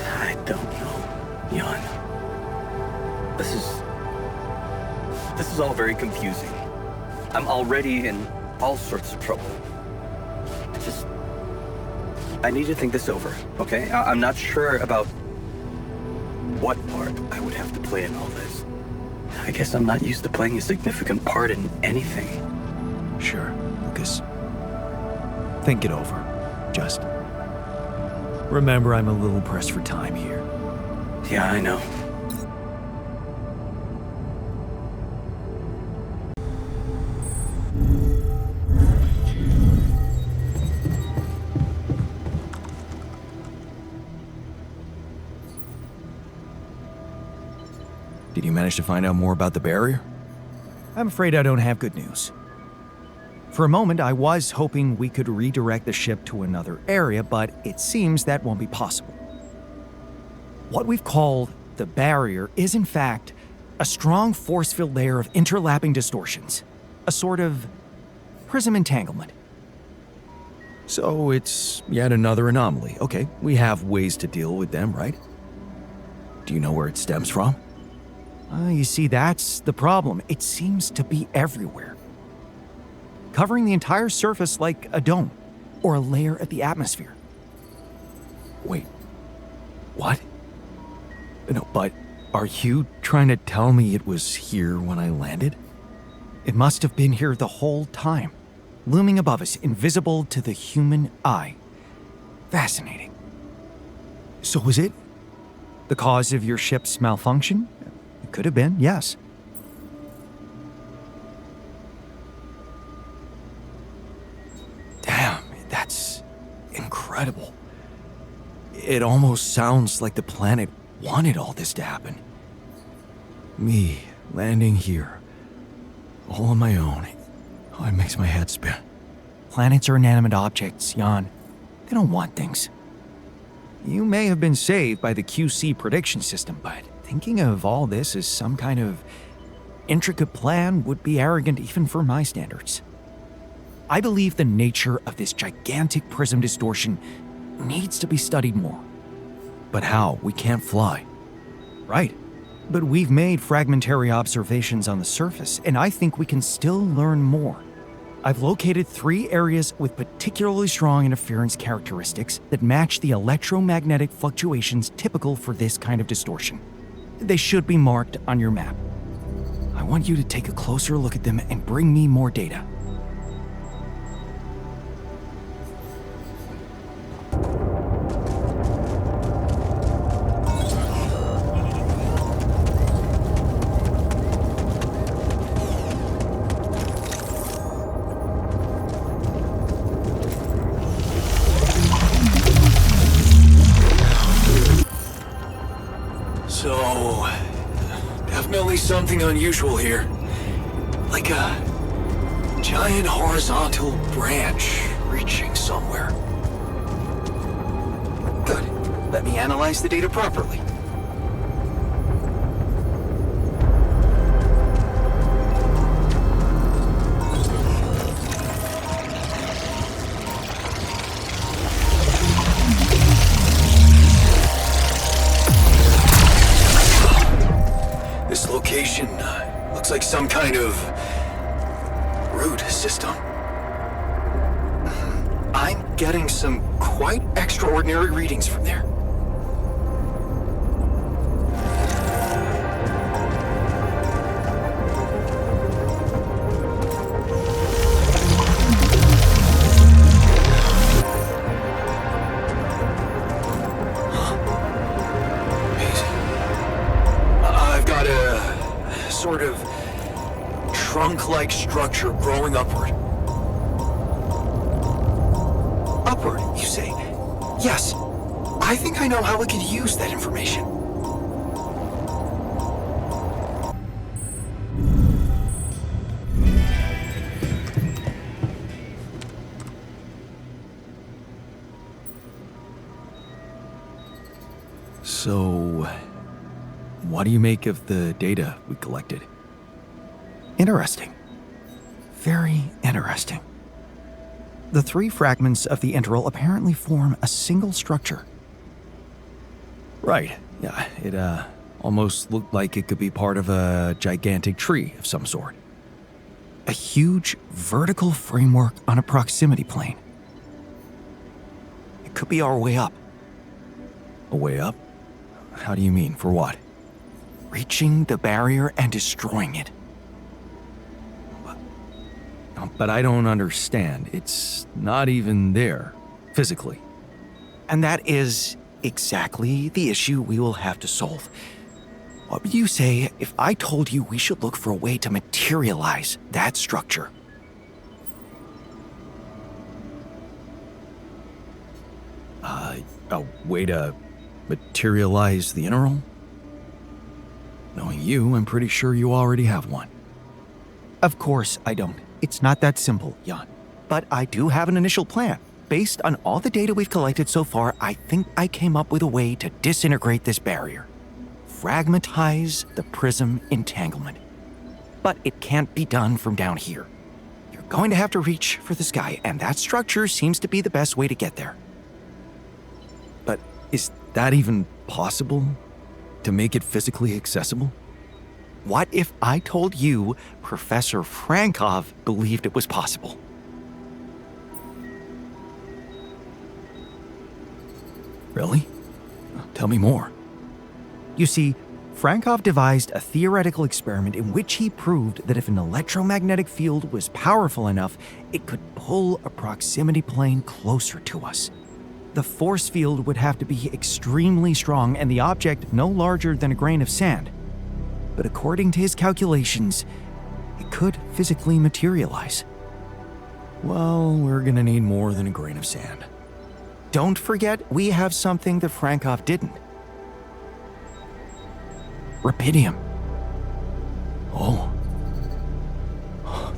I don't know, Jan. This is all very confusing. I'm already in all sorts of trouble. I need to think this over, okay? I'm not sure about what part I would have to play in all this. I guess I'm not used to playing a significant part in anything. Sure, Lucas. Think it over. Just remember I'm a little pressed for time here. Yeah, I know. Did you manage to find out more about the barrier? I'm afraid I don't have good news. For a moment, I was hoping we could redirect the ship to another area, but it seems that won't be possible. What we've called the barrier is, in fact, a strong force-filled layer of interlapping distortions, a sort of prism entanglement. So it's yet another anomaly. Okay, we have ways to deal with them, right? Do you know where it stems from? You see, that's the problem. It seems to be everywhere, covering the entire surface like a dome or a layer of the atmosphere. Wait, what? No, but are you trying to tell me it was here when I landed? It must have been here the whole time, looming above us, invisible to the human eye. Fascinating. So was it the cause of your ship's malfunction? It could have been, yes. Damn, that's incredible. It almost sounds like the planet wanted all this to happen. Me landing here, all on my own. Oh, it makes my head spin. Planets are inanimate objects, Jan. They don't want things. You may have been saved by the QC prediction system, but thinking of all this as some kind of intricate plan would be arrogant even for my standards. I believe the nature of this gigantic prism distortion needs to be studied more. But how? We can't fly. Right. But we've made fragmentary observations on the surface, and I think we can still learn more. I've located 3 areas with particularly strong interference characteristics that match the electromagnetic fluctuations typical for this kind of distortion. They should be marked on your map. I want you to take a closer look at them and bring me more data. So, definitely something unusual here. Like a giant horizontal branch reaching somewhere. Good. Let me analyze the data properly. This location looks like some kind of root system. I'm getting some quite extraordinary readings from there. Sort of trunk-like structure growing upward. Upward, you say? Yes. I think I know how we could use that information. So, what do you make of the data we collected? Interesting. Very interesting. The 3 fragments of the integral apparently form a single structure. Right. Yeah, it almost looked like it could be part of a gigantic tree of some sort. A huge vertical framework on a proximity plane. It could be our way up. A way up? How do you mean? For what? Reaching the barrier and destroying it. But I don't understand. It's not even there, physically. And that is exactly the issue we will have to solve. What would you say if I told you we should look for a way to materialize that structure? A way to materialize the integral? Knowing you, I'm pretty sure you already have one. Of course I don't. It's not that simple, Jan. But I do have an initial plan. Based on all the data we've collected so far, I think I came up with a way to disintegrate this barrier. Fragmentize the prism entanglement. But it can't be done from down here. You're going to have to reach for the sky, and that structure seems to be the best way to get there. But is that even possible? To make it physically accessible? What if I told you Professor Frankov believed it was possible? Really? Tell me more. You see, Frankov devised a theoretical experiment in which he proved that if an electromagnetic field was powerful enough, it could pull a proximity plane closer to us. The force field would have to be extremely strong and the object no larger than a grain of sand. But according to his calculations, it could physically materialize. Well, we're gonna need more than a grain of sand. Don't forget, we have something that Frankov didn't. Rapidium. Oh.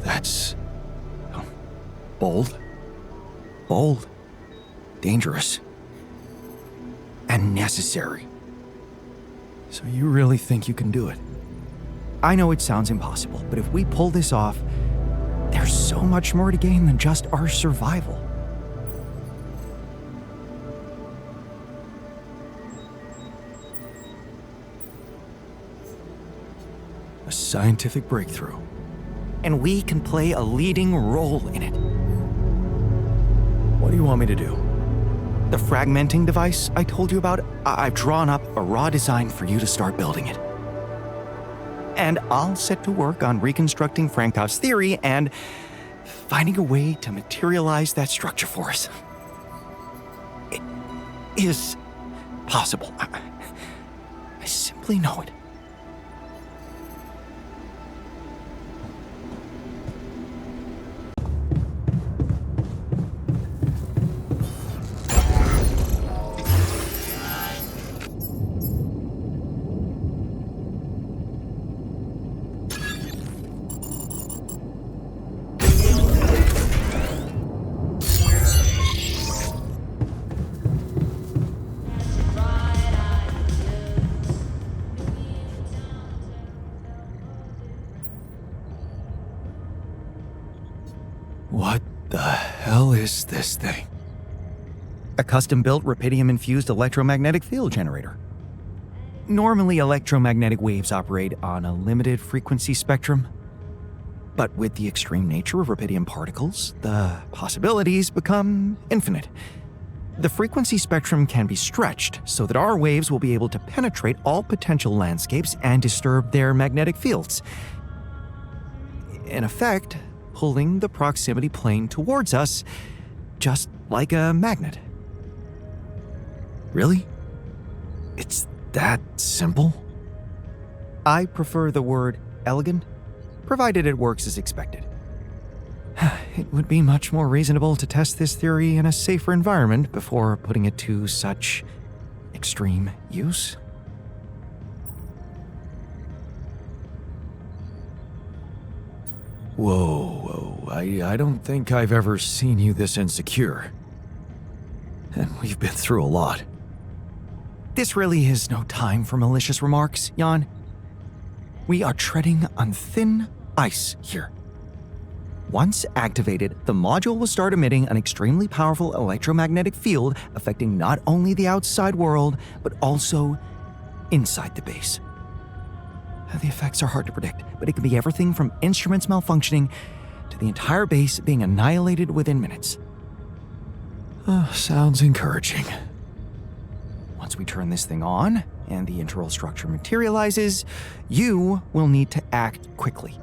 That's... bold. Bold. Dangerous. And necessary. So you really think you can do it? I know it sounds impossible, but if we pull this off, there's so much more to gain than just our survival. A scientific breakthrough. And we can play a leading role in it. What do you want me to do? The fragmenting device I told you about, I've drawn up a raw design for you to start building it. And I'll set to work on reconstructing Frankov's theory and finding a way to materialize that structure for us. It is possible. I simply know it. What the hell is this thing? A custom-built Rapidium-infused electromagnetic field generator. Normally, electromagnetic waves operate on a limited frequency spectrum. But with the extreme nature of Rapidium particles, the possibilities become infinite. The frequency spectrum can be stretched so that our waves will be able to penetrate all potential landscapes and disturb their magnetic fields. In effect, pulling the proximity plane towards us, just like a magnet. Really? It's that simple? I prefer the word elegant, provided it works as expected. It would be much more reasonable to test this theory in a safer environment before putting it to such extreme use. Whoa, I don't think I've ever seen you this insecure. And we've been through a lot. This really is no time for malicious remarks, Jan. We are treading on thin ice here. Once activated, the module will start emitting an extremely powerful electromagnetic field affecting not only the outside world, but also inside the base. The effects are hard to predict, but it can be everything from instruments malfunctioning to the entire base being annihilated within minutes. Sounds encouraging. Once we turn this thing on and the internal structure materializes, you will need to act quickly.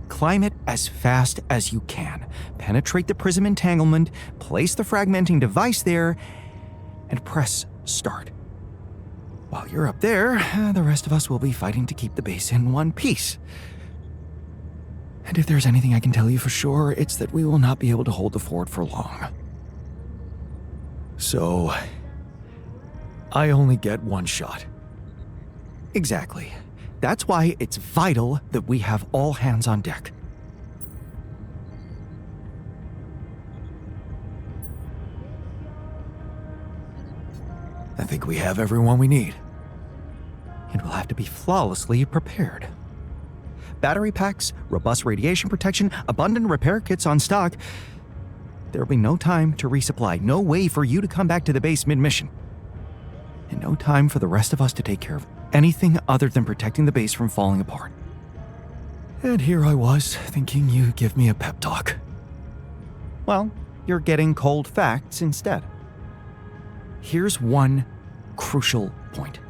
Climb it as fast as you can, penetrate the prism entanglement, place the fragmenting device there, and press start. While you're up there, the rest of us will be fighting to keep the base in one piece. And if there's anything I can tell you for sure, it's that we will not be able to hold the fort for long. So, I only get one shot. Exactly. That's why it's vital that we have all hands on deck. I think we have everyone we need. And we'll have to be flawlessly prepared. Battery packs, robust radiation protection, abundant repair kits on stock. There'll be no time to resupply, no way for you to come back to the base mid-mission. And no time for the rest of us to take care of anything other than protecting the base from falling apart. And here I was, thinking you'd give me a pep talk. Well, you're getting cold facts instead. Here's one crucial point.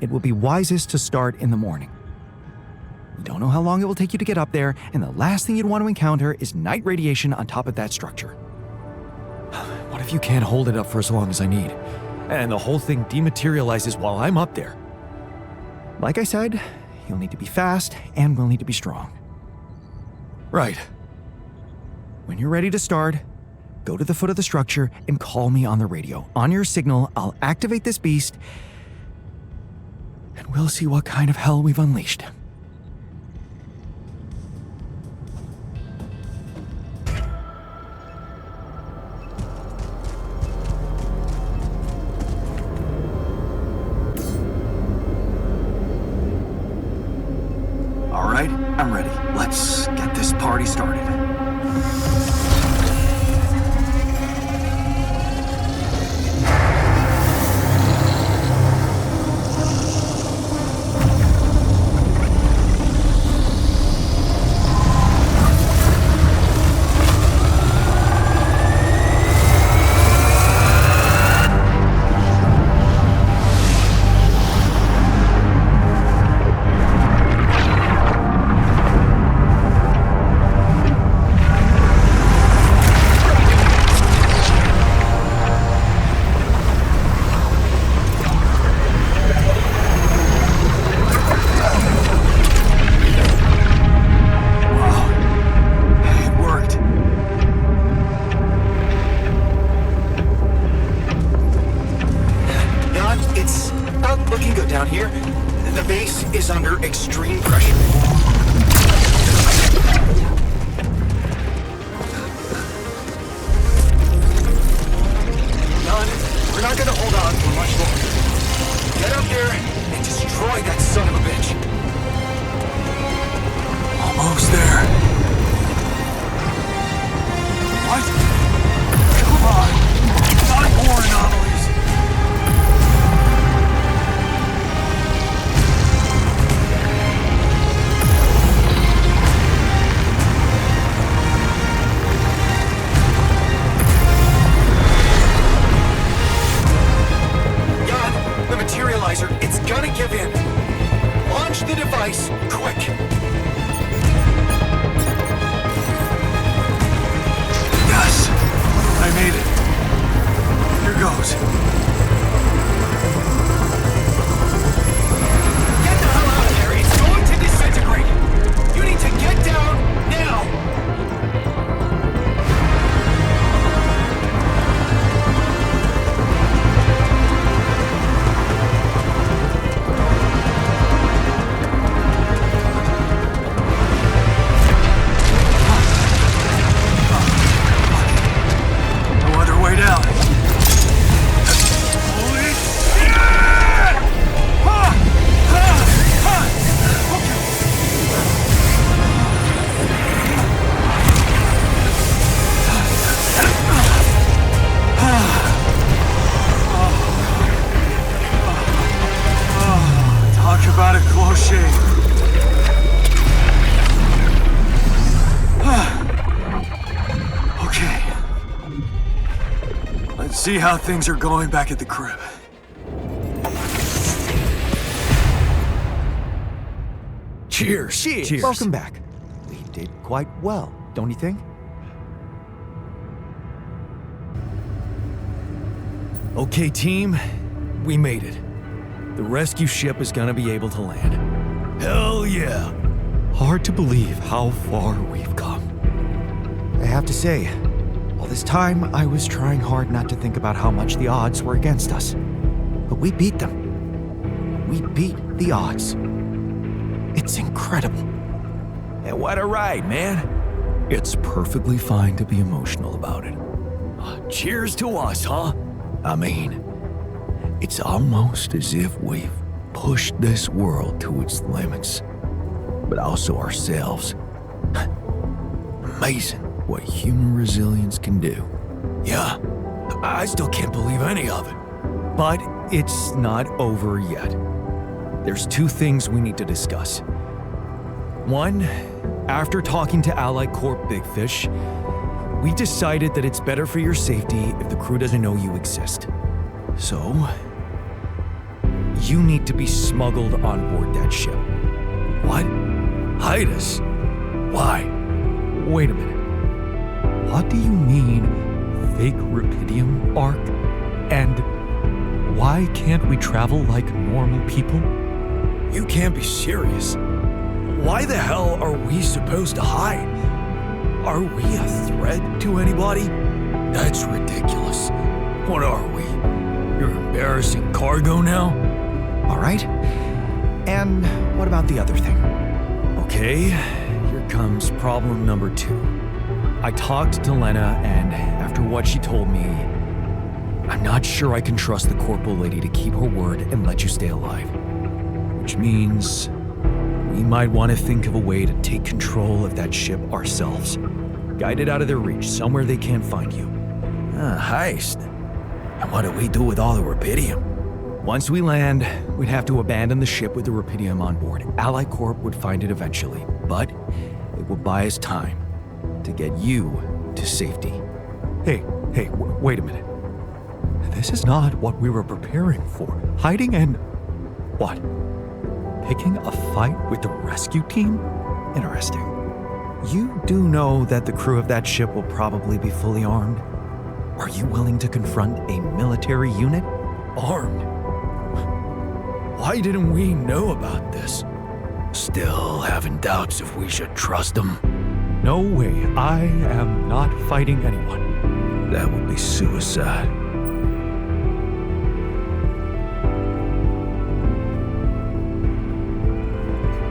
It will be wisest to start in the morning. You don't know how long it will take you to get up there, and the last thing you'd want to encounter is night radiation on top of that structure. What if you can't hold it up for as long as I need, and the whole thing dematerializes while I'm up there? Like I said, you'll need to be fast, and we'll need to be strong. Right. When you're ready to start, go to the foot of the structure and call me on the radio. On your signal, I'll activate this beast, and we'll see what kind of hell we've unleashed. All right, I'm ready. Let's get this party started. See how things are going back at the crib. Cheers. Cheers. Welcome back. We did quite well, don't you think? Okay, team, we made it. The rescue ship is gonna be able to land. Hell yeah! Hard to believe how far we've come. I have to say, all this time I was trying hard not to think about how much the odds were against us. But we beat them. We beat the odds. It's incredible. And what a ride, man. It's perfectly fine to be emotional about it. Cheers to us, huh? I mean, it's almost as if we've pushed this world to its limits, but also ourselves. Amazing what human resilience can do. Yeah, I still can't believe any of it. But it's not over yet. There's two things we need to discuss. One, after talking to Allied Corp Big Fish, we decided that it's better for your safety if the crew doesn't know you exist. So, you need to be smuggled on board that ship. What? Hide us? Why? Wait a minute. What do you mean, fake Rapidium arc? And why can't we travel like normal people? You can't be serious. Why the hell are we supposed to hide? Are we a threat to anybody? That's ridiculous. What are we? Your embarrassing cargo now? All right. And what about the other thing? Okay, here comes problem number 2. I talked to Lena, and after what she told me, I'm not sure I can trust the corporal lady to keep her word and let you stay alive. Which means we might want to think of a way to take control of that ship ourselves. Guide it out of their reach, somewhere they can't find you. Heist. And what do we do with all the Rapidium? Once we land, we'd have to abandon the ship with the Rapidium on board. Allied Corp would find it eventually, but it would buy us time to get you to safety. Hey, wait a minute. This is not what we were preparing for. Hiding and... what? Picking a fight with the rescue team? Interesting. You do know that the crew of that ship will probably be fully armed? Are you willing to confront a military unit? Armed? Why didn't we know about this? Still having doubts if we should trust them? No way. I am not fighting anyone. That would be suicide.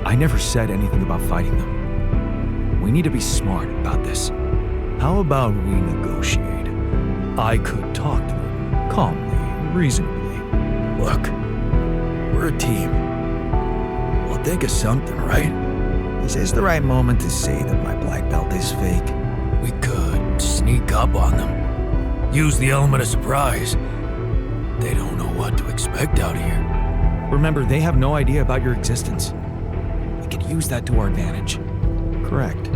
I never said anything about fighting them. We need to be smart about this. How about we negotiate? I could talk to them calmly, reasonably. Look, we're a team. We'll think of something, right? Is this the right moment to say that my black belt is fake? We could sneak up on them. Use the element of surprise. They don't know what to expect out here. Remember, they have no idea about your existence. We could use that to our advantage. Correct.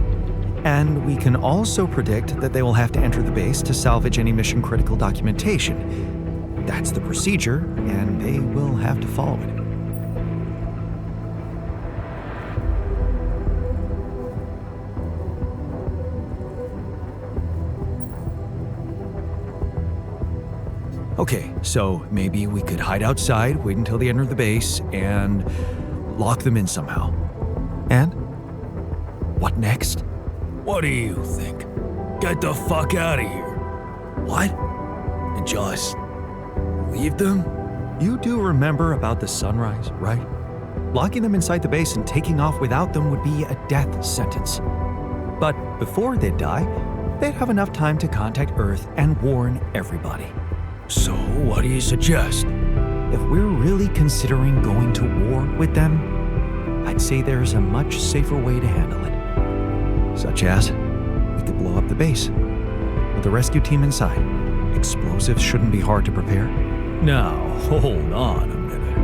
And we can also predict that they will have to enter the base to salvage any mission-critical documentation. That's the procedure, and they will have to follow it. Okay, so maybe we could hide outside, wait until they enter the base, and lock them in somehow. And? What next? What do you think? Get the fuck out of here. What? And just leave them? You do remember about the sunrise, right? Locking them inside the base and taking off without them would be a death sentence. But before they'd die, they'd have enough time to contact Earth and warn everybody. So what do you suggest? If we're really considering going to war with them, I'd say there's a much safer way to handle it. Such as, we could blow up the base with the rescue team inside. Explosives shouldn't be hard to prepare. Now, hold on a minute.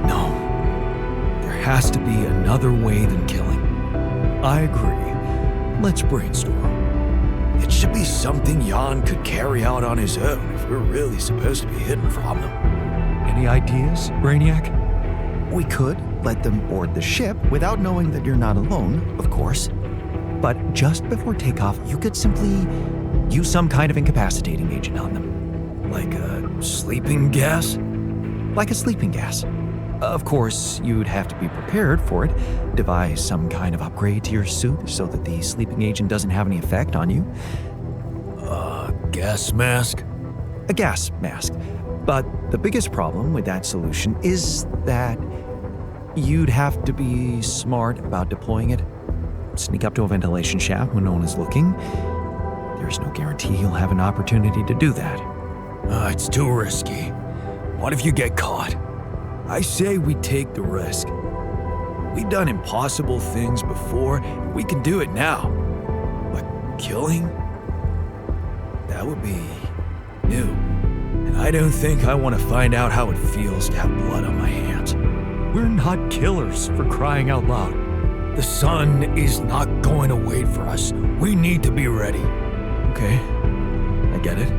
No, there has to be another way than killing. I agree. Let's brainstorm. It should be something Jan could carry out on his own if we're really supposed to be hidden from them. Any ideas, Brainiac? We could let them board the ship without knowing that you're not alone, of course. But just before takeoff, you could simply use some kind of incapacitating agent on them. Like a sleeping gas? Like a sleeping gas. Of course, you'd have to be prepared for it. Devise some kind of upgrade to your suit so that the sleeping agent doesn't have any effect on you. gas mask? A gas mask. But the biggest problem with that solution is that you'd have to be smart about deploying it. Sneak up to a ventilation shaft when no one is looking. There's no guarantee you'll have an opportunity to do that. It's too risky. What if you get caught? I say we take the risk. We've done impossible things before, we can do it now. But killing? That would be new. And I don't think I want to find out how it feels to have blood on my hands. We're not killers, for crying out loud. The sun is not going to wait for us. We need to be ready. Okay, I get it.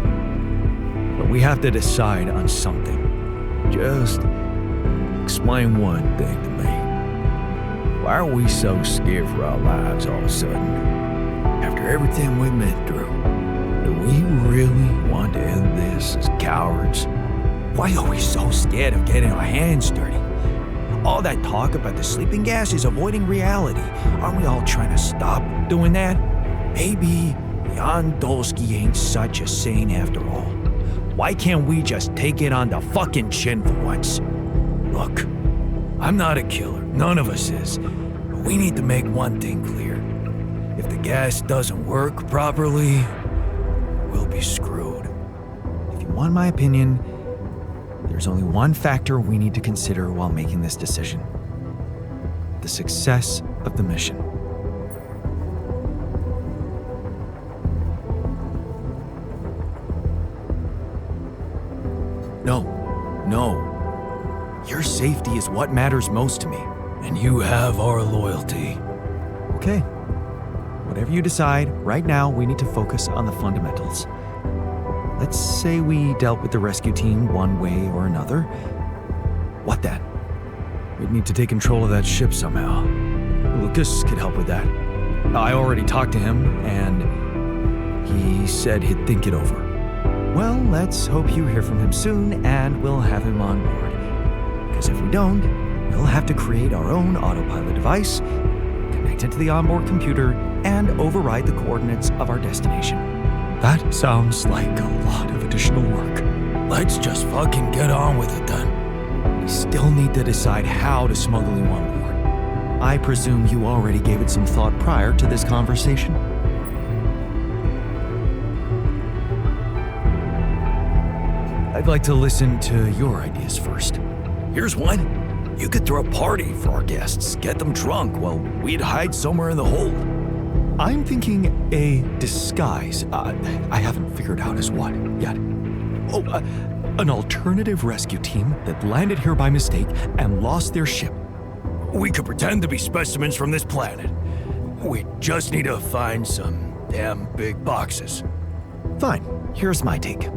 But we have to decide on something. Just explain one thing to me. Why are we so scared for our lives all of a sudden? After everything we've been through, do we really want to end this as cowards? Why are we so scared of getting our hands dirty? All that talk about the sleeping gas is avoiding reality. Aren't we all trying to stop doing that? Maybe Jan Dolski ain't such a saint after all. Why can't we just take it on the fucking chin for once? Look, I'm not a killer. None of us is. But we need to make one thing clear. If the gas doesn't work properly, we'll be screwed. If you want my opinion, there's only one factor we need to consider while making this decision. The success of the mission. No. Your safety is what matters most to me. And you have our loyalty. Okay. Whatever you decide, right now we need to focus on the fundamentals. Let's say we dealt with the rescue team one way or another. What then? We'd need to take control of that ship somehow. Lucas could help with that. I already talked to him, and he said he'd think it over. Well, let's hope you hear from him soon, and we'll have him on board. Because if we don't, we'll have to create our own autopilot device, connect it to the onboard computer, and override the coordinates of our destination. That sounds like a lot of additional work. Let's just fucking get on with it then. We still need to decide how to smuggle you on board. I presume you already gave it some thought prior to this conversation? I'd like to listen to your ideas first. Here's one. You could throw a party for our guests, get them drunk while we'd hide somewhere in the hold. I'm thinking a disguise. I haven't figured out as what yet. An alternative rescue team that landed here by mistake and lost their ship. We could pretend to be specimens from this planet. We just need to find some damn big boxes. Fine. Here's my take.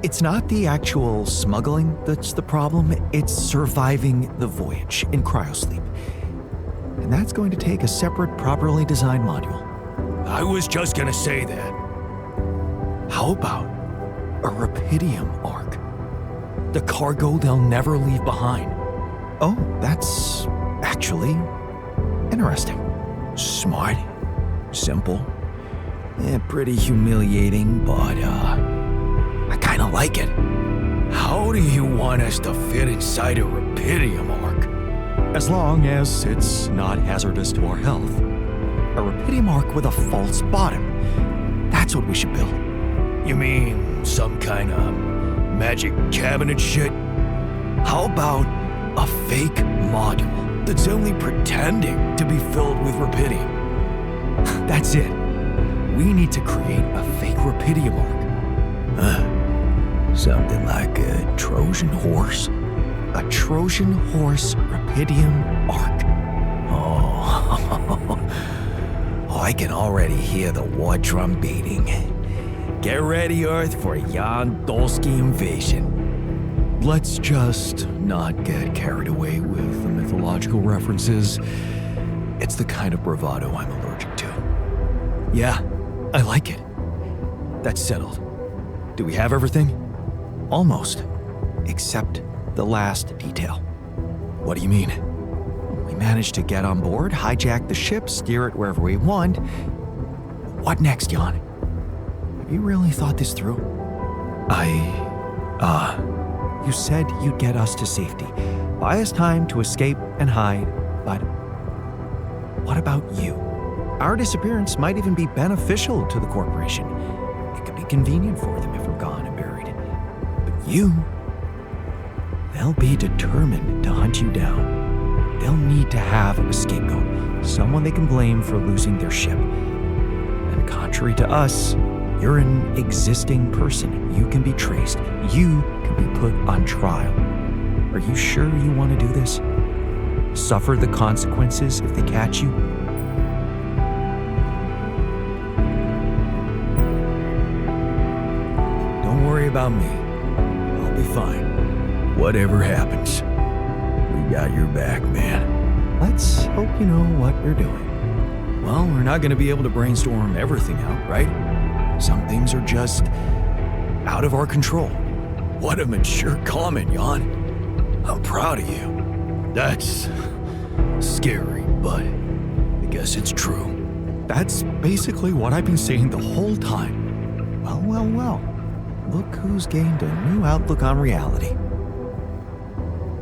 It's not the actual smuggling that's the problem, it's surviving the voyage in cryosleep. And that's going to take a separate, properly designed module. I was just gonna say that. How about a Rapidium arc? The cargo they'll never leave behind. Oh, that's actually interesting. Smart, simple, pretty humiliating, but I kinda like it. How do you want us to fit inside a Rapidium arc? As long as it's not hazardous to our health. A Rapidium arc with a false bottom. That's what we should build. You mean some kind of magic cabinet shit? How about a fake module that's only pretending to be filled with Rapidium? That's it. We need to create a fake Rapidium arc. Something like a Trojan horse? A Trojan horse Rapidium arc. Oh, I can already hear the war drum beating. Get ready, Earth, for a Jan Dolski invasion. Let's just not get carried away with the mythological references. It's the kind of bravado I'm allergic to. Yeah, I like it. That's settled. Do we have everything? Almost. Except the last detail. What do you mean? We managed to get on board, hijack the ship, steer it wherever we want. What next, Jan? Have you really thought this through? You said you'd get us to safety, buy us time to escape and hide, but what about you? Our disappearance might even be beneficial to the corporation. It could be convenient for them if we're gone and buried. But you, they'll be determined to hunt you down. They'll need to have a scapegoat, someone they can blame for losing their ship. And contrary to us, you're an existing person. You can be traced. You can be put on trial. Are you sure you want to do this? Suffer the consequences if they catch you? Don't worry about me. I'll be fine. Whatever happens, we got your back, man. Let's hope you know what you're doing. Well, we're not going to be able to brainstorm everything out, right? Some things are just out of our control. What a mature comment, Jan. I'm proud of you. That's scary, but I guess it's true. That's basically what I've been saying the whole time. Well. Look who's gained a new outlook on reality.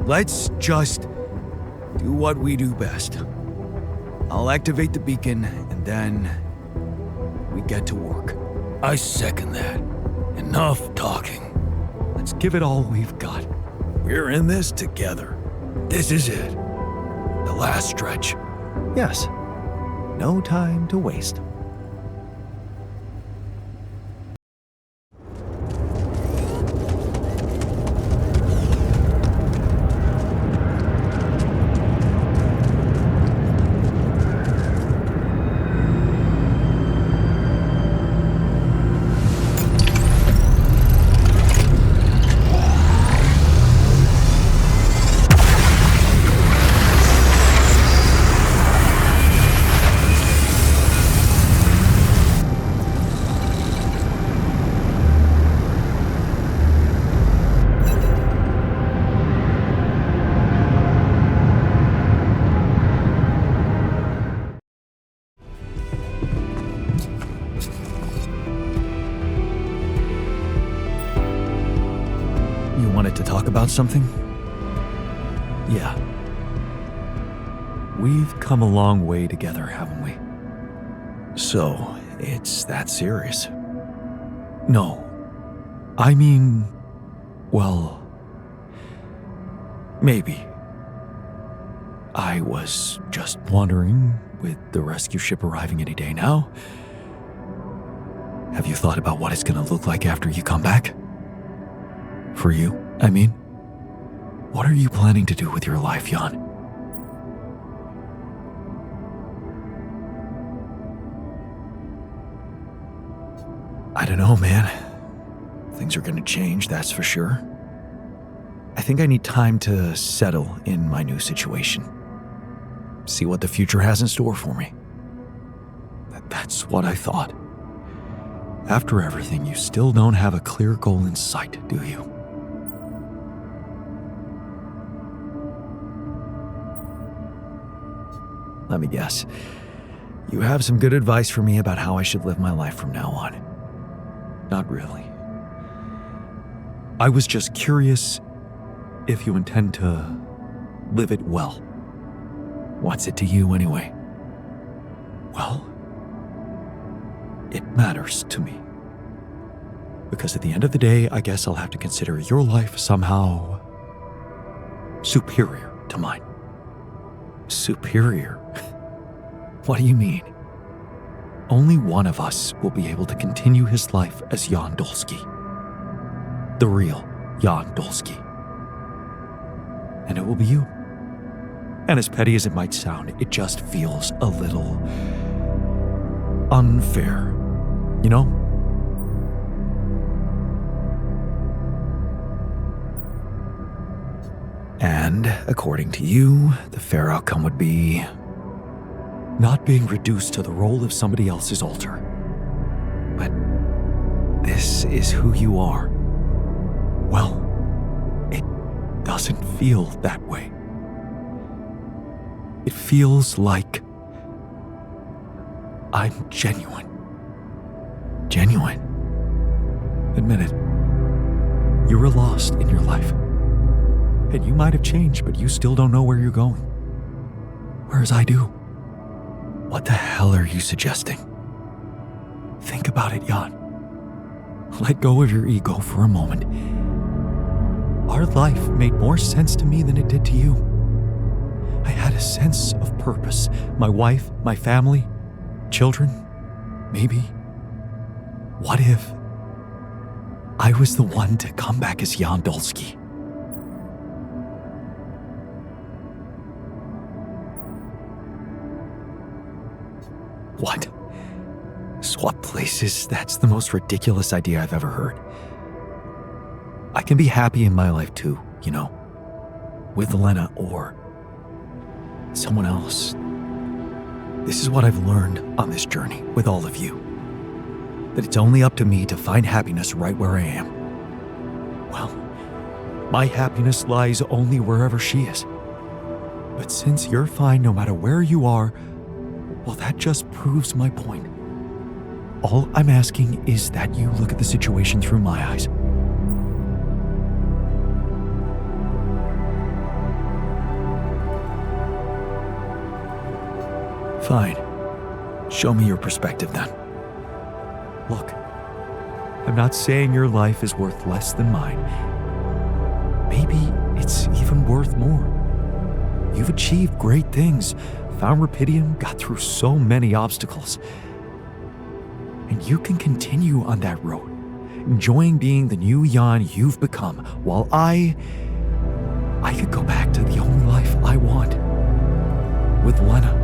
Let's just do what we do best. I'll activate the beacon, and then we get to work. I second that. Enough talking. Let's give it all we've got. We're in this together. This is it. The last stretch. Yes. No time to waste. To talk about something? Yeah. We've come a long way together, haven't we? So, it's that serious? No. I mean, well, maybe. I was just wondering, with the rescue ship arriving any day now, have you thought about what it's gonna look like after you come back? For you, I mean. What are you planning to do with your life, Jan? I don't know, man. Things are gonna change, that's for sure. I think I need time to settle in my new situation. See what the future has in store for me. That's what I thought. After everything, you still don't have a clear goal in sight, do you? Let me guess. You have some good advice for me about how I should live my life from now on. Not really. I was just curious if you intend to live it well. What's it to you anyway? Well, it matters to me. Because at the end of the day, I guess I'll have to consider your life somehow superior to mine. Superior? What do you mean? Only one of us will be able to continue his life as Jan Dolski. The real Jan Dolski. And it will be you. And as petty as it might sound, it just feels a little unfair, you know? And according to you, the fair outcome would be not being reduced to the role of somebody else's alter. But this is who you are. Well, it doesn't feel that way. It feels like I'm genuine. Genuine. Admit it. You were lost in your life. And you might have changed, but you still don't know where you're going. Whereas I do. What the hell are you suggesting? Think about it, Jan. Let go of your ego for a moment. Our life made more sense to me than it did to you. I had a sense of purpose. My wife, my family, children, maybe. What if I was the one to come back as Jan Dolski? What? Swap places? That's the most ridiculous idea I've ever heard. I can be happy in my life too, you know, with Lena or someone else. This is what I've learned on this journey with all of you. That it's only up to me to find happiness right where I am. Well, my happiness lies only wherever she is. But since you're fine no matter where you are, well, that just proves my point. All I'm asking is that you look at the situation through my eyes. Fine. Show me your perspective then. Look, I'm not saying your life is worth less than mine. Maybe it's even worth more. You've achieved great things, found Rapidium, got through so many obstacles. And you can continue on that road, enjoying being the new Jan you've become, while I could go back to the only life I want, with Lena.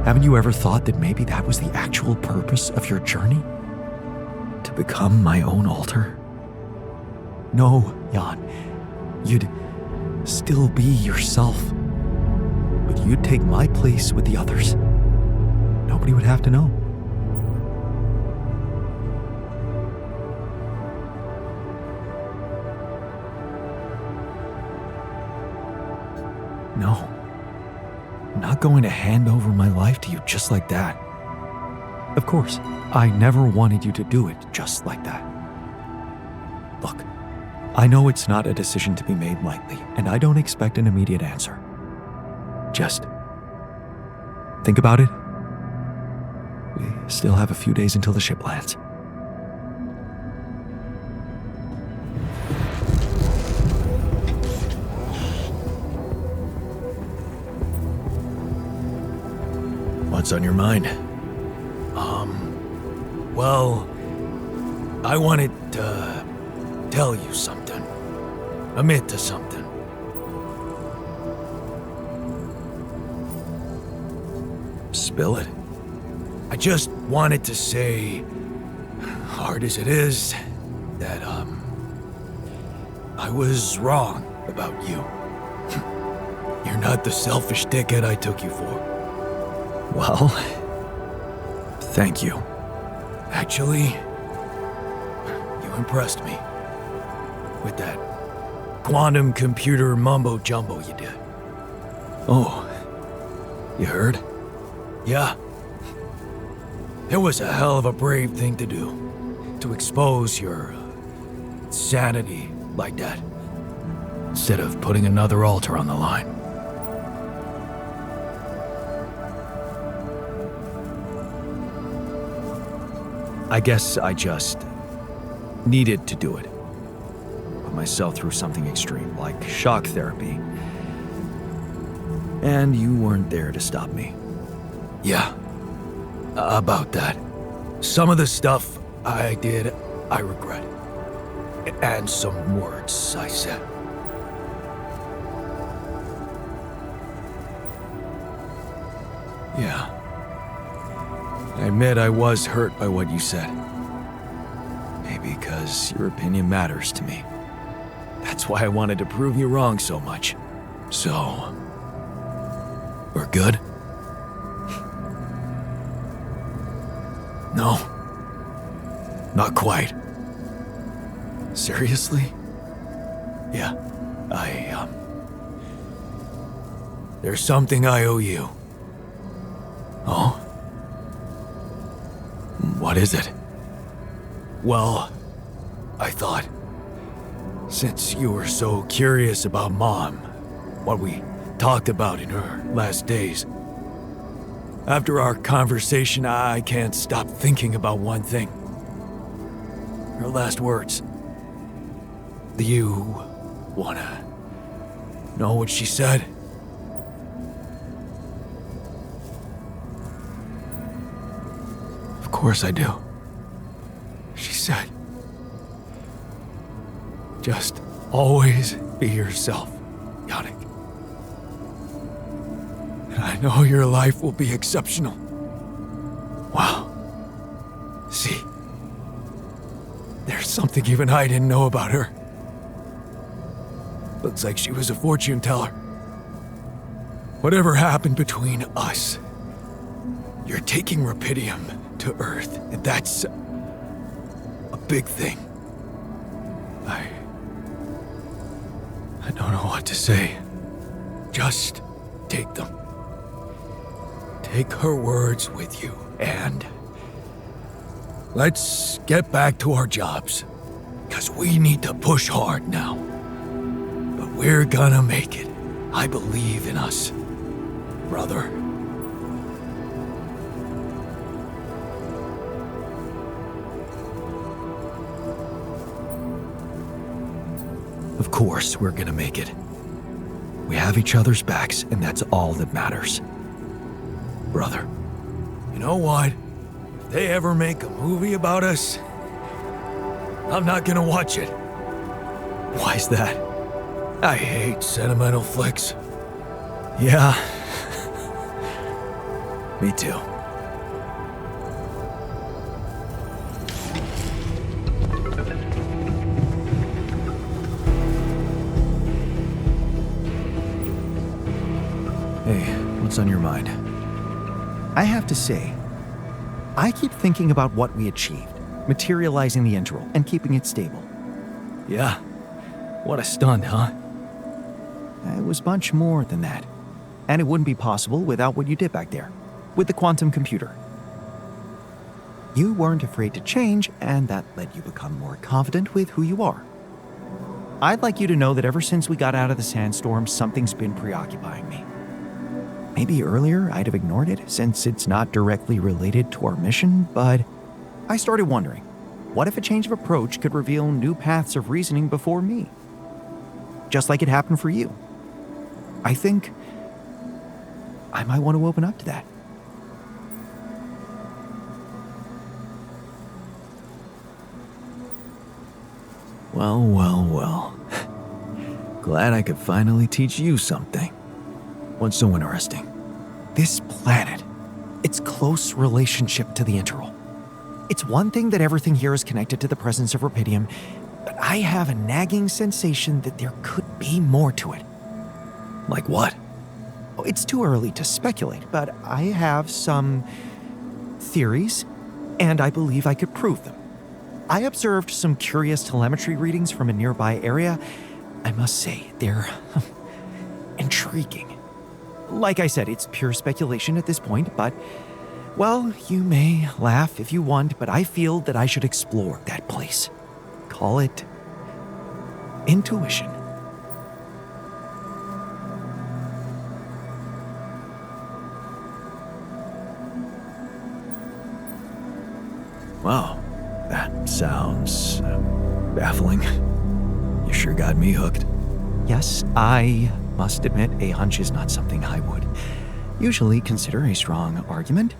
Haven't you ever thought that maybe that was the actual purpose of your journey? To become my own alter? No, Jan. You'd still be yourself. But you'd take my place with the others. Nobody would have to know. No. I'm not going to hand over my life to you just like that. Of course, I never wanted you to do it just like that. Look, I know it's not a decision to be made lightly, and I don't expect an immediate answer. Just think about it. We still have a few days until the ship lands. What's on your mind? Well, I wanted to tell you something. Admit to something. Spill it. I just wanted to say, hard as it is, that, I was wrong about you. You're not the selfish dickhead I took you for. Well, thank you. Actually, you impressed me with that quantum computer mumbo-jumbo you did. Oh, you heard? Yeah. It was a hell of a brave thing to do, to expose your sanity like that, instead of putting another altar on the line. I guess I just needed to do it. Put myself through something extreme, like shock therapy. And you weren't there to stop me. Yeah, about that. Some of the stuff I did, I regret. And some words I said. Yeah. I admit I was hurt by what you said. Maybe because your opinion matters to me. That's why I wanted to prove you wrong so much. So, we're good? No. Not quite. Seriously? Yeah, there's something I owe you. Oh? What is it? Well, I thought, since you were so curious about Mom, what we talked about in her last days, after our conversation, I can't stop thinking about one thing. Her last words. Do you wanna know what she said? Of course I do. She said, just always be yourself, Yannick. And I know your life will be exceptional. Wow. See, there's something even I didn't know about her. Looks like she was a fortune teller. Whatever happened between us, you're taking Rapidium to Earth, and that's a big thing. I don't know what to say. Just take them. Take her words with you, and let's get back to our jobs, because we need to push hard now. But we're gonna make it. I believe in us, brother. Of course, we're gonna make it. We have each other's backs, and that's all that matters. Brother. You know what? If they ever make a movie about us, I'm not gonna watch it. Why's that? I hate sentimental flicks. Yeah. Me too. Hey, what's on your mind? I have to say, I keep thinking about what we achieved, materializing the interval and keeping it stable. Yeah. What a stunt, huh? It was much more than that. And it wouldn't be possible without what you did back there, with the quantum computer. You weren't afraid to change, and that let you become more confident with who you are. I'd like you to know that ever since we got out of the sandstorm, something's been preoccupying me. Maybe earlier I'd have ignored it, since it's not directly related to our mission, but I started wondering, what if a change of approach could reveal new paths of reasoning before me? Just like it happened for you. I think I might want to open up to that. Well, well, well. Glad I could finally teach you something. What's so interesting? This planet, its close relationship to the interval. It's one thing that everything here is connected to the presence of Rapidium, but I have a nagging sensation that there could be more to it. Like what? It's too early to speculate, but I have some theories, and I believe I could prove them. I observed some curious telemetry readings from a nearby area. I must say, they're intriguing. Like I said, it's pure speculation at this point, but, well, you may laugh if you want, but I feel that I should explore that place. Call it intuition. Wow, that sounds baffling. You sure got me hooked. Yes, I must admit a hunch is not something I would usually consider a strong argument.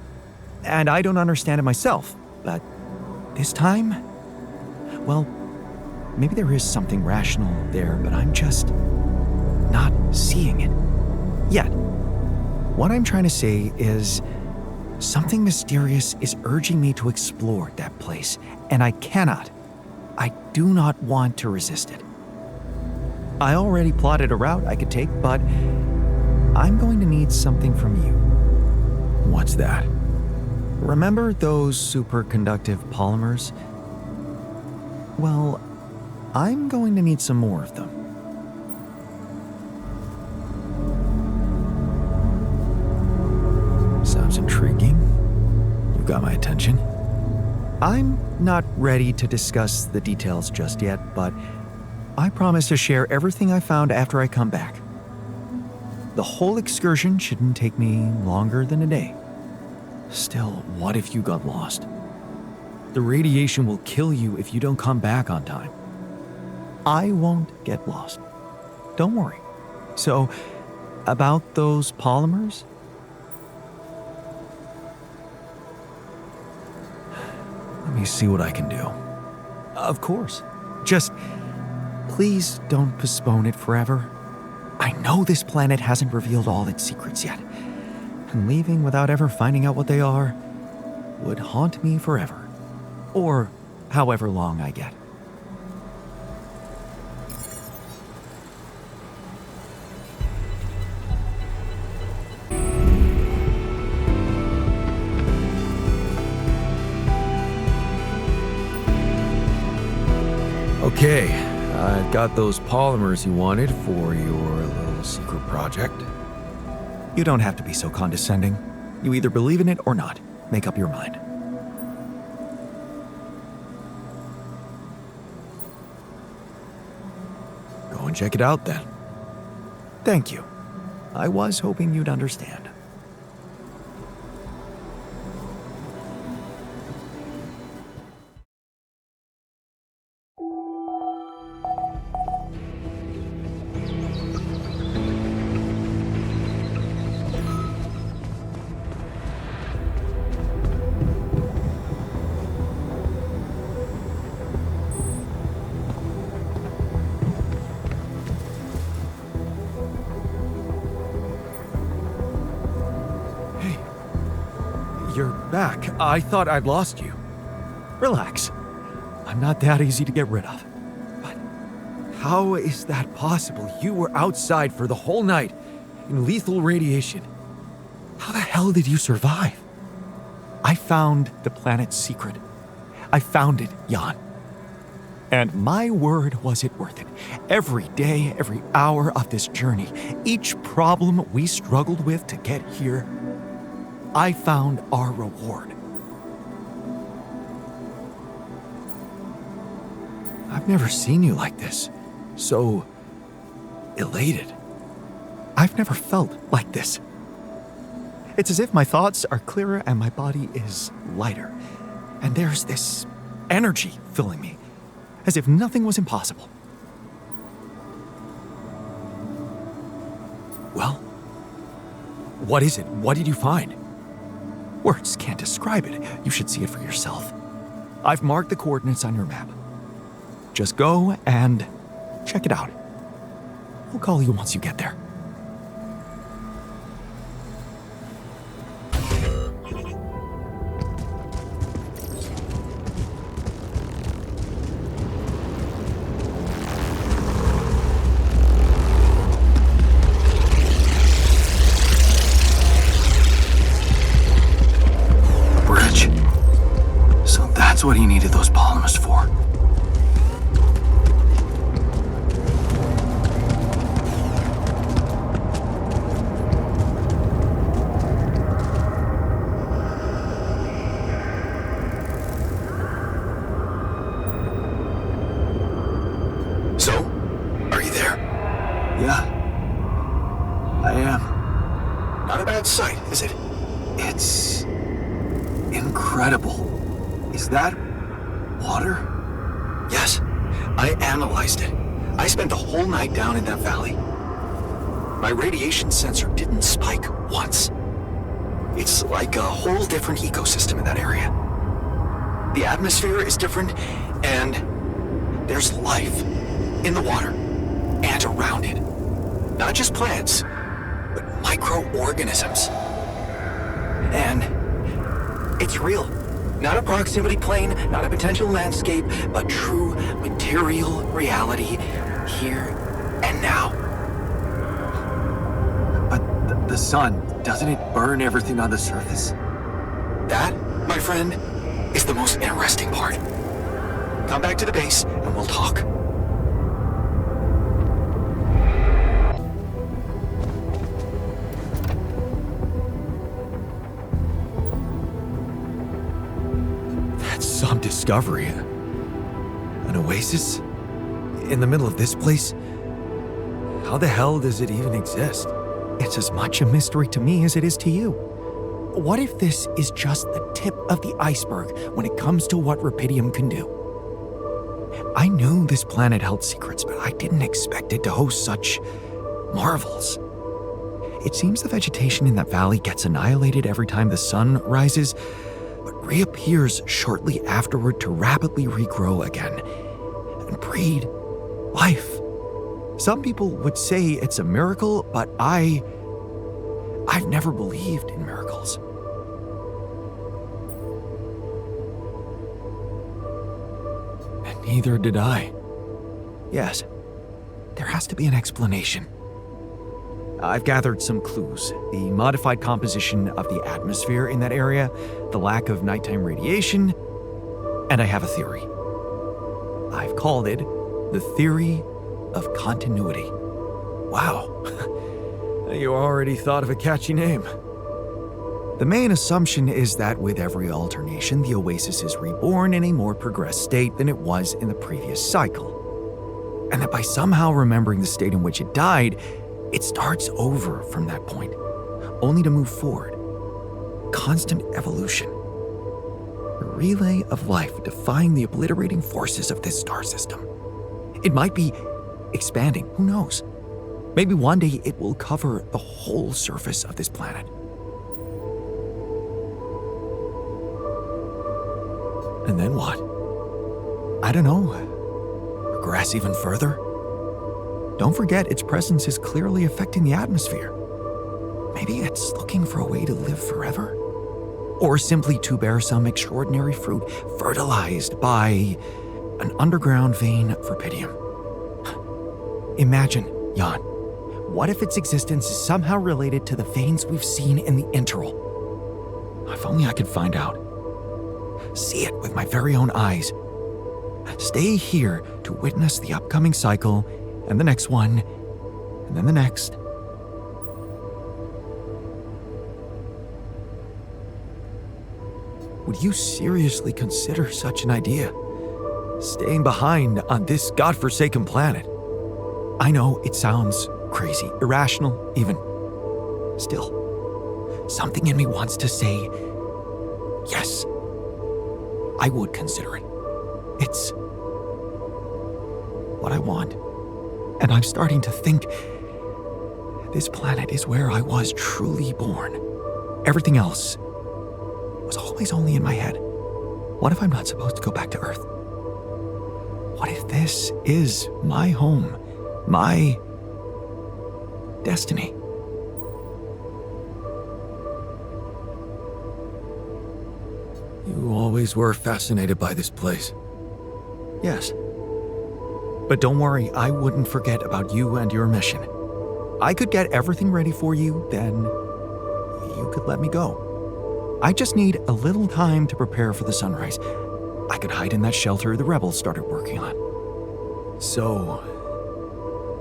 And I don't understand it myself, but this time, well, maybe there is something rational there, but I'm just not seeing it yet. What I'm trying to say is something mysterious is urging me to explore that place, and I do not want to resist it. I already plotted a route I could take, but I'm going to need something from you. What's that? Remember those superconductive polymers? Well, I'm going to need some more of them. Sounds intriguing. You've got my attention. I'm not ready to discuss the details just yet, but I promise to share everything I found after I come back. The whole excursion shouldn't take me longer than a day. Still, what if you got lost? The radiation will kill you if you don't come back on time. I won't get lost. Don't worry. So, about those polymers? Let me see what I can do. Of course. Just please don't postpone it forever. I know this planet hasn't revealed all its secrets yet, and leaving without ever finding out what they are would haunt me forever. Or however long I get. Okay, I've got those polymers you wanted for your little secret project. You don't have to be so condescending. You either believe in it or not. Make up your mind. Go and check it out then. Thank you. I was hoping you'd understand. You're back. I thought I'd lost you. Relax. I'm not that easy to get rid of. But how is that possible? You were outside for the whole night in lethal radiation. How the hell did you survive? I found the planet's secret. I found it, Jan. And my word, was it worth it. Every day, every hour of this journey, each problem we struggled with to get here, I found our reward. I've never seen you like this. So elated. I've never felt like this. It's as if my thoughts are clearer and my body is lighter. And there's this energy filling me, as if nothing was impossible. Well, what is it? What did you find? Words can't describe it. You should see it for yourself. I've marked the coordinates on your map. Just go and check it out. I'll call you once you get there. That's what he needed those polymers for. So, are you there? Yeah, I am. Not a bad sight, is it? It's incredible. Is that water? Yes, I analyzed it. I spent the whole night down in that valley. My radiation sensor didn't spike once. It's like a whole different ecosystem in that area. The atmosphere is different, and there's life in the water and around it. Not just plants, but microorganisms. And it's real. Not a proximity plane, not a potential landscape, but true material reality here and now. But the sun, doesn't it burn everything on the surface? That, my friend, is the most interesting part. Come back to the base and we'll talk. Sun discovery. An oasis? In the middle of this place? How the hell does it even exist? It's as much a mystery to me as it is to you. What if this is just the tip of the iceberg when it comes to what Rapidium can do? I knew this planet held secrets, but I didn't expect it to host such marvels. It seems the vegetation in that valley gets annihilated every time the sun rises, but reappears shortly afterward to rapidly regrow again and breed life. Some people would say it's a miracle, but I've never believed in miracles. And neither did I. Yes, there has to be an explanation. I've gathered some clues. The modified composition of the atmosphere in that area, the lack of nighttime radiation, and I have a theory. I've called it the theory of continuity. Wow. You already thought of a catchy name. The main assumption is that with every alternation, the oasis is reborn in a more progressed state than it was in the previous cycle. And that by somehow remembering the state in which it died, it starts over from that point, only to move forward. Constant evolution. A relay of life defying the obliterating forces of this star system. It might be expanding, who knows? Maybe one day it will cover the whole surface of this planet. And then what? I don't know. Progress even further? Don't forget its presence is clearly affecting the atmosphere. Maybe it's looking for a way to live forever? Or simply to bear some extraordinary fruit fertilized by an underground vein of Rapidium. Imagine, Jan, what if its existence is somehow related to the veins we've seen in the interval? If only I could find out. See it with my very own eyes. Stay here to witness the upcoming cycle, and the next one, and then the next. Would you seriously consider such an idea? Staying behind on this godforsaken planet? I know it sounds crazy, irrational even. Still, something in me wants to say, yes, I would consider it. It's what I want. And I'm starting to think this planet is where I was truly born. Everything else was always only in my head. What if I'm not supposed to go back to Earth? What if this is my home, my destiny? You always were fascinated by this place. Yes. But don't worry, I wouldn't forget about you and your mission. I could get everything ready for you, then you could let me go. I just need a little time to prepare for the sunrise. I could hide in that shelter the rebels started working on. So,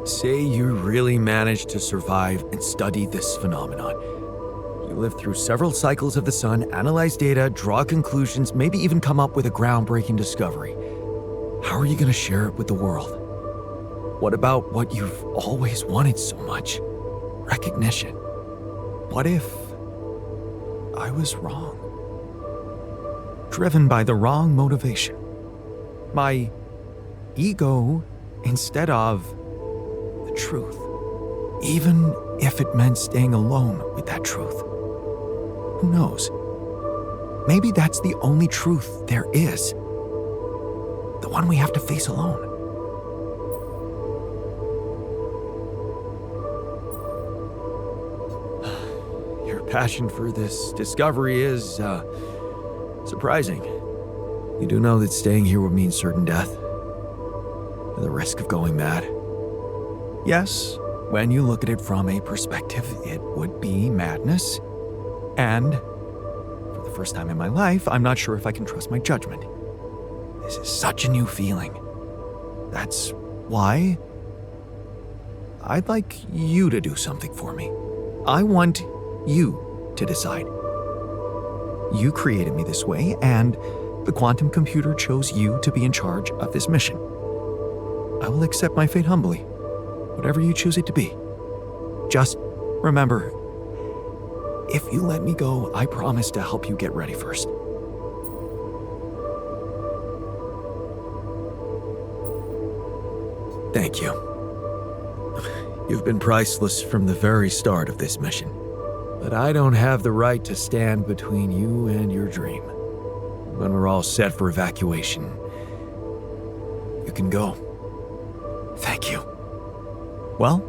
say you really managed to survive and study this phenomenon. You lived through several cycles of the sun, analyze data, draw conclusions, maybe even come up with a groundbreaking discovery. How are you going to share it with the world? What about what you've always wanted so much? Recognition. What if I was wrong? Driven by the wrong motivation. My ego instead of the truth. Even if it meant staying alone with that truth. Who knows? Maybe that's the only truth there is. The one we have to face alone. Your passion for this discovery is, surprising. You do know that staying here would mean certain death. And the risk of going mad. Yes, when you look at it from a perspective, it would be madness. And for the first time in my life, I'm not sure if I can trust my judgment. This is such a new feeling. That's why I'd like you to do something for me. I want you to decide. You created me this way, and The quantum computer chose you to be in charge of this mission. I will accept my fate humbly, whatever you choose it to be. Just remember, if you let me go, I promise to help you get ready first. Thank you. You've been priceless from the very start of this mission. But I don't have the right to stand between you and your dream. When we're all set for evacuation, you can go. Thank you. Well,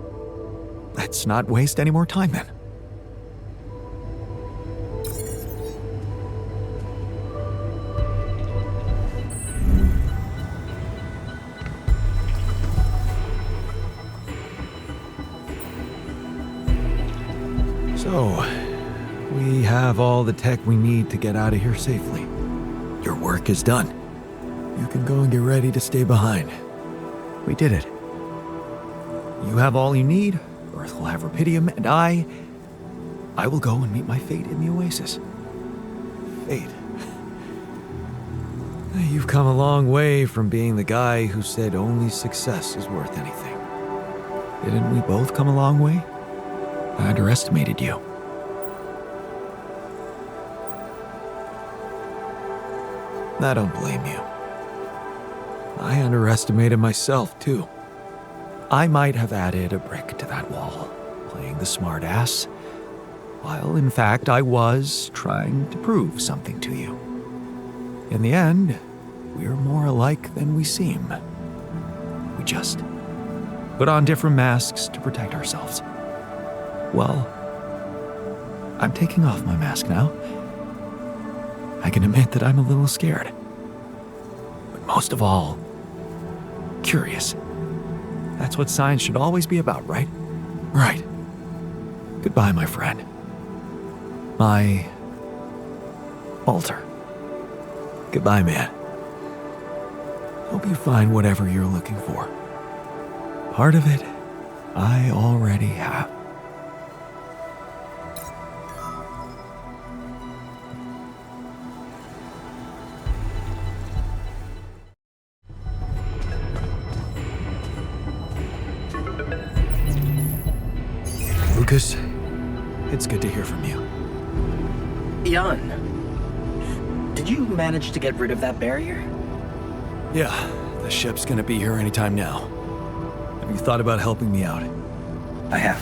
let's not waste any more time then. So, we have all the tech we need to get out of here safely. Your work is done. You can go and get ready to stay behind. We did it. You have all you need, Earth will have Rapidium, and I will go and meet my fate in the Oasis. Fate. You've come a long way from being the guy who said only success is worth anything. Didn't we both come a long way? I underestimated you. I don't blame you. I underestimated myself, too. I might have added a brick to that wall, playing the smart ass, while in fact I was trying to prove something to you. In the end, we're more alike than we seem. We just put on different masks to protect ourselves. Well, I'm taking off my mask now. I can admit that I'm a little scared. But most of all, curious. That's what science should always be about, right? Right. Goodbye, my friend. My alter. Goodbye, man. Hope you find whatever you're looking for. Part of it, I already have. Lucas, it's good to hear from you. Jan, did you manage to get rid of that barrier? Yeah, the ship's gonna be here anytime now. Have you thought about helping me out? I have.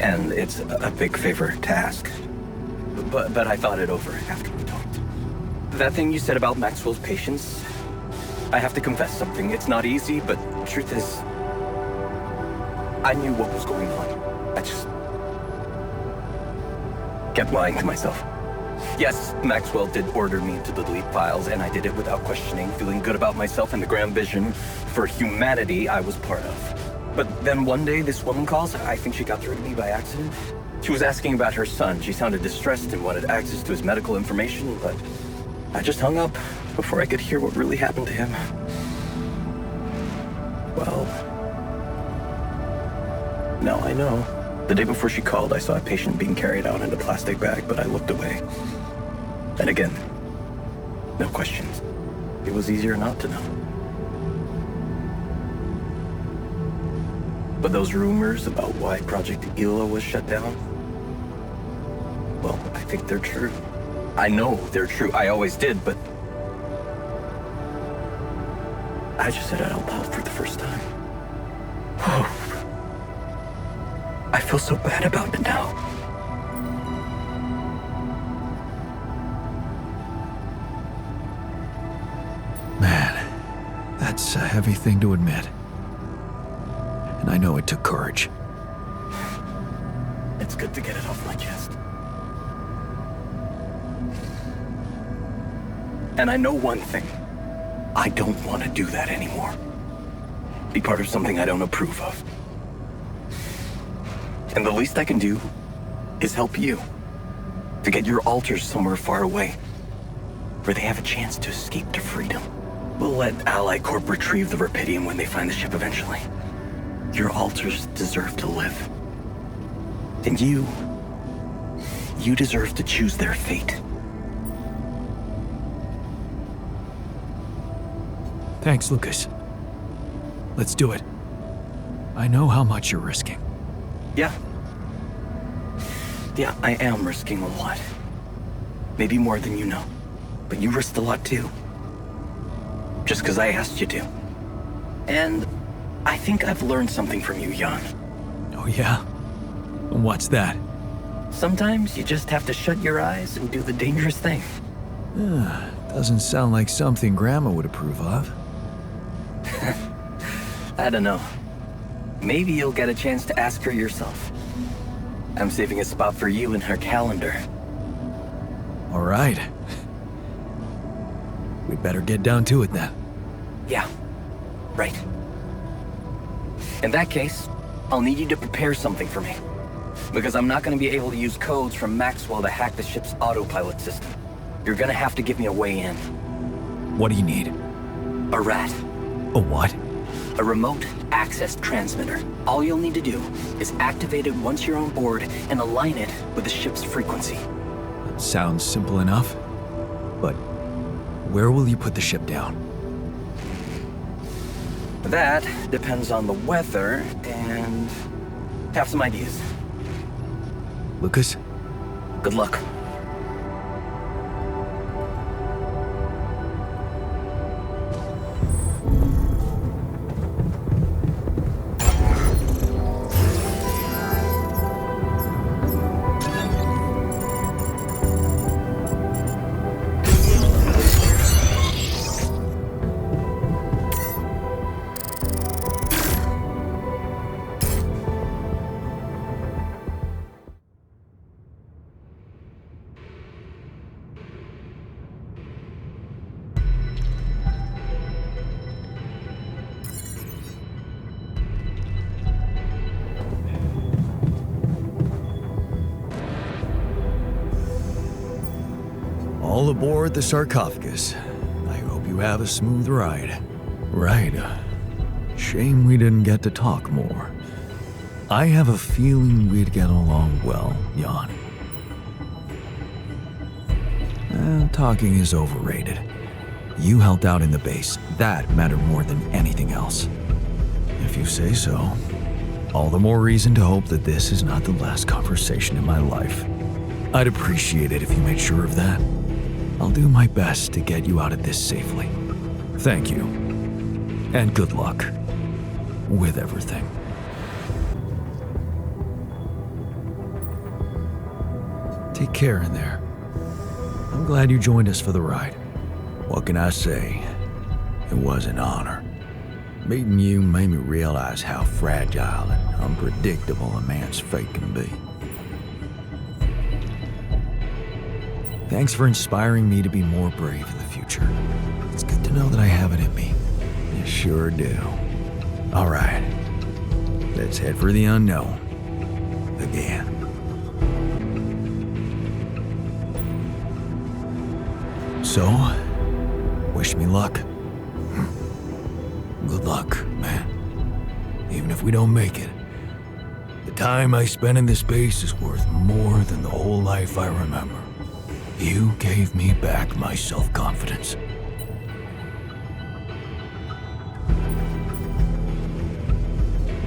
And it's a big favor to ask. But I thought it over after we talked. That thing you said about Maxwell's patience, I have to confess something. It's not easy, but the truth is, I knew what was going on. I just kept lying to myself. Yes, Maxwell did order me to delete files, and I did it without questioning, feeling good about myself and the grand vision for humanity I was part of. But then one day, this woman calls. I think she got through to me by accident. She was asking about her son. She sounded distressed and wanted access to his medical information, but I just hung up before I could hear what really happened to him. Well, now I know. The day before she called, I saw a patient being carried out in a plastic bag, but I looked away. And again, no questions. It was easier not to know. But those rumors about why Project Ela was shut down, well, I think they're true. I know they're true. I always did, but I just said it out loud for the first time. Oh. I feel so bad about it now. Man, that's a heavy thing to admit. And I know it took courage. It's good to get it off my chest. And I know one thing. I don't want to do that anymore. Be part of something I don't approve of. And the least I can do is help you to get your alters somewhere far away, where they have a chance to escape to freedom. We'll let Ally Corp retrieve the Rapidium when they find the ship eventually. Your alters deserve to live. And you deserve to choose their fate. Thanks, Lucas. Let's do it. I know how much you're risking. Yeah. Yeah, I am risking a lot. Maybe more than you know. But you risked a lot too. Just because I asked you to. And I think I've learned something from you, Jan. Oh yeah? What's that? Sometimes you just have to shut your eyes and do the dangerous thing. Doesn't sound like something Grandma would approve of. I don't know. Maybe you'll get a chance to ask her yourself. I'm saving a spot for you in her calendar. All right. We'd better get down to it then. Yeah, right. In that case, I'll need you to prepare something for me. Because I'm not going to be able to use codes from Maxwell to hack the ship's autopilot system. You're going to have to give me a way in. What do you need? A rat. A what? A remote access transmitter. All you'll need to do is activate it once you're on board and align it with the ship's frequency. That sounds simple enough. But where will you put the ship down? That depends on the weather and have some ideas. Lucas? Good luck. All aboard the sarcophagus. I hope you have a smooth ride. Right. Shame we didn't get to talk more. I have a feeling we'd get along well, Jan. Talking is overrated. You helped out in the base. That mattered more than anything else. If you say so. All the more reason to hope that this is not the last conversation in my life. I'd appreciate it if you made sure of that. I'll do my best to get you out of this safely. Thank you. And good luck. With everything. Take care in there. I'm glad you joined us for the ride. What can I say? It was an honor. Meeting you made me realize how fragile and unpredictable a man's fate can be. Thanks for inspiring me to be more brave in the future. It's good to know that I have it in me. You sure do. All right. Let's head for the unknown. Again. So, wish me luck. Good luck, man. Even if we don't make it, the time I spent in this base is worth more than the whole life I remember. You gave me back my self-confidence.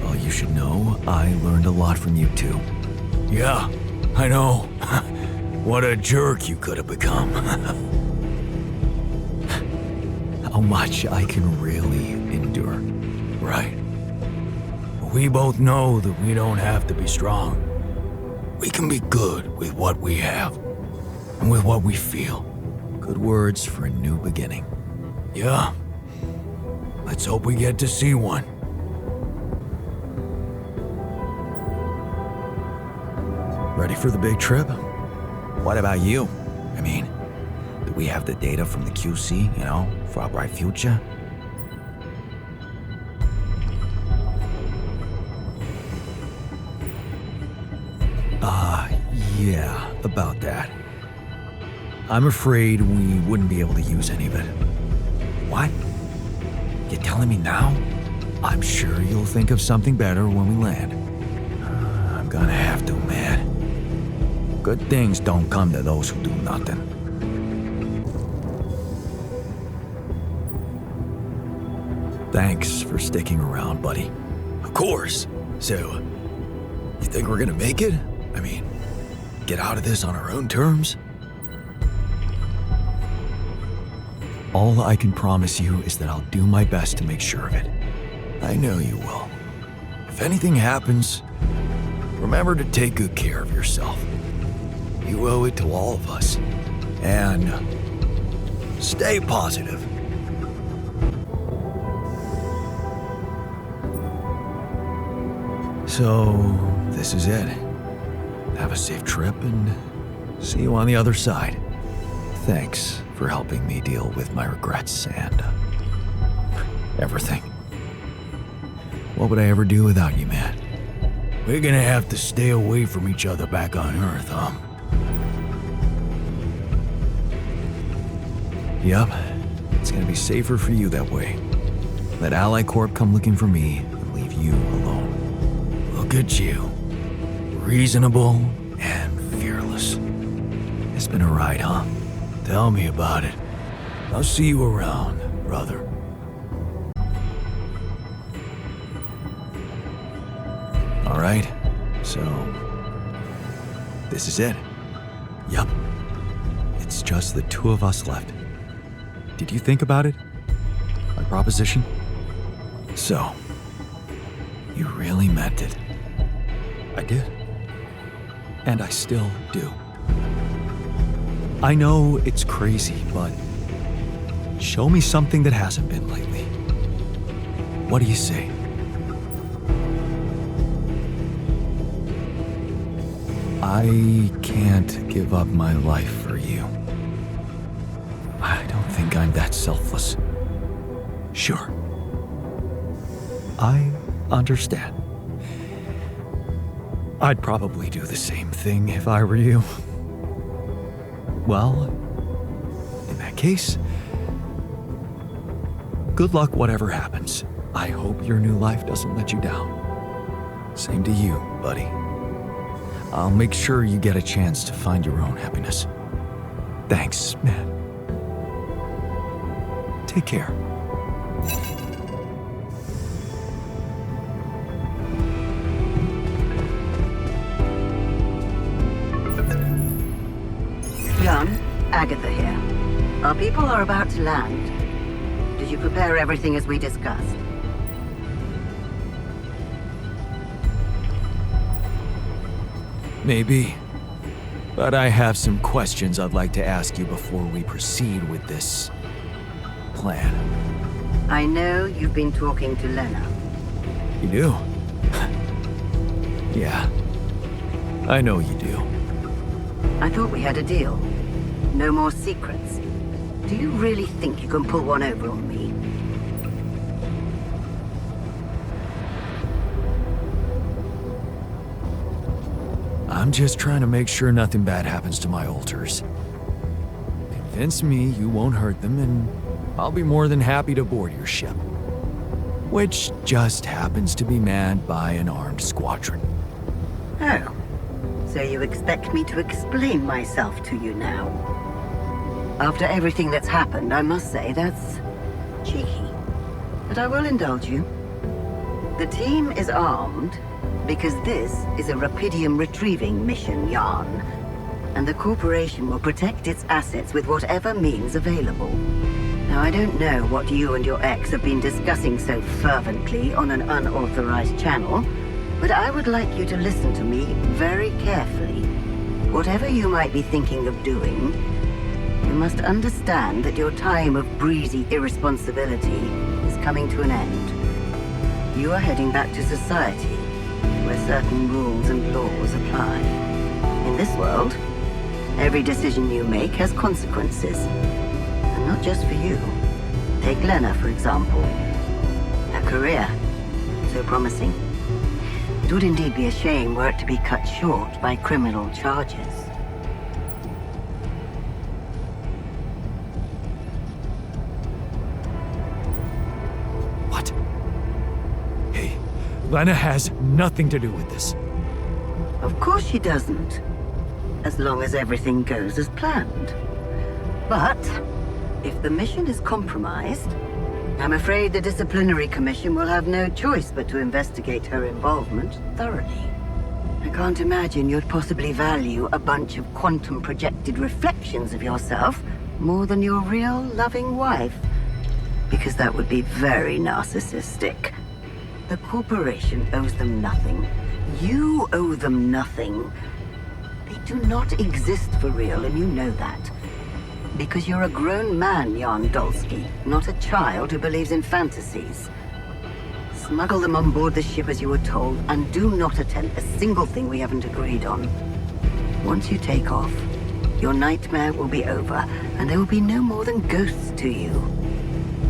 Well, you should know I learned a lot from you too. Yeah, I know. What a jerk you could have become. How much I can really endure, right? We both know that we don't have to be strong. We can be good with what we have. And with what we feel. Good words for a new beginning. Yeah. Let's hope we get to see one. Ready for the big trip? What about you? I mean, do we have the data from the QC, for our bright future? Yeah, about that. I'm afraid we wouldn't be able to use any of it. What? You're telling me now? I'm sure you'll think of something better when we land. I'm gonna have to, man. Good things don't come to those who do nothing. Thanks for sticking around, buddy. Of course. So, you think we're gonna make it? I mean, get out of this on our own terms? All I can promise you is that I'll do my best to make sure of it. I know you will. If anything happens, remember to take good care of yourself. You owe it to all of us. And stay positive. So, this is it. Have a safe trip and see you on the other side. Thanks for helping me deal with my regrets and everything. What would I ever do without you, man? We're gonna have to stay away from each other back on Earth, huh? Yep, it's gonna be safer for you that way. Let Ally Corp come looking for me and leave you alone. Look at you. Reasonable and fearless. It's been a ride, huh? Tell me about it. I'll see you around, brother. All right, so this is it. Yup. It's just the two of us left. Did you think about it? My proposition? So, you really meant it. I did. And I still do. I know it's crazy, but show me something that hasn't been lately. What do you say? I can't give up my life for you. I don't think I'm that selfless. Sure. I understand. I'd probably do the same thing if I were you. Well, in that case, good luck whatever happens. I hope your new life doesn't let you down. Same to you, buddy. I'll make sure you get a chance to find your own happiness. Thanks, man. Take care. Jan, Agatha here. Our people are about to land. Did you prepare everything as we discussed? Maybe. But I have some questions I'd like to ask you before we proceed with this plan. I know you've been talking to Lena. You do? Yeah. I know you do. I thought we had a deal. No more secrets. Do you really think you can pull one over on me? I'm just trying to make sure nothing bad happens to my alters. Convince me you won't hurt them, and I'll be more than happy to board your ship. Which just happens to be manned by an armed squadron. Oh. So you expect me to explain myself to you now? After everything that's happened, I must say that's cheeky. But I will indulge you. The team is armed because this is a Rapidium retrieving mission, Jan. And the corporation will protect its assets with whatever means available. Now, I don't know what you and your ex have been discussing so fervently on an unauthorized channel, but I would like you to listen to me very carefully. Whatever you might be thinking of doing, you must understand that your time of breezy irresponsibility is coming to an end. You are heading back to society, where certain rules and laws apply. In this world, every decision you make has consequences. And not just for you. Take Lena, for example. Her career, so promising. It would indeed be a shame were it to be cut short by criminal charges. What? Hey, Lena has nothing to do with this. Of course she doesn't. As long as everything goes as planned. But if the mission is compromised, I'm afraid the disciplinary commission will have no choice but to investigate her involvement thoroughly. I can't imagine you'd possibly value a bunch of quantum-projected reflections of yourself more than your real loving wife, because that would be very narcissistic. The corporation owes them nothing. You owe them nothing. They do not exist for real, and you know that. Because you're a grown man, Jan Dolski, not a child who believes in fantasies. Smuggle them on board the ship as you were told, and do not attempt a single thing we haven't agreed on. Once you take off, your nightmare will be over, and there will be no more than ghosts to you.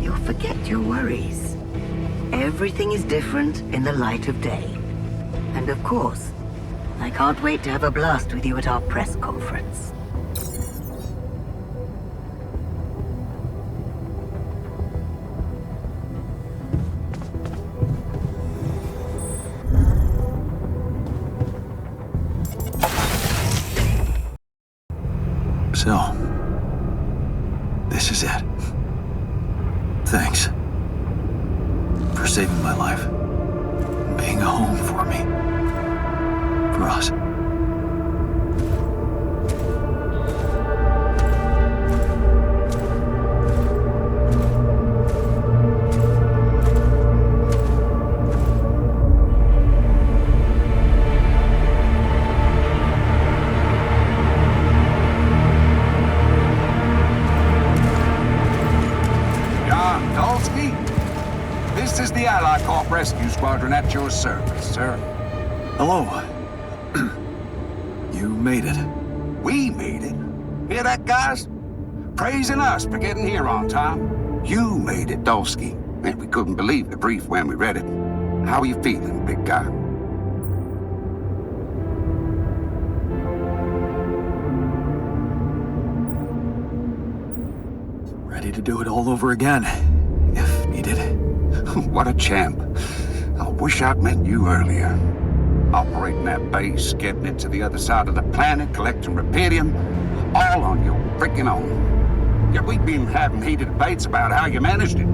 You'll forget your worries. Everything is different in the light of day. And of course, I can't wait to have a blast with you at our press conference. So, this is it. Thanks for saving my life, being a home for me, for us. Rescue Squadron at your service, sir. Hello. You made it. We made it? Hear that, guys? Praising us for getting here on time. You made it, Dolski. And we couldn't believe the brief when we read it. How are you feeling, big guy? Ready to do it all over again, if needed. What a champ. I wish I'd met you earlier. Operating that base, getting it to the other side of the planet, collecting Rapidium, all on your freaking own. Yet we've been having heated debates about how you managed it.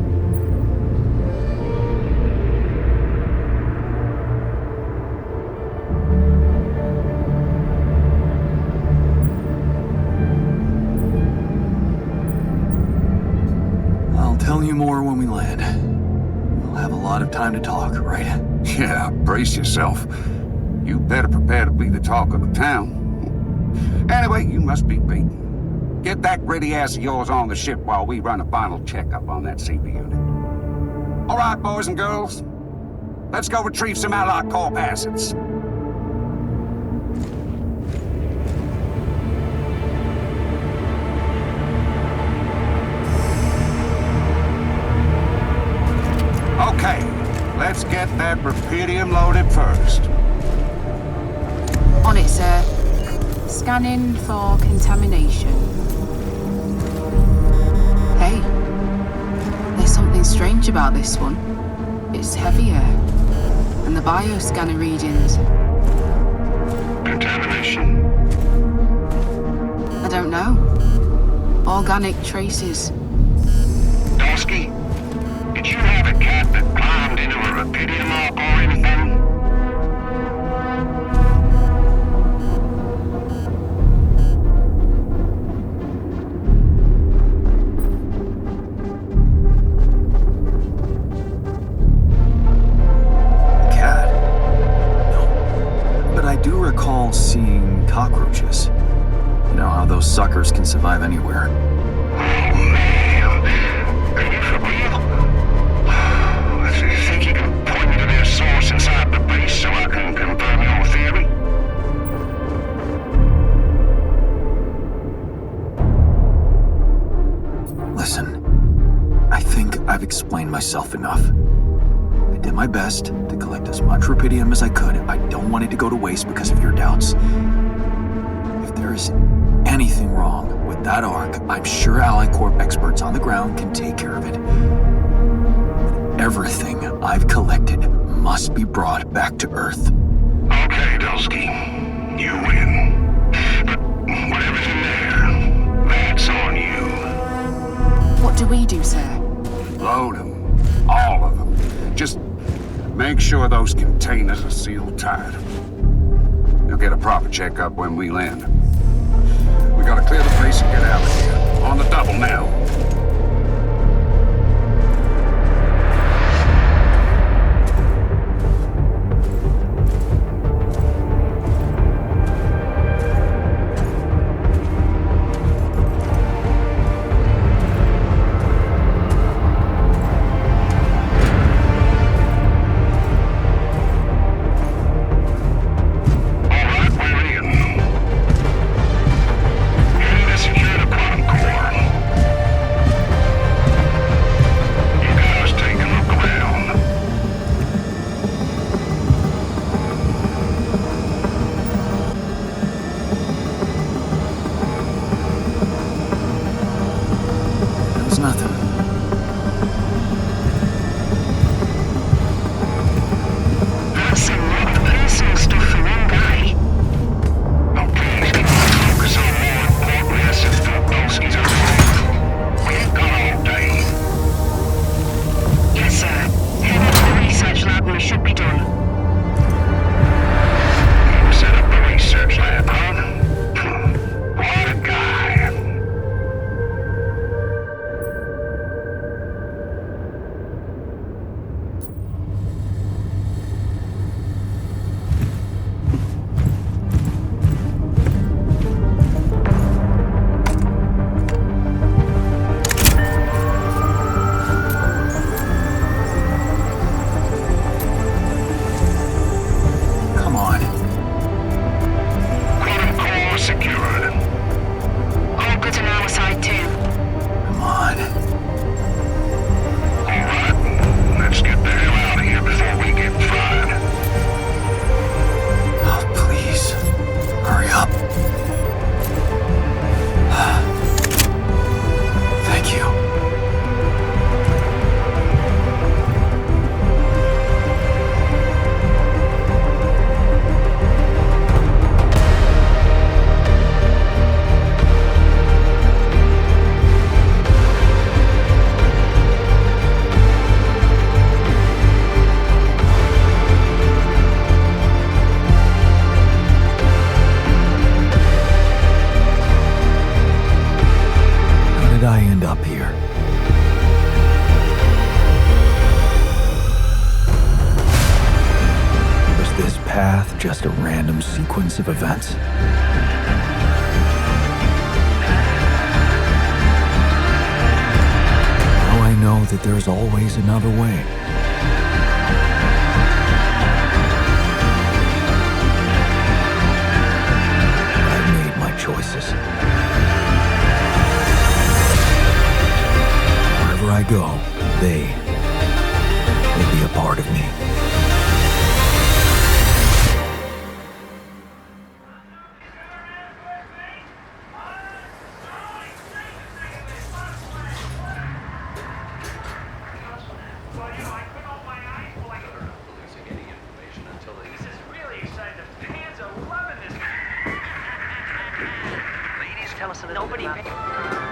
I'll tell you more when we land. Have a lot of time to talk, right? Yeah, brace yourself. You better prepare to be the talk of the town. Anyway, you must be beaten. Get that ready ass of yours on the ship while we run a final checkup on that CB unit. All right, boys and girls. Let's go retrieve some Allied Corp assets. Okay, let's get that Rapidium loaded first. On it, sir. Scanning for contamination. Hey, there's something strange about this one. It's heavier, and the bioscanner readings. Contamination? I don't know. Organic traces. Dolski? Did you have a cat that climbed into a Rapidium arc or anything? Cat? No. But I do recall seeing cockroaches. You know how those suckers can survive anywhere. Inside the base so I can confirm your theory? Listen, I think I've explained myself enough. I did my best to collect as much Rapidium as I could. I don't want it to go to waste because of your doubts. If there is anything wrong with that arc, I'm sure Allied Corp experts on the ground can take care of it. Everything I've collected must be brought back to Earth. Okay, Dolski. You win. But whatever's in there, that's on you. What do we do, sir? Load 'em. Just make sure those containers are sealed tight. You'll get a proper checkup when we land. We gotta clear the place and get out of here. On the double now. Just a random sequence of events? Now I know that there's always another way. I've made my choices. Wherever I go, they will be a part of me.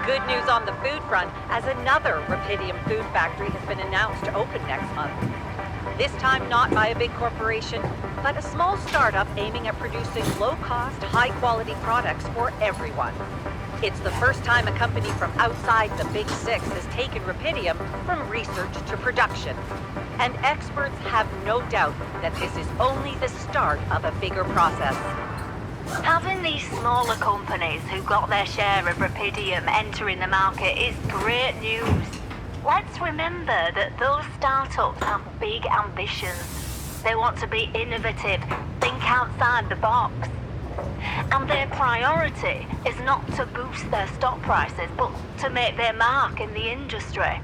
Good news on the food front, as another Rapidium food factory has been announced to open next month. This time not by a big corporation, but a small startup aiming at producing low-cost, high-quality products for everyone. It's the first time a company from outside the Big Six has taken Rapidium from research to production. And experts have no doubt that this is only the start of a bigger process. Having these smaller companies who got their share of Rapidium entering the market is great news. Let's remember that those startups have big ambitions. They want to be innovative, think outside the box. And their priority is not to boost their stock prices, but to make their mark in the industry.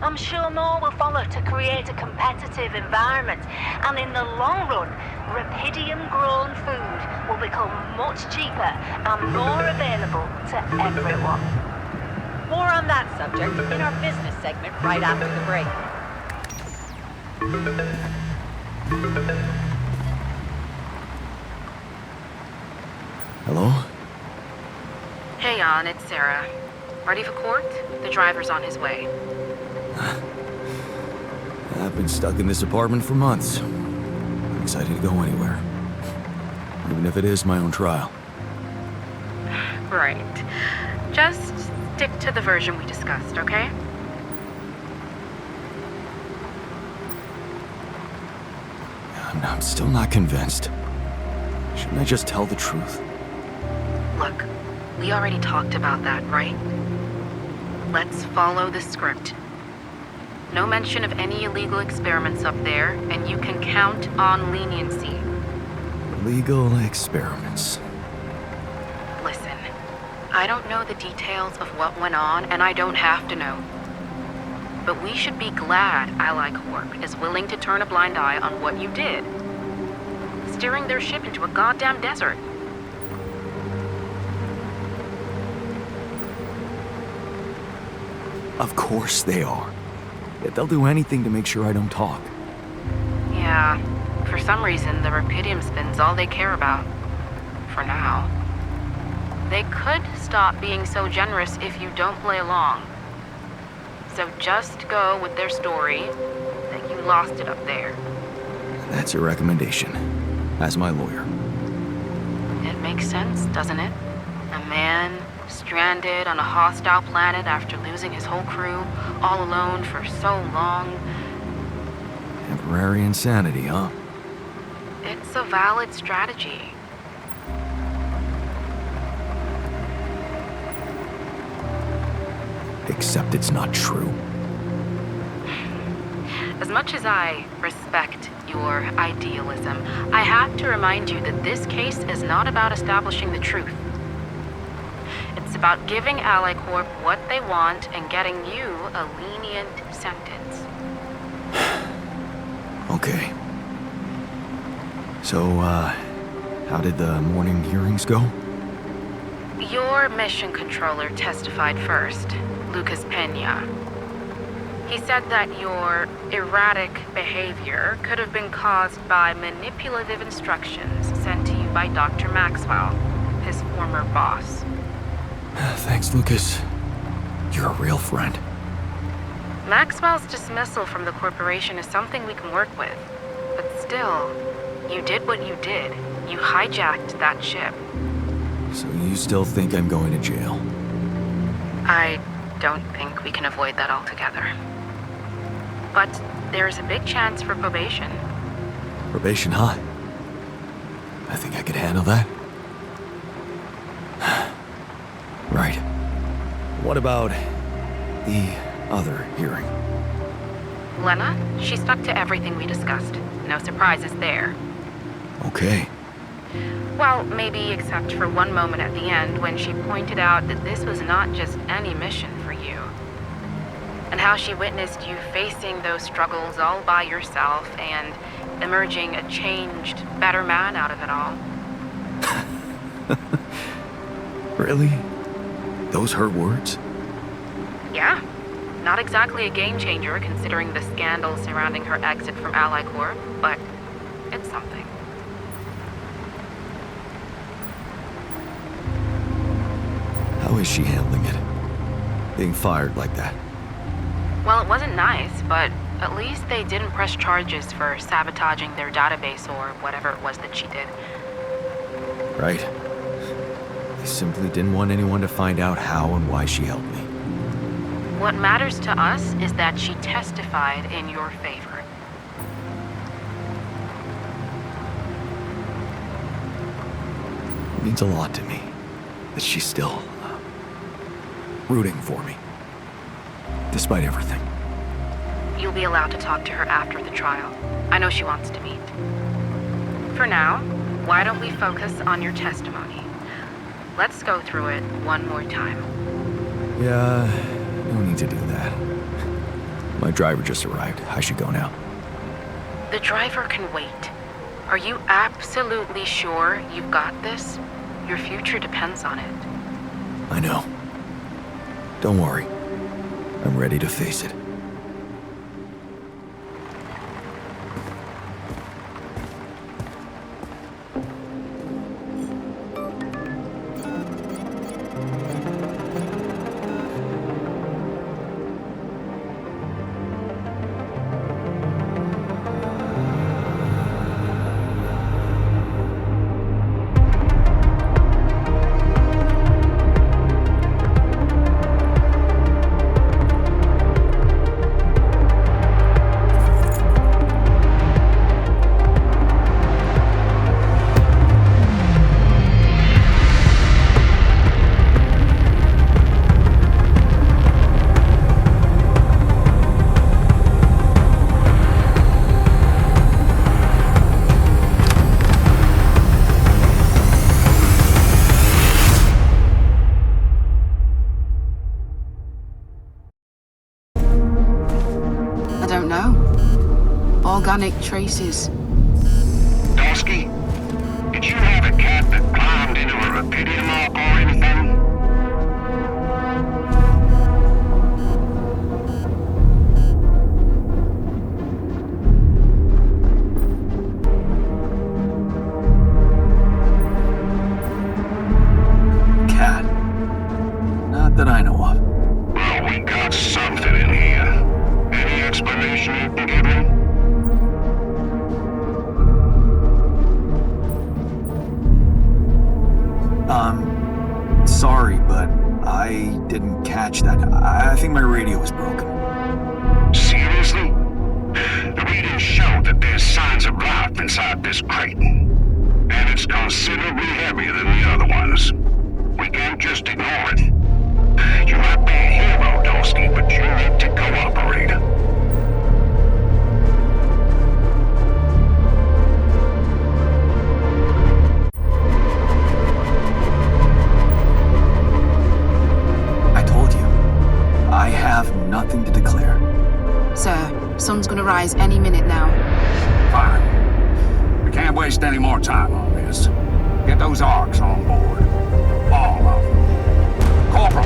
I'm sure more will follow to create a competitive environment, and in the long run, Rapidium-grown food will become much cheaper and more available to everyone. More on that subject in our business segment right after the break. Hello? Hey, Jan, it's Sarah. Ready for court? The driver's on his way. I've been stuck in this apartment for months. I'm excited to go anywhere. Even if it is my own trial. Right. Just stick to the version we discussed, okay? I'm still not convinced. Shouldn't I just tell the truth? Look, we already talked about that, right? Let's follow the script. No mention of any illegal experiments up there, and you can count on leniency. Illegal experiments. Listen, I don't know the details of what went on, and I don't have to know. But we should be glad Ally Corp is willing to turn a blind eye on what you did. Steering their ship into a goddamn desert. Of course they are. They'll do anything to make sure I don't talk. Yeah, for some reason, the Rapidium spin's all they care about. For now. They could stop being so generous if you don't play along. So just go with their story that you lost it up there. That's your recommendation, as my lawyer. It makes sense, doesn't it? A man stranded on a hostile planet after losing his whole crew, all alone for so long. Temporary insanity, huh? It's a valid strategy. Except it's not true. As much as I respect your idealism, I have to remind you that this case is not about establishing the truth. It's about giving Ally Corp what they want and getting you a lenient sentence. Okay. So, how did the morning hearings go? Your mission controller testified first, Lucas Pena. He said that your erratic behavior could have been caused by manipulative instructions sent to you by Dr. Maxwell, his former boss. Thanks, Lucas. You're a real friend. Maxwell's dismissal from the corporation is something we can work with. But still, you did what you did. You hijacked that ship. So you still think I'm going to jail? I don't think we can avoid that altogether. But there's a big chance for probation. Probation, huh? I think I could handle that. Right. What about the other hearing? Lena, she stuck to everything we discussed. No surprises there. Okay. Well, maybe except for one moment at the end when she pointed out that this was not just any mission for you. And how she witnessed you facing those struggles all by yourself and emerging a changed, better man out of it all. Really? Those her words? Yeah. Not exactly a game changer considering the scandal surrounding her exit from Ally Corp, but it's something. How is she handling it? Being fired like that? Well, it wasn't nice, but at least they didn't press charges for sabotaging their database or whatever it was that she did. Right. They simply didn't want anyone to find out how and why she helped me. What matters to us is that she testified in your favor. It means a lot to me that she's still rooting for me, despite everything. You'll be allowed to talk to her after the trial. I know she wants to meet. For now, why don't we focus on your testimony? Let's go through it one more time. Yeah, no need to do that. My driver just arrived. I should go now. The driver can wait. Are you absolutely sure you've got this? Your future depends on it. I know. Don't worry. I'm ready to face it. organic traces. Dolski, did you have a cat that climbed into a Rapidium arc or anything? Cat? Not that I know of. Well, we got something in here. Any explanation you can give me? Sorry, but I didn't catch that. I think my radio was broken. Seriously? The readings show that there's signs of life inside this crate. And it's considerably heavier than the other ones. We can't just ignore it. You might be a hero, Dolski, but you need to cooperate. I have nothing to declare. Sir, sun's gonna rise any minute now. Fine. We can't waste any more time on this. Get those arcs on board. All of them. Corporal,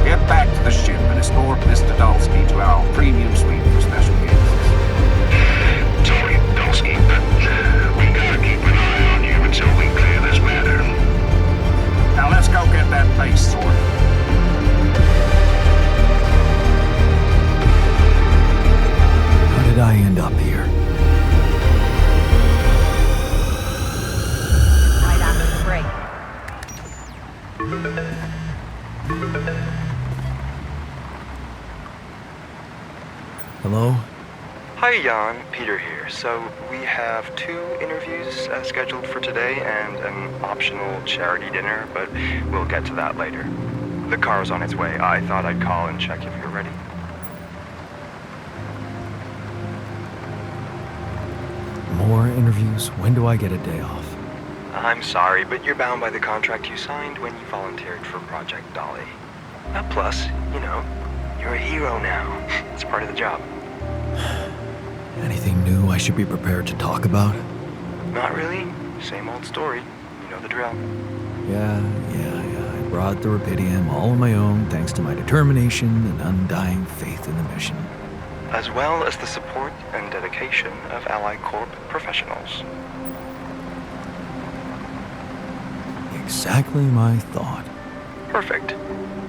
get back to the ship and escort Mr. Dolski to our premium suite for special guests. Sorry, Dolski, but we gotta keep an eye on you until we clear this matter. Now let's go get that base sorted. Did I end up here? Right after the break. Hello? Hi Jan, Peter here. So we have 2 interviews scheduled for today and an optional charity dinner, but we'll get to that later. The car's on its way. I thought I'd call and check if you're ready. More interviews? When do I get a day off? I'm sorry, but you're bound by the contract you signed when you volunteered for Project Dolly. Plus, you know, you're a hero now. It's part of the job. Anything new I should be prepared to talk about? Not really. Same old story. You know the drill. Yeah. I brought the Rapidium all on my own thanks to my determination and undying faith in the mission. As well as the support and dedication of Ally Corp professionals. Exactly my thought. Perfect.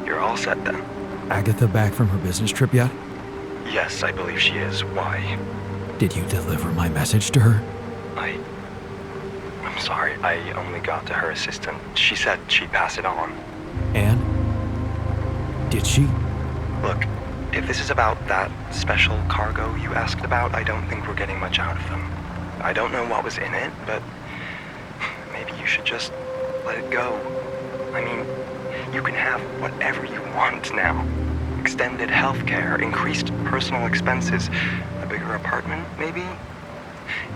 You're all set then. Agatha back from her business trip yet? Yes, I believe she is. Why? Did you deliver my message to her? I'm sorry, I only got to her assistant. She said she'd pass it on. And? Did she? Look, if this is about that special cargo you asked about, I don't think we're getting much out of them. I don't know what was in it, but maybe you should just let it go. I mean, you can have whatever you want now. Extended healthcare, increased personal expenses, a bigger apartment, maybe?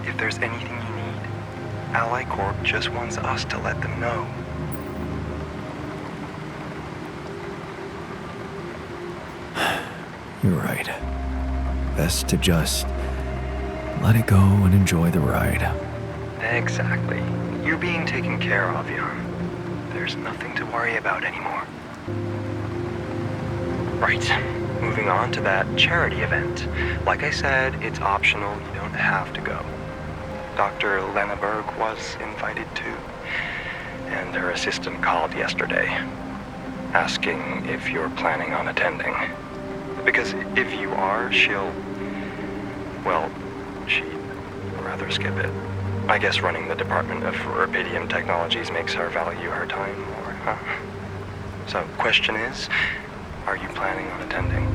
If there's anything you need, Ally Corp just wants us to let them know. You're right. Best to just let it go and enjoy the ride. Exactly. You're being taken care of, Jan. There's nothing to worry about anymore. Right. Moving on to that charity event. Like I said, it's optional. You don't have to go. Dr. Lenneberg was invited too. And her assistant called yesterday, asking if you're planning on attending. Because if you are, she'd rather skip it. I guess running the Department of Rapidium Technologies makes her value her time more, huh? So, question is, are you planning on attending?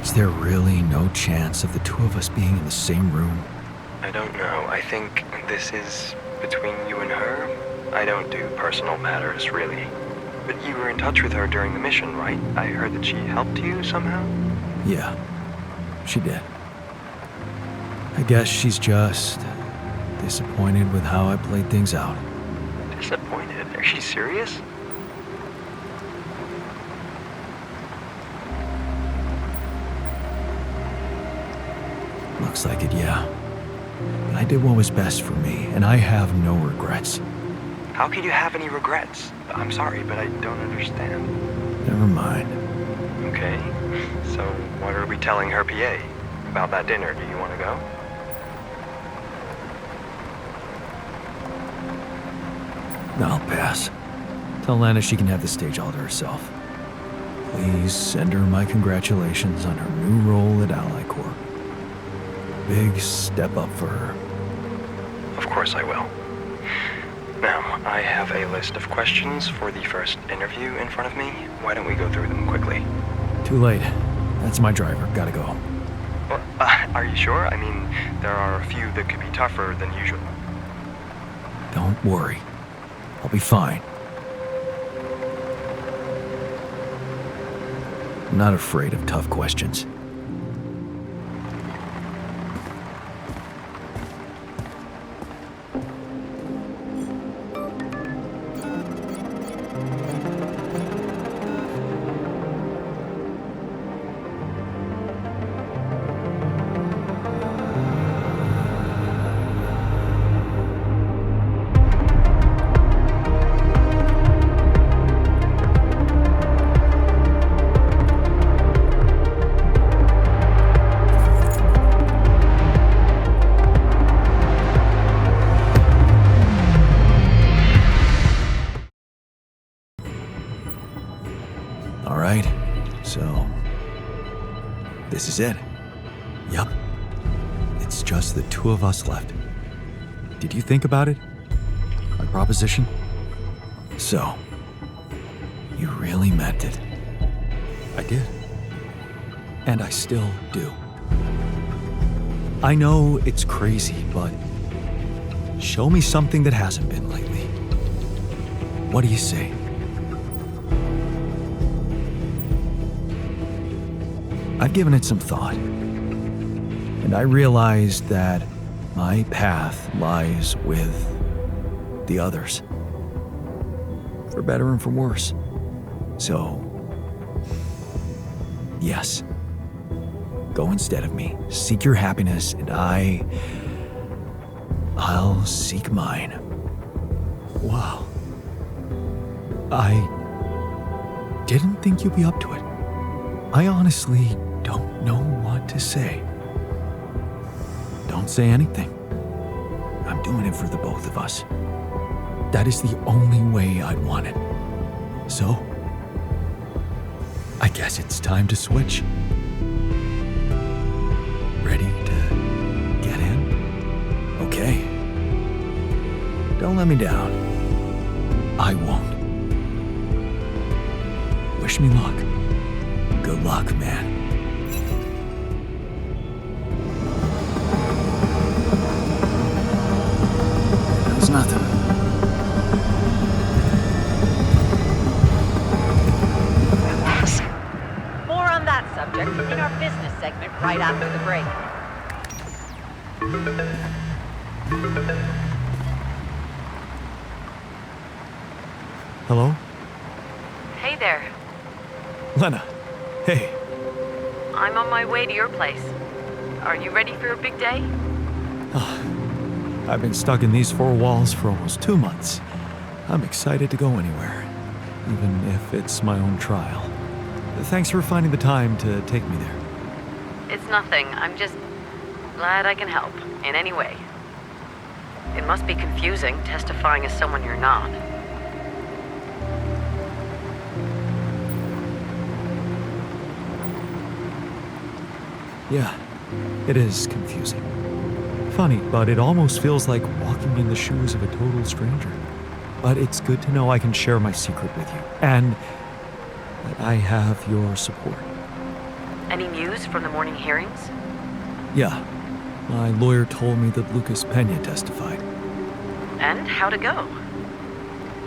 Is there really no chance of the two of us being in the same room? I don't know. I think this is between you and her. I don't do personal matters, really. But you were in touch with her during the mission, right? I heard that she helped you somehow? Yeah, she did. I guess she's just disappointed with how I played things out. Disappointed? Are she serious? Looks like it, yeah. But I did what was best for me, and I have no regrets. How can you have any regrets? I'm sorry, but I don't understand. Never mind. Okay, so what are we telling her PA? About that dinner, do you want to go? I'll pass. Tell Lana she can have the stage all to herself. Please send her my congratulations on her new role at Ally Corp. Big step up for her. Of course I will. Now, I have a list of questions for the first interview in front of me. Why don't we go through them quickly? Too late. That's my driver. Gotta go. Well, are you sure? I mean, there are a few that could be tougher than usual. Don't worry. I'll be fine. I'm not afraid of tough questions. So, this is it. Yup. It's just the two of us left. Did you think about it? My proposition? So, you really meant it. I did. And I still do. I know it's crazy, but show me something that hasn't been lately. What do you say? I've given it some thought, and I realized that my path lies with the others, for better and for worse. So, yes, go instead of me, seek your happiness, and I'll seek mine. Wow. I didn't think you'd be up to it. I honestly don't know what to say. Don't say anything. I'm doing it for the both of us. That is the only way I'd want it. So, I guess it's time to switch. Ready to get in? Okay. Don't let me down. I won't. Wish me luck. Good luck, man. That was nothing. More on that subject in our business segment right after the break. Hello? Hey there. Lena. Hey. I'm on my way to your place. Are you ready for a big day? I've been stuck in these four walls for almost 2 months. I'm excited to go anywhere, even if it's my own trial. Thanks for finding the time to take me there. It's nothing. I'm just glad I can help in any way. It must be confusing testifying as someone you're not. Yeah, it is confusing. Funny, but it almost feels like walking in the shoes of a total stranger. But it's good to know I can share my secret with you, and that I have your support. Any news from the morning hearings? Yeah, my lawyer told me that Lucas Pena testified. And how'd it go?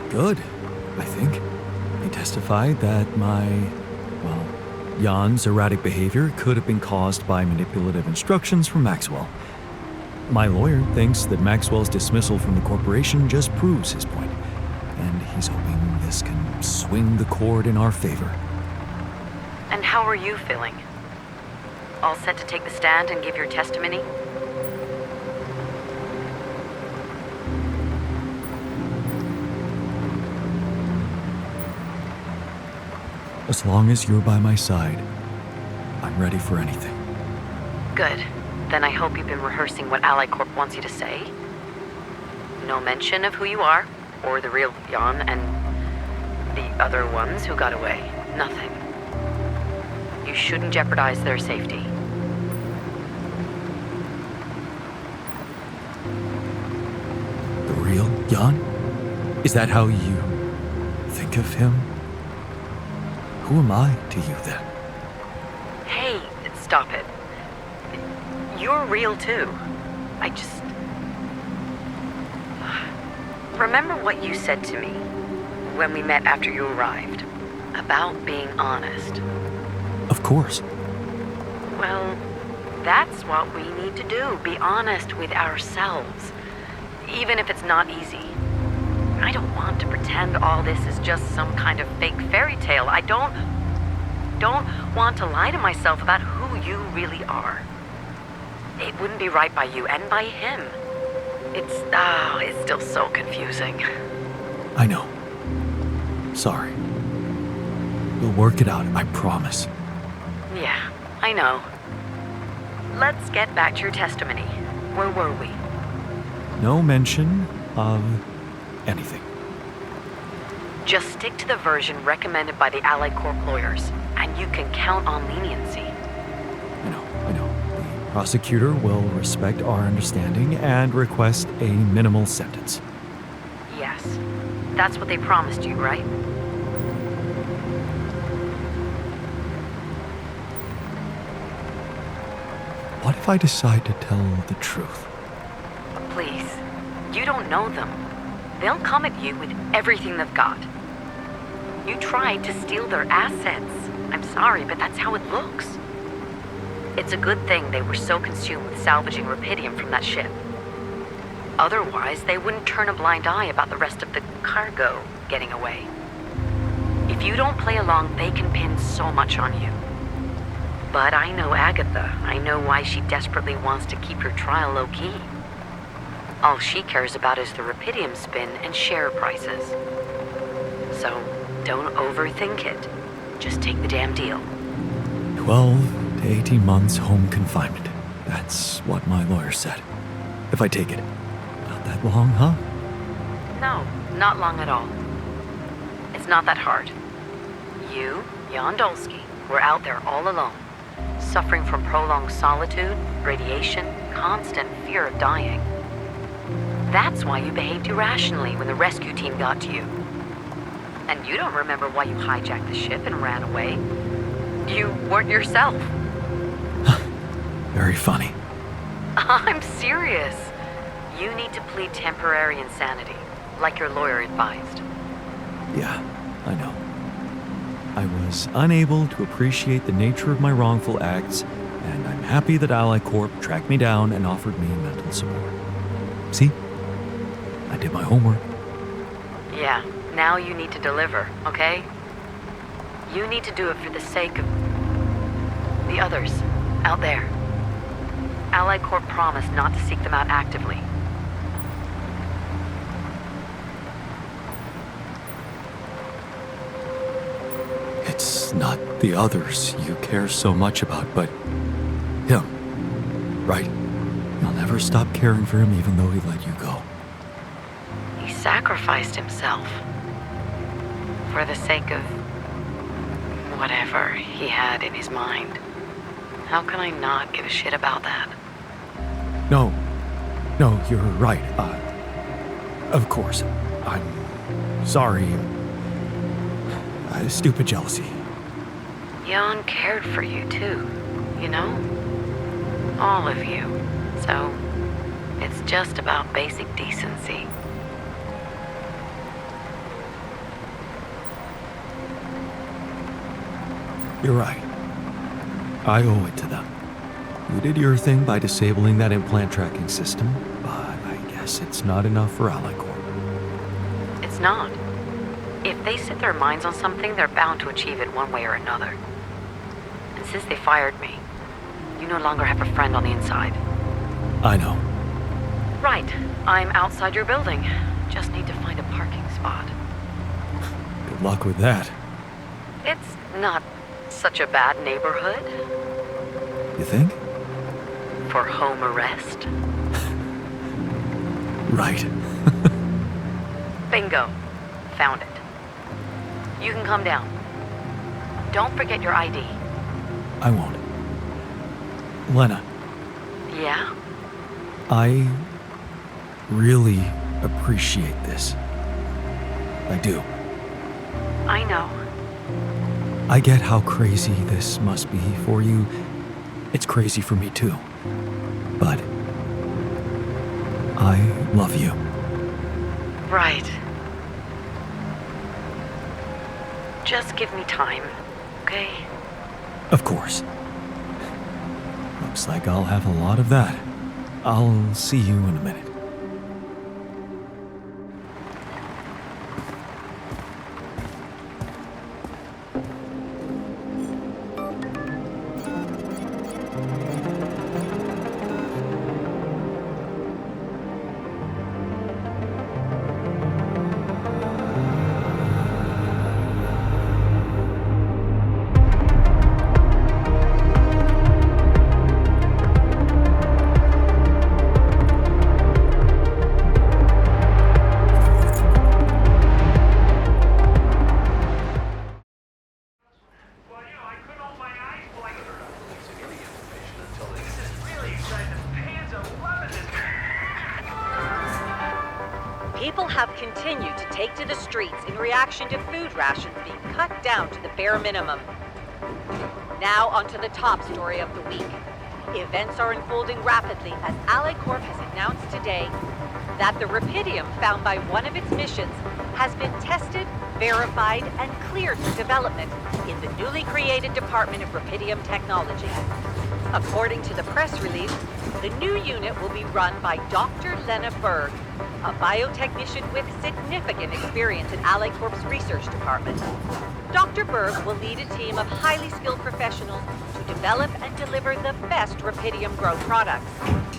Good, I think. He testified that Jan's erratic behavior could have been caused by manipulative instructions from Maxwell. My lawyer thinks that Maxwell's dismissal from the corporation just proves his point, and he's hoping this can swing the cord in our favor. And how are you feeling? All set to take the stand and give your testimony? As long as you're by my side, I'm ready for anything. Good. Then I hope you've been rehearsing what Ally Corp wants you to say. No mention of who you are, or the real Jan, and the other ones who got away. Nothing. You shouldn't jeopardize their safety. The real Jan? Is that how you think of him? Who am I to you then? Hey, stop it. You're real too. I just... Remember what you said to me when we met after you arrived about being honest? Of course. Well, that's what we need to do. Be honest with ourselves. Even if it's not easy. I don't want to pretend all this is just some kind of fake fairy tale. I don't want to lie to myself about who you really are. It wouldn't be right by you and by him. It's still so confusing. I know. Sorry. We'll work it out, I promise. Yeah, I know. Let's get back to your testimony. Where were we? No mention of anything. Just stick to the version recommended by the Allied Corp lawyers, and you can count on leniency. I know. The prosecutor will respect our understanding and request a minimal sentence. Yes. That's what they promised you, right? What if I decide to tell the truth? Please. You don't know them. They'll come at you with everything they've got. You tried to steal their assets. I'm sorry, but that's how it looks. It's a good thing they were so consumed with salvaging Rapidium from that ship. Otherwise, they wouldn't turn a blind eye about the rest of the cargo getting away. If you don't play along, they can pin so much on you. But I know Agatha. I know why she desperately wants to keep your trial low-key. All she cares about is the Rapidium spin and share prices. So, don't overthink it. Just take the damn deal. 12 to 18 months home confinement. That's what my lawyer said. If I take it. Not that long, huh? No, not long at all. It's not that hard. You, Jan Dolski, were out there all alone, suffering from prolonged solitude, radiation, constant fear of dying. That's why you behaved irrationally when the rescue team got to you. And you don't remember why you hijacked the ship and ran away. You weren't yourself. Very funny. I'm serious. You need to plead temporary insanity, like your lawyer advised. Yeah, I know. I was unable to appreciate the nature of my wrongful acts, and I'm happy that Ally Corp tracked me down and offered me mental support. See? I did my homework. Yeah, now you need to deliver, okay? You need to do it for the sake of the others out there. Allied Corp promised not to seek them out actively. It's not the others you care so much about, but him, right? You'll never stop caring for him even though he let you go. He sacrificed himself for the sake of whatever he had in his mind. How can I not give a shit about that? No, you're right. Of course. I'm sorry. Stupid jealousy. Jan cared for you too, you know? All of you. So, it's just about basic decency. You're right. I owe it to them. You did your thing by disabling that implant tracking system, but I guess it's not enough for Allied Corp. It's not. If they set their minds on something, they're bound to achieve it one way or another. And since they fired me, You no longer have a friend on the inside. I know. Right. I'm outside your building. Just need to find a parking spot. Good luck with that. It's not such a bad neighborhood. You think? For home arrest. Right. Bingo. Found it. You can come down. Don't forget your ID. I won't. Lena, Yeah? I really appreciate this. I do. I know. I get how crazy this must be for you. It's crazy for me too. But I love you. Right. Just give me time, okay? Of course. Looks like I'll have a lot of that. I'll see you in a minute. People have continued to take to the streets in reaction to food rations being cut down to the bare minimum. Now onto the top story of the week. Events are unfolding rapidly as Ally Corp has announced today that the Rapidium found by one of its missions has been tested, verified, and cleared for development in the newly created Department of Rapidium Technology. According to the press release, the new unit will be run by Dr. Lena Berg, a biotechnician with significant experience in Ally Corp's research department. Dr. Berg will lead a team of highly skilled professionals to develop and deliver the best Rapidium grown products.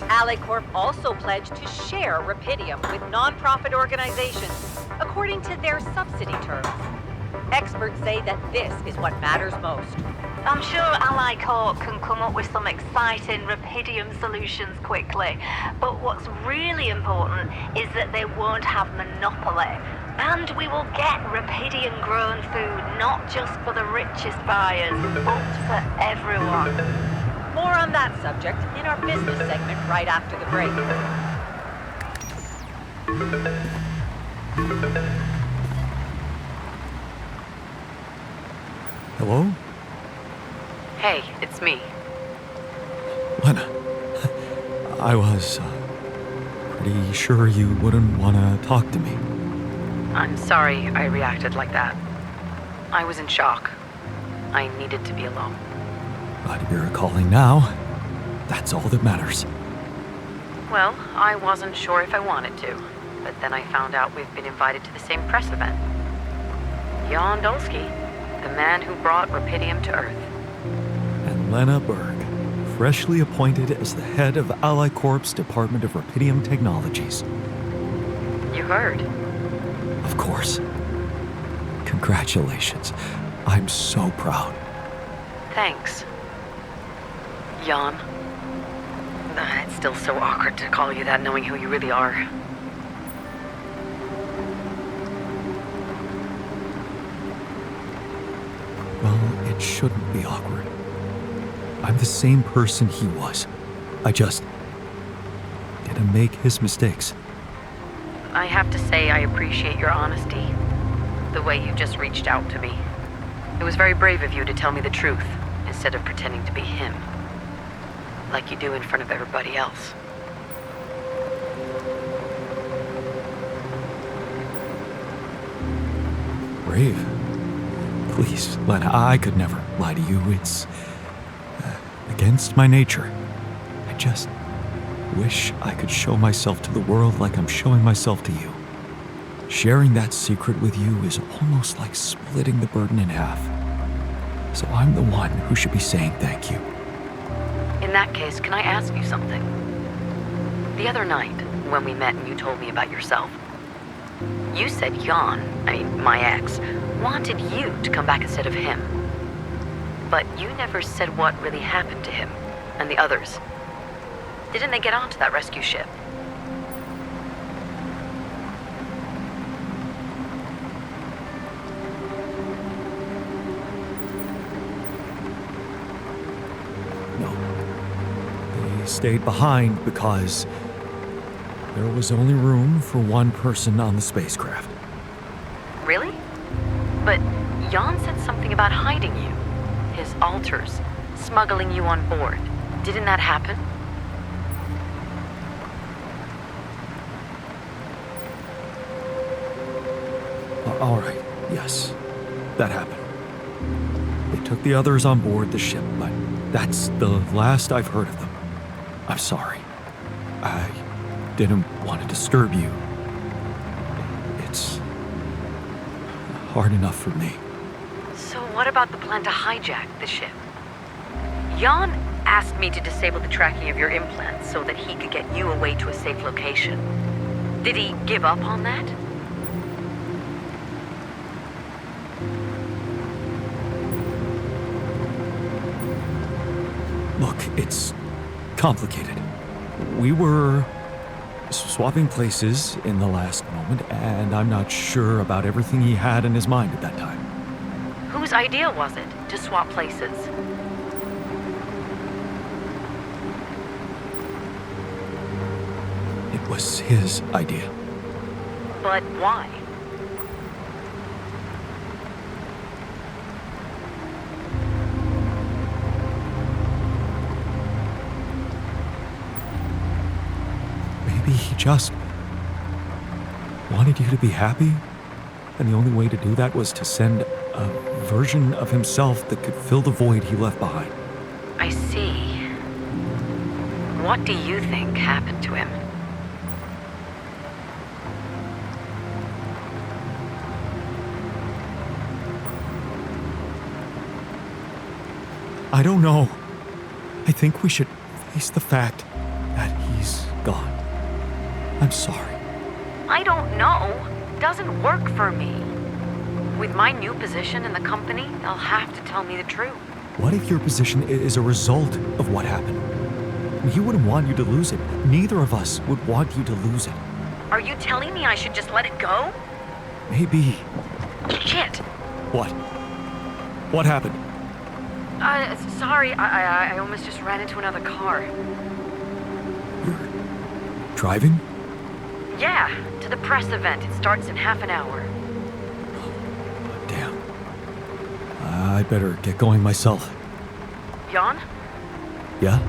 Ally Corp also pledged to share Rapidium with non-profit organizations according to their subsidy terms. Experts say that this is what matters most. I'm sure Ally Corp can come up with some exciting Rapidium solutions quickly, but what's really important is that they won't have monopoly. And we will get Rapidium-grown food, not just for the richest buyers, but for everyone. More on that subject in our business segment right after the break. Hello? Hey, it's me. Lena, I was pretty sure you wouldn't want to talk to me. I'm sorry I reacted like that. I was in shock. I needed to be alone. But you're calling now. That's all that matters. Well, I wasn't sure if I wanted to, but then I found out we've been invited to the same press event. Jan Dolski, the man who brought Rapidium to Earth. And Lena Berg, freshly appointed as the head of Ally Corp's Department of Rapidium Technologies. You heard? Of course. Congratulations. I'm so proud. Thanks. Jan. It's still so awkward to call you that knowing who you really are. Well, it shouldn't be awkward. I'm the same person he was. I just didn't make his mistakes. I have to say I appreciate your honesty. The way you just reached out to me. It was very brave of you to tell me the truth, instead of pretending to be him. Like you do in front of everybody else. Brave? Please, Lena, I could never lie to you. It's against my nature. I just wish I could show myself to the world like I'm showing myself to you. Sharing that secret with you is almost like splitting the burden in half. So I'm the one who should be saying thank you. In that case, can I ask you something? The other night, when we met and you told me about yourself, you said Jan, my ex, wanted you to come back instead of him. But you never said what really happened to him and the others. Didn't they get onto that rescue ship? They stayed behind because there was only room for one person on the spacecraft. Really? But Jan said something about hiding you. His alters, smuggling you on board. Didn't that happen? All right, yes, that happened. They took the others on board the ship, but that's the last I've heard of them. I'm sorry. I didn't want to disturb you. It's hard enough for me. So what about the plan to hijack the ship? Jan asked me to disable the tracking of your implants so that he could get you away to a safe location. Did he give up on that? Look, it's complicated. We were swapping places in the last moment, and I'm not sure about everything he had in his mind at that time. Whose idea was it to swap places? It was his idea. But why? Maybe he just wanted you to be happy, and the only way to do that was to send a version of himself that could fill the void he left behind. I see. What do you think happened to him? I don't know. I think we should face the fact that he's gone. I'm sorry. I don't know. Doesn't work for me. With my new position in the company, they'll have to tell me the truth. What if your position is a result of what happened? He wouldn't want you to lose it. Neither of us would want you to lose it. Are you telling me I should just let it go? Maybe. Shit. What? What happened? Sorry, I almost just ran into another car. You're driving? Yeah, to the press event. It starts in half an hour. Damn. I better get going myself. Jan? Yeah?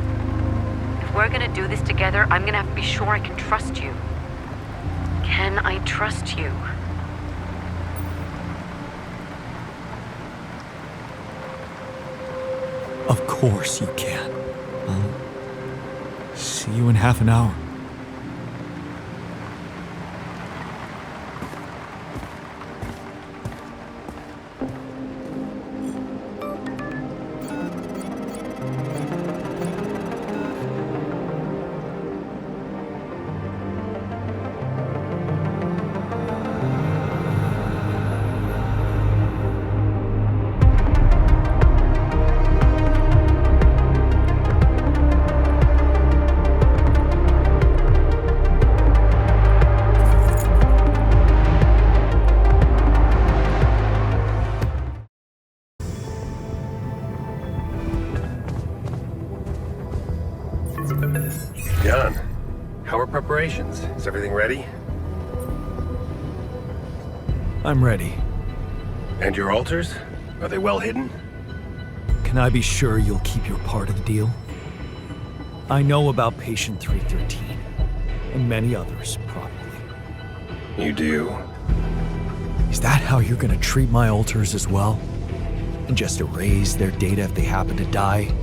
If we're gonna do this together, I'm gonna have to be sure I can trust you. Can I trust you? Of course you can. I'll see you in half an hour. Jan, how are preparations? Is everything ready? I'm ready. And your altars? Are they well hidden? Can I be sure you'll keep your part of the deal? I know about Patient 313, and many others, probably. You do? Is that how you're gonna treat my alters as well? And just erase their data if they happen to die?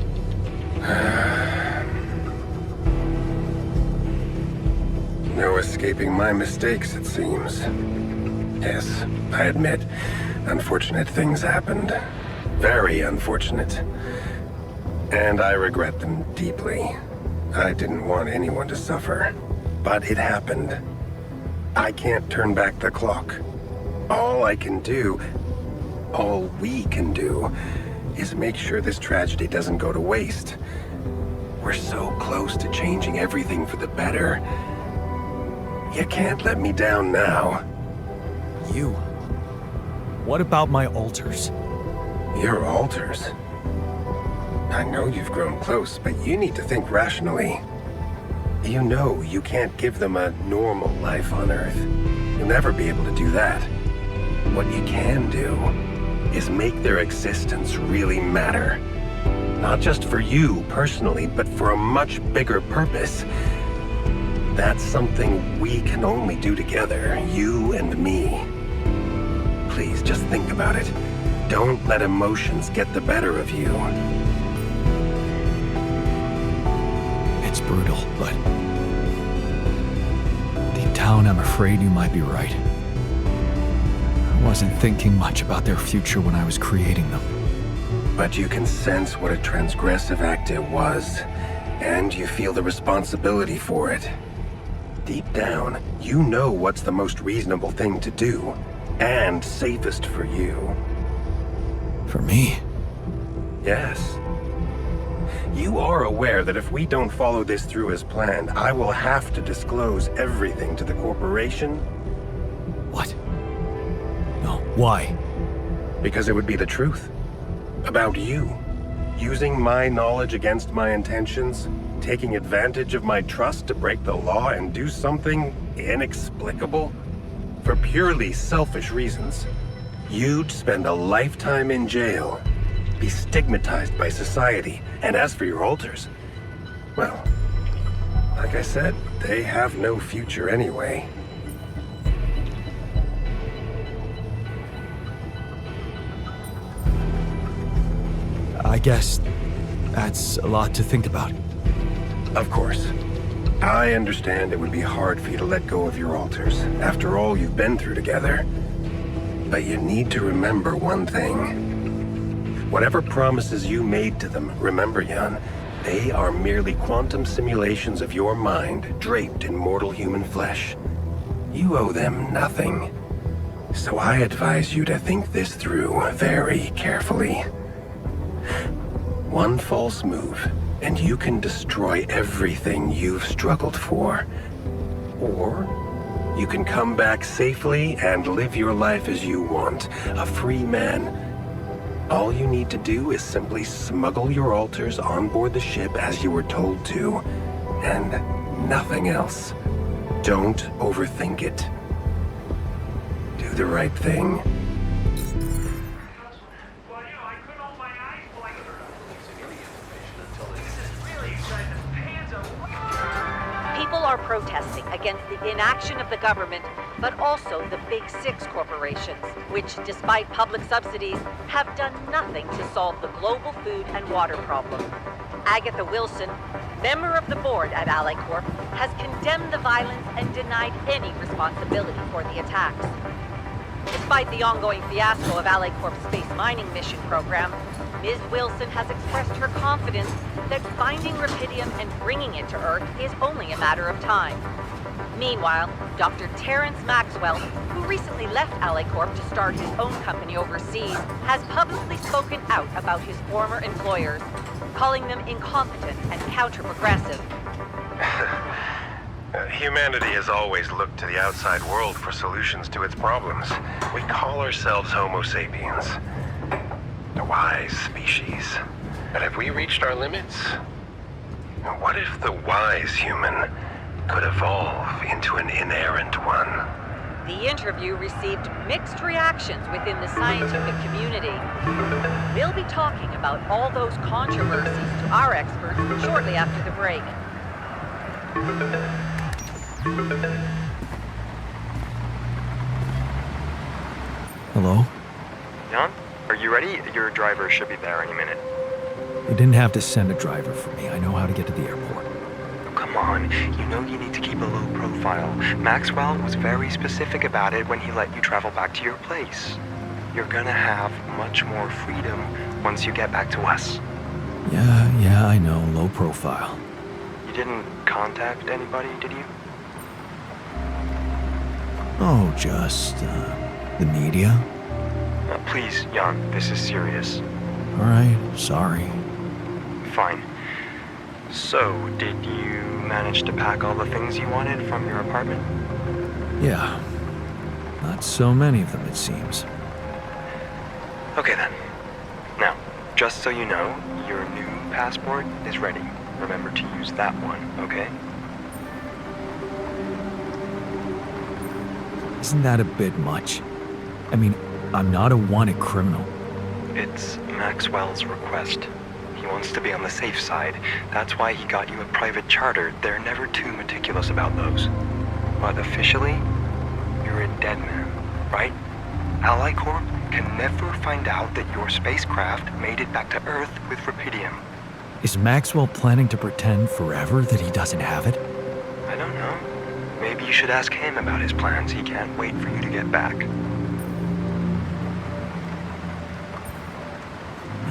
No escaping my mistakes, it seems. Yes, I admit, unfortunate things happened. Very unfortunate. And I regret them deeply. I didn't want anyone to suffer. But it happened. I can't turn back the clock. All I can do, all we can do, is make sure this tragedy doesn't go to waste. We're so close to changing everything for the better. You can't let me down now. You? What about my alters? Your alters? I know you've grown close, but you need to think rationally. You know you can't give them a normal life on Earth. You'll never be able to do that. What you can do is make their existence really matter. Not just for you personally, but for a much bigger purpose. That's something we can only do together, you and me. Please, just think about it. Don't let emotions get the better of you. It's brutal, but deep down, I'm afraid you might be right. I wasn't thinking much about their future when I was creating them. But you can sense what a transgressive act it was, and you feel the responsibility for it. Deep down, you know what's the most reasonable thing to do, and safest for you. For me? Yes. You are aware that if we don't follow this through as planned, I will have to disclose everything to the corporation? What? No, why? Because it would be the truth. About you. Using my knowledge against my intentions, taking advantage of my trust to break the law and do something inexplicable for purely selfish reasons. You'd spend a lifetime in jail, be stigmatized by society, and as for your alters, well, like I said, they have no future anyway. I guess that's a lot to think about. Of course. I understand it would be hard for you to let go of your alters, after all you've been through together. But you need to remember one thing. Whatever promises you made to them, remember, Jan, they are merely quantum simulations of your mind draped in mortal human flesh. You owe them nothing. So I advise you to think this through very carefully. One false move, and you can destroy everything you've struggled for. Or you can come back safely and live your life as you want, a free man. All you need to do is simply smuggle your alters on board the ship as you were told to, and nothing else. Don't overthink it. Do the right thing. Are protesting against the inaction of the government, but also the Big Six corporations, which, despite public subsidies, have done nothing to solve the global food and water problem. Agatha Wilson, member of the board at AliCorp, has condemned the violence and denied any responsibility for the attacks. Despite the ongoing fiasco of AliCorp's space mining mission program, Ms. Wilson has expressed her confidence that finding Rapidium and bringing it to Earth is only a matter of time. Meanwhile, Dr. Terrence Maxwell, who recently left AliCorp to start his own company overseas, has publicly spoken out about his former employers, calling them incompetent and counter-progressive. Humanity has always looked to the outside world for solutions to its problems. We call ourselves Homo sapiens. A wise species. But have we reached our limits? What if the wise human could evolve into an inerrant one? The interview received mixed reactions within the scientific community. We'll be talking about all those controversies to our experts shortly after the break. Hello? Jan, are you ready? Your driver should be there any minute. You didn't have to send a driver for me. I know how to get to the airport. Oh, come on. You know you need to keep a low profile. Maxwell was very specific about it when he let you travel back to your place. You're gonna have much more freedom once you get back to us. Yeah, I know, low profile. You didn't contact anybody, did you? Oh, just, the media? Please, Jan, this is serious. Alright, sorry. Fine. So, did you manage to pack all the things you wanted from your apartment? Yeah. Not so many of them, it seems. Okay then. Now, just so you know, your new passport is ready. Remember to use that one, okay? Isn't that a bit much? I mean, I'm not a wanted criminal. It's Maxwell's request. He wants to be on the safe side. That's why he got you a private charter. They're never too meticulous about those. But officially, you're a dead man, right? Ally Corp can never find out that your spacecraft made it back to Earth with Rapidium. Is Maxwell planning to pretend forever that he doesn't have it? I don't know. Maybe you should ask him about his plans. He can't wait for you to get back.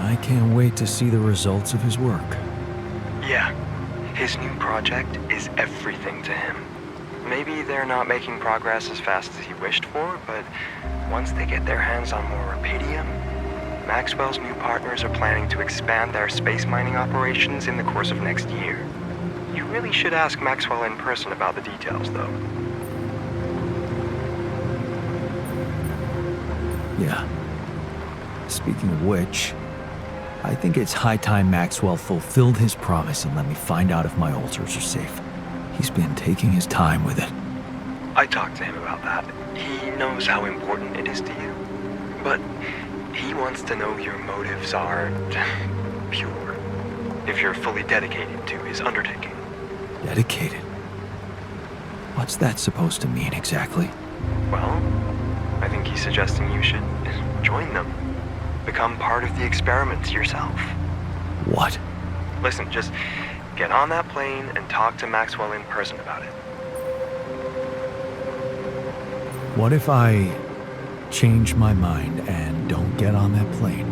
I can't wait to see the results of his work. Yeah, his new project is everything to him. Maybe they're not making progress as fast as he wished for, but once they get their hands on more Rapidium, Maxwell's new partners are planning to expand their space mining operations in the course of next year. You really should ask Maxwell in person about the details, though. Yeah. Speaking of which, I think it's high time Maxwell fulfilled his promise and let me find out if my alters are safe. He's been taking his time with it. I talked to him about that. He knows how important it is to you. But he wants to know your motives are pure. If you're fully dedicated to his undertaking. Dedicated? What's that supposed to mean exactly? Well, I think he's suggesting you should join them. Become part of the experiments yourself. What? Listen, just get on that plane and talk to Maxwell in person about it. What if I change my mind and don't get on that plane?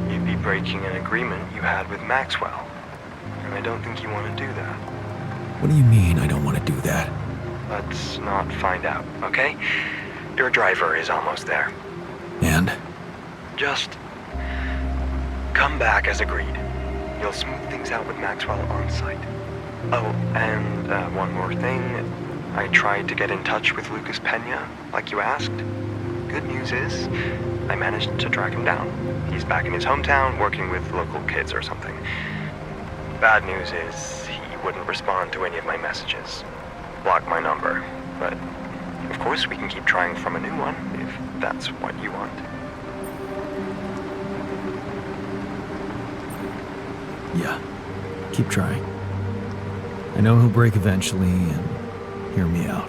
You'd be breaking an agreement you had with Maxwell. And I don't think you want to do that. What do you mean I don't want to do that? Let's not find out, okay? Your driver is almost there. And? Just come back as agreed. You'll smooth things out with Maxwell on site. Oh, and one more thing. I tried to get in touch with Lucas Pena, like you asked. Good news is, I managed to track him down. He's back in his hometown, working with local kids or something. Bad news is, he wouldn't respond to any of my messages. Blocked my number. But, of course, we can keep trying from a new one, if that's what you want. Yeah, keep trying. I know he'll break eventually and hear me out.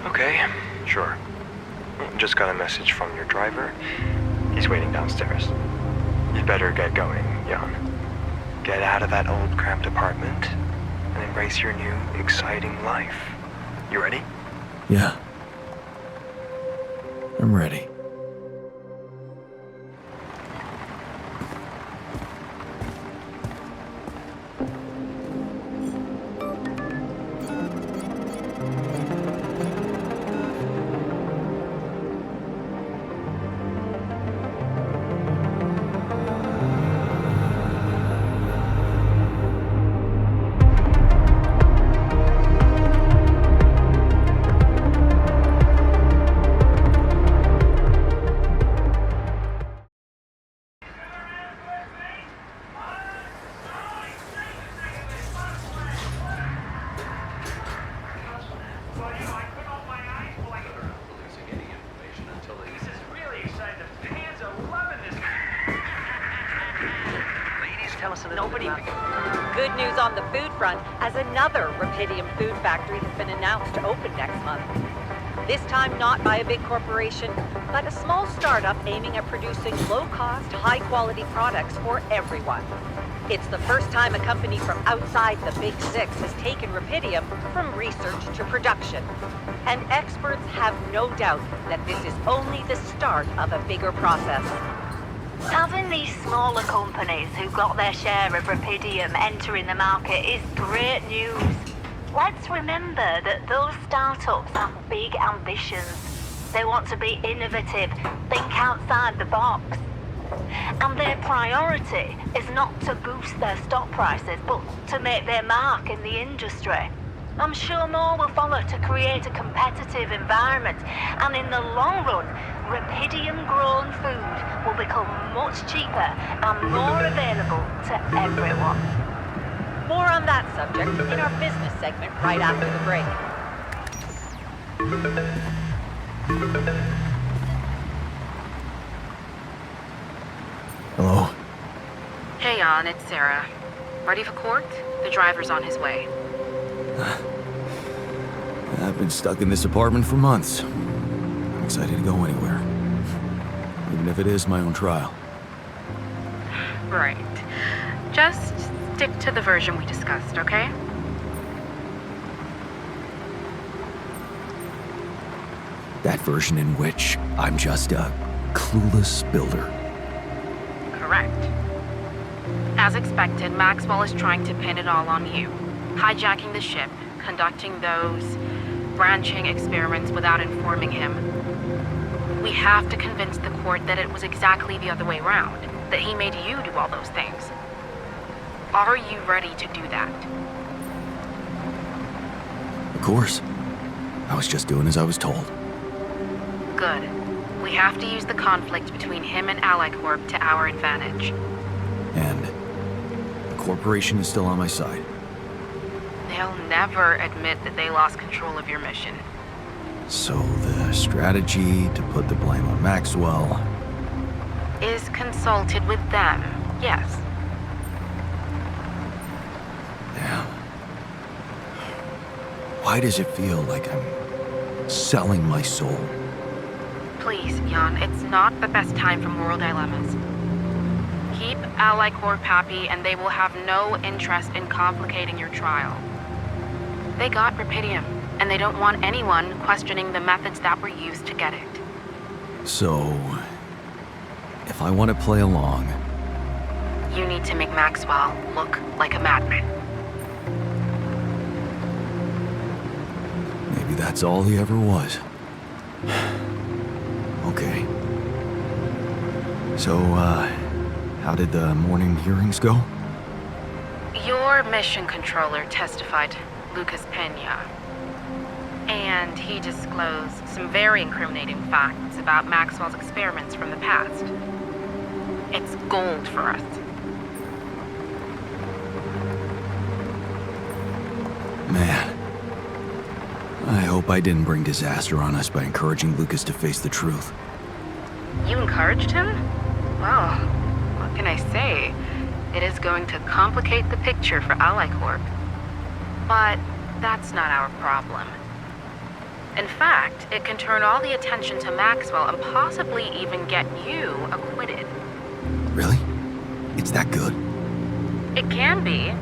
Okay, sure. Just got a message from your driver. He's waiting downstairs. You'd better get going, Jan. Get out of that old cramped apartment and embrace your new, exciting life. You ready? Yeah. I'm ready. Good news on the food front, as another Rapidium food factory has been announced to open next month. This time not by a big corporation, but a small startup aiming at producing low-cost, high-quality products for everyone. It's the first time a company from outside the Big Six has taken Rapidium from research to production. And experts have no doubt that this is only the start of a bigger process. Having these smaller companies who got their share of Rapidium entering the market is great news. Let's remember that those startups have big ambitions. They want to be innovative, think outside the box. And their priority is not to boost their stock prices, but to make their mark in the industry. I'm sure more will follow to create a competitive environment, and in the long run, Rapidium-grown food will become much cheaper and more available to everyone. More on that subject in our business segment right after the break. Hello? Hey, Jan, it's Sarah. Ready for court? The driver's on his way. I've been stuck in this apartment for months. I'm excited to go anywhere. Even if it is my own trial. Right. Just stick to the version we discussed, okay? That version in which I'm just a clueless builder. Correct. As expected, Maxwell is trying to pin it all on you. Hijacking the ship, conducting those branching experiments without informing him. We have to convince the court that it was exactly the other way around, that he made you do all those things. Are you ready to do that? Of course. I was just doing as I was told. Good. We have to use the conflict between him and AliCorp to our advantage. And the corporation is still on my side. They'll never admit that they lost control of your mission. So the strategy to put the blame on Maxwell Is consulted with them, yes. Damn. Why does it feel like I'm selling my soul? Please, Jan, it's not the best time for moral dilemmas. Keep AliCorp happy and they will have no interest in complicating your trial. They got Rapidium, and they don't want anyone questioning the methods that were used to get it. So, if I want to play along... You need to make Maxwell look like a madman. Maybe that's all he ever was. Okay. So, how did the morning hearings go? Your mission controller testified, Lucas Pena. And he disclosed some very incriminating facts about Maxwell's experiments from the past. It's gold for us. Man. I hope I didn't bring disaster on us by encouraging Lucas to face the truth. You encouraged him? Well, what can I say? It is going to complicate the picture for AliCorp. But that's not our problem. In fact, it can turn all the attention to Maxwell and possibly even get you acquitted. Really? It's that good? It can be.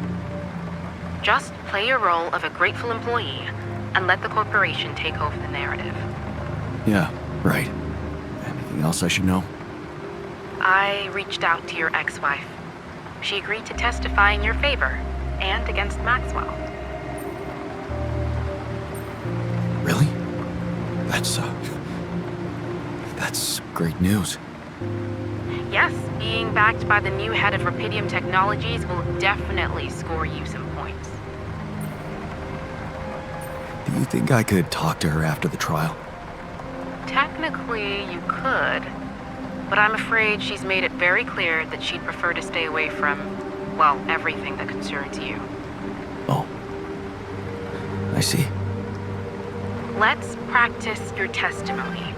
Just play your role of a grateful employee and let the corporation take over the narrative. Yeah, right. Anything else I should know? I reached out to your ex-wife. She agreed to testify in your favor and against Maxwell. Really? That's great news. Yes, being backed by the new head of Rapidium Technologies will definitely score you some points. Do you think I could talk to her after the trial? Technically, you could, but I'm afraid she's made it very clear that she'd prefer to stay away from, well, everything that concerns you. Oh. I see. Let's practice your testimony.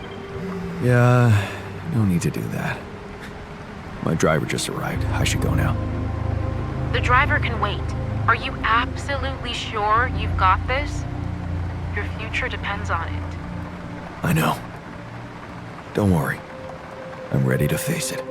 Yeah, no need to do that. My driver just arrived. I should go now. The driver can wait. Are you absolutely sure you've got this? Your future depends on it. I know. Don't worry. I'm ready to face it.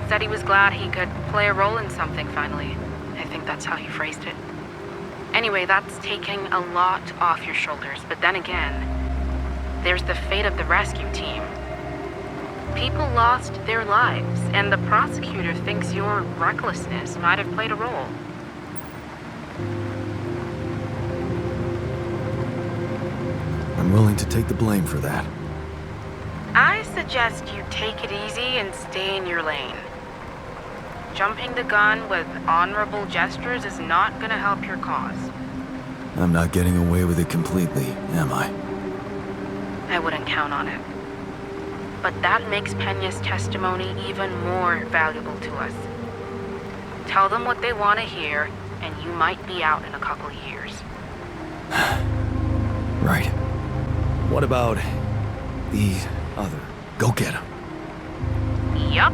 Said he was glad he could play a role in something finally. I think that's how he phrased it. Anyway, that's taking a lot off your shoulders, but then again, there's the fate of the rescue team. People lost their lives, and the prosecutor thinks your recklessness might have played a role. I'm willing to take the blame for that. I suggest you take it easy and stay in your lane. Jumping the gun with honorable gestures is not gonna help your cause. I'm not getting away with it completely, am I? I wouldn't count on it. But that makes Peña's testimony even more valuable to us. Tell them what they want to hear, and you might be out in a couple of years. Right. What about the other? Go get him. Yup.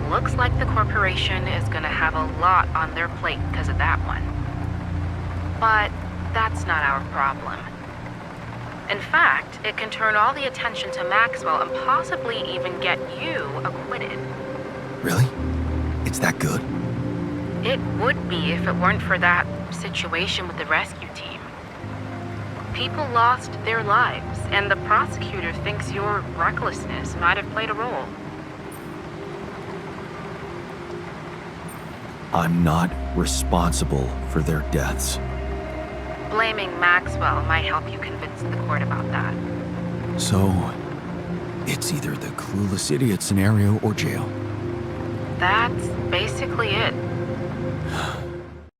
Looks like the corporation is gonna have a lot on their plate because of that one. But that's not our problem. In fact, it can turn all the attention to Maxwell and possibly even get you acquitted. Really? It's that good? It would be if it weren't for that situation with the rescue team. People lost their lives, and the prosecutor thinks your recklessness might have played a role. I'm not responsible for their deaths. Blaming Maxwell might help you convince the court about that. So, it's either the clueless idiot scenario or jail. That's basically it.